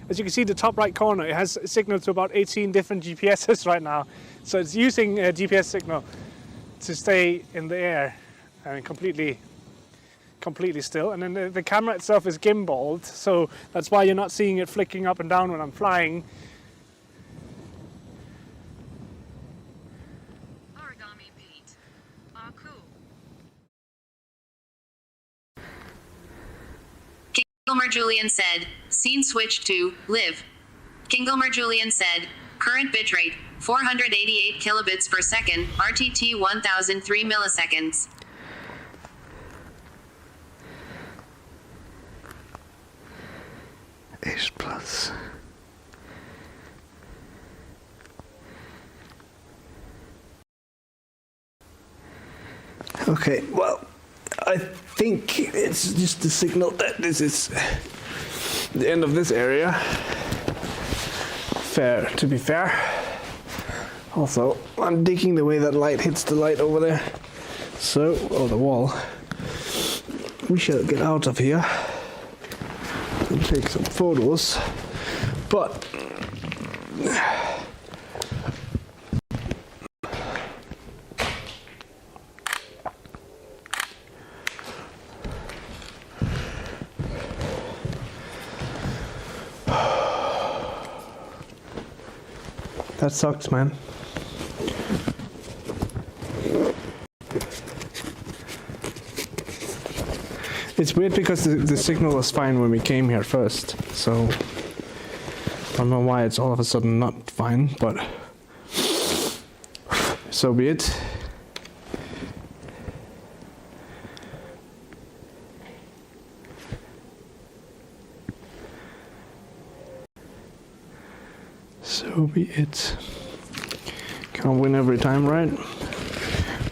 As you can see, the top right corner, it has signal to about 18 different GPSs right now. So it's using a GPS signal to stay in the air and completely still. And then the camera itself is gimbaled, so that's why you're not seeing it flicking up and down when I'm flying. Origami Pete. Ah, cool. Kingomer Julian said, scene switch to live. Kingomer Julian said, current bitrate, 488 kilobits per second, RTT 1003 milliseconds. H+. Okay, well, I think it's just a signal that this is the end of this area. Fair, to be fair. Also, I'm digging the way that light hits the light over there. So, or the wall. We shall get out of here and take some photos. But that sucks, man. It's weird because the signal was fine when we came here first, so I don't know why it's all of a sudden not fine, but so be it. So be it. Can't win every time, right?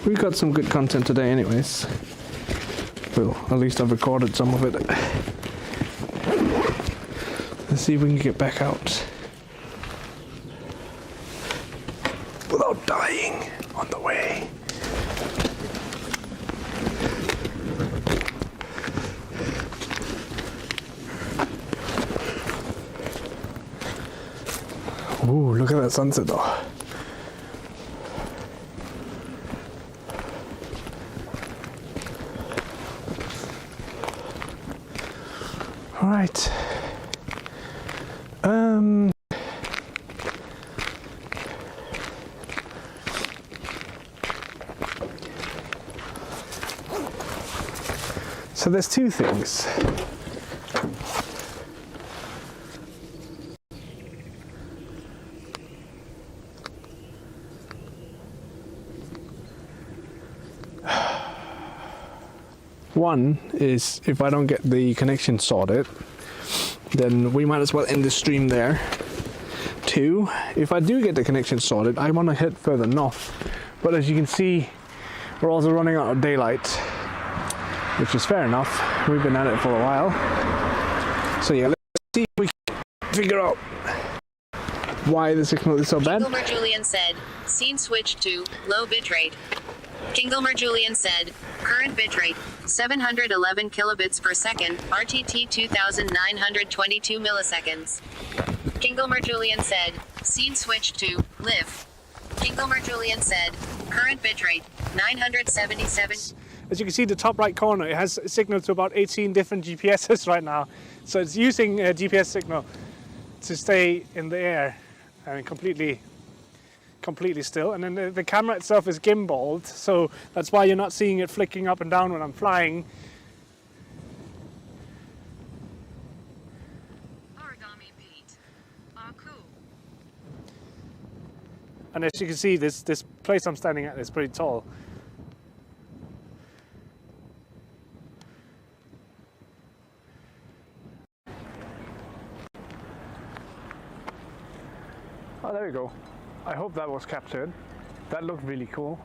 We got some good content today anyways. Well, at least I've recorded some of it. Let's see if we can get back out without dying on the way. Ooh, look at that sunset though. All right. So there's two things. One is if I don't get the connection sorted, then we might as well end the stream there. Two, if I do get the connection sorted, I want to head further north. But as you can see, we're also running out of daylight, which is fair enough. We've been at it for a while. So yeah, let's see if we can figure out why the signal is so bad. Kingomer Julian said, scene switch to low bitrate. Kingomer Julian said, current bitrate, 711 kilobits per second, RTT 2922 milliseconds. Kingomer Julian said, scene switched to live. Kingomer Julian said, current bitrate 977. As you can see, the top right corner, it has signal to about 18 different GPSs right now. So it's using a GPS signal to stay in the air and completely still. And then the camera itself is gimbaled, so that's why you're not seeing it flicking up and down when I'm flying. Origami Pete. Ah, cool. And as you can see, this place I'm standing at is pretty tall. Oh, there we go. I hope that was captured. That looked really cool.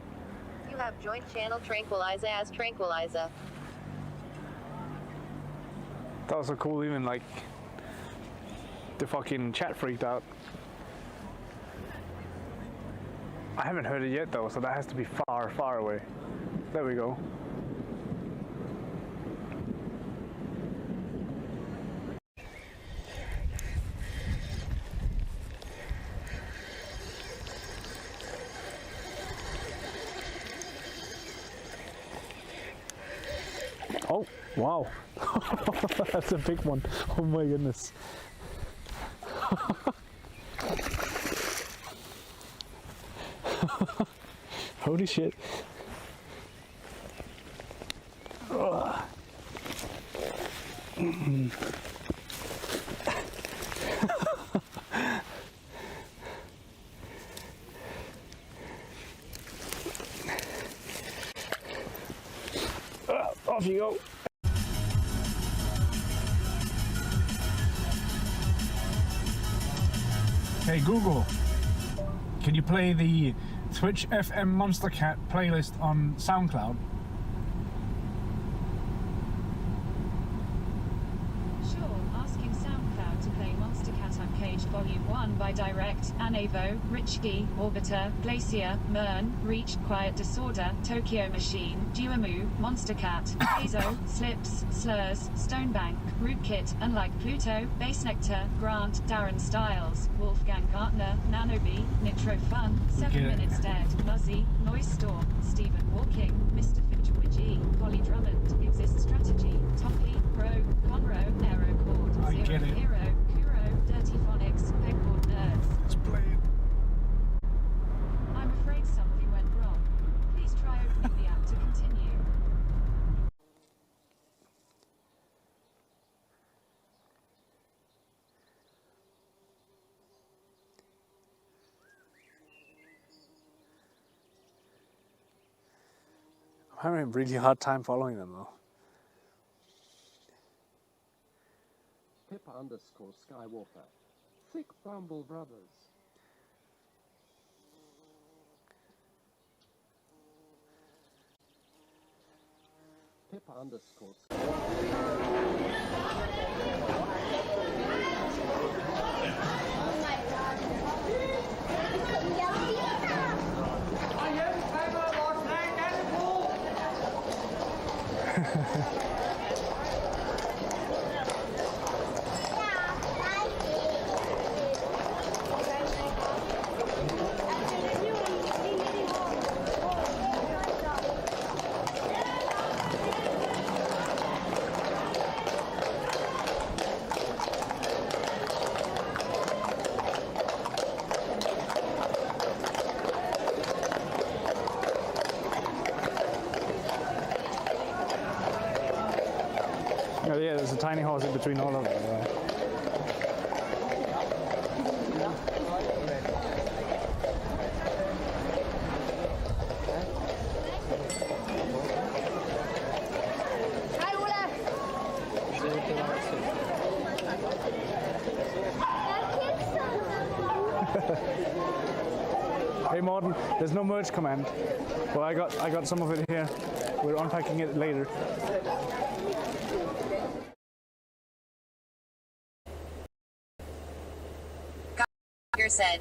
You have joint channel Tranquilizer as Tranquilizer. That was so cool, even like the fucking chat freaked out. I haven't heard it yet though, so that has to be far, far away. There we go. Oh, wow. That's a big one. Oh my goodness. Holy shit. Ugh. Off you go. Hey Google, can you play the Twitch FM Monster Cat playlist on SoundCloud? Sure, asking SoundCloud to play Monster Cat Uncaged Volume 1 by Direct, Anavo, Richgi, Orbiter, Glacier, Mern, Reach, Quiet Disorder, Tokyo Machine, Duamu, Monster Cat, Hazo, Slips, Slurs, Stonebank, Rootkit, Unlike Pluto, Bass Nectar, Grant, Darren Styles, Wolfgang Gartner, Nanobi, Nitro Fun, 7 Minutes Dead, Muzzy, Noise Storm, Stephen Walking, Mr. Finchwigi, Polly Drummond, Exist Strategy, Toppy, Pro, Conroe, Aerocord, Zero Hero, Kuro, Dirty Phonics, Pegboard Nerds. Let's play it. I'm afraid something went wrong. Please try opening the app to continue. I'm having a really hard time following them though. Pippa_Skywalker. Thick Bramble Brothers. Oh yeah, there's a tiny horse in between all of them. Yeah. Hey Morten, there's no merge command. Well, I got some of it here. We're unpacking it later. Said,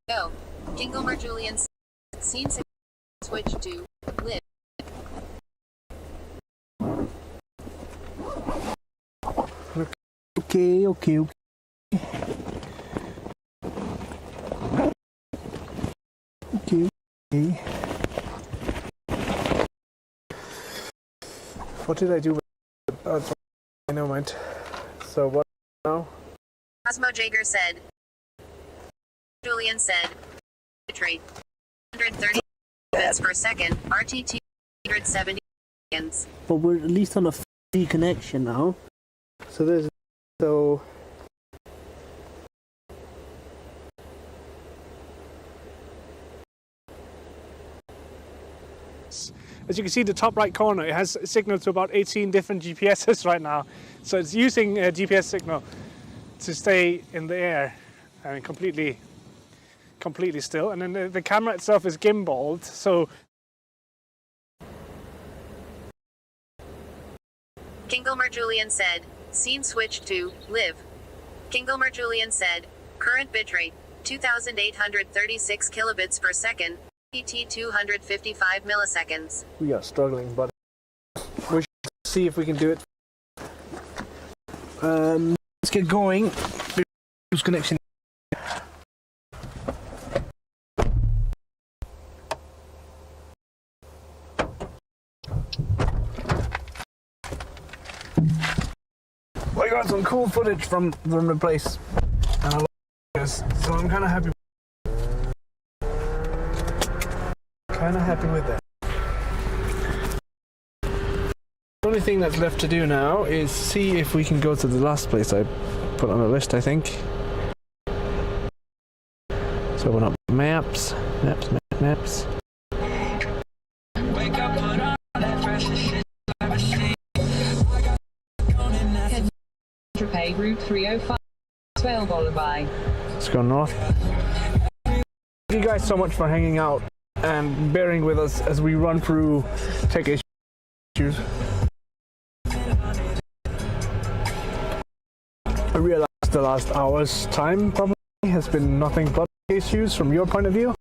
go. Kingomer Julian scene switch to live. Okay. What did I do with I know, mind. So what now? Cosmo Jager said. Julian said. Battery 130 bits per second. RTT 170 seconds. But we're at least on a free connection now. So there's so. As you can see, the top right corner, it has signal to about 18 different GPSs right now. So it's using a GPS signal to stay in the air and completely still. And then the camera itself is gimbaled, so. Kingelmer Julian said, scene switched to live. Kingelmer Julian said, current bitrate 2836 kilobits per second. PT 255 milliseconds. We are struggling, but we should see if we can do it. Let's get going. Lose connection. I got some cool footage from the place, and I like this, so I'm kind of happy. With that. The only thing that's left to do now is see if we can go to the last place I put on the list, I think. So open up maps. Route 305 12 Olivi. Let's go north. Thank you guys so much for hanging out and bearing with us as we run through tech issues. I realized the last hour's time probably has been nothing but issues from your point of view.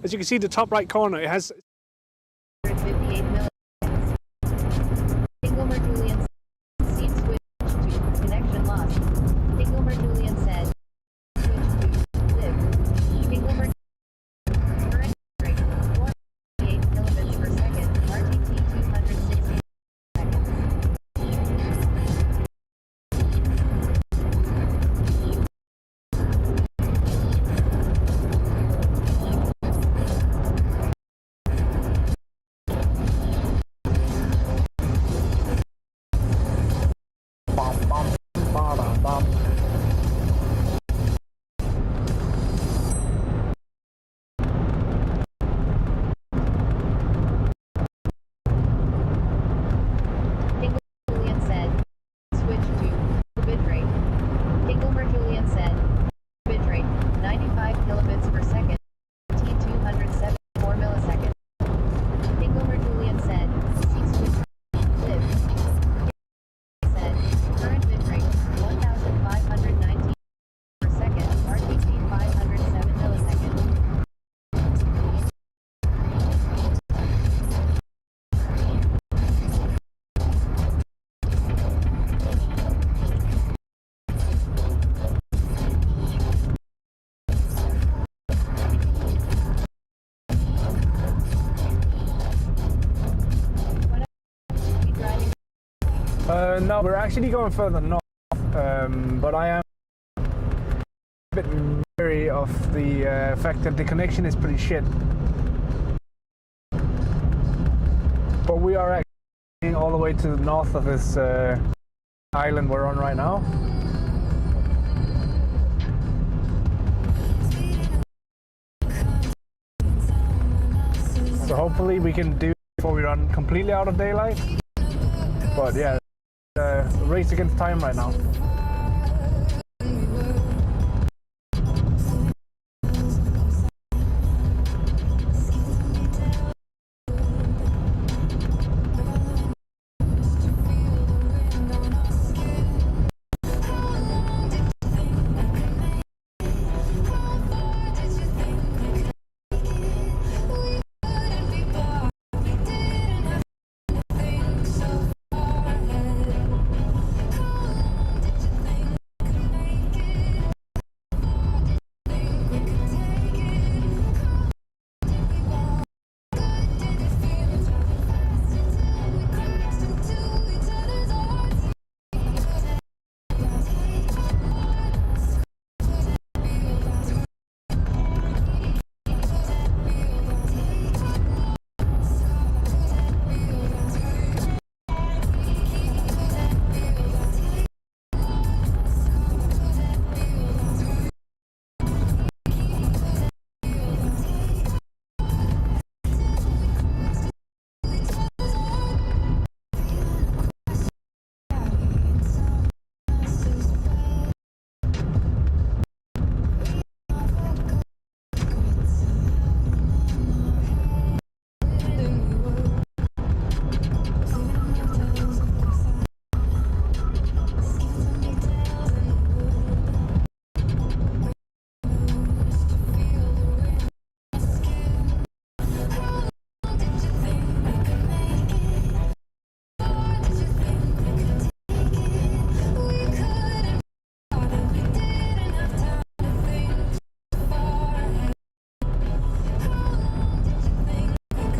As you can see, the top right corner, it has 58 milliseconds. Kingelmer Julian scene switch to connection lost. Kingelmer Julian said switch to live. Kingelmer No, we're actually going further north, but I am a bit wary of the fact that the connection is pretty shit. But we are actually all the way to the north of this island we're on right now. So hopefully we can do it before we run completely out of daylight. But yeah, race against time right now.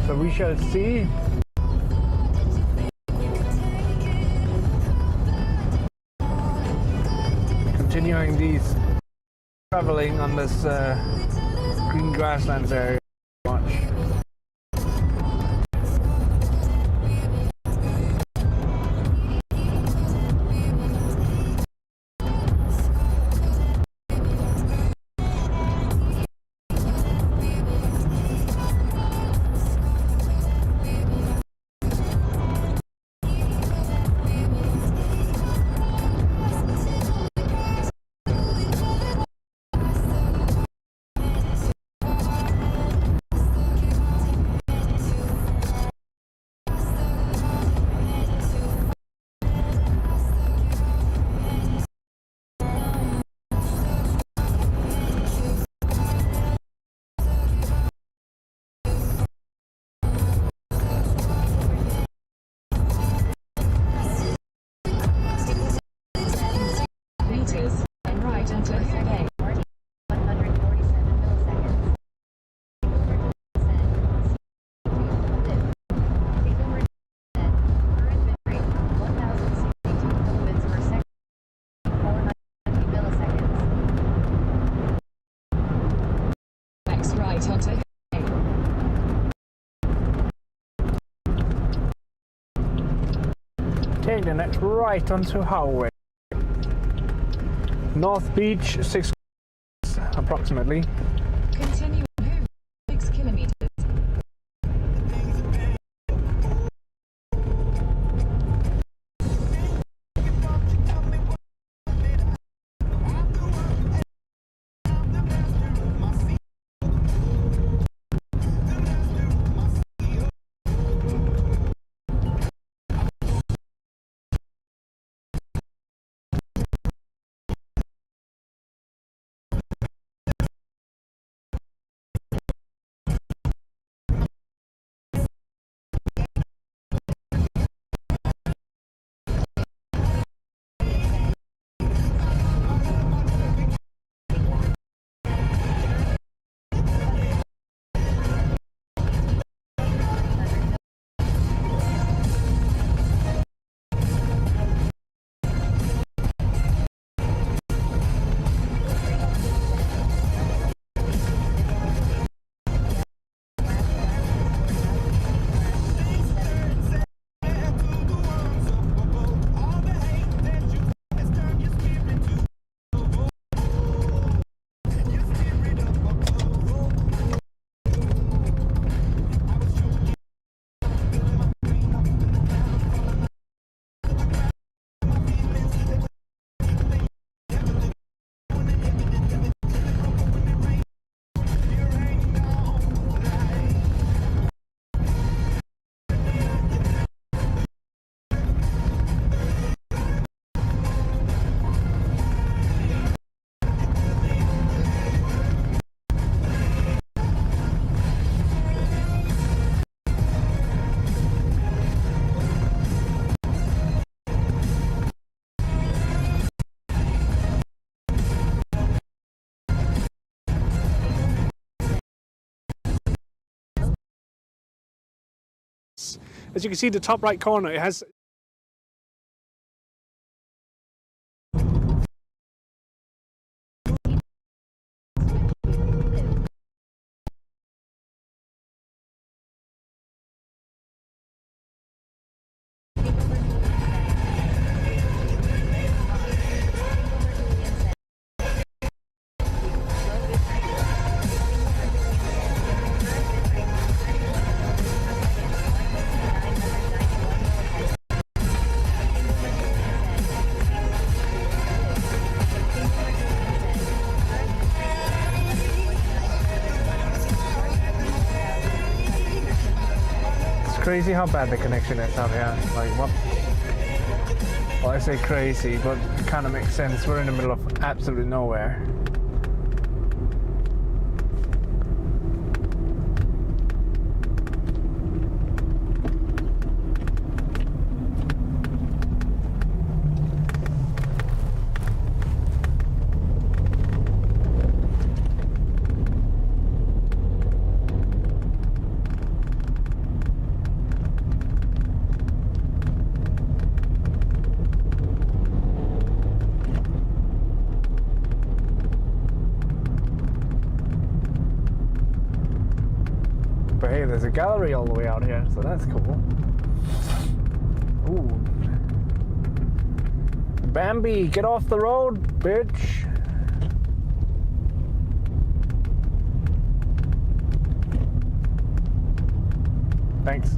So we shall see. Continuing these traveling on this green grasslands area. Much. Take the next right onto Highway. North Beach, 6 approximately. Continue home, 6 kilometers. As you can see, the top right corner, it has. Crazy how bad the connection is out here. Like what? Well, I say crazy, but it kind of makes sense. We're in the middle of absolutely nowhere. But hey, there's a gallery all the way out here, so that's cool. Ooh. Bambi, get off the road, bitch. Thanks.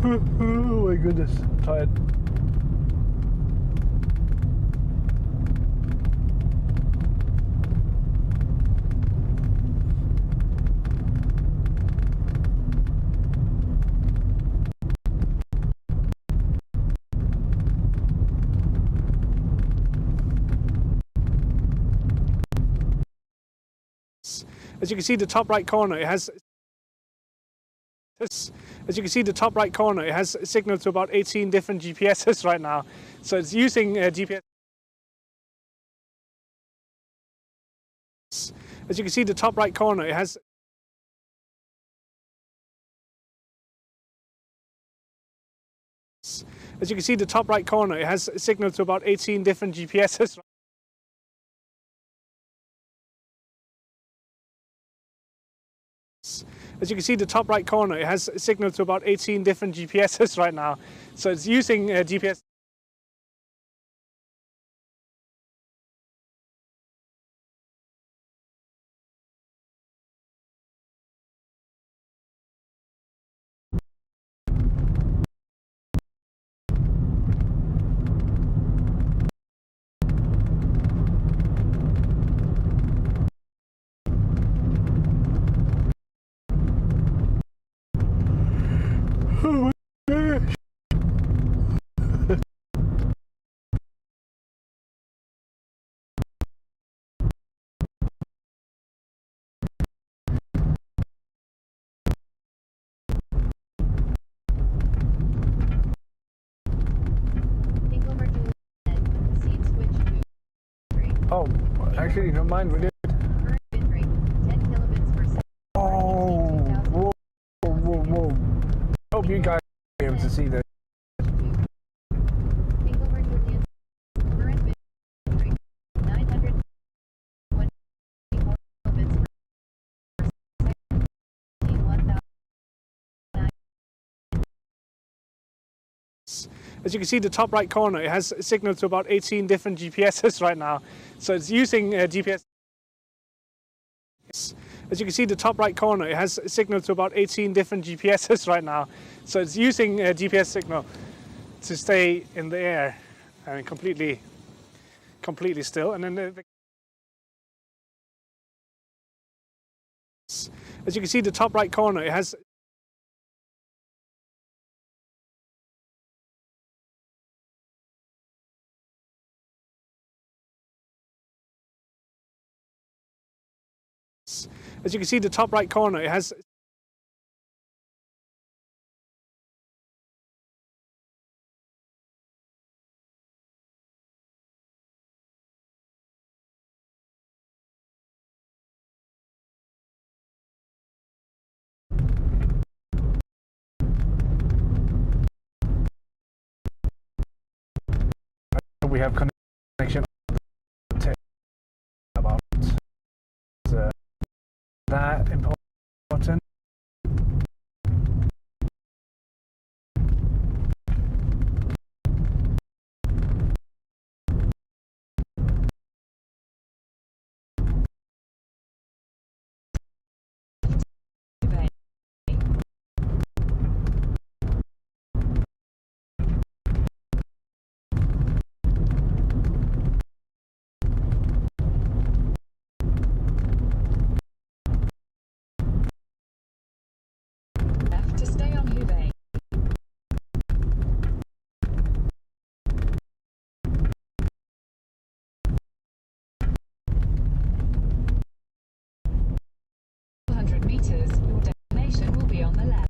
Oh my goodness, I'm tired. As you can see, the top right corner, it has. As you can see, the top right corner, it has signal to about 18 different GPSs right now. So it's using GPS. As you can see, the top right corner, it has. As you can see, the top right corner, it has signal to about 18 different GPSs. As you can see, the top right corner, it has signal to about 18 different GPSs right now. So it's using GPS. Oh, actually, no mind, we did. Oh, whoa, whoa, whoa. Hope you guys are able to see this. As you can see, the top right corner, it has signal to about 18 different GPSs right now. So it's using GPS. As you can see, the top right corner, it has signal to about 18 different GPSs right now. So it's using GPS signal to stay in the air and completely still. And then as you can see, the top right corner, it has As you can see, the top right corner, it has. We have connection about that important. To stay on Hubei. Meters, your destination will be on the left.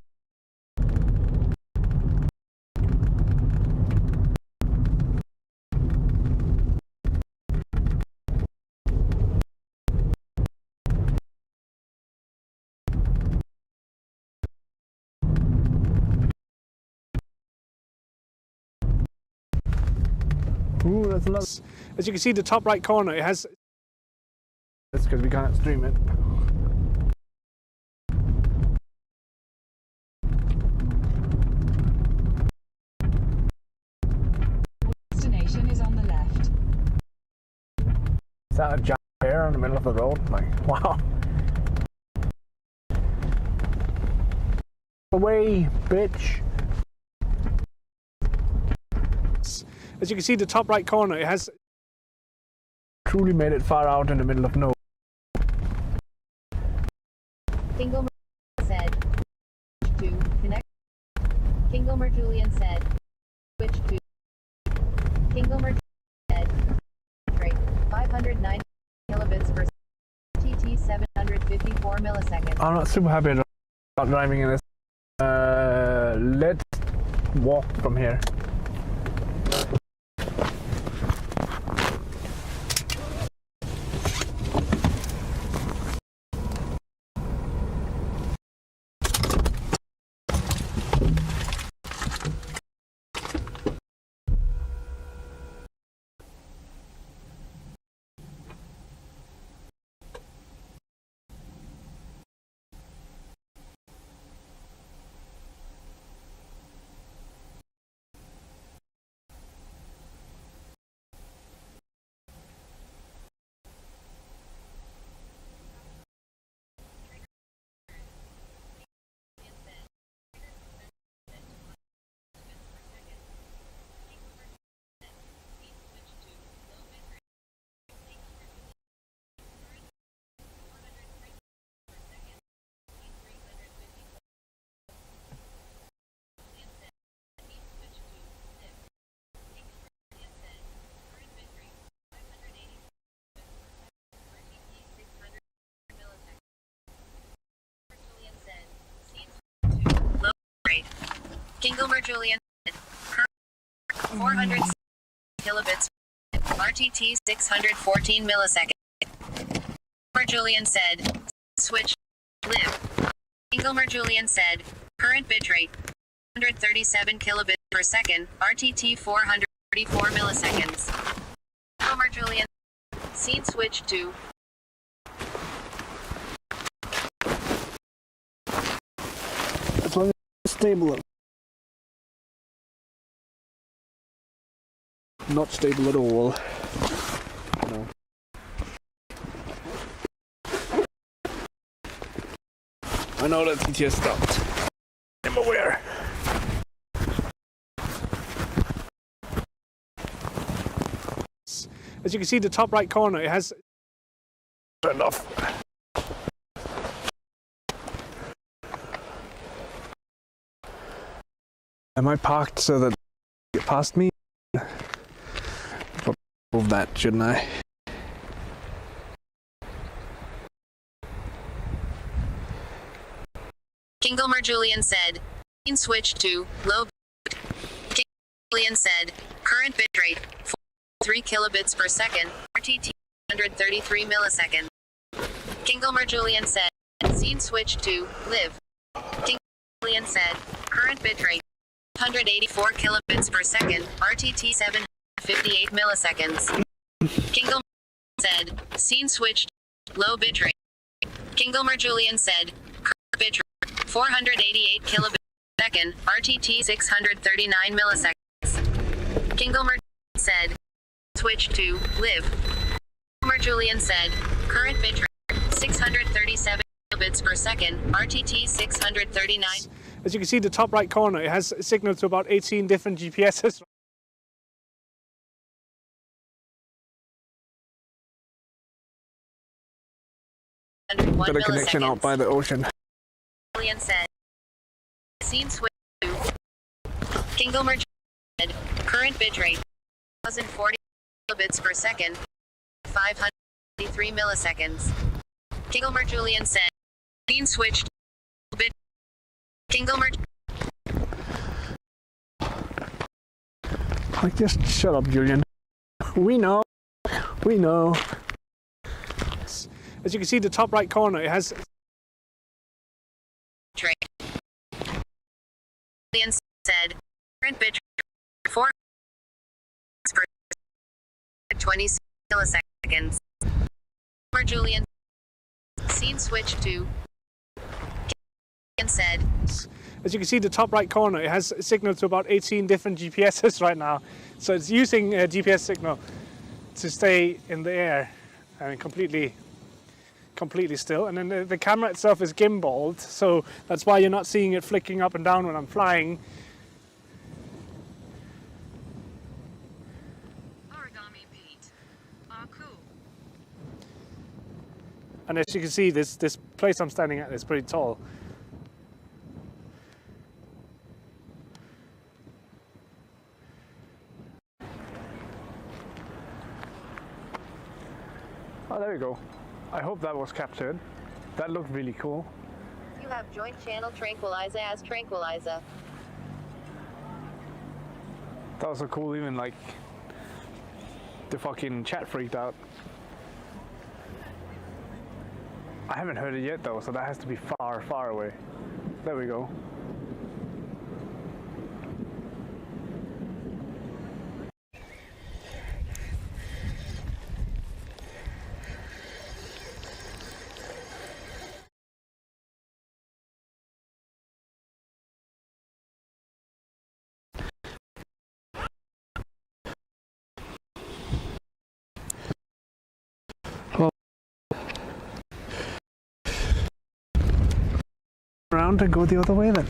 Ooh, that's a lot. As you can see, the top right corner, it has. That's because we can't stream it. Destination is on the left. Is that a giant bear in the middle of the road? Like, wow. Away, bitch. As you can see, the top right corner, it has truly made it far out in the middle of nowhere. Kingomer said, to connect. Kingomer Julian said, switch to. Kingomer said, rate 509 kilobits per TT 754 milliseconds. I'm not super happy about driving in this. Let's walk from here. Kingomer Julian said, 400 kilobits. RTT 614 milliseconds. Kingomer Julian said, switch. Live. Kingomer Julian said, current bitrate 137 kilobits per second. RTT 434 milliseconds. Kingomer Julian. Scene switch to. As long as it's stable. Not stable at all. No. I know that TTS stopped. I'm aware. As you can see, the top right corner, it has turned off. Am I parked so that you get past me? Move that, shouldn't I? Kingomer Julian said, scene switched to low. Julian said, current bitrate 3 kilobits per second, RTT 133 milliseconds. Kingomer Julian said, scene switched to live. Julian said, current bitrate 184 kilobits per second, RTT 758 milliseconds. Kingomer said, scene switched low bitrate. Kingomer Julian said, current bitrate 488 kilobits per second, RTT 639 milliseconds. Kingomer said, switch to live. Kingomer Julian said, current bitrate 637 kilobits per second, RTT 639. As you can see, the top right corner, it has signal to about 18 different GPSs. Got a connection out by the ocean. Julian said, scene switch to Kingomer said, current bitrate 1040 kilobits per second, 553 milliseconds. Kingomer Julian said, scene switched bit. Kingomer. Like, just shut up, Julian. We know. We know. As you can see, the top right corner, it has Julian said, current bitrate 4 per 20 milliseconds. Kingomer Julian scene switch to Julian said. As you can see, the top right corner, it has signal to about 18 different GPSs right now. So it's using a GPS signal to stay in the air and completely still. And then the camera itself is gimbaled, so that's why you're not seeing it flicking up and down when I'm flying. Origami Pete. Ah, cool. And as you can see, this place I'm standing at is pretty tall. Oh, there we go. I hope that was captured. That looked really cool. You have joint channel Tranquilizer as Tranquilizer. That was so cool, even like the fucking chat freaked out. I haven't heard it yet though, so that has to be far, far away. There we go. Around and go the other way then.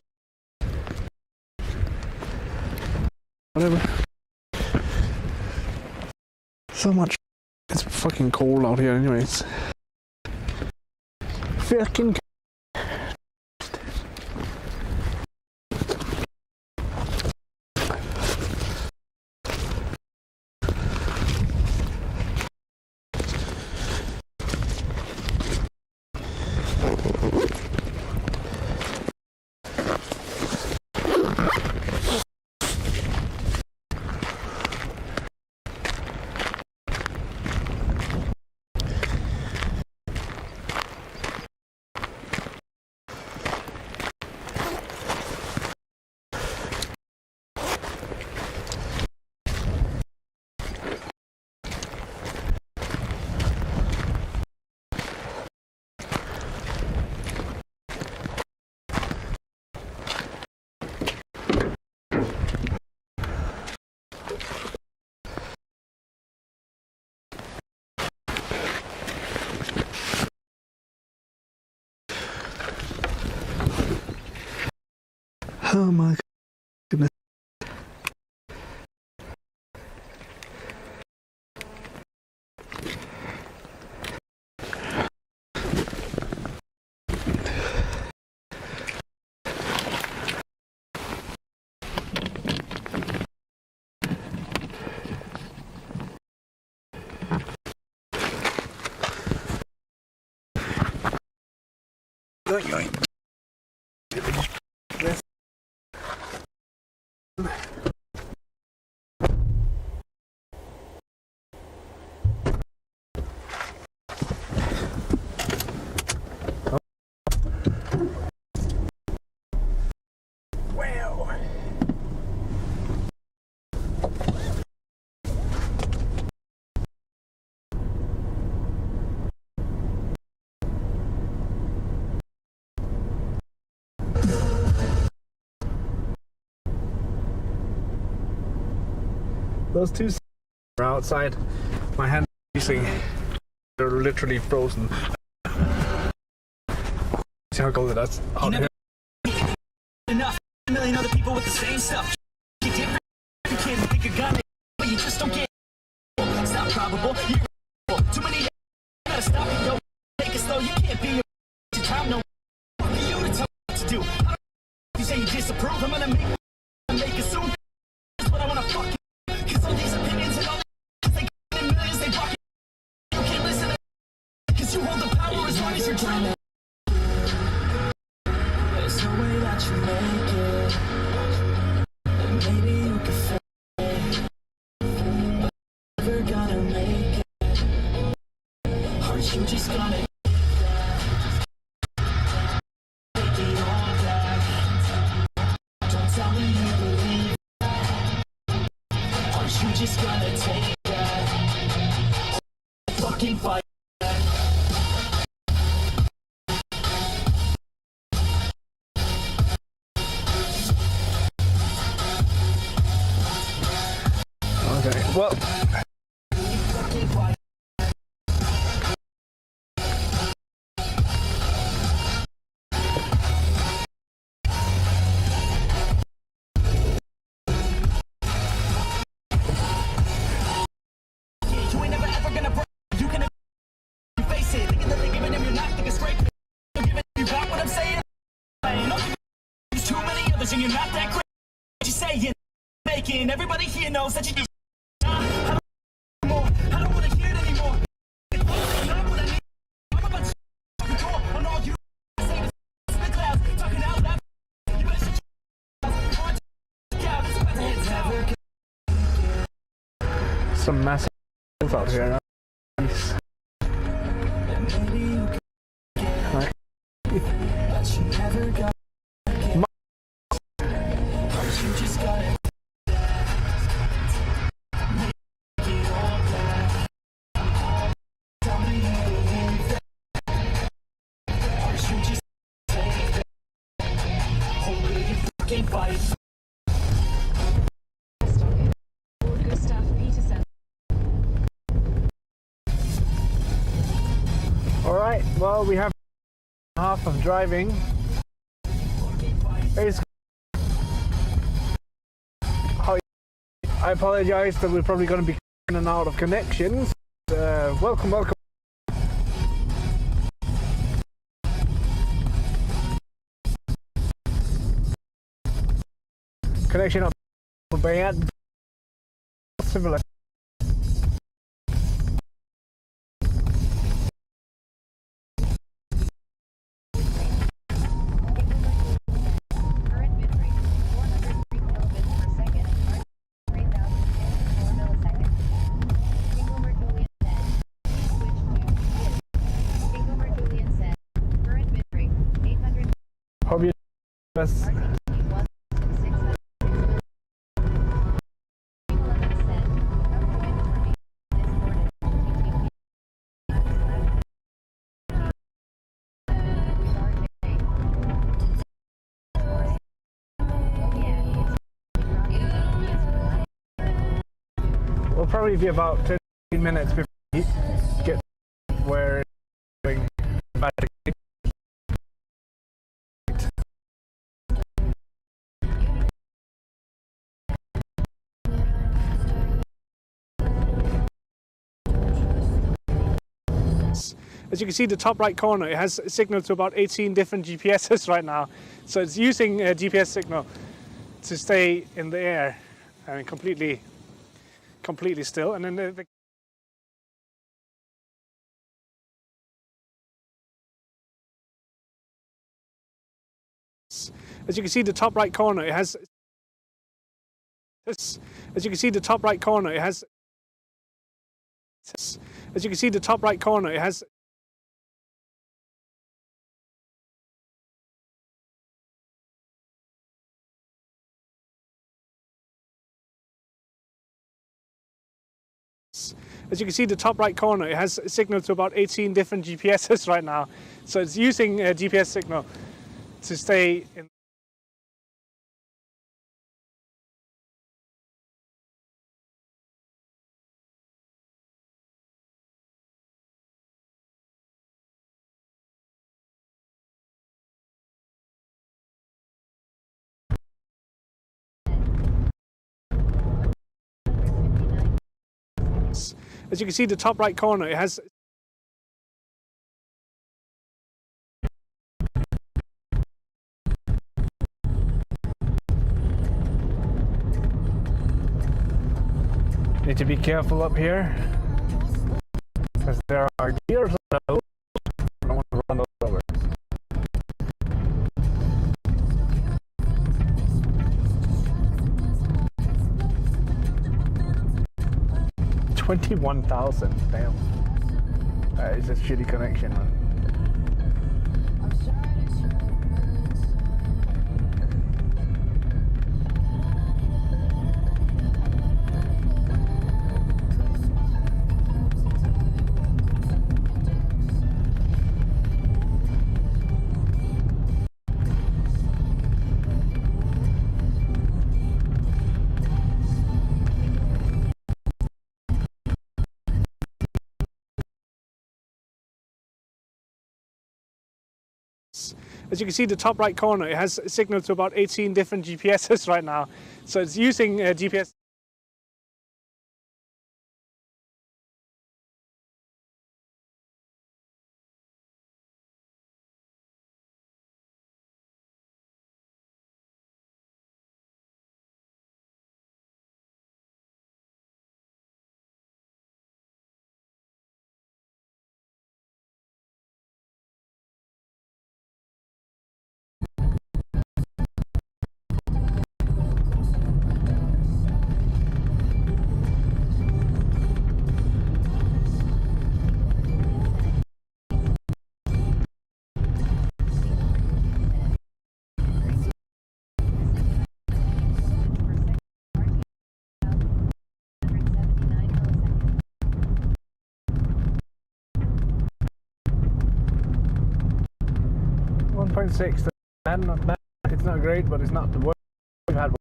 Whatever. So much. It's fucking cold out here anyways. Fucking oh my goodness. Those two are outside. My hand is freezing. They're literally frozen. See how cold it is out here. Enough. A million other people with the same stuff. You different. You can't think you got it, but you just don't get it. It's not probable. You're too many. You gotta stop and go. Take it slow. You can't be your time. No. For you to tell what to do. I don't you say you disapprove. I'm gonna make it soon. That's what I wanna fuck you. Cause all these opinions and all that, they get in millions, they rock it. You can't listen to cause you hold the power as long as you're trying to. There's no way that you make it. And maybe you can fake it. But you're never gonna make it. Aren't you just gonna take it all back? Don't tell me you believe that. Aren't you just gonna take that? Fucking fight. Okay, well. You ain't never ever gonna break. You can face it. Thinking that they're giving him, you're not thinking straight. They're giving you got what I'm saying. There's too many others and you're not that great. What you saying? Making everybody here knows that you just. I don't want to hear it anymore. It's not what I need. I'm about to the door on all you say this in the clouds. Talking out loud. You better shut your mouth. It's about to hit town. Some massive out here. Nice. Maybe you can Right. but you never got it. You just got it. Make it all back. Tell me you believe that. Or you just take that. Or will you fucking fight? Gustav Peterson. Alright, well, we have half of driving. It's I apologize that we're probably going to be in and out of connections. Welcome. Connection up bad. Similar. Current bitrate 403 kilobits per second. 3054 milliseconds. Kingomer Julian said. Please switch to his. Kingomer Julian said. Current bitrate 800. Hope you best. RTT 1600. We'll probably be about 15 minutes before we get where we're going back. As you can see, the top right corner, it has signal to about 18 different GPSs right now. So it's using a GPS signal to stay in the air and completely still. And then as you can see, the top right corner, it has as you can see, the top right corner, it has as you can see, the top right corner, it has as you can see, the top right corner, it has signal to about 18 different GPSs right now. So it's using a GPS signal to stay in As you can see, the top right corner, it has. Need to be careful up here, because there are deers on the road. I don't want to run those over. $21,000, damn. That is a shitty connection, man. As you can see, the top right corner, it has signal to about 18 different GPSs right now. So it's using GPS. .6, not bad. It's not great, but it's not the worst we've had.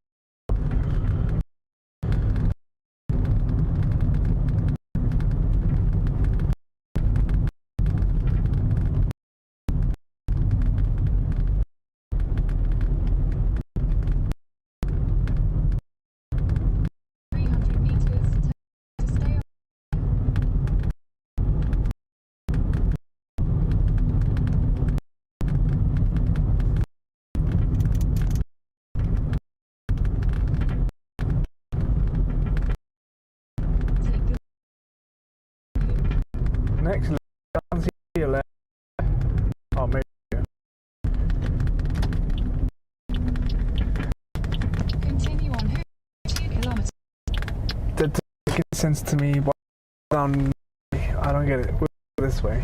Next, down to your left. Oh, maybe. Continue on 2 kilometers. That doesn't make sense to me. Down, I don't get it. We'll go this way.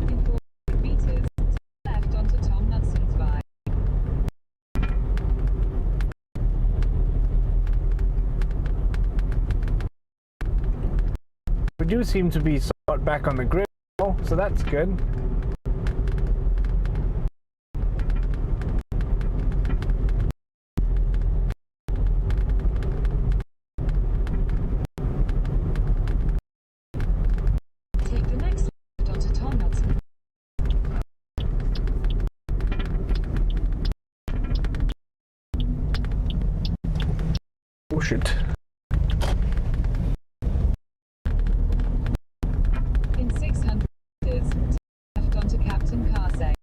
In 4 meters, left onto Tom Hudson's Vine. We do seem to be somewhat back on the grid, so that's good. Take the next left onto Tom Hudson. Oh shit. In 600 meters, left onto Captain Carsey.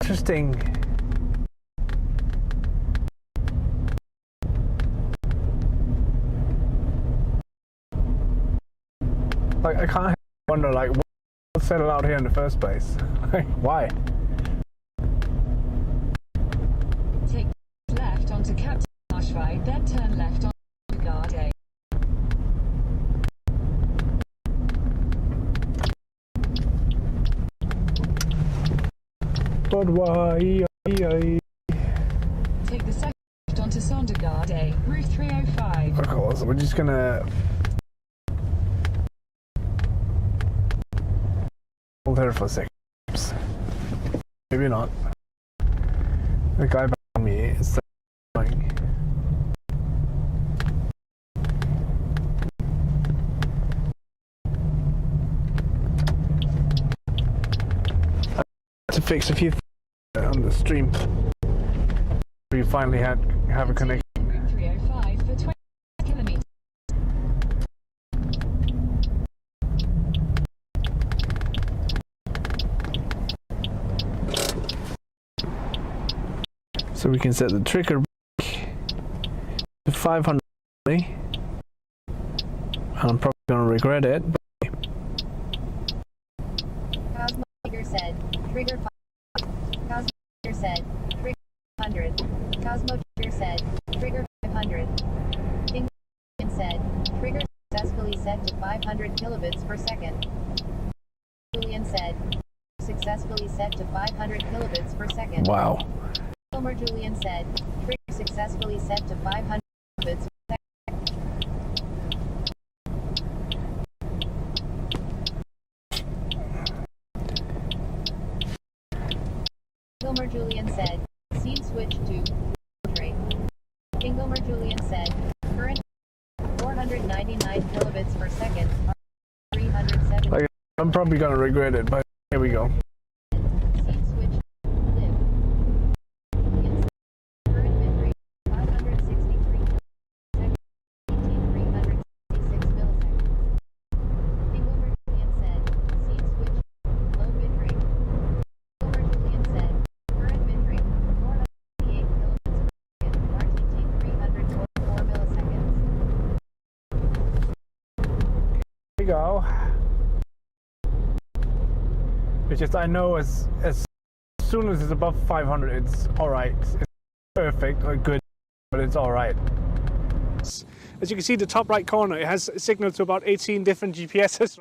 Interesting. Like, I can't wonder, like, what settled out here in the first place? Like, why? Take left onto Captain Marshvide, then turn left onto Guard A. But why? Take the second left onto Sondergaard, Route 305. Okay, so we're just gonna hold there for a second. Maybe not. The guy behind me is annoying. To fix a few things on the stream. We finally have a connection. Route 305 for 20 kilometers. So we can set the trigger to 500. And I'm probably gonna regret it. Cosmo Trigger said, trigger 5. Cosmo Trigger said, trigger 100. Cosmo Trigger said, trigger 500. King said, trigger successfully set to 500 kilobits per second. Julian said, successfully set to 500 kilobits per second. Wow. Homer Julian said, trigger successfully set to 500 kilobits per second. Kilmer Julian said, scene switch to rate. Kingomer Julian said, current 499 kilobits per second, 370. Like, I'm probably gonna regret it, but here we go. Scene switch live. Julian said, current bit rate 563 kilobits per second, 366 milliseconds. Kingomer Julian said, scene switch low bit rate. Kingomer Julian said, current bit rate 488 kilobits per second, RTT 344 milliseconds. Here we go. It's just I know as soon as it's above 500, it's all right. It's perfect or good, but it's all right. As you can see, the top right corner, it has signal to about 18 different GPSs.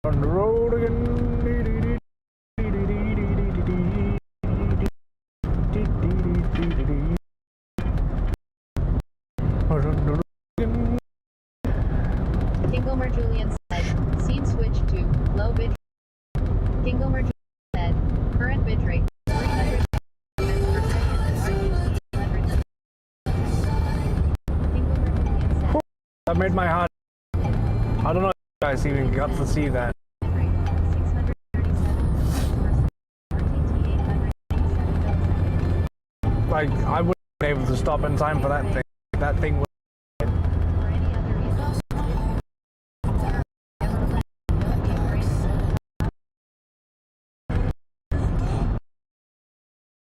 On the road again. Kingomer Julian said, scene switch to low bit. Kingomer Julian said, current bit rate 300 kilobits per second, RTT 100. Kingomer Julian said, That made my heart. I don't know if you guys even got to see that. bit rate 637 per second, RTT 887 milliseconds. Like, I wouldn't be able to stop in time for that thing. That thing was. For any other reason,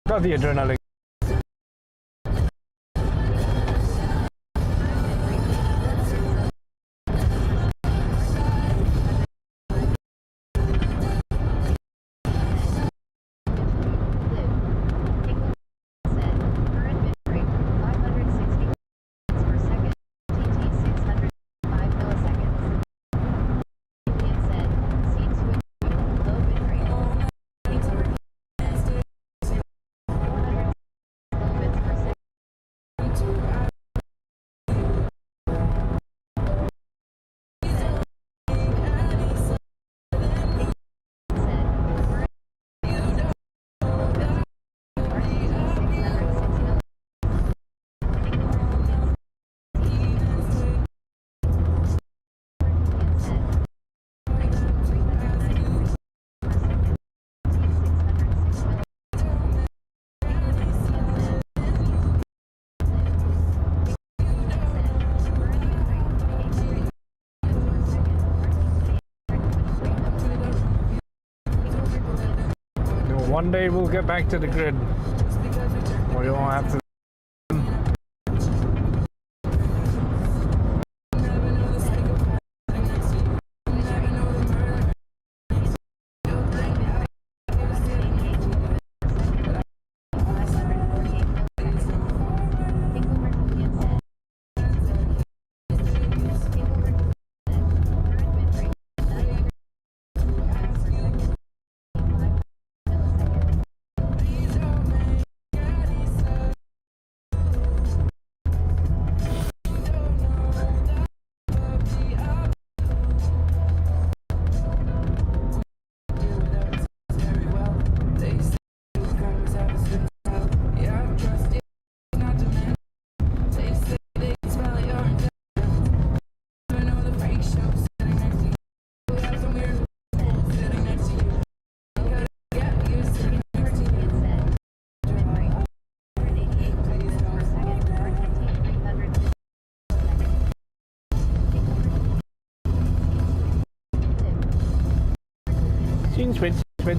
Got the adrenaline. One day we'll get back to the grid. We won't have to.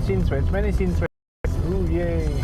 Scene switch, many scene switch. Ooh, yay.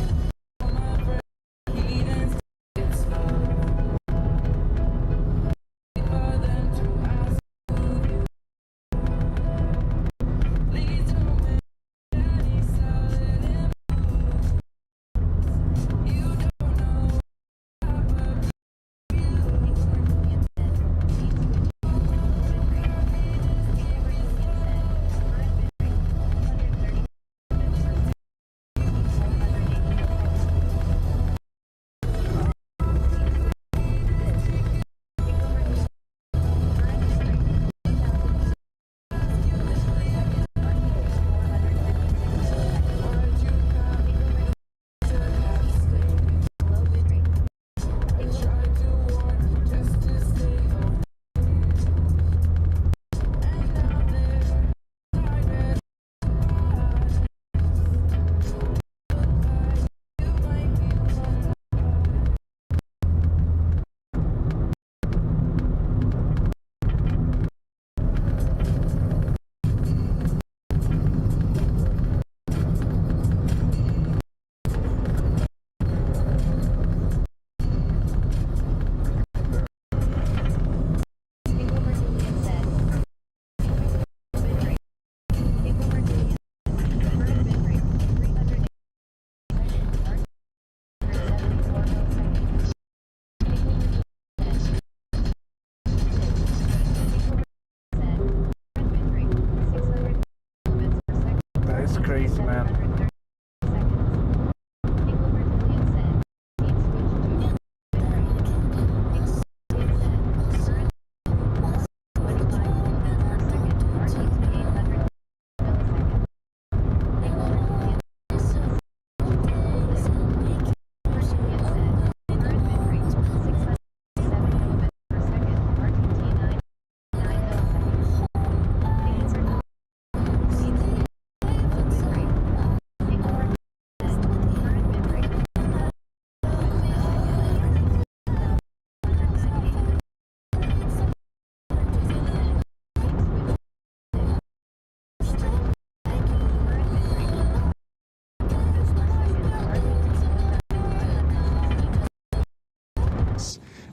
Crazy, man.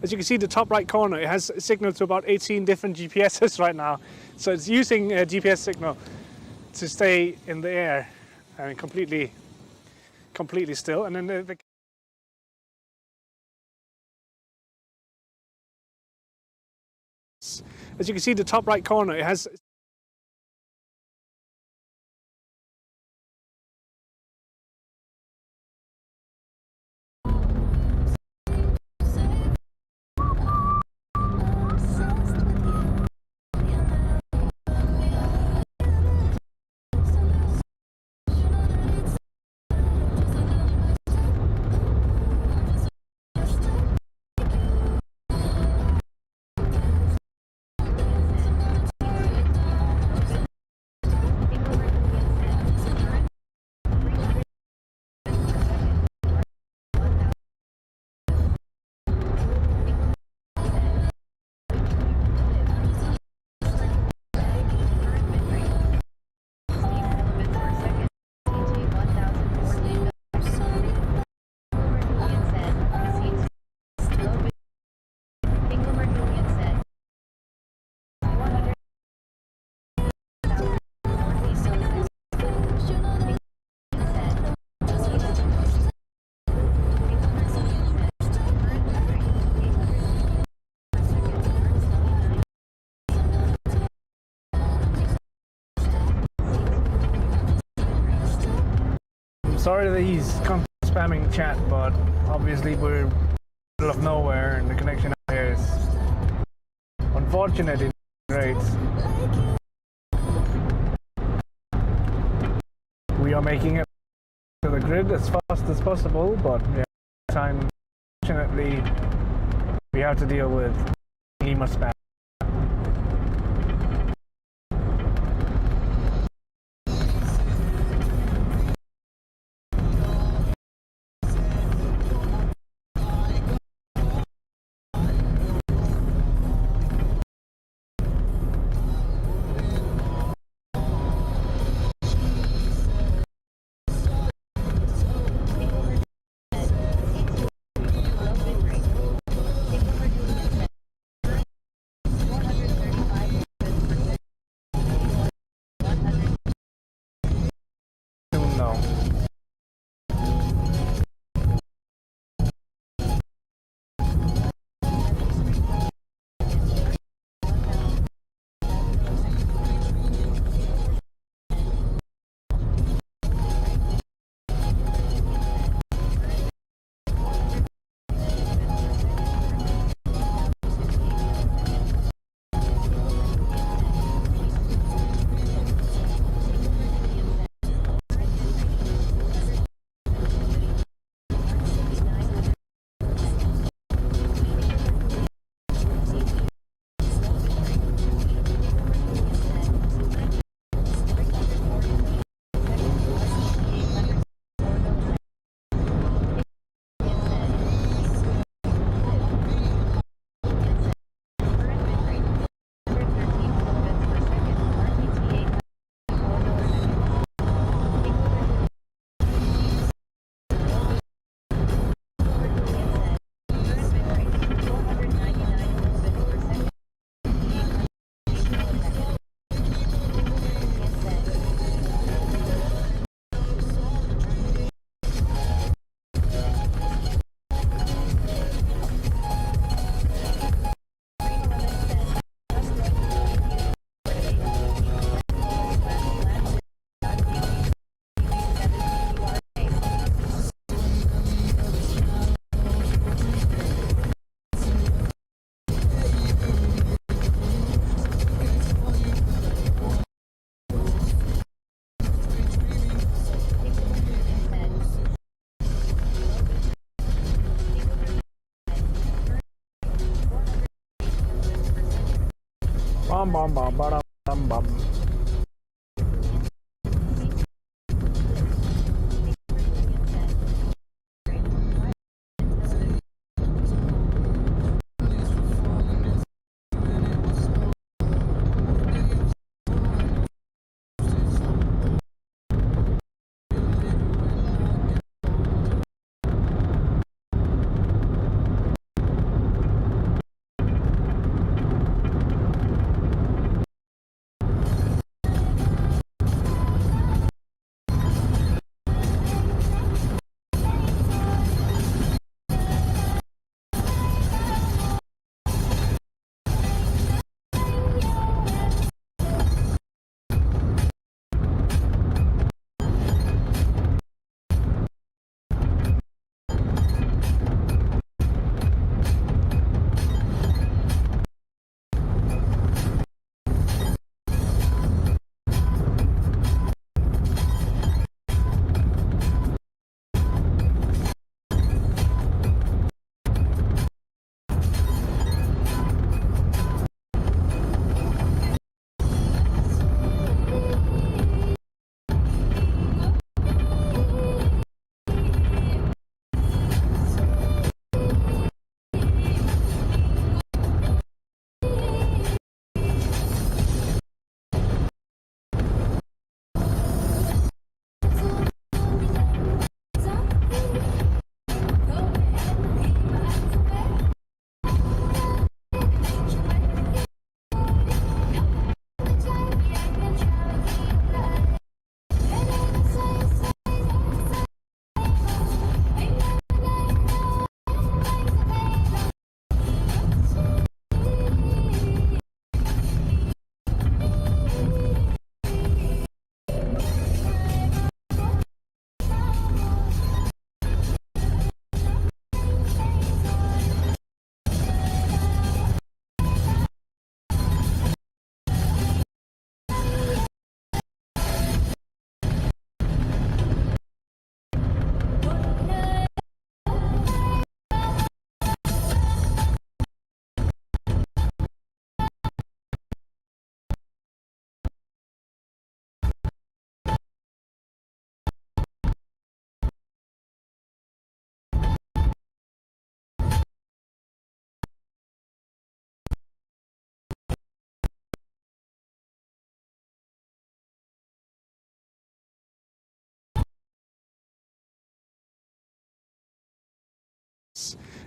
As you can see, the top right corner, it has signal to about 18 different GPSs right now. So it's using a GPS signal to stay in the air and completely still. And then as you can see, the top right corner, it has sorry that he's constantly spamming chat, but obviously we're in the middle of nowhere and the connection out here is unfortunate in grades. We are making it to the grid as fast as possible, but yeah, time, unfortunately, we have to deal with Lima spam. Bum bum bum bum bum bum.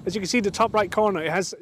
As you can see, the top right corner, it has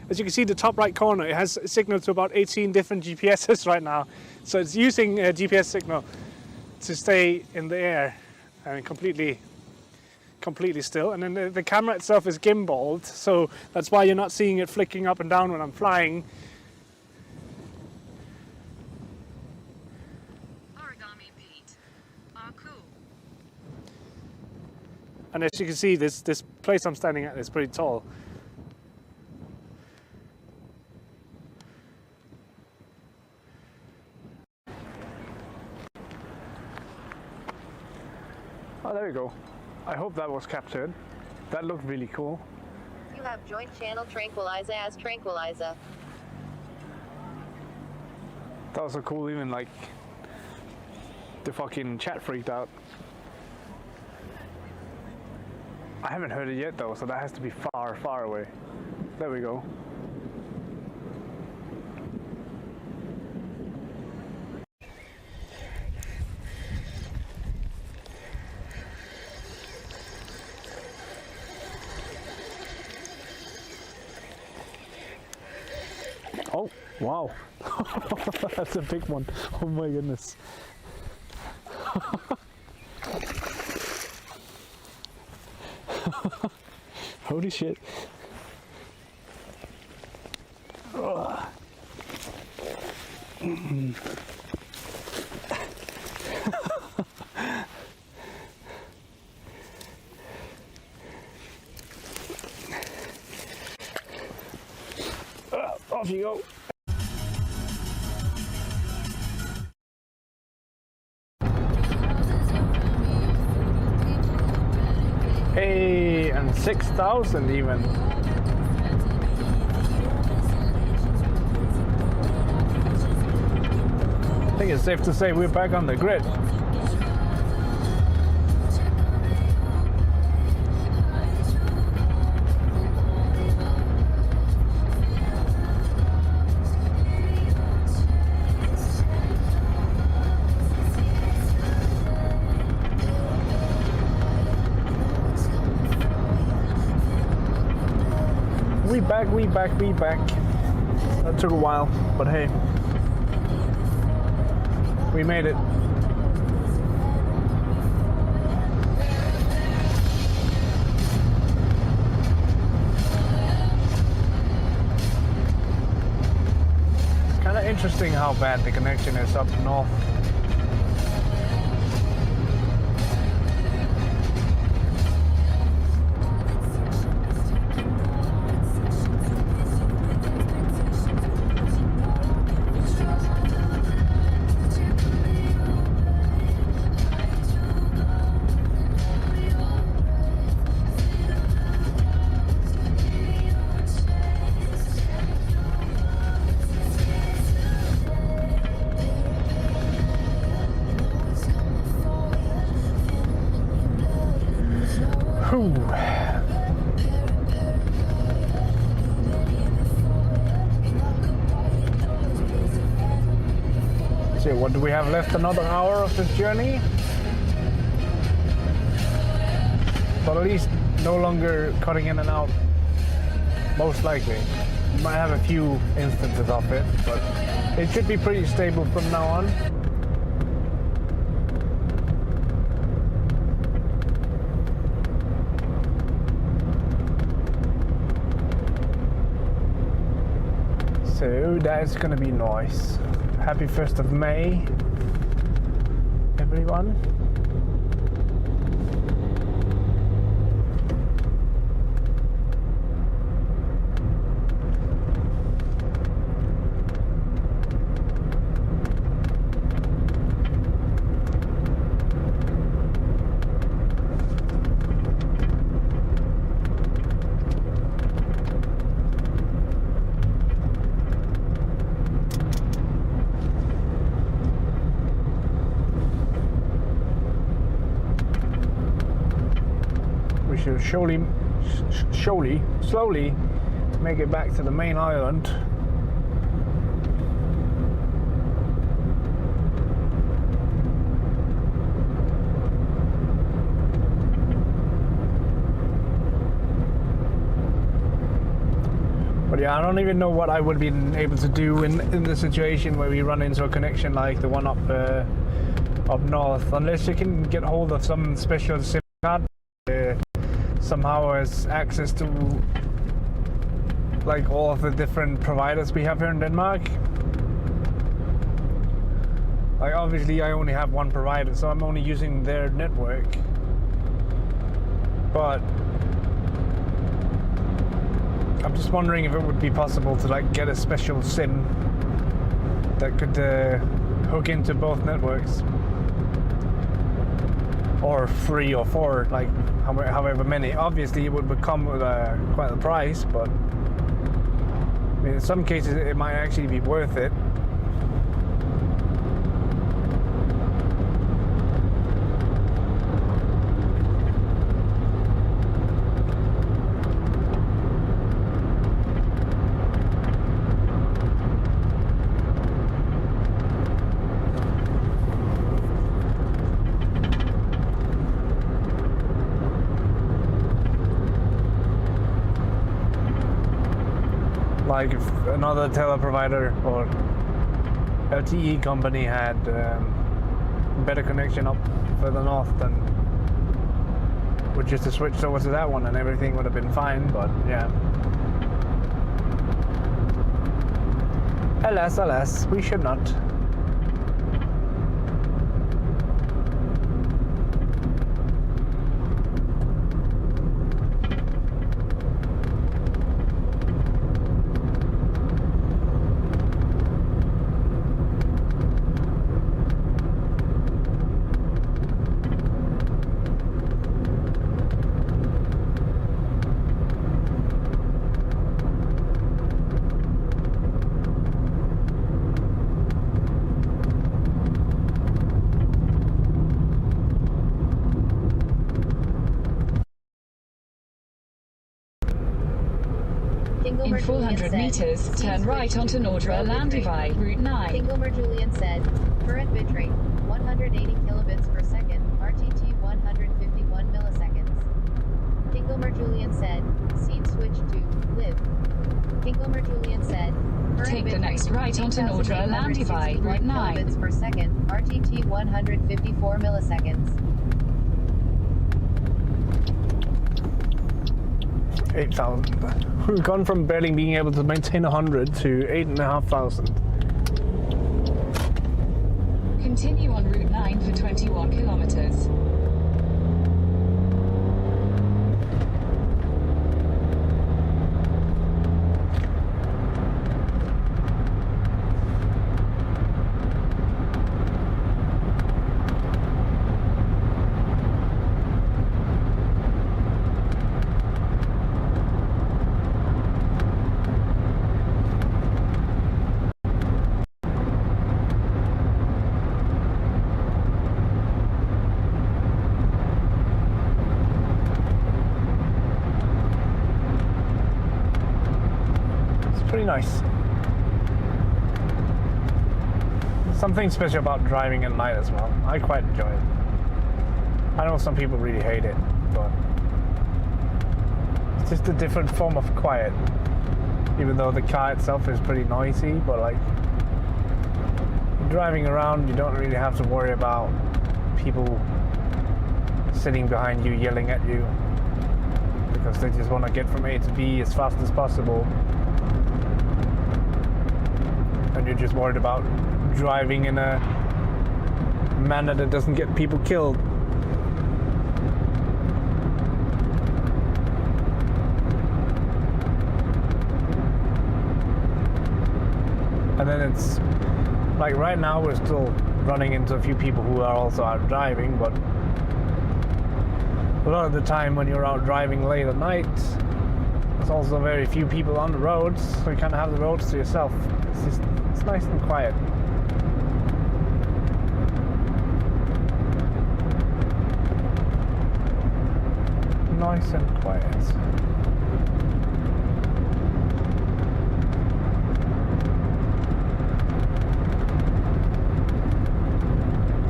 as you can see, the top right corner, it has signal to about 18 different GPSs right now. So it's using a GPS signal to stay in the air and completely still. And then the camera itself is gimbaled, so that's why you're not seeing it flicking up and down when I'm flying. Origami Pete. Ah, cool. And as you can see, this place I'm standing at is pretty tall. Oh, there we go. I hope that was captured. That looked really cool. You have joint channel Tranquilizer as Tranquilizer. That was so cool, even like the fucking chat freaked out. I haven't heard it yet though, so that has to be far, far away. There we go. Oh, wow. That's a big one. Oh my goodness. Holy shit. Off you go. Hey, and 6,000 even. I think it's safe to say we're back on the grid. We back. That took a while, but hey, we made it. It's kind of interesting how bad the connection is up north. Whew. So what do we have left? Another hour of this journey? But at least no longer cutting in and out, most likely. You might have a few instances of it, but it should be pretty stable from now on. So that's gonna be nice. Happy 1st of May, everyone. Slowly make it back to the main island. But yeah, I don't even know what I would be able to do in the situation where we run into a connection like the one up north, unless you can get hold of some special SIM card. Somehow has access to like all of the different providers we have here in Denmark. Like obviously I only have one provider, so I'm only using their network. But I'm just wondering if it would be possible to like get a special SIM that could hook into both networks. Or 3 or 4, like however many. Obviously it would become quite a price, but I mean, in some cases it might actually be worth it. Like if another teleprovider or LTE company had better connection up further north, then would just have switched over to that one and everything would have been fine. But yeah, alas, we should not. In 400 meters, turn right onto Røde Lav, Route 9. Kingelmer Julian said, current bitrate, 180 kilobits per second, RTT 151 milliseconds. Kingelmer Julian said, scene switch to live. Kingelmer Julian said, current Take the next right onto Røde Lav, Route 9. Kilobits per second, RTT 154 milliseconds. 8,000. We've gone from barely being able to maintain 100 to 8,500. Continue on Route 9 for 21 kilometers. nice. Something special about driving at night as well. I quite enjoy it. I know some people really hate it, but it's just a different form of quiet. Even though the car itself is pretty noisy, but like driving around, you don't really have to worry about people sitting behind you yelling at you because they just want to get from A to B as fast as possible, and you're just worried about driving in a manner that doesn't get people killed. And then it's like right now we're still running into a few people who are also out driving, but a lot of the time when you're out driving late at night, there's also very few people on the roads, so you kind of have the roads to yourself. It's nice and quiet. Nice and quiet.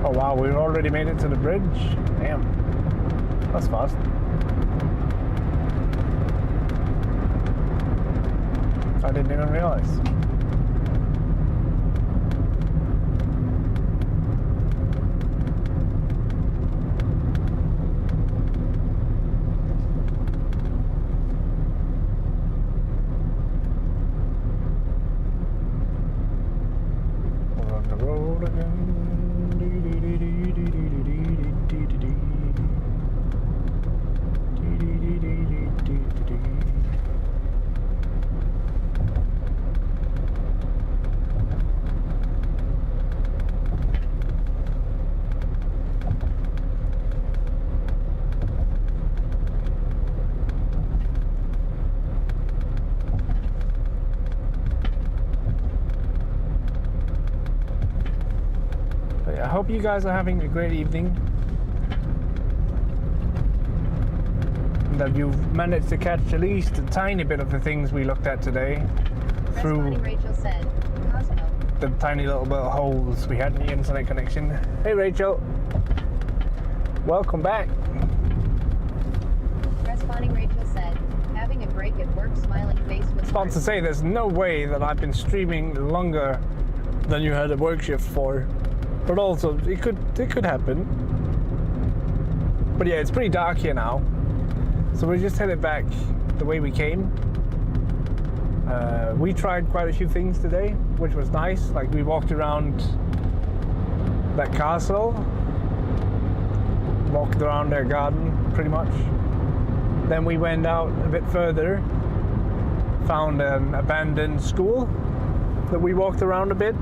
Oh wow, we've already made it to the bridge. Damn, that's fast. I didn't even realize. We're on the road again. I hope you guys are having a great evening, and that you've managed to catch at least a tiny bit of the things we looked at today through Rachel said, Cosmo. the tiny little bit of holes we had in the internet connection. Hey Rachel, welcome back. Responding Rachel said, having a break at work, smiling face with I was about to say, there's no way that I've been streaming longer than you had a work shift for. But also, it could happen. But yeah, it's pretty dark here now. So we just headed back the way we came. We tried quite a few things today, which was nice. Like we walked around that castle, walked around their garden, pretty much. Then we went out a bit further, found an abandoned school that we walked around a bit.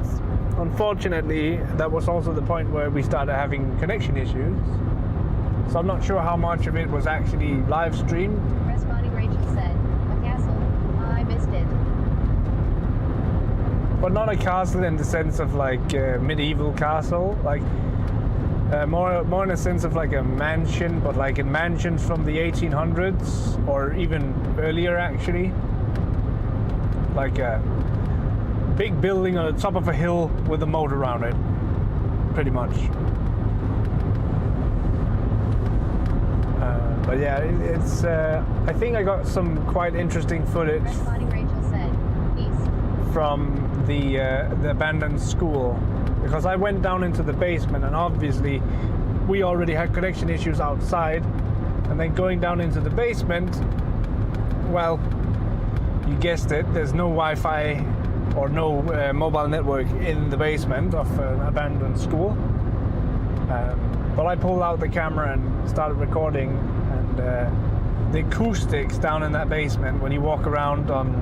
Unfortunately, that was also the point where we started having connection issues. So I'm not sure how much of it was actually live streamed. Responding Rachel said, a castle. I missed it. But not a castle in the sense of like a medieval castle, like more in the sense of like a mansion, but like in mansions from the 1800s or even earlier actually. Like a big building on the top of a hill with a moat around it, pretty much. But yeah, it's. I think I got some quite interesting footage Rachel said, peace. from the abandoned school, because I went down into the basement and obviously we already had connection issues outside, and then going down into the basement, well, you guessed it, there's no Wi-Fi or no mobile network in the basement of an abandoned school. But I pulled out the camera and started recording, and the acoustics down in that basement, when you walk around on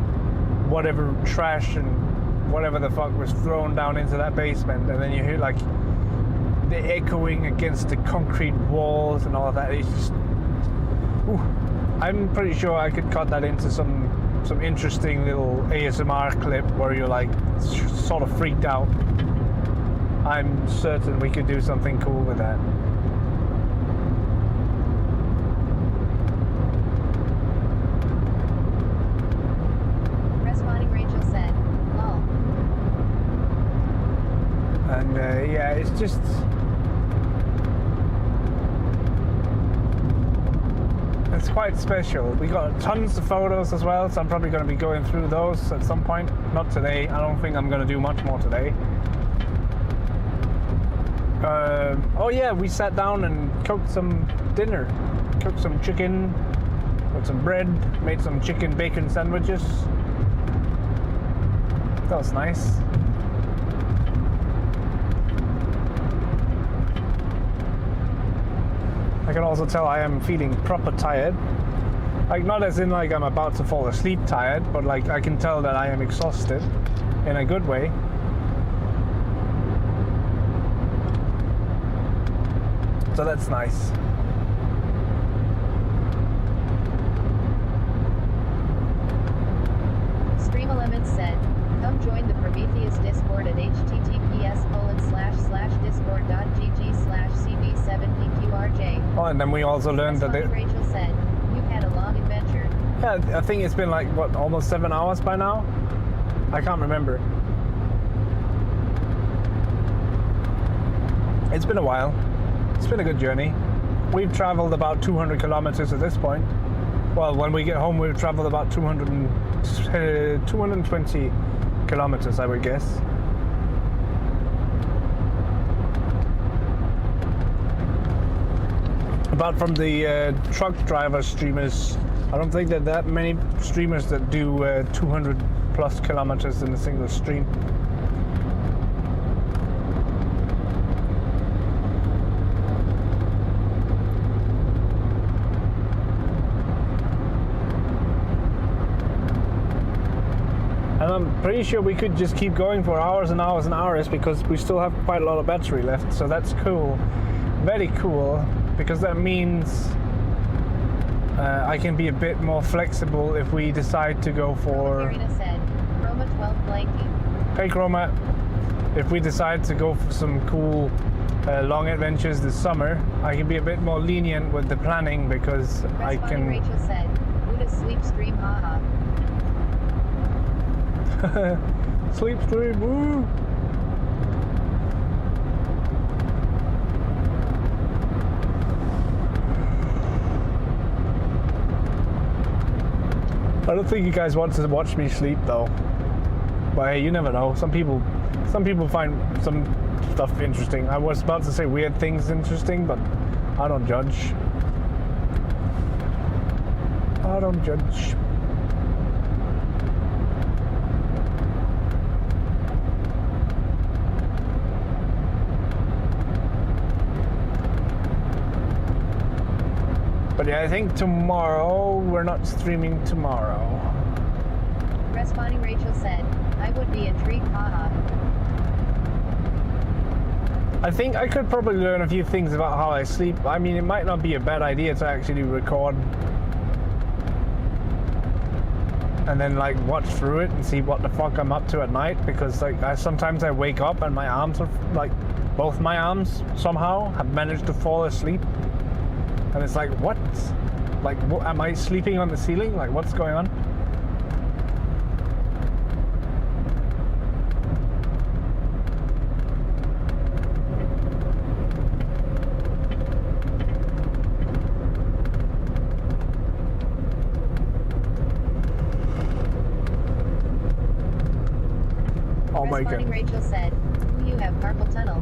whatever trash and whatever the fuck was thrown down into that basement, and then you hear like the echoing against the concrete walls and all of that, it's just, ooh, I'm pretty sure I could cut that into some interesting little ASMR clip where you're like sort of freaked out. I'm certain we could do something cool with that. Responding Rachel said, And yeah, it's just... It's quite special. We got tons of photos as well, so I'm probably going to be going through those at some point. Not today. I don't think I'm going to do much more today. Oh yeah, we sat down and cooked some dinner. Cooked some chicken with some bread, made some chicken bacon sandwiches. That was nice. I can also tell I am feeling proper tired. Like, not as in like I'm about to fall asleep tired, but like I can tell that I am exhausted in a good way. So that's nice. Stream Elements said, come join the Prometheus Discord at https://discord.gg/cb7pqrj. Oh, and then we also learned that Rachel said, you've had a long adventure. Yeah, I think it's been like, what, almost 7 hours by now? I can't remember. It's been a while. It's been a good journey. We've traveled about 200 kilometers at this point. Well, when we get home, we've traveled about 220 kilometers, I would guess. Apart from the truck driver streamers, I don't think that that many streamers that do 200 plus kilometers in a single stream. And I'm pretty sure we could just keep going for hours and hours and hours because we still have quite a lot of battery left. So that's cool. Very cool. Because that means I can be a bit more flexible if we decide to go for... Karina said, Chroma 12 blankie. Hey Chroma. If we decide to go for some cool long adventures this summer, I can be a bit more lenient with the planning because I can... Rachel said, Buddha sleep stream haha. Sleep stream, woo! I don't think you guys want to watch me sleep though. But hey, you never know. Some people find some stuff interesting. I was about to say weird things interesting, but I don't judge. I don't judge. But yeah, I think tomorrow, we're not streaming tomorrow. Responding Rachel said, I would be intrigued haha. I think I could probably learn a few things about how I sleep. I mean, it might not be a bad idea to actually record and then like watch through it and see what the fuck I'm up to at night, because like sometimes I wake up and my arms are like, both my arms somehow have managed to fall asleep. And it's like, what? Like, what, am I sleeping on the ceiling? Like, what's going on? Oh my god. Rachel said, you have carpal tunnel.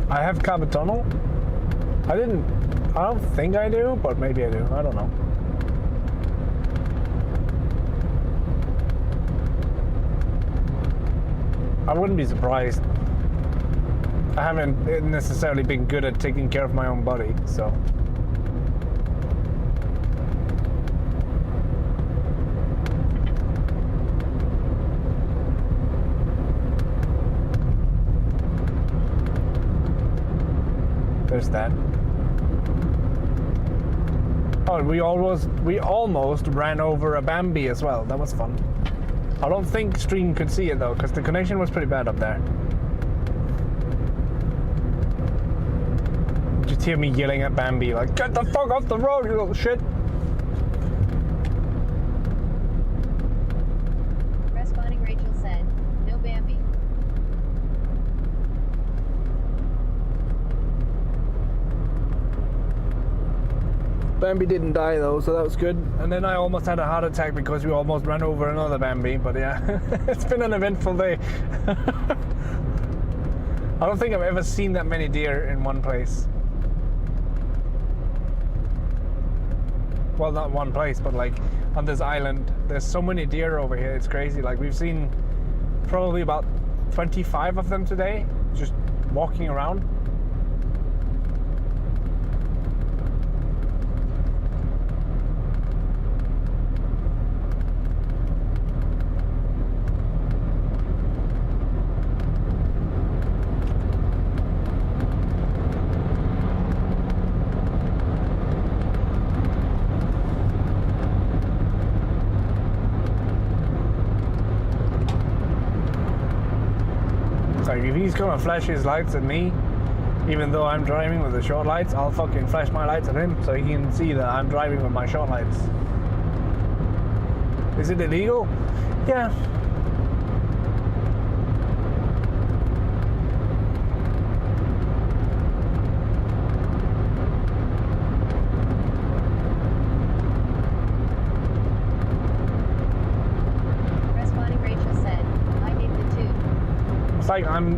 I have carpal tunnel? I don't think I do, but maybe I do. I don't know. I wouldn't be surprised. I haven't necessarily been good at taking care of my own body, so. There's that. Oh, we almost ran over a Bambi as well. That was fun. I don't think stream could see it though, because the connection was pretty bad up there. Just hear me yelling at Bambi like, get the fuck off the road, you little shit. Responding Rachel said, no Bambi. Bambi didn't die though, so that was good. And then I almost had a heart attack because we almost ran over another Bambi, but yeah, it's been an eventful day. I don't think I've ever seen that many deer in one place. Well, not one place, but like on this island, there's so many deer over here, it's crazy. Like we've seen probably about 25 of them today, just walking around. Like if he's gonna flash his lights at me, even though I'm driving with the short lights, I'll fucking flash my lights at him so he can see that I'm driving with my short lights. Is it illegal? Yeah. Responding, Rachel said, I hate the tube. It's like I'm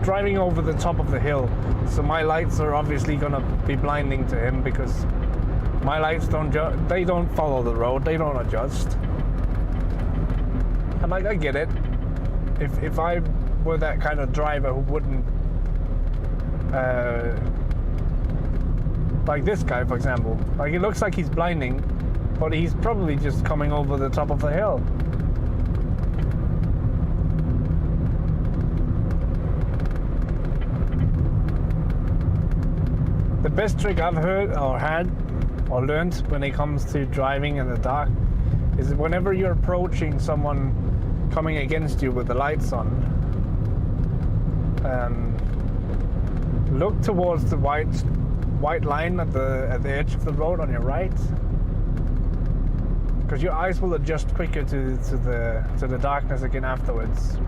driving over the top of the hill, so my lights are obviously gonna be blinding to him because my lights don't follow the road, they don't adjust. And like I get it. If I were that kind of driver who wouldn't like this guy, for example, like it looks like he's blinding, but he's probably just coming over the top of the hill. The best trick I've heard or had or learned when it comes to driving in the dark is whenever you're approaching someone coming against you with the lights on, look towards the white line at the edge of the road on your right, because your eyes will adjust quicker to the darkness again afterwards.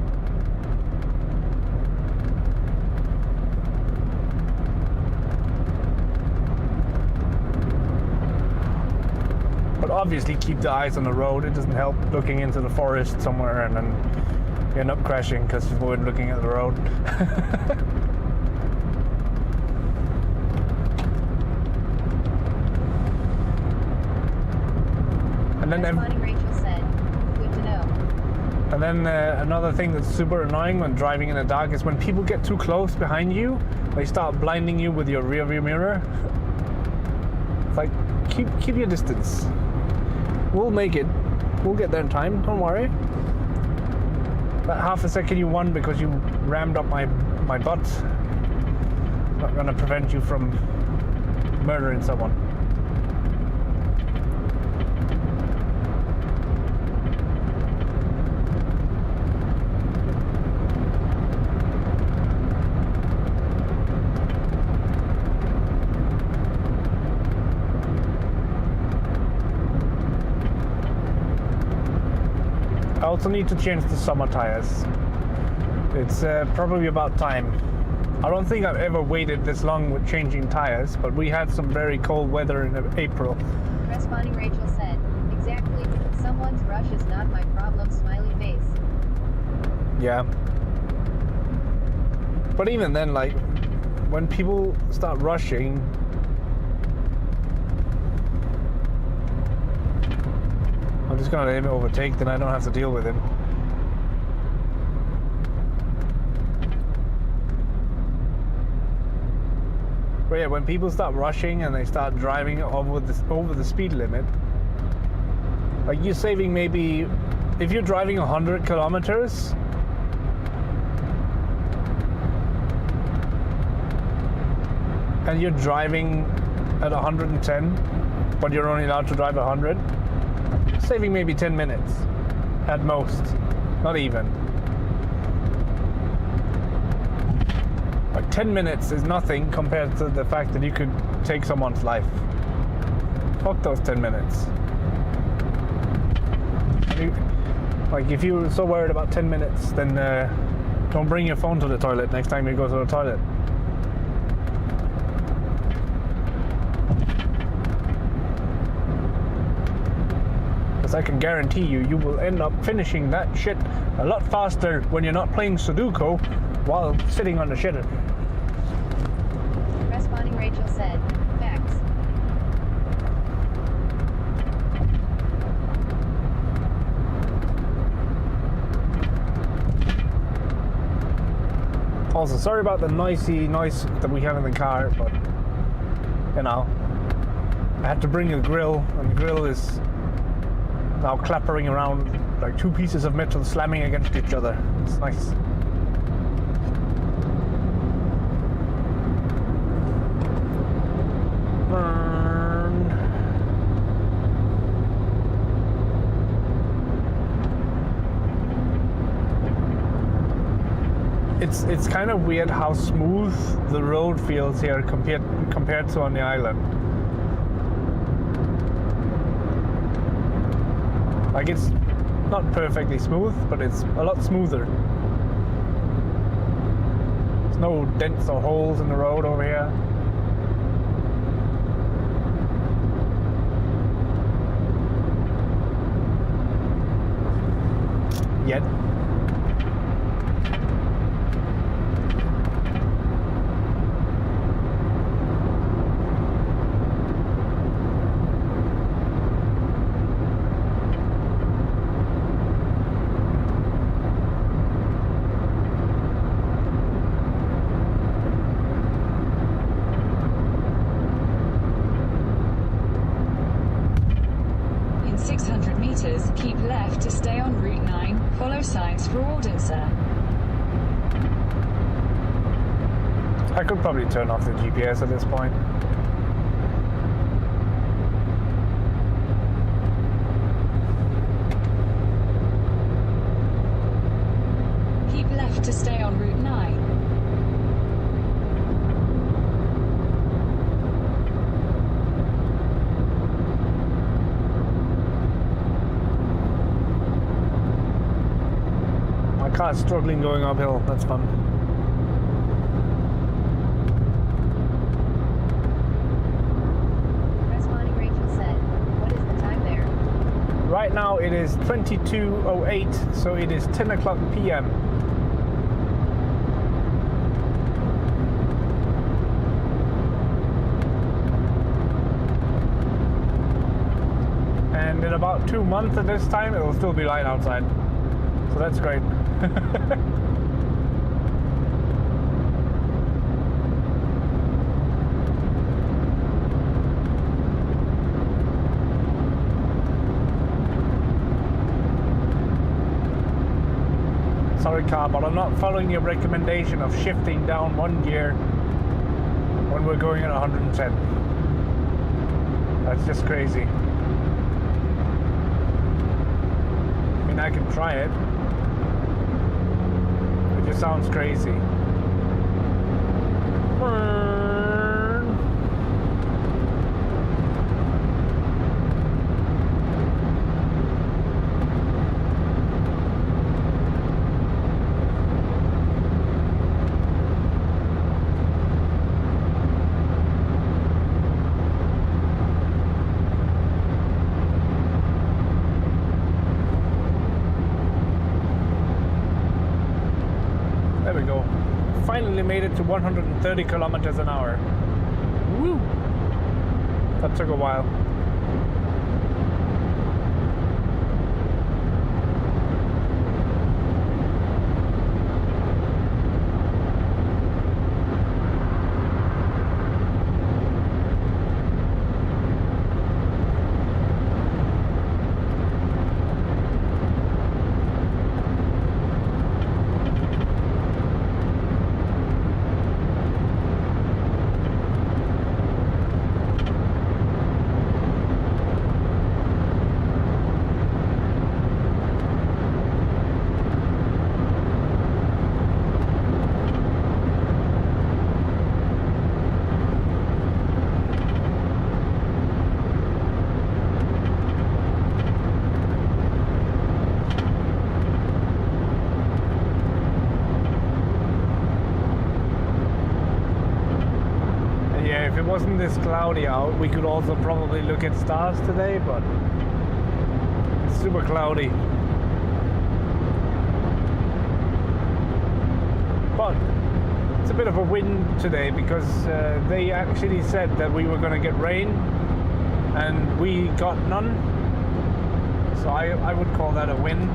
But obviously keep the eyes on the road. It doesn't help looking into the forest somewhere and then you end up crashing because you weren't looking at the road. And then Rachel said, good to know. And then another thing that's super annoying when driving in the dark is when people get too close behind you, they start blinding you with your rear view mirror. It's like, keep your distance. We'll make it. We'll get there in time, don't worry. That half a second you won because you rammed up my butt, not gonna prevent you from murdering someone. I also need to change the summer tires. It's probably about time. I don't think I've ever waited this long with changing tires, but we had some very cold weather in April. Responding, Rachel said, exactly. Someone's rush is not my problem, smiley face. Yeah. But even then, like, when people start rushing, I'm just gonna let him overtake, then I don't have to deal with him. But yeah, when people start rushing and they start driving over the speed limit, like you're saving maybe, if you're driving 100 kilometers, and you're driving at 110, but you're only allowed to drive 100, saving maybe 10 minutes at most, not even. Like 10 minutes is nothing compared to the fact that you could take someone's life. Fuck those 10 minutes. Like if you're so worried about 10 minutes, then don't bring your phone to the toilet next time you go to the toilet. Because I can guarantee you, you will end up finishing that shit a lot faster when you're not playing Sudoku while sitting on the shitter. Responding, Rachel said, facts. Also, sorry about the noisy noise that we have in the car, but you know, I had to bring a grill, and the grill is now clappering around like two pieces of metal slamming against each other. It's nice. It's kind of weird how smooth the road feels here compared to on the island. Like, it's not perfectly smooth, but it's a lot smoother. There's no dents or holes in the road over here. Yet. Keep left to stay on Route 9. Follow signs for Aldenser. I could probably turn off the GPS at this point. Keep left to stay on Route 9. Car's struggling going uphill. That's fun. Responding, Rachel said, what is the time there? Right now it is 22:08, so it is 10 o'clock p.m. And in about 2 months at this time, it will still be light outside. So that's great. Sorry car, but I'm not following your recommendation of shifting down one gear when we're going at 110. That's just crazy. I mean, I can try it. It just sounds crazy. There we go. Finally made it to 130 kilometers an hour. Woo! That took a while. If it wasn't this cloudy out, we could also probably look at stars today, but super cloudy. But it's a bit of a win today because they actually said that we were going to get rain and we got none. So I would call that a win.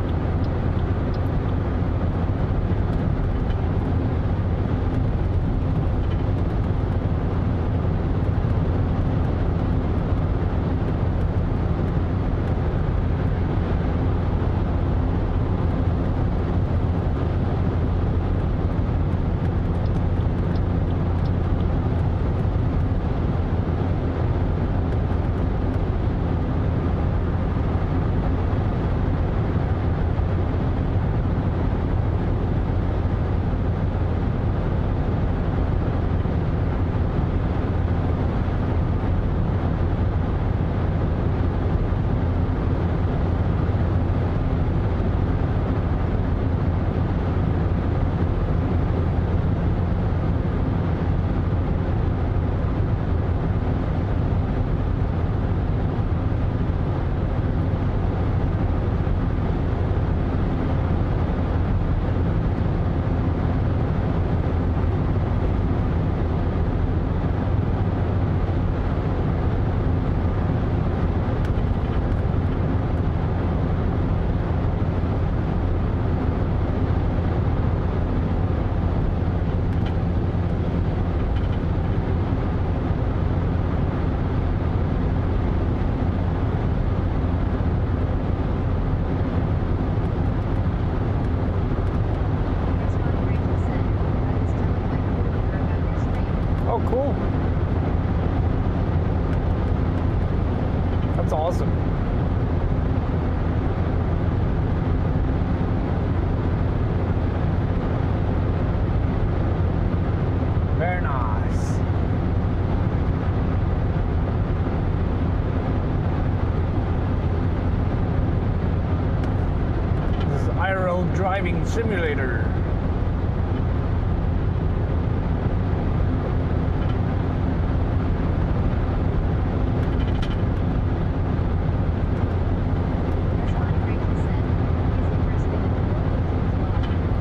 Driving simulator.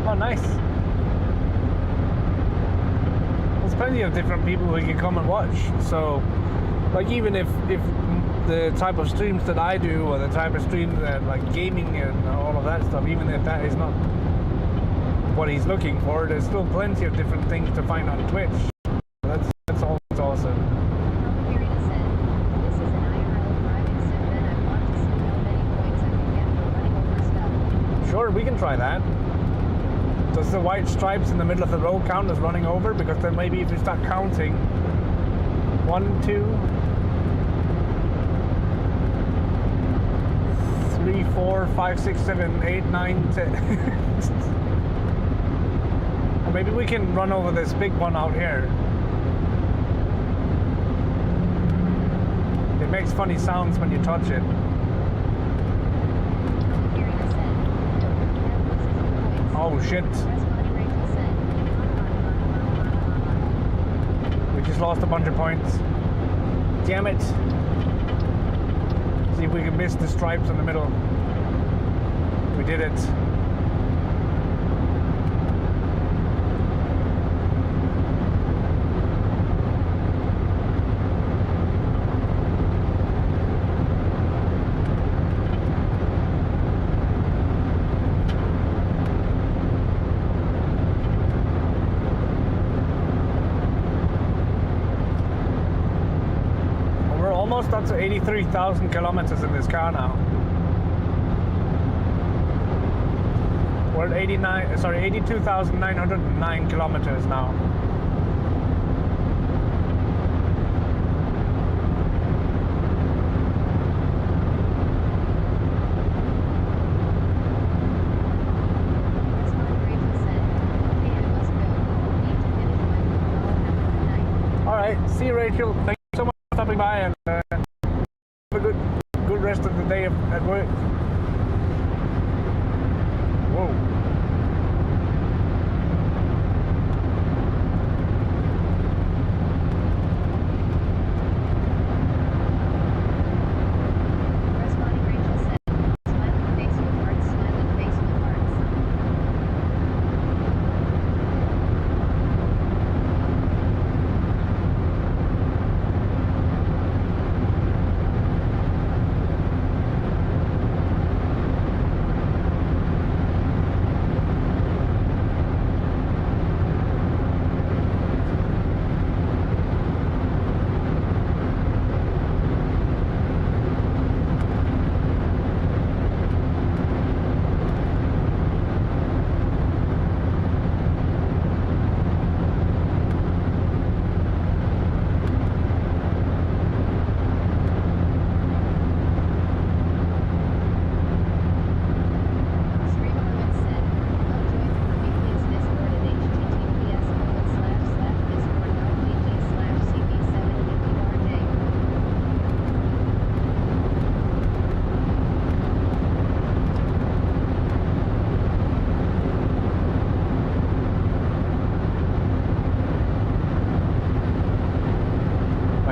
Oh, nice. There's plenty of different people who can come and watch. So, like, even if the type of streams that I do, or the type of streams that like gaming and all of that stuff, even if that is not what he's looking for, there's still plenty of different things to find on Twitch. That's always awesome. Sure, we can try that. Does the white stripes in the middle of the road count as running over? Because then maybe if we start counting 1, 2, 3, 4, 5, 6, 7, 8, 9, 10. Or maybe we can run over this big one out here. It makes funny sounds when you touch it. Oh shit. We just lost a bunch of points. Damn it. See if we can miss the stripes in the middle. We did it. Almost up to 83,000 kilometers in this car now. We're at 82,909 kilometers now. All right, see you, Rachel. Thank you so much for stopping by, and have a good rest of the day at work. Whoa.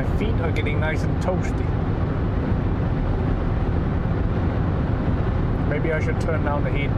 My feet are getting nice and toasty. Maybe I should turn down the heat.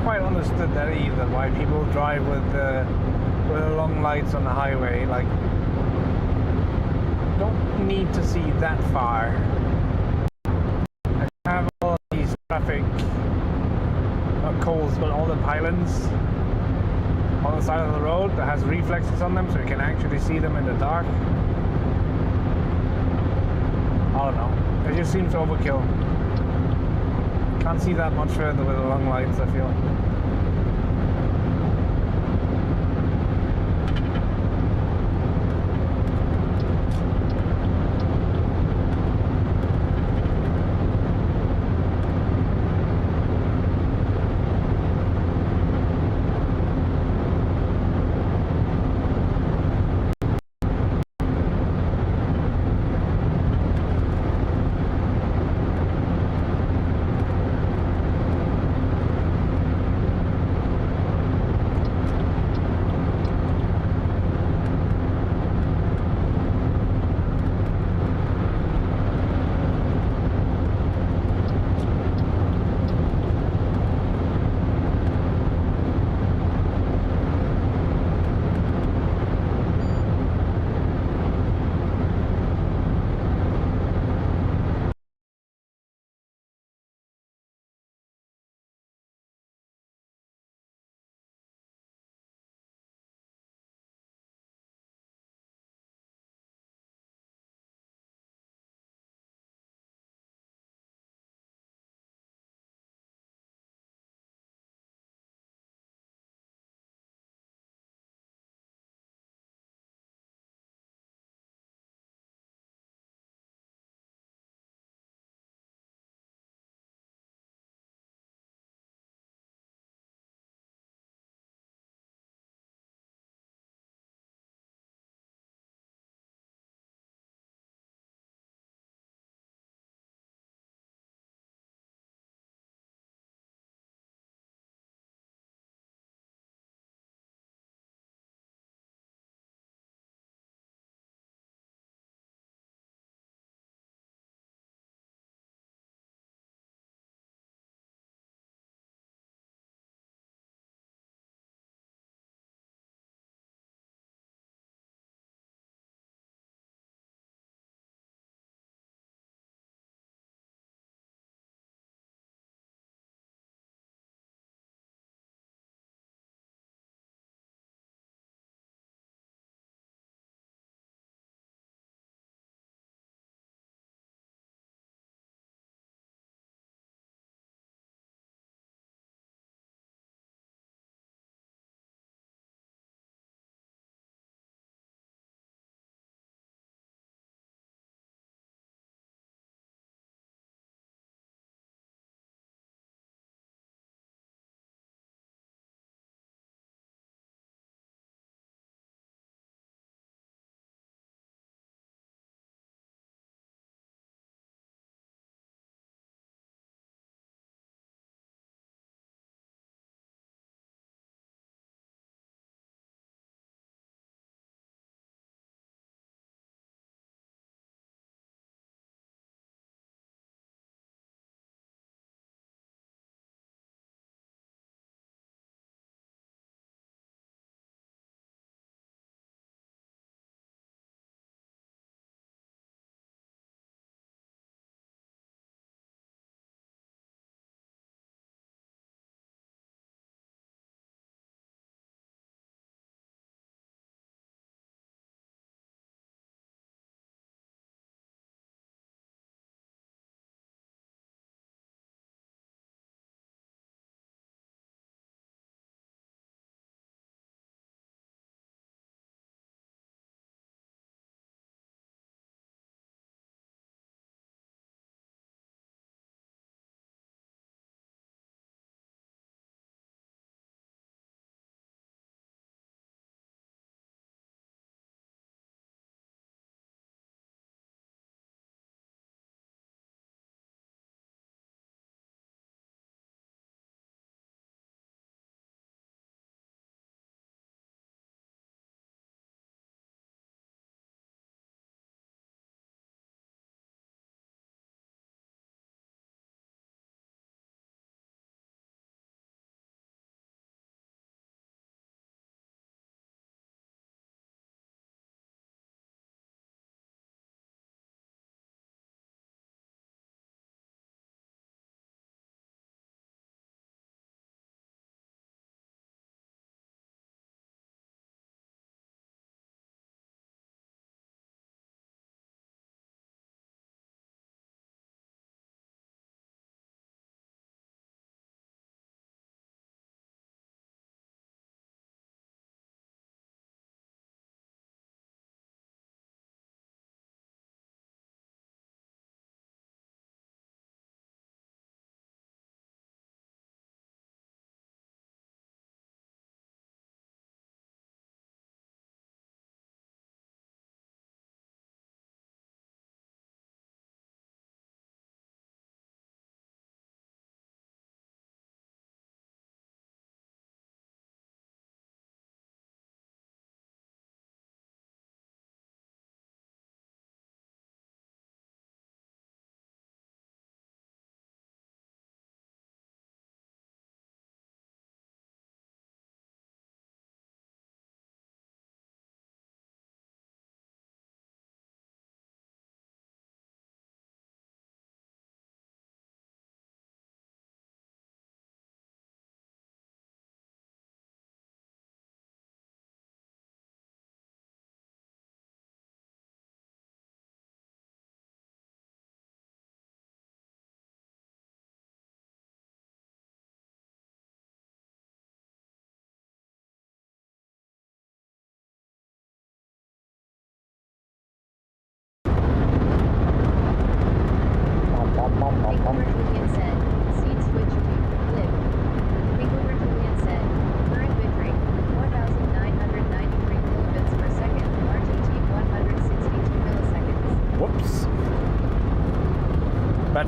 Understood that either, why people drive with the long lights on the highway. Like, don't need to see that far. I have all of these traffic, not coals, but all the pylons on the side of the road that has reflexes on them, so you can actually see them in the dark. I don't know. It just seems overkill. Can't see that much further with the long lights, I feel.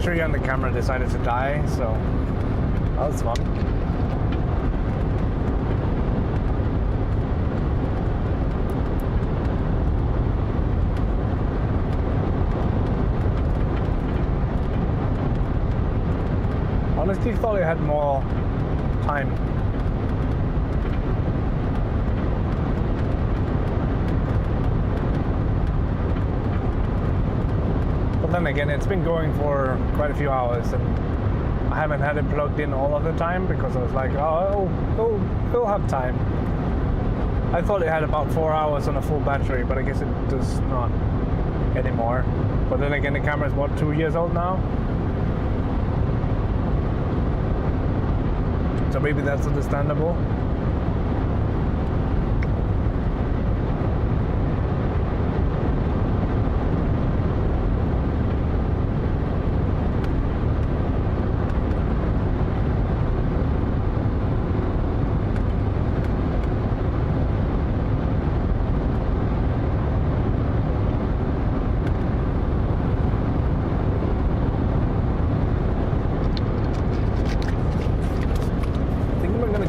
battery on the camera decided to die, so that was fun. Honestly thought I had more time. But then again, it's been going for quite a few hours and I haven't had it plugged in all of the time because I was like, oh, it'll have time. I thought it had about 4 hours on a full battery, but I guess it does not anymore. But then again, the camera is what, 2 years old now? So maybe that's understandable.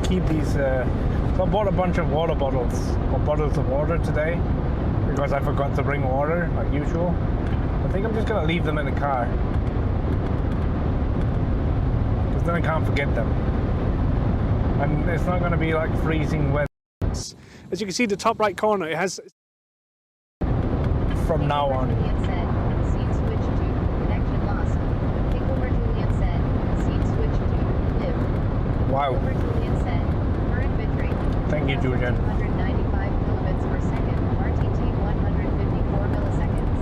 Keep these, so I bought a bunch of water bottles, or bottles of water today, because I forgot to bring water, like usual. I think I'm just gonna leave them in the car, because then I can't forget them. And it's not gonna be like freezing weather. As you can see, the top right corner, it has from now on. Scene switch to connection lost. Takeover Julian said. Scene switch to live. Wow. Takeover Julian said. Current bitrate. Thank you, Julian. 295 kilobits per second. RTT 154 milliseconds.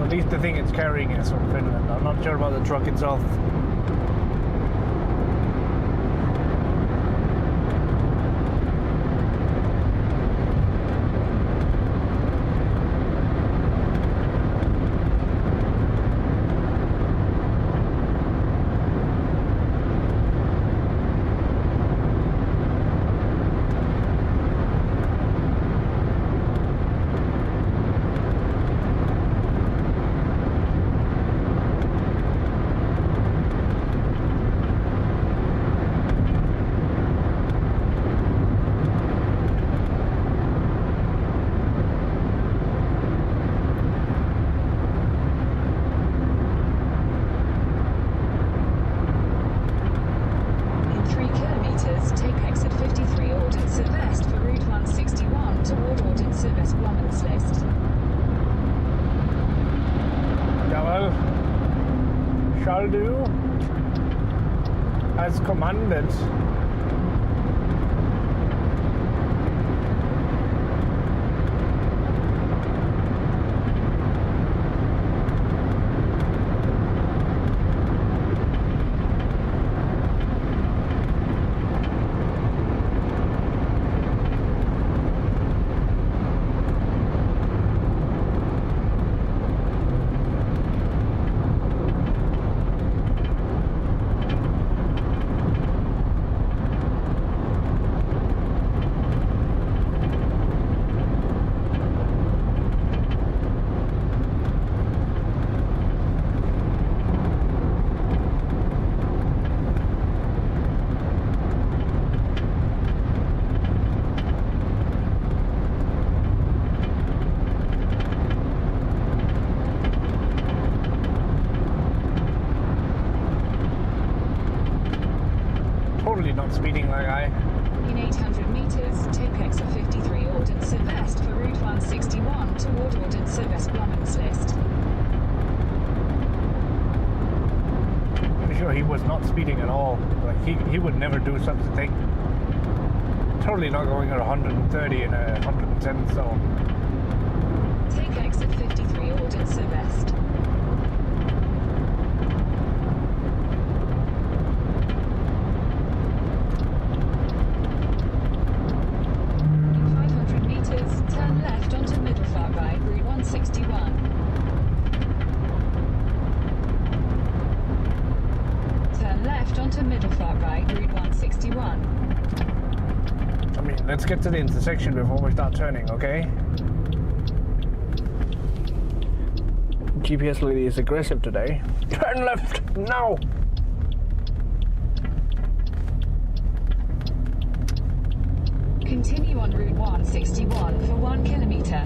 At least the thing it's carrying is from Finland. I'm not sure about the truck itself. Shall do as commanded. not speeding like I. In 800 meters, take exit 53 Ordnance West for Route 161 toward Ordnance West Blommenslist. I'm sure he was not speeding at all. Like he would never do such a thing. Totally not going at 130 in a 110 zone. Take exit 53 Ordnance West. In 500 meters, turn left onto Middelvaartweg, Route 161. Turn left onto Middelvaartweg, Route 161. I mean, let's get to the intersection before we start turning, okay? GPS lady is aggressive today. Turn left now! Continue on Route 161 for 1 kilometer.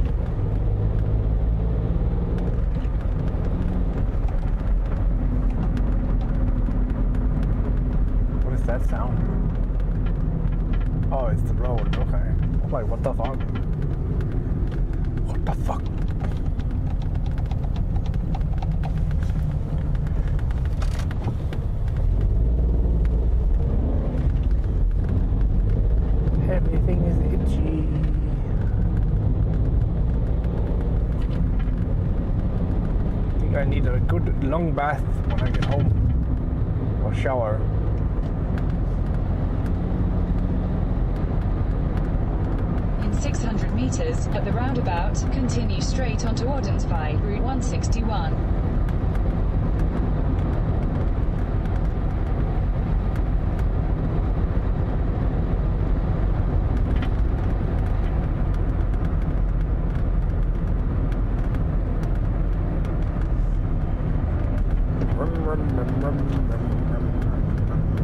What is that sound? Oh, it's the road, okay. I'm like, what the fuck? What the fuck? Everything is itchy. I think I need a good long bath when I get home. Or shower. In 600 meters, at the roundabout, continue straight onto Ordensvej, Route 161.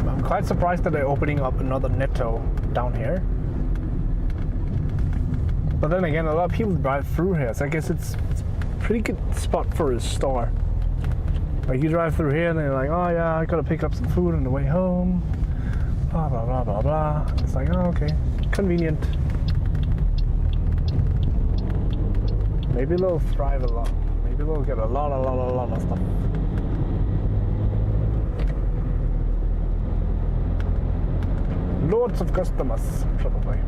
I'm quite surprised that they're opening up another Netto down here. But then again, a lot of people drive through here, so I guess it's a pretty good spot for a store. Like you drive through here and they're like, oh yeah, I gotta pick up some food on the way home. Blah blah blah blah blah. It's like, oh okay, convenient. Maybe they'll thrive a lot. Maybe they'll get a lot of stuff. Loads of customers, probably.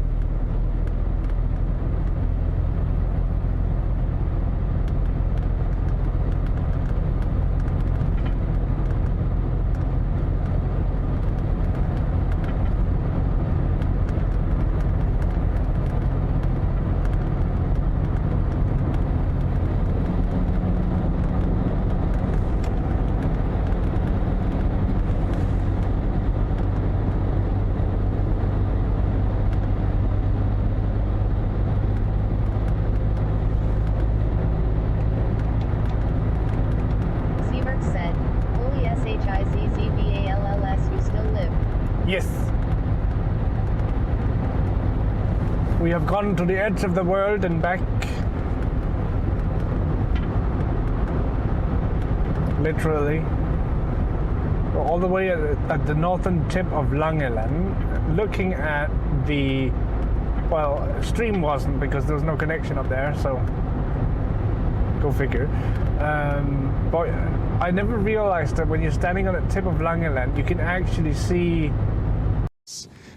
Yes. We have gone to the edge of the world and back. Literally. We're all the way at the northern tip of Langeland, looking at the, well, stream wasn't because there was no connection up there, so go figure. But I never realized that when you're standing on the tip of Langeland, you can actually see.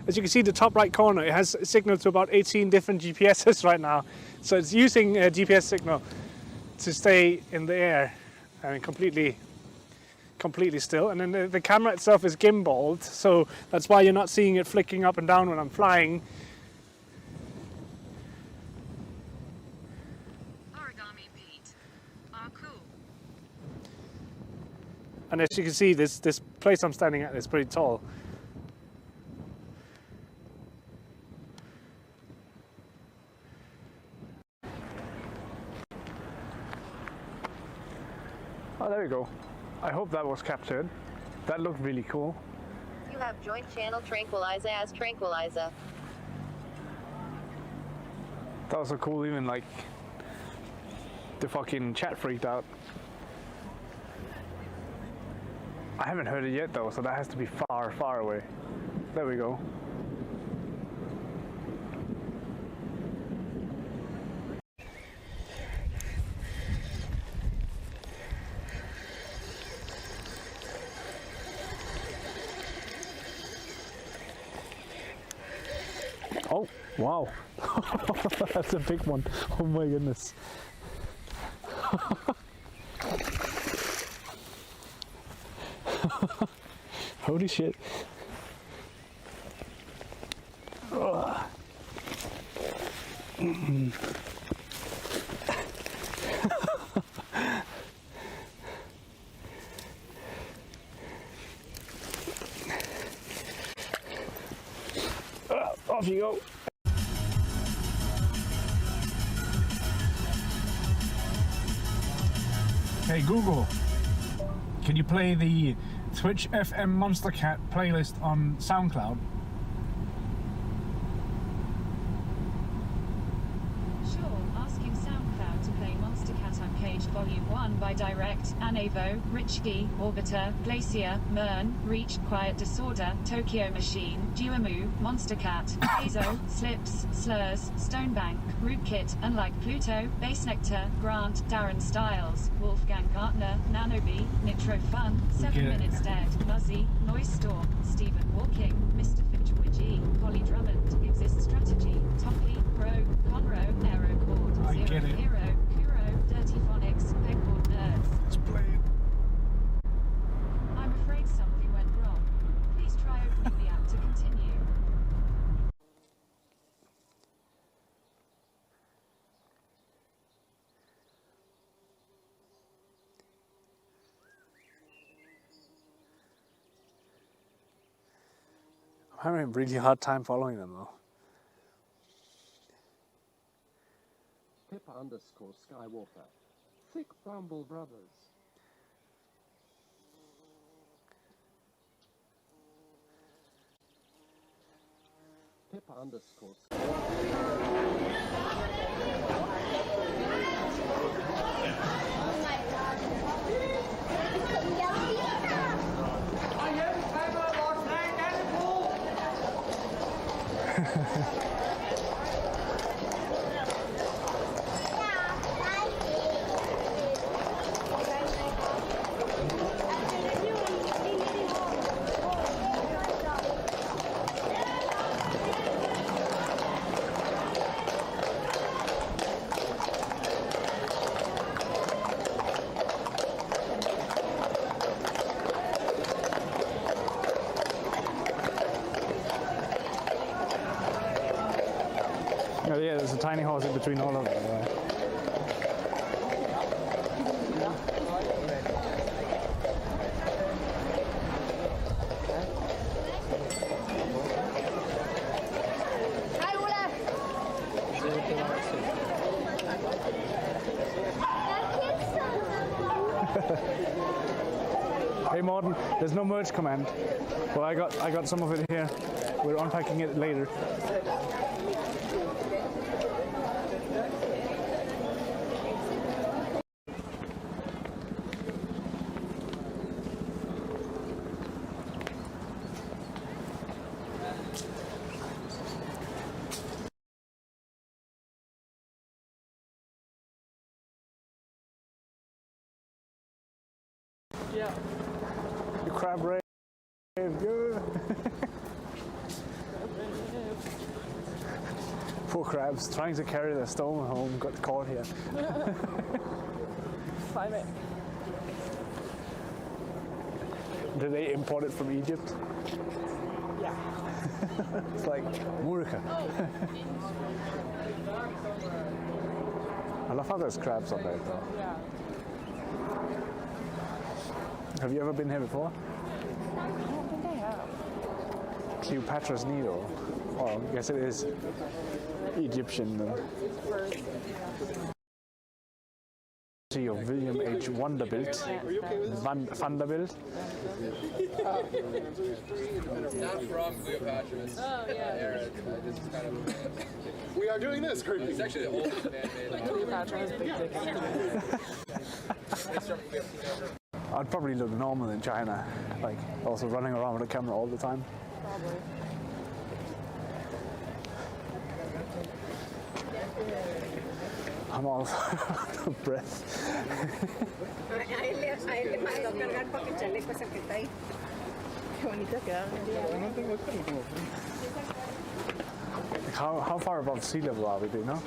As you can see, the top right corner, it has signal to about 18 different GPSs right now. So it's using a GPS signal to stay in the air and completely still. And then the camera itself is gimbaled, so that's why you're not seeing it flicking up and down when I'm flying. Origami Pete. Ah, cool. And as you can see, this place I'm standing at is pretty tall. Oh, there we go. I hope that was captured. That looked really cool. You have joined channel Tranquilizer as Tranquilizer. That was so cool, even like the fucking chat freaked out. I haven't heard it yet though, so that has to be far, far away. There we go. Oh, wow. That's a big one. Oh my goodness. Holy shit. Off you go. Hey Google, can you play the Twitch FM Monster Cat playlist on SoundCloud? Asking SoundCloud to play Monster Cat Uncaged Volume 1 by Direct, Anavo, Richgi, Orbiter, Glacier, Mern, Reach, Quiet Disorder, Tokyo Machine, Duamu, Monster Cat, Hazo, Slips, Slurs, Stonebank, Rootkit, Unlike Pluto, Bass Nectar, Grant, Darren Styles, Wolfgang Gartner, Nano B, Nitro Fun, 7 Minutes Dead, Muzzy, Noise Storm, Stephen Walking, Mr. Finchwidgy, Polly Drummond, Exist Strategy, Toppy, Rogue, Conroe, Aerocord, Zero Hero, Kuro, Dirty Phonics, Pegboard Nerds. Let's play it. I'm afraid something went wrong. Please try opening the app to continue. I'm having a really hard time following them though. Pippa_Skywalker. Thick Bramble Brothers. Oh yeah, there's a tiny horse in between all of them. Hey Morten, there's no merge command. Well, I got some of it here. We're unpacking it later. Yeah. You crab rave. Poor crabs trying to carry their stone home got caught here. Climate. Did they import it from Egypt? Yeah. It's like Murica. I love how there's crabs on there though. Yeah. Have you ever been here before? I don't think I have. Cleopatra's Needle. Well, I guess it is Egyptian then. Of William H. Vanderbilt. Vanderbilt. Not from Cleopatra's. Oh, yeah. We are doing this, creepy. It's actually the oldest man-made. Cleopatra has big dick. I'd probably look normal in China, like also running around with a camera all the time. I'm all out of breath. How far above sea level are we, do you know?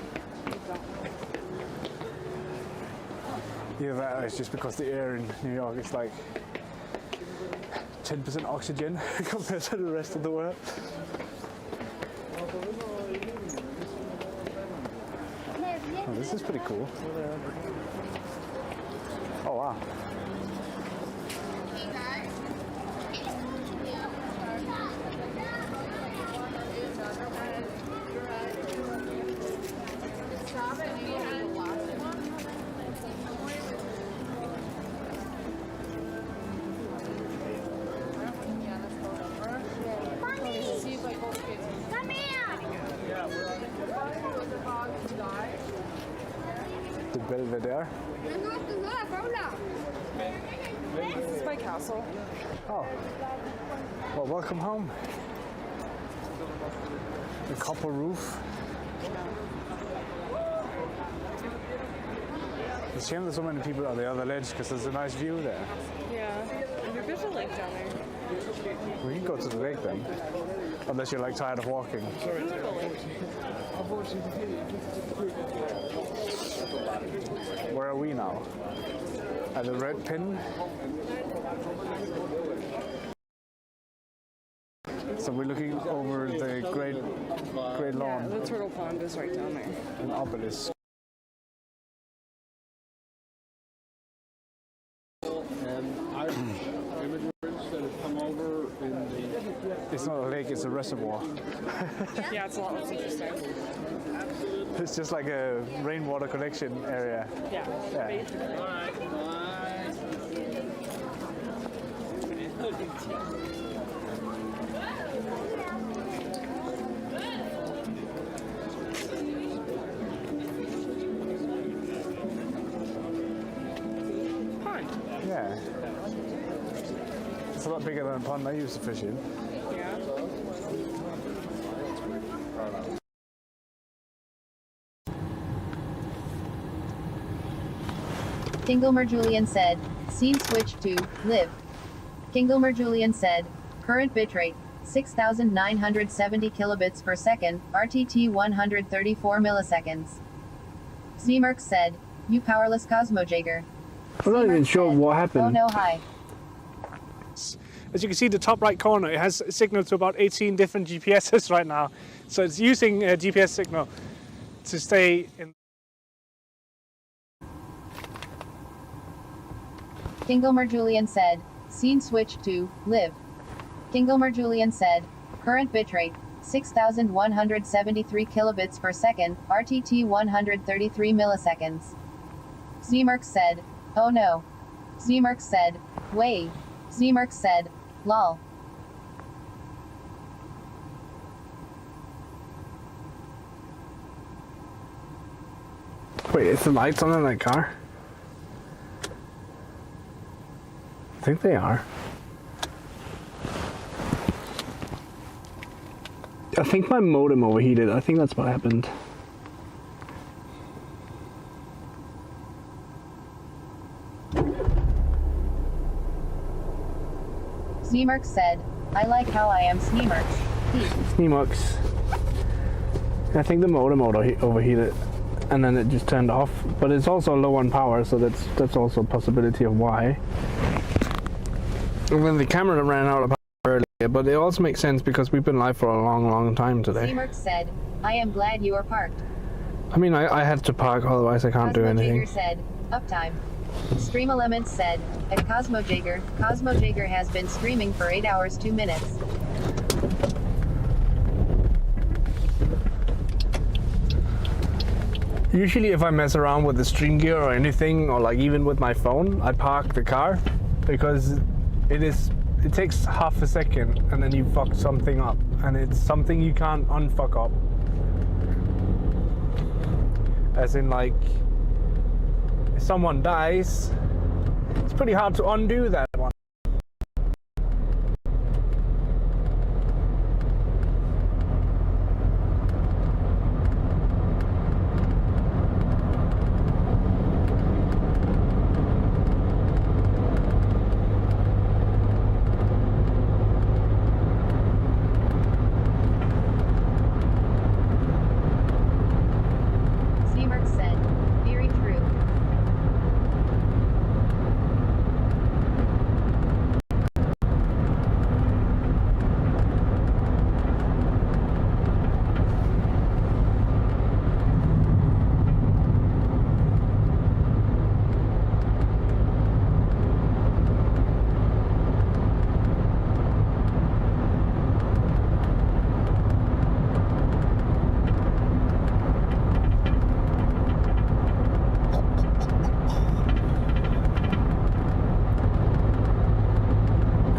Either that or it's just because the air in New York is like 10% oxygen compared to the rest of the world. Oh, this is pretty cool. Oh wow. The Belvedere. This is my castle. Oh. Well, welcome home. The copper roof. It's a shame there's so many people on the other ledge because there's a nice view there. Yeah. There's a lake down there. We can go to the lake then. Unless you're like tired of walking. Where are we now? At the red pin? So we're looking over the great lawn. Yeah, the turtle pond is right down there. An obelisk. It's not a lake, it's a reservoir. Yeah, it's a lot less interesting. It's just like a rainwater collection area. Yeah. Basically. Pond. Yeah. It's a lot bigger than a pond I used to fish in. Yeah. Kingelmer Julian said, scene switch to live. Kingelmer Julian said, current bitrate 6,970 kilobits per second, RTT 134 milliseconds. Zmerk said, you powerless Cosmojager. I'm not even sure what happened. Oh no, hi. As you can see, the top right corner, it has signal to about 18 different GPSs right now. So it's using a GPS signal to stay in. Kingelmer Julian said, scene switch to live. Kingelmer Julian said, current bitrate 6,173 kilobits per second, RTT 133 milliseconds. Zmerk said, oh no. Zmerk said, way. Zmerk said, lol. Wait, is the lights on in that car? I think they are. I think my modem overheated. I think that's what happened. Zmerk said, I like how I am Sneemerk. Sneemux. I think the modem overheated and then it just turned off. But it's also low on power, so that's also a possibility of why. And then the camera ran out of power earlier, but it also makes sense because we've been live for a long time today. Zmerk said, I am glad you are parked. I mean, I had to park, otherwise I can't do anything. Cosmojager said, uptime. Stream Elements said, at Cosmojager has been streaming for 8 hours 2 minutes. Usually if I mess around with the stream gear or anything, or like even with my phone, I park the car because it takes half a second and then you fuck something up, and it's something you can't unfuck up. As in, like, if someone dies, it's pretty hard to undo that one.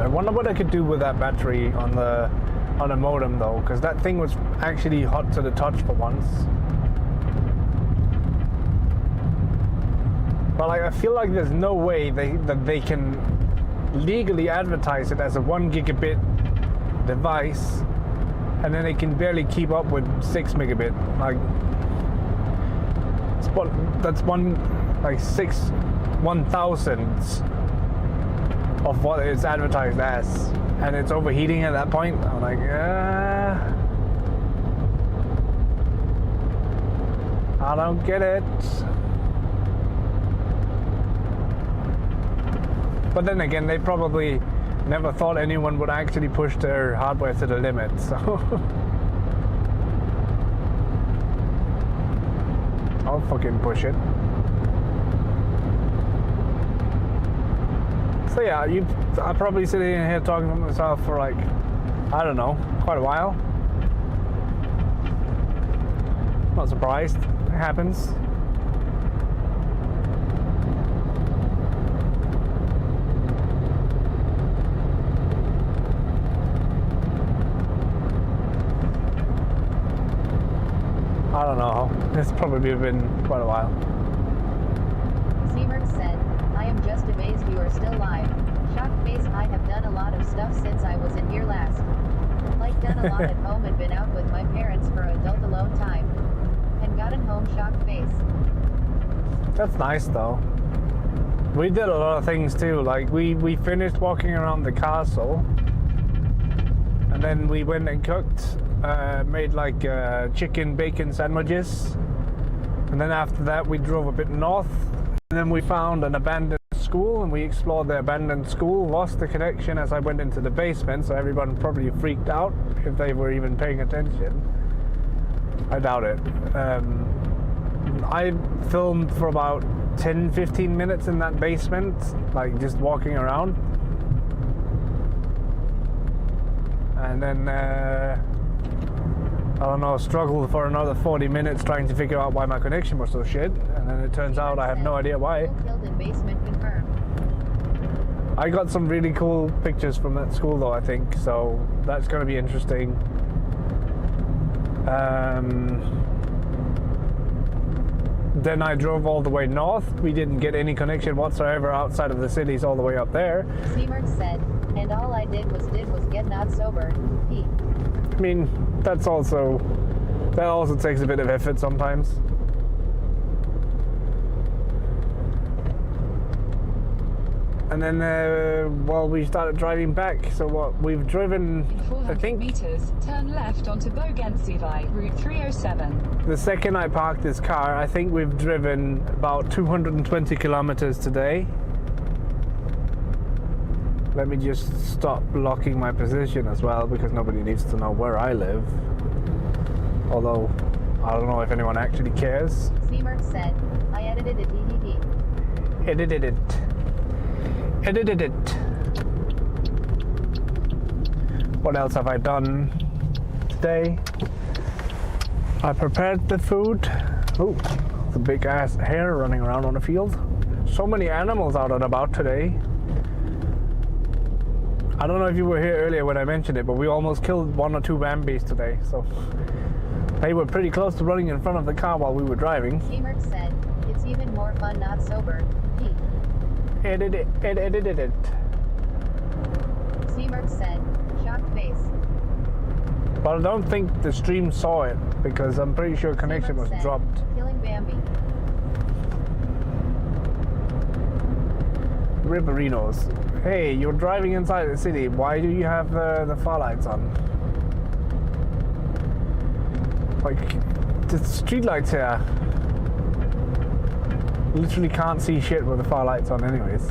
I wonder what I could do with that battery on a modem though, because that thing was actually hot to the touch for once. But like, I feel like there's no way that they can legally advertise it as a 1 gigabit device, and then they can barely keep up with 6 megabit. Like, that's like 1/1000th of what it's advertised as, and it's overheating at that point. I'm like, I don't get it. But then again, they probably never thought anyone would actually push their hardware to the limit, so I'll fucking push it. So yeah, I'm probably sitting in here talking to myself for like, I don't know, quite a while. Not surprised, it happens. I don't know, it's probably been quite a while. Seamer said, I am just amazed you are still live. Shocked face, I have done a lot of stuff since I was in here last. Like done a lot at home and been out with my parents for adult alone time. And gotten home shocked face. That's nice though. We did a lot of things too, like we finished walking around the castle, and then we went and cooked, made like chicken bacon sandwiches, and then after that we drove a bit north, and then we found an abandoned school and we explored the abandoned school, lost the connection as I went into the basement, so everyone probably freaked out if they were even paying attention. I doubt it. I filmed for about 10-15 minutes in that basement, like just walking around, and then I don't know, struggled for another 40 minutes trying to figure out why my connection was so shit, and then it turns out I have no idea why. Killed in basement confirmed. I got some really cool pictures from that school though, I think, so that's going to be interesting. Then I drove all the way north. We didn't get any connection whatsoever outside of the cities all the way up there. Seamer said, and all I did was get not sober. He. I mean, that also takes a bit of effort sometimes. And then, well, we started driving back. So what we've driven, 400 I think, meters, turn left onto Bogensivai, Route 307. the second I parked this car, I think we've driven about 220 kilometers today. Let me just stop blocking my position as well, because nobody needs to know where I live. Although, I don't know if anyone actually cares. Seamer said, I edited it. Edited it. Edited it. What else have I done today? I prepared the food. Oh, the big ass hare running around on the field. So many animals out and about today. I don't know if you were here earlier when I mentioned it, but we almost killed 1 or 2 Bambis today, so they were pretty close to running in front of the car while we were driving. Seamer said, it's even more fun not sober. He. Edited it. Seamer said, shocked face. But I don't think the stream saw it, because I'm pretty sure connection was dropped. Killing Bambi. Ribberinos. Hey, you're driving inside the city. Why do you have the far lights on? Like, the street lights here. Literally can't see shit with the far lights on anyways.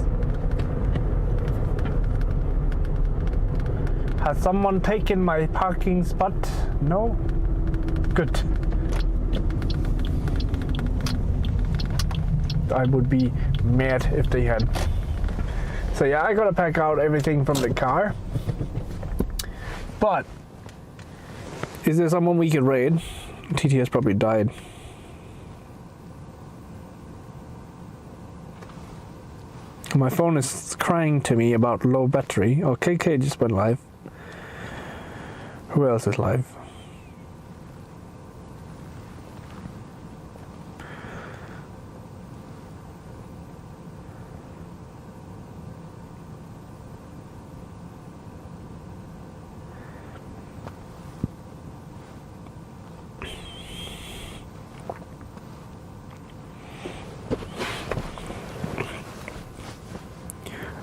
Has someone taken my parking spot? No? Good. I would be mad if they had. So yeah, I gotta pack out everything from the car. But is there someone we could raid? TTS probably died. My phone is crying to me about low battery. Oh, KK just went live. Who else is live?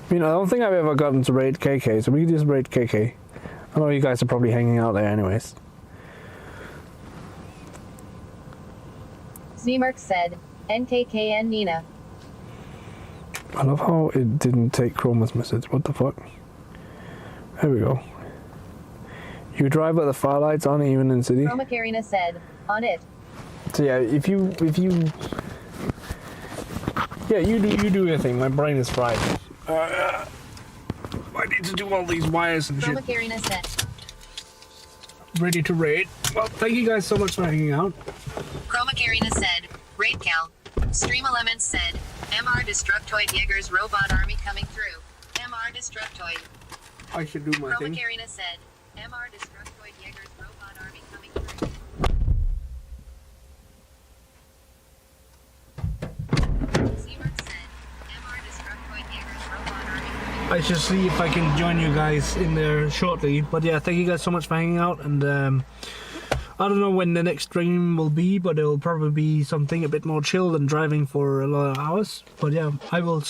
I mean, I don't think I've ever gotten to raid KK, so we can just raid KK. I know you guys are probably hanging out there anyways. Zmerk said, NKKN Nina. I love how it didn't take Chroma's message. What the fuck? There we go. You drive with the firelights on even in city? Chroma Karina said, on it. So yeah, if you yeah, you do your thing. My brain is fried. I need to do all these wires and shit. Chroma Karina said. Ready to raid. Well, thank you guys so much for hanging out. Chroma Karina said, Raid Cal. Stream Elements said, MR Destructoid Jaeger's robot army coming through. MR Destructoid. I should do my thing. Chroma Karina said, MR Destructoid Jaeger's robot army coming through. Zmerk said, MR Destructoid Jaeger's robot army coming through. I should see if I can join you guys in there shortly. But yeah, thank you guys so much for hanging out. And I don't know when the next stream will be, but it will probably be something a bit more chill than driving for a lot of hours. But yeah, I will